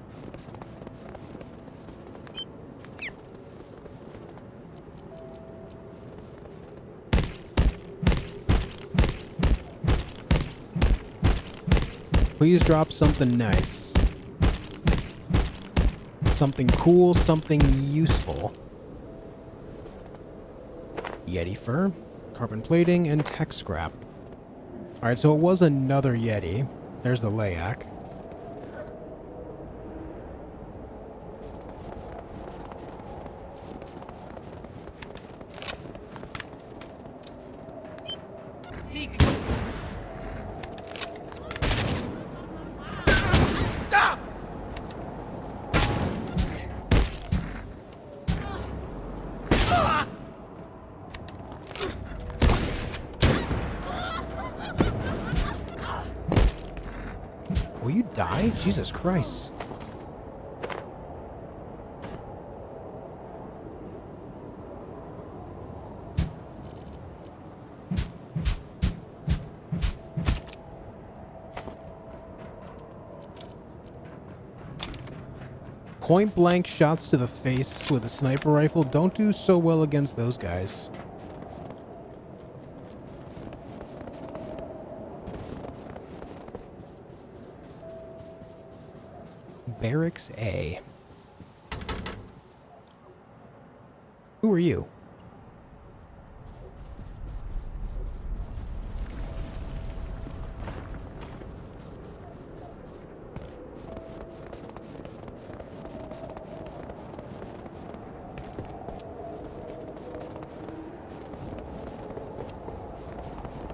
Please drop something nice. Something cool, something useful. Yeti fur, carbon plating, and tech scrap. Alright, so it was another Yeti. There's the Layak. Will you die? Jesus Christ. Point blank shots to the face with a sniper rifle don't do so well against those guys. Barracks A. Who are you?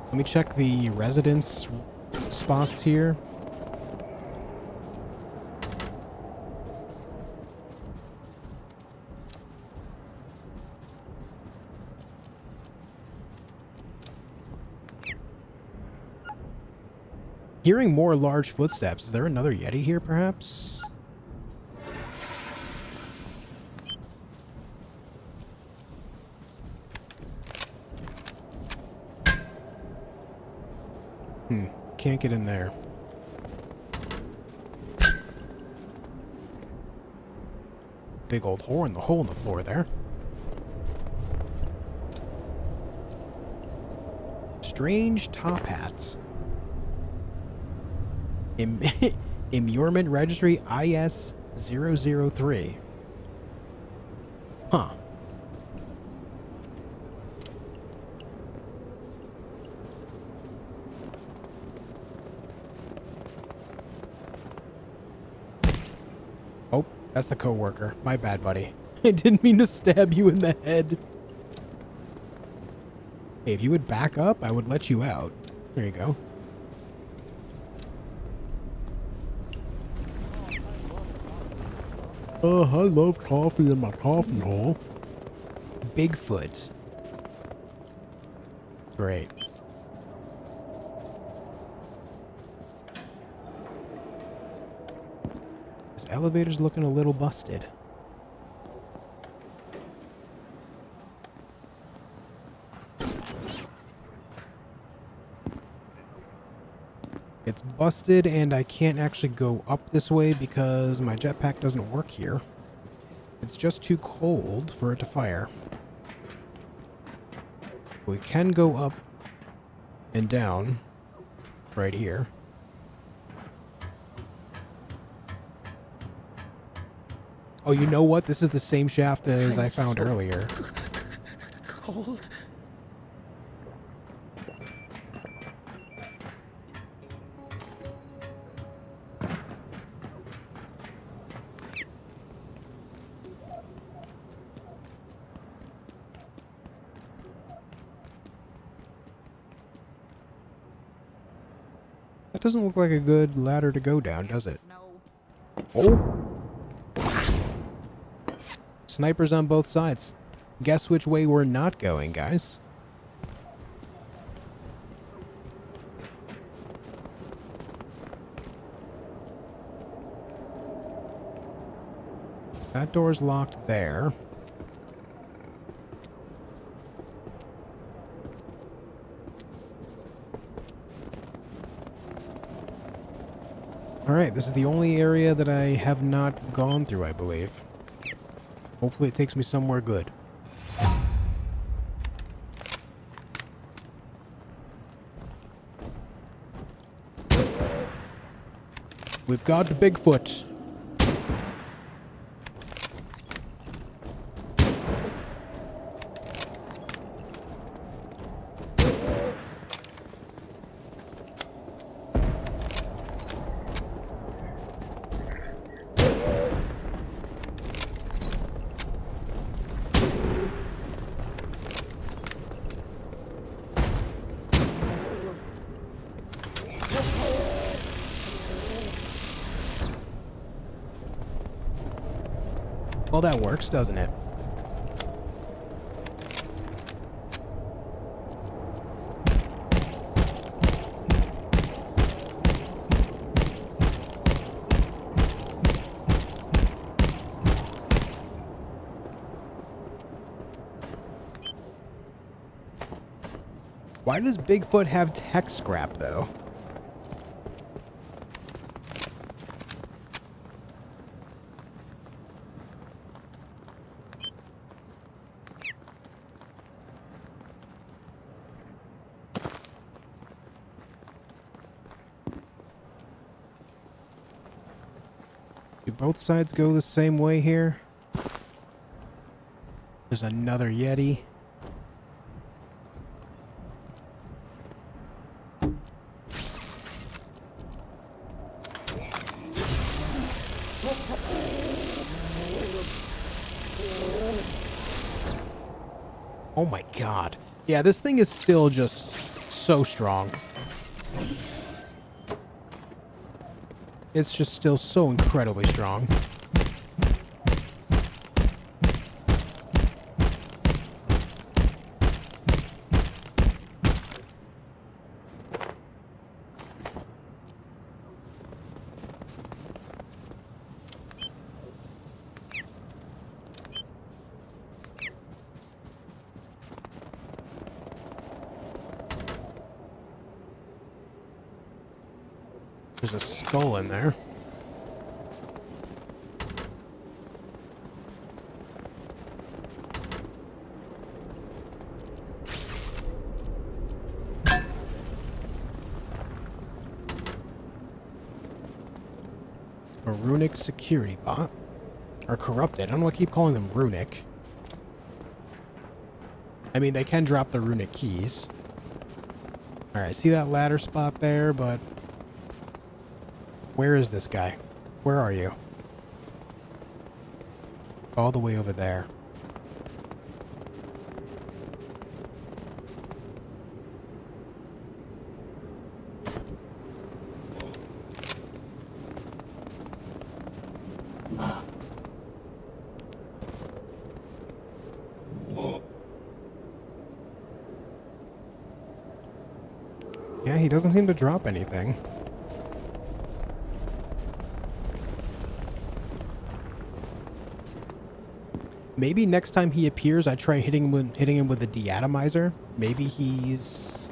Let me check the residence spots here. Hearing more large footsteps. Is there another Yeti here, perhaps? Can't get in there. Big old hole in the floor there. Strange top hats. Immurement Registry IS-003. Huh. Oh, that's the coworker. My bad, buddy. I didn't mean to stab you in the head. Hey, if you would back up, I would let you out. There you go. I love coffee in my coffee hole. Bigfoot. Great. This elevator's looking a little busted. It's busted and I can't actually go up this way because my jetpack doesn't work here. It's just too cold for it to fire. We can go up and down right here. Oh, you know what? This is the same shaft as I found earlier. Cold. That doesn't look like a good ladder to go down, does it? Oh! Snipers on both sides. Guess which way we're not going, guys. That door's locked there. Alright, this is the only area that I have not gone through, I believe. Hopefully it takes me somewhere good. We've got Bigfoot. Well, that works, doesn't it? Why does Bigfoot have tech scrap, though? Do both sides go the same way here? There's another Yeti. Oh my god. Yeah, this thing is still just so strong. It's just still so incredibly strong. There's a skull in there. A runic security bot. Or corrupted. I don't know why I keep calling them runic. I mean, they can drop the runic keys. Alright, see that ladder spot there, but... where is this guy? Where are you? All the way over there. Yeah, he doesn't seem to drop anything. Maybe next time he appears, I try hitting him with the deatomizer. Maybe he's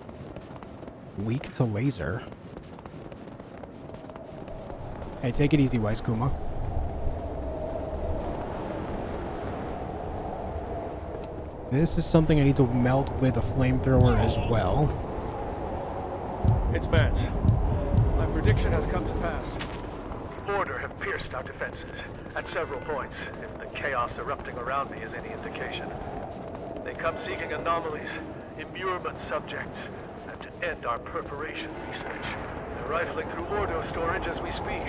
weak to laser. Hey, take it easy, Wise Kuma. This is something I need to melt with a flamethrower as well. It's Mance. My prediction has come to pass. The Order have pierced our defenses at several points, if the chaos erupting around me is any indication. They come seeking anomalies, immurement subjects, and to end our perforation research. They're rifling through Ordo storage as we speak.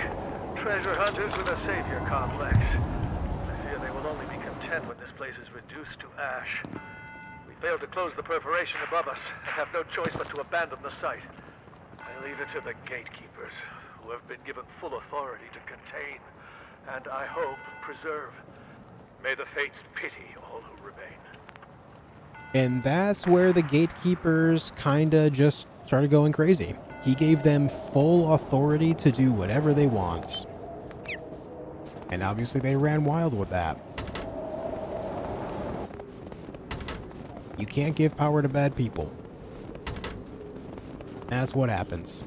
Treasure hunters with a savior complex. I fear they will only be content when this place is reduced to ash. We failed to close the perforation above us, and have no choice but to abandon the site. I leave it to the gatekeepers, who have been given full authority to contain, and I hope preserve. May the fates pity all who remain. And that's where the gatekeepers kinda just started going crazy. He gave them full authority to do whatever they want. And obviously they ran wild with that. You can't give power to bad people. That's what happens.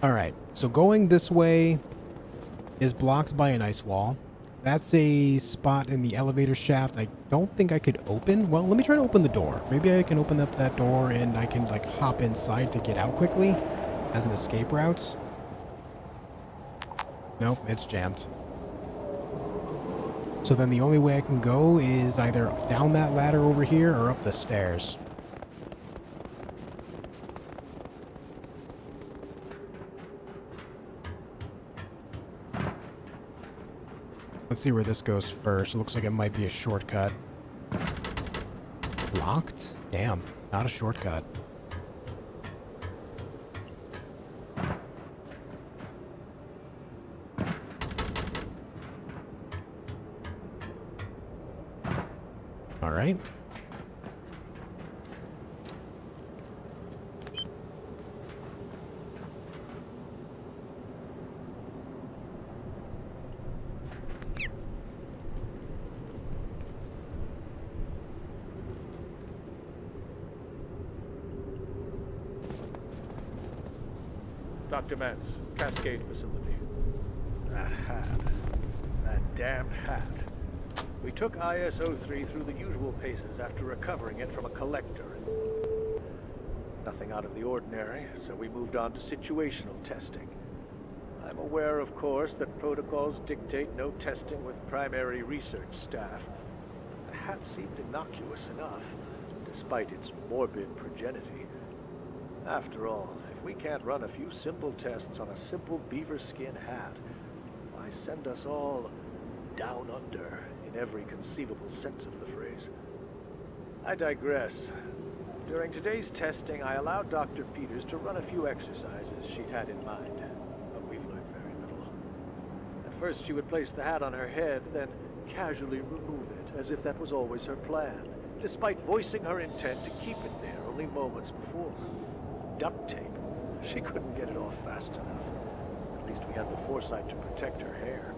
Alright, so going this way is blocked by an ice wall. That's a spot in the elevator shaft I don't think I could open. Well, let me try to open the door. Maybe I can open up that door and I can, like, hop inside to get out quickly as an escape route. Nope, it's jammed. So then the only way I can go is either down that ladder over here or up the stairs. Let's see where this goes first. It looks like it might be a shortcut. Locked? Damn, not a shortcut. All right. Dr. Mance, Cascade facility. That hat. That damned hat. We took IS-03 through the usual paces after recovering it from a collector. Nothing out of the ordinary, so we moved on to situational testing. I'm aware, of course, that protocols dictate no testing with primary research staff. The hat seemed innocuous enough, despite its morbid progenity. After all, if we can't run a few simple tests on a simple beaver skin hat, why send us all down under in every conceivable sense of the phrase? I digress. During today's testing, I allowed Dr. Peters to run a few exercises she'd had in mind, but we've learned very little. At first, she would place the hat on her head, then casually remove it, as if that was always her plan, despite voicing her intent to keep it there only moments before. Duct tape. She couldn't get it off fast enough. At least we had the foresight to protect her hair.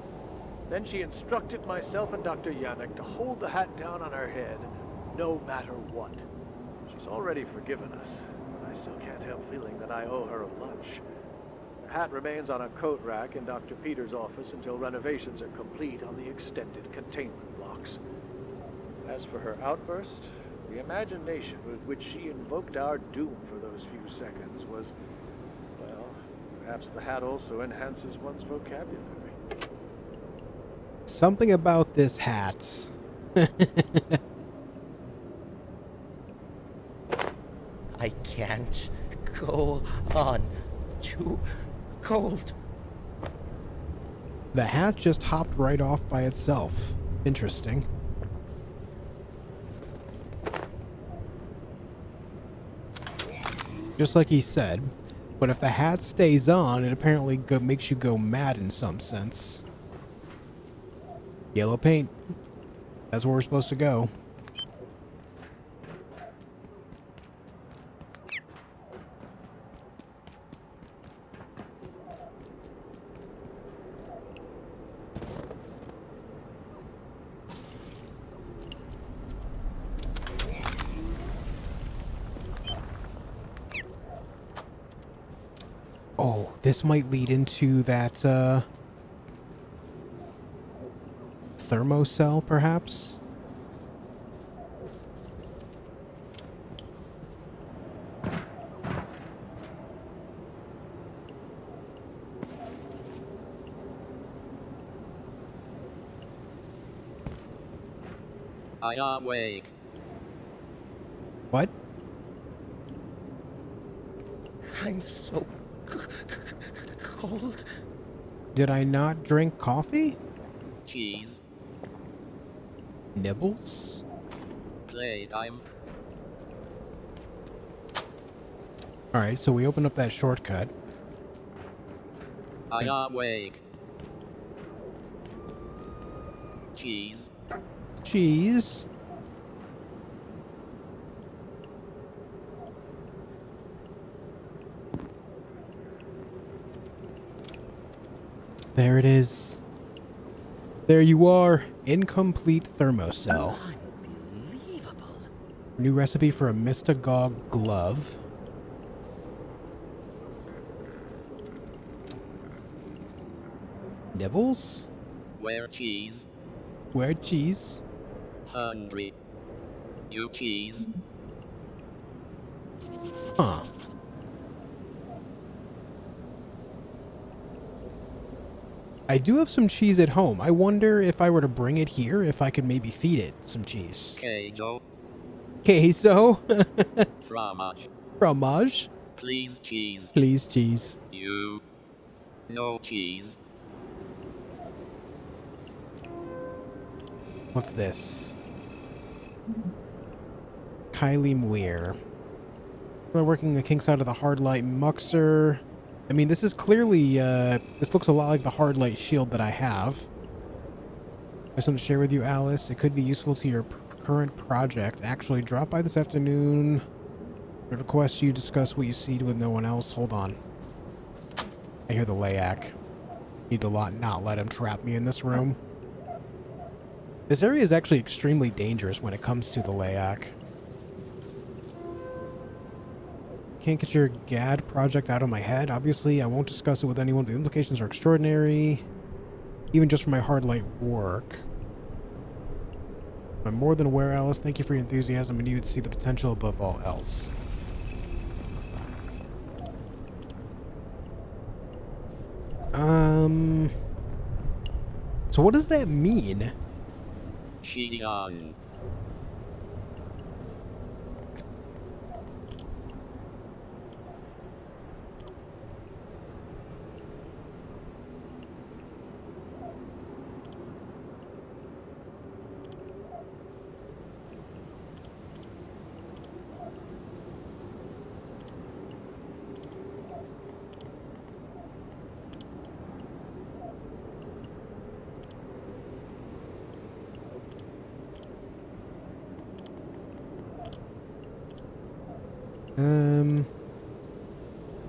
Then she instructed myself and Dr. Yannick to hold the hat down on her head, no matter what. She's already forgiven us, but I still can't help feeling that I owe her a lunch. The hat remains on a coat rack in Dr. Peters' office until renovations are complete on the extended containment blocks. As for her outburst, the imagination with which she invoked our doom for those few seconds was, well, perhaps the hat also enhances one's vocabulary. Something about this hat. I can't go on. Too cold. The hat just hopped right off by itself. Interesting. Just like he said, but if the hat stays on, it apparently makes you go mad in some sense. Yellow paint. That's where we're supposed to go. Oh, this might lead into that, thermocell, perhaps? I am awake. What? I'm so cold. Did I not drink coffee? Cheese. Nibbles? Playtime. Alright, so we open up that shortcut. I am awake. Cheese. Cheese. There it is. There you are. Incomplete thermocell. Unbelievable. New recipe for a Mystagog glove. Nibbles? Where cheese? Where cheese? Hungry. You cheese? Huh. I do have some cheese at home. I wonder if I were to bring it here, if I could maybe feed it some cheese. Queso? Queso? Fromage? Fromage? Please cheese. Please cheese. You? No cheese. What's this? Kylie Muir. We're working the kinks out of the hard light muxer. I mean, this is clearly, this looks a lot like the hard light shield that I have. I have something to share with you, Alice. It could be useful to your current project. Actually, drop by this afternoon. I request you discuss what you see with no one else. Hold on. I hear the Layak. Need to not let him trap me in this room. This area is actually extremely dangerous when it comes to the Layak. Can't get your GAD project out of my head. Obviously, I won't discuss it with anyone. The implications are extraordinary, even just for my hard light work. I'm more than aware, Alice. Thank you for your enthusiasm, and you would see the potential above all else. So what does that mean? Xi'an.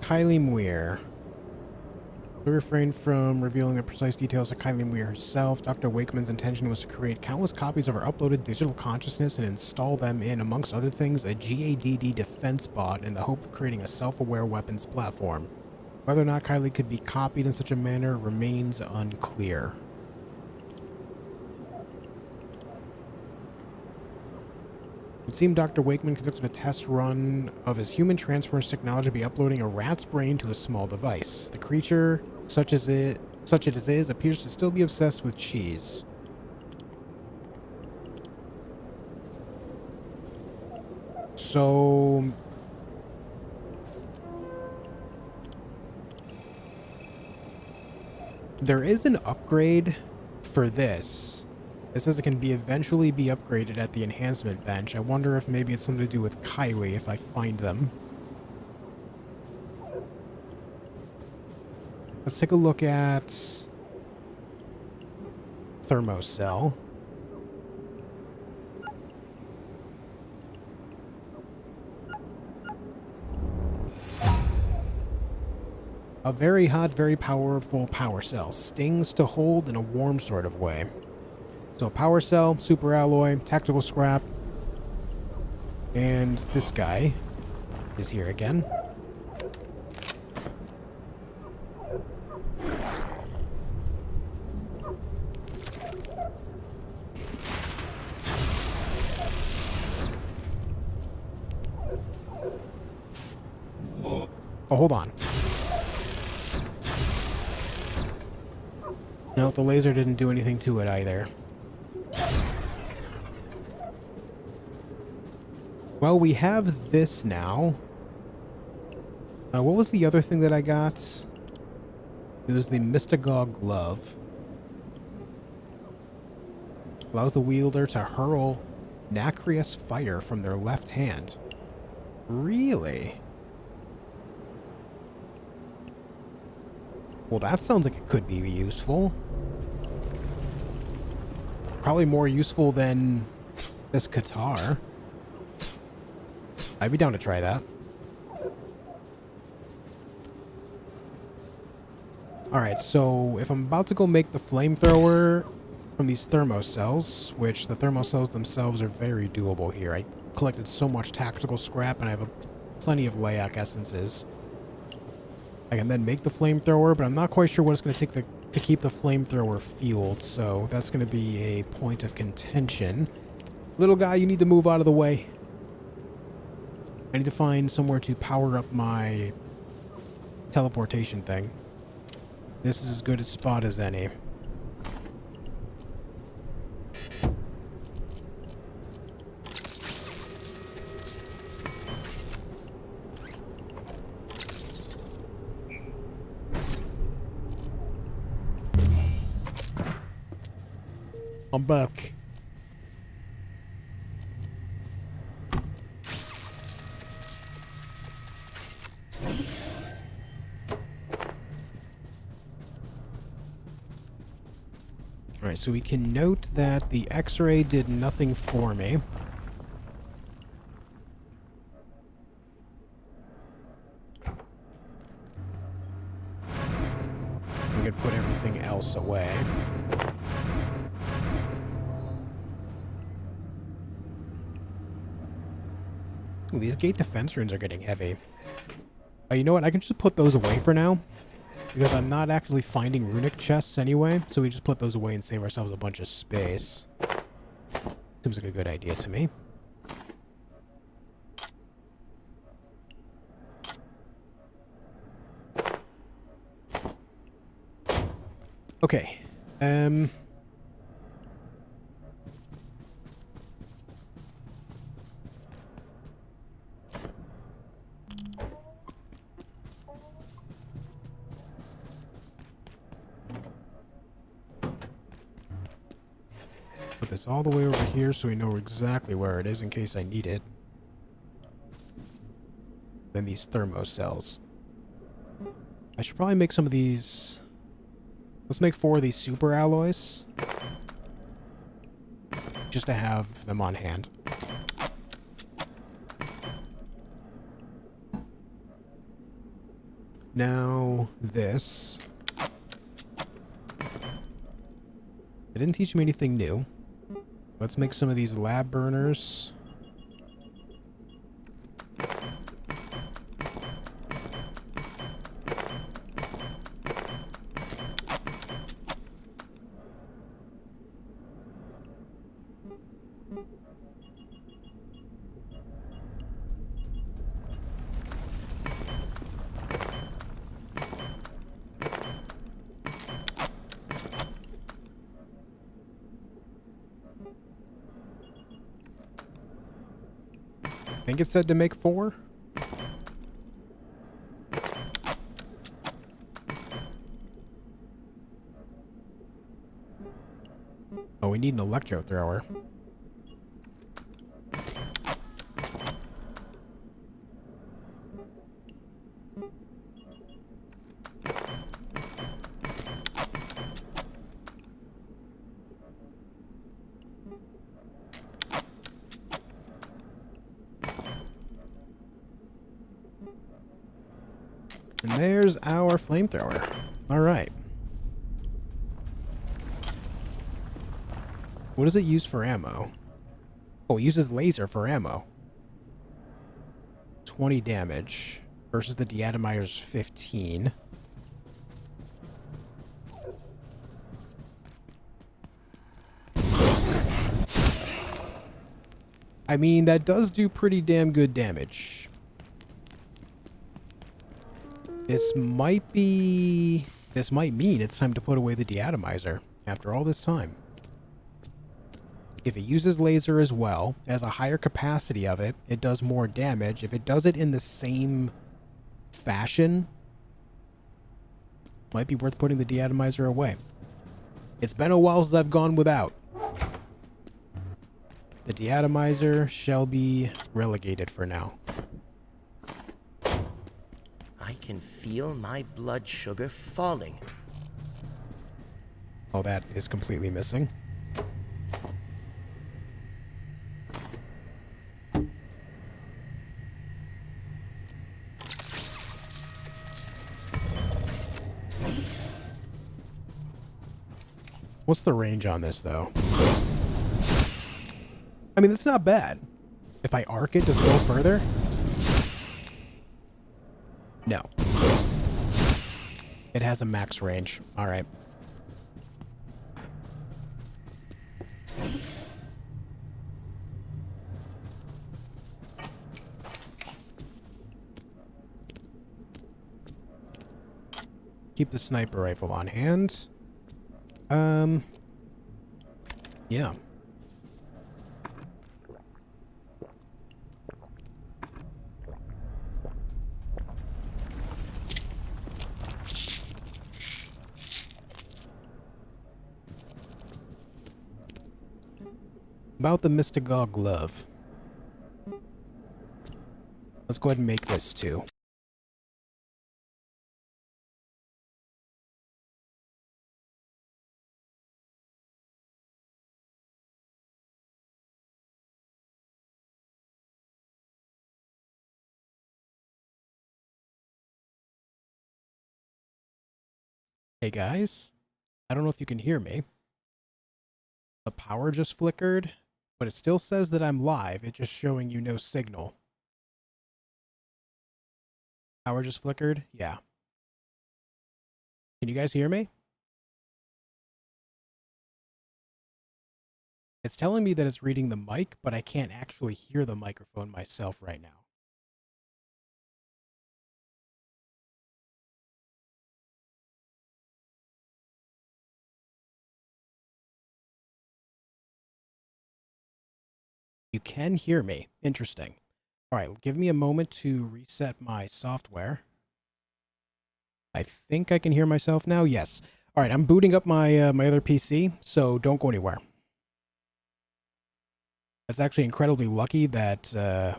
Kylie Muir. We refrained from revealing the precise details of Kylie Muir herself. Dr. Wakeman's intention was to create countless copies of her uploaded digital consciousness and install them in, amongst other things, a GADD defense bot in the hope of creating a self-aware weapons platform. Whether or not Kylie could be copied in such a manner remains unclear. It seemed Dr. Wakeman conducted a test run of his human transference technology by uploading a rat's brain to a small device. The creature, such as it is, appears to still be obsessed with cheese. So there is an upgrade for this. It says it can eventually be upgraded at the enhancement bench. I wonder if maybe it's something to do with Kylie if I find them. Let's take a look at Thermocell. A very hot, very powerful power cell. Stings to hold in a warm sort of way. So power cell, super alloy, tactical scrap, and this guy is here again. Oh, hold on. No, the laser didn't do anything to it either. Well, we have this now. What was the other thing that I got? It was the Mystagogue glove. Allows the wielder to hurl nacreous fire from their left hand. Really? Well, that sounds like it could be useful. Probably more useful than this guitar. I'd be down to try that. Alright, so if I'm about to go make the flamethrower from these thermocells, which the thermocells themselves are very doable here. I collected so much tactical scrap and I have plenty of Layak essences. I can then make the flamethrower, but I'm not quite sure what it's going to take to keep the flamethrower fueled, so that's going to be a point of contention. Little guy, you need to move out of the way. I need to find somewhere to power up my teleportation thing. This is as good a spot as any. I'm back. Alright, so we can note that the X-ray did nothing for me. We could put everything else away. Ooh, these gate defense runes are getting heavy. You know what? I can just put those away for now. Because I'm not actually finding runic chests anyway. So we just put those away and save ourselves a bunch of space. Seems like a good idea to me. Okay. Put this all the way over here so we know exactly where it is in case I need it. Then these thermo cells. I should probably make some of these. Let's make 4 of these super alloys. Just to have them on hand. Now, this. It didn't teach me anything new. Let's make some of these lab burners. I think it said to make 4. Oh, we need an electro thrower. And there's our flamethrower. All right. What does it use for ammo? Oh, it uses laser for ammo. 20 damage versus the deatomizer's 15. I mean, that does do pretty damn good damage. This might mean it's time to put away the deatomizer after all this time. If it uses laser as well, has a higher capacity of it, it does more damage. If it does it in the same fashion, might be worth putting the deatomizer away. It's been a while since I've gone without. The deatomizer shall be relegated for now. I can feel my blood sugar falling. Oh, that is completely missing. What's the range on this, though? I mean, that's not bad. If I arc it, does it go further? No. It has a max range. Alright. Keep the sniper rifle on hand. Yeah. About the Mystical glove. Let's go ahead and make this too. Hey guys, I don't know if you can hear me. The power just flickered, but it still says that I'm live. It's just showing you no signal. Power just flickered? Yeah. Can you guys hear me? It's telling me that it's reading the mic, but I can't actually hear the microphone myself right now. You can hear me. Interesting. All right, give me a moment to reset my software. I think I can hear myself now. Yes. All right, I'm booting up my my other PC, so don't go anywhere. It's actually incredibly lucky that the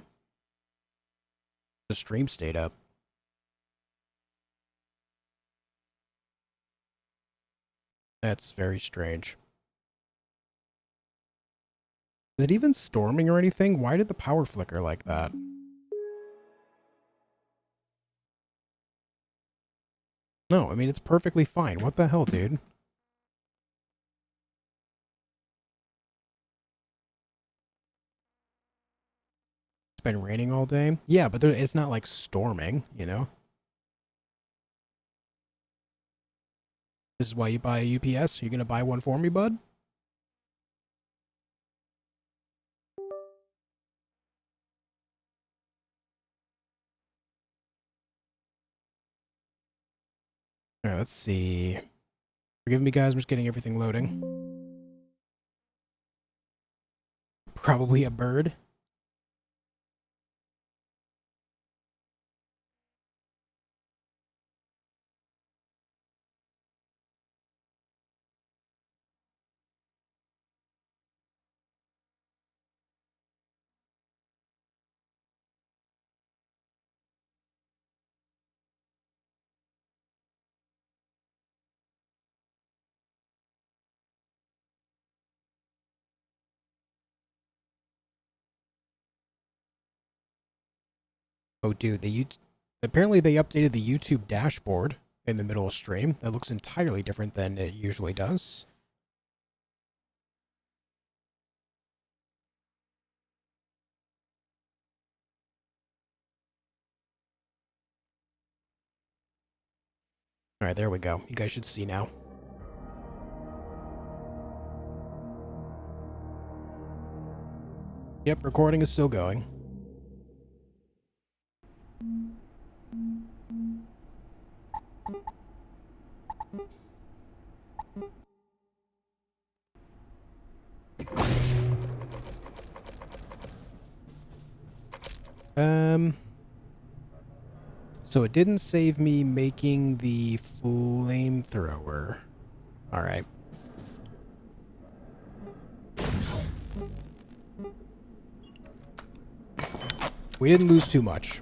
stream stayed up. That's very strange. Is it even storming or anything? Why did the power flicker like that? No, I mean, it's perfectly fine. What the hell, dude? It's been raining all day. Yeah, but it's not like storming, you know? This is why you buy a UPS? Are you going to buy one for me, bud? All right, let's see. Forgive me, guys. I'm just getting everything loading. Probably a bird. Oh, dude, apparently they updated the YouTube dashboard in the middle of stream. That looks entirely different than it usually does. All right, there we go. You guys should see now. Yep, recording is still going. So it didn't save me making the flamethrower. All right. We didn't lose too much.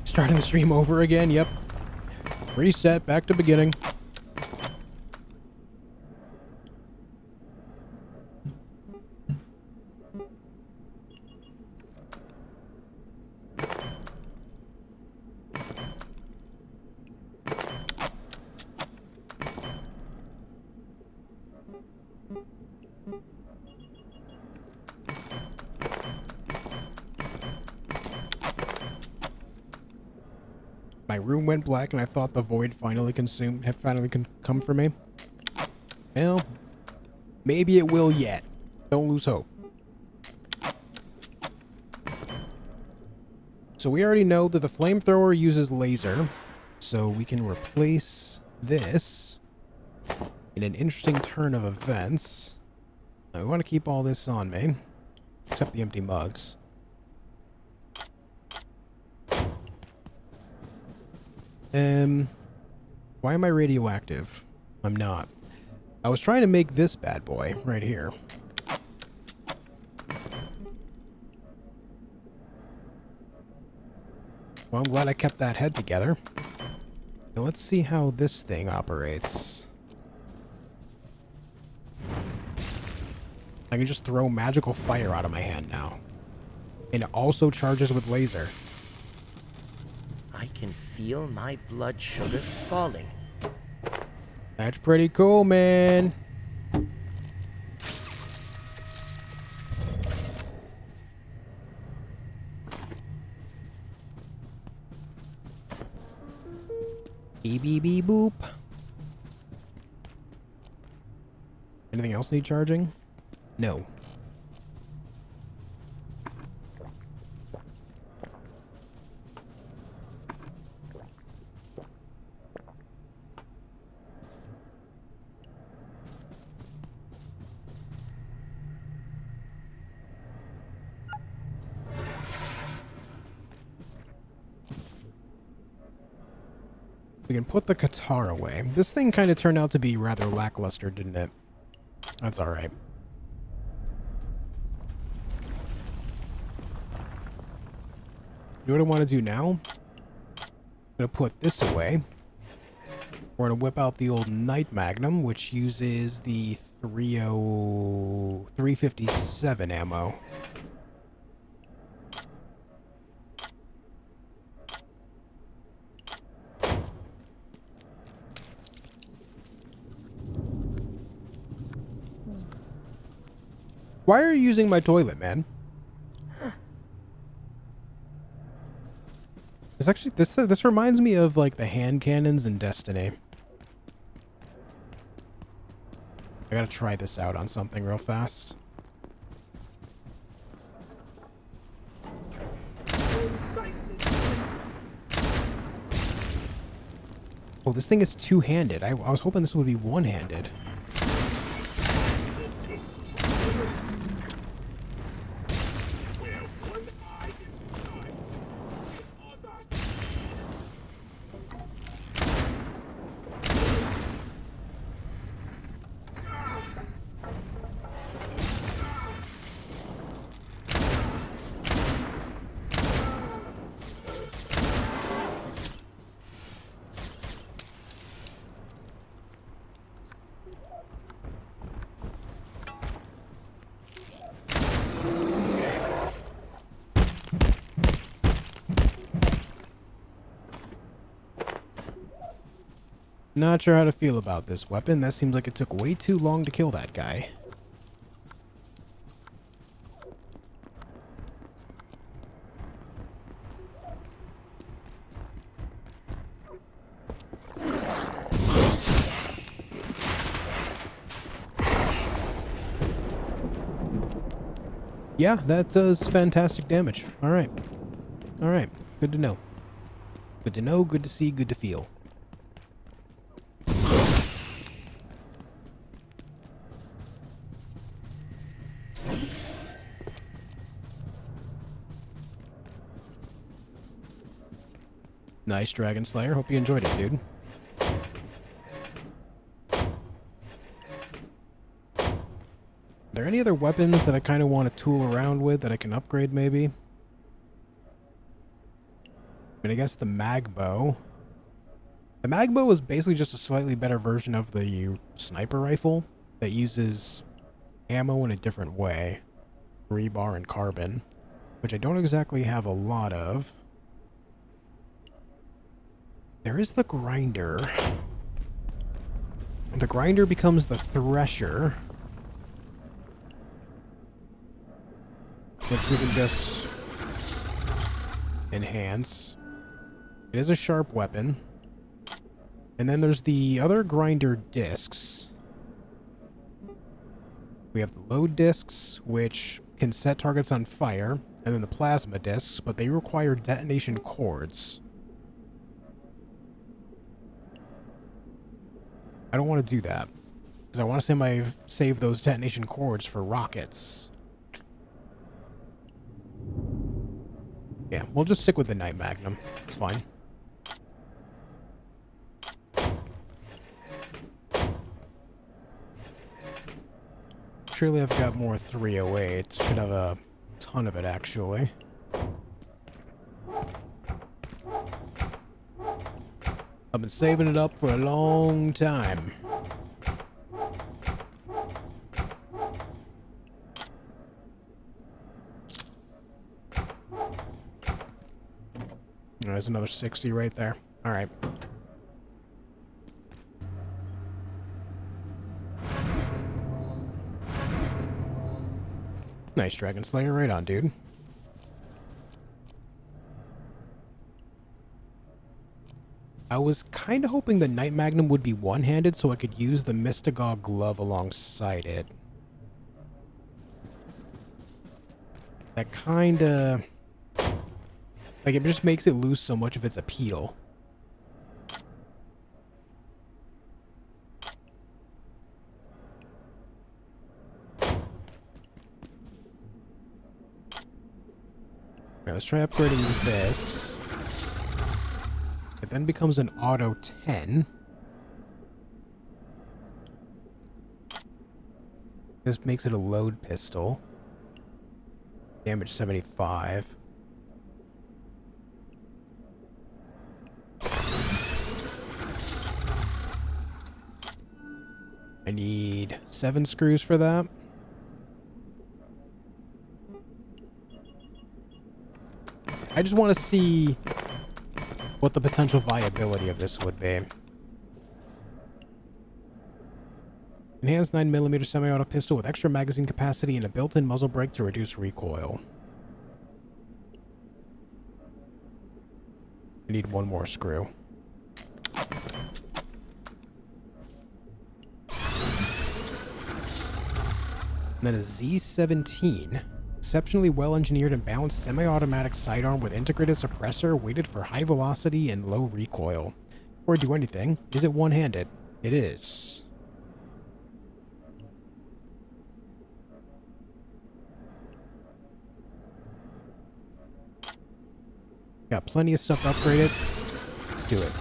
Starting the stream over again, yep. Reset, back to beginning. My room went black and I thought the void finally come for me. Well, maybe it will yet. Don't lose hope. So we already know that the flamethrower uses laser, so we can replace this in an interesting turn of events. Now we want to keep all this on me, except the empty mugs. Why am I radioactive? I'm not. I was trying to make this bad boy right here. Well, I'm glad I kept that head together. Now let's see how this thing operates. I can just throw magical fire out of my hand now. And it also charges with laser. I can feel my blood sugar falling. That's pretty cool, man. Beep, beep, beep, boop. Anything else need charging? No. We can put the guitar away. This thing kind of turned out to be rather lackluster, didn't it? That's alright. You know what I want to do now? I'm going to put this away. We're going to whip out the old Night Magnum, which uses the 357 ammo. Why are you using my toilet, man? It's actually this reminds me of like the hand cannons in Destiny. I gotta try this out on something real fast. Oh, this thing is two-handed. I was hoping this would be one-handed. Not sure how to feel about this weapon. That seems like it took way too long to kill that guy. Yeah, that does fantastic damage. Alright. Alright. Good to know. Good to know, good to see, good to feel. Nice, Dragon Slayer. Hope you enjoyed it, dude. Are there any other weapons that I kind of want to tool around with that I can upgrade, maybe? I mean, I guess the mag bow. The mag bow is basically just a slightly better version of the sniper rifle that uses ammo in a different way. Rebar and carbon, which I don't exactly have a lot of. There is the grinder. The grinder becomes the thresher, which we can just enhance. It is a sharp weapon. And then there's the other grinder discs, We have the load discs, which can set targets on fire, and then the plasma discs, but they require detonation cords. I don't want to do that, because I want to save those detonation cords for rockets. Yeah, we'll just stick with the Night Magnum. It's fine. Surely I've got more 308. Should have a ton of it, actually. I've been saving it up for a long time. There's another 60 right there. All right. Nice, Dragon Slayer. Right on, dude. I was kind of hoping the Night Magnum would be one-handed so I could use the Mystagogue glove alongside it. That kind of... like, it just makes it lose so much of its appeal. Alright, let's try upgrading this. It then becomes an auto 10. This makes it a load pistol. Damage 75. I need 7 screws for that. I just want to see what the potential viability of this would be. Enhanced 9mm semi-auto pistol with extra magazine capacity and a built-in muzzle brake to reduce recoil. I need 1 more screw. And then a Z17. Exceptionally well-engineered and balanced semi-automatic sidearm with integrated suppressor, weighted for high velocity and low recoil. Before I do anything, is it one-handed? It is. Got plenty of stuff upgraded. Let's do it.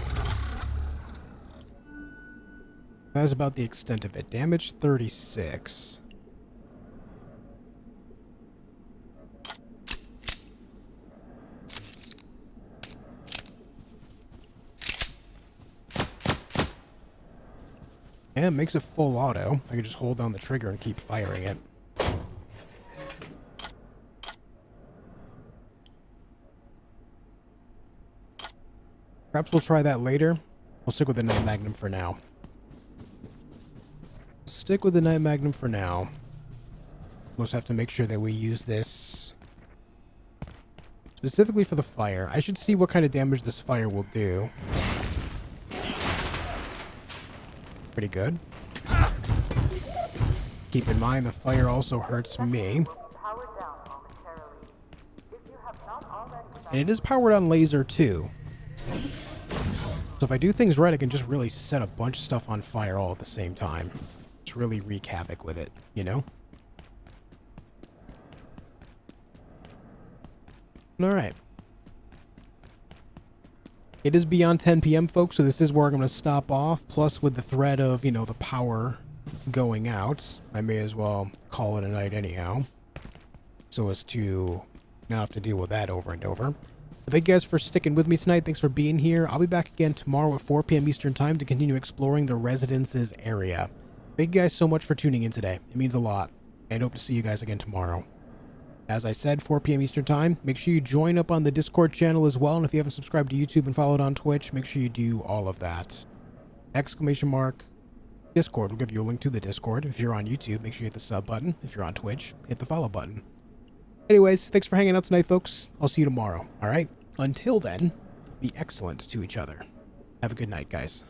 That is about the extent of it. Damage 36. And it makes it full auto. I can just hold down the trigger and keep firing it. Perhaps we'll try that later. We'll stick with the Night Magnum for now. Stick with the Night Magnum for now. We'll just have to make sure that we use this specifically for the fire. I should see what kind of damage this fire will do. Pretty good. Keep in mind the fire also hurts me. And it is powered on laser too. So if I do things right, I can just really set a bunch of stuff on fire all at the same time. Just really wreak havoc with it, you know? Alright. It is beyond 10 p.m., folks, so this is where I'm going to stop off. Plus, with the threat of, you know, the power going out, I may as well call it a night anyhow. So as to not have to deal with that over and over. Thank you guys for sticking with me tonight. Thanks for being here. I'll be back again tomorrow at 4 p.m. Eastern Time to continue exploring the Residence's area. Thank you guys so much for tuning in today. It means a lot. And hope to see you guys again tomorrow. As I said, 4 p.m. Eastern Time. Make sure you join up on the Discord channel as well. And if you haven't subscribed to YouTube and followed on Twitch, make sure you do all of that. ! Discord will give you a link to the Discord. If you're on YouTube, make sure you hit the sub button. If you're on Twitch, hit the follow button. Anyways, thanks for hanging out tonight, folks. I'll see you tomorrow. All right? Until then, be excellent to each other. Have a good night, guys.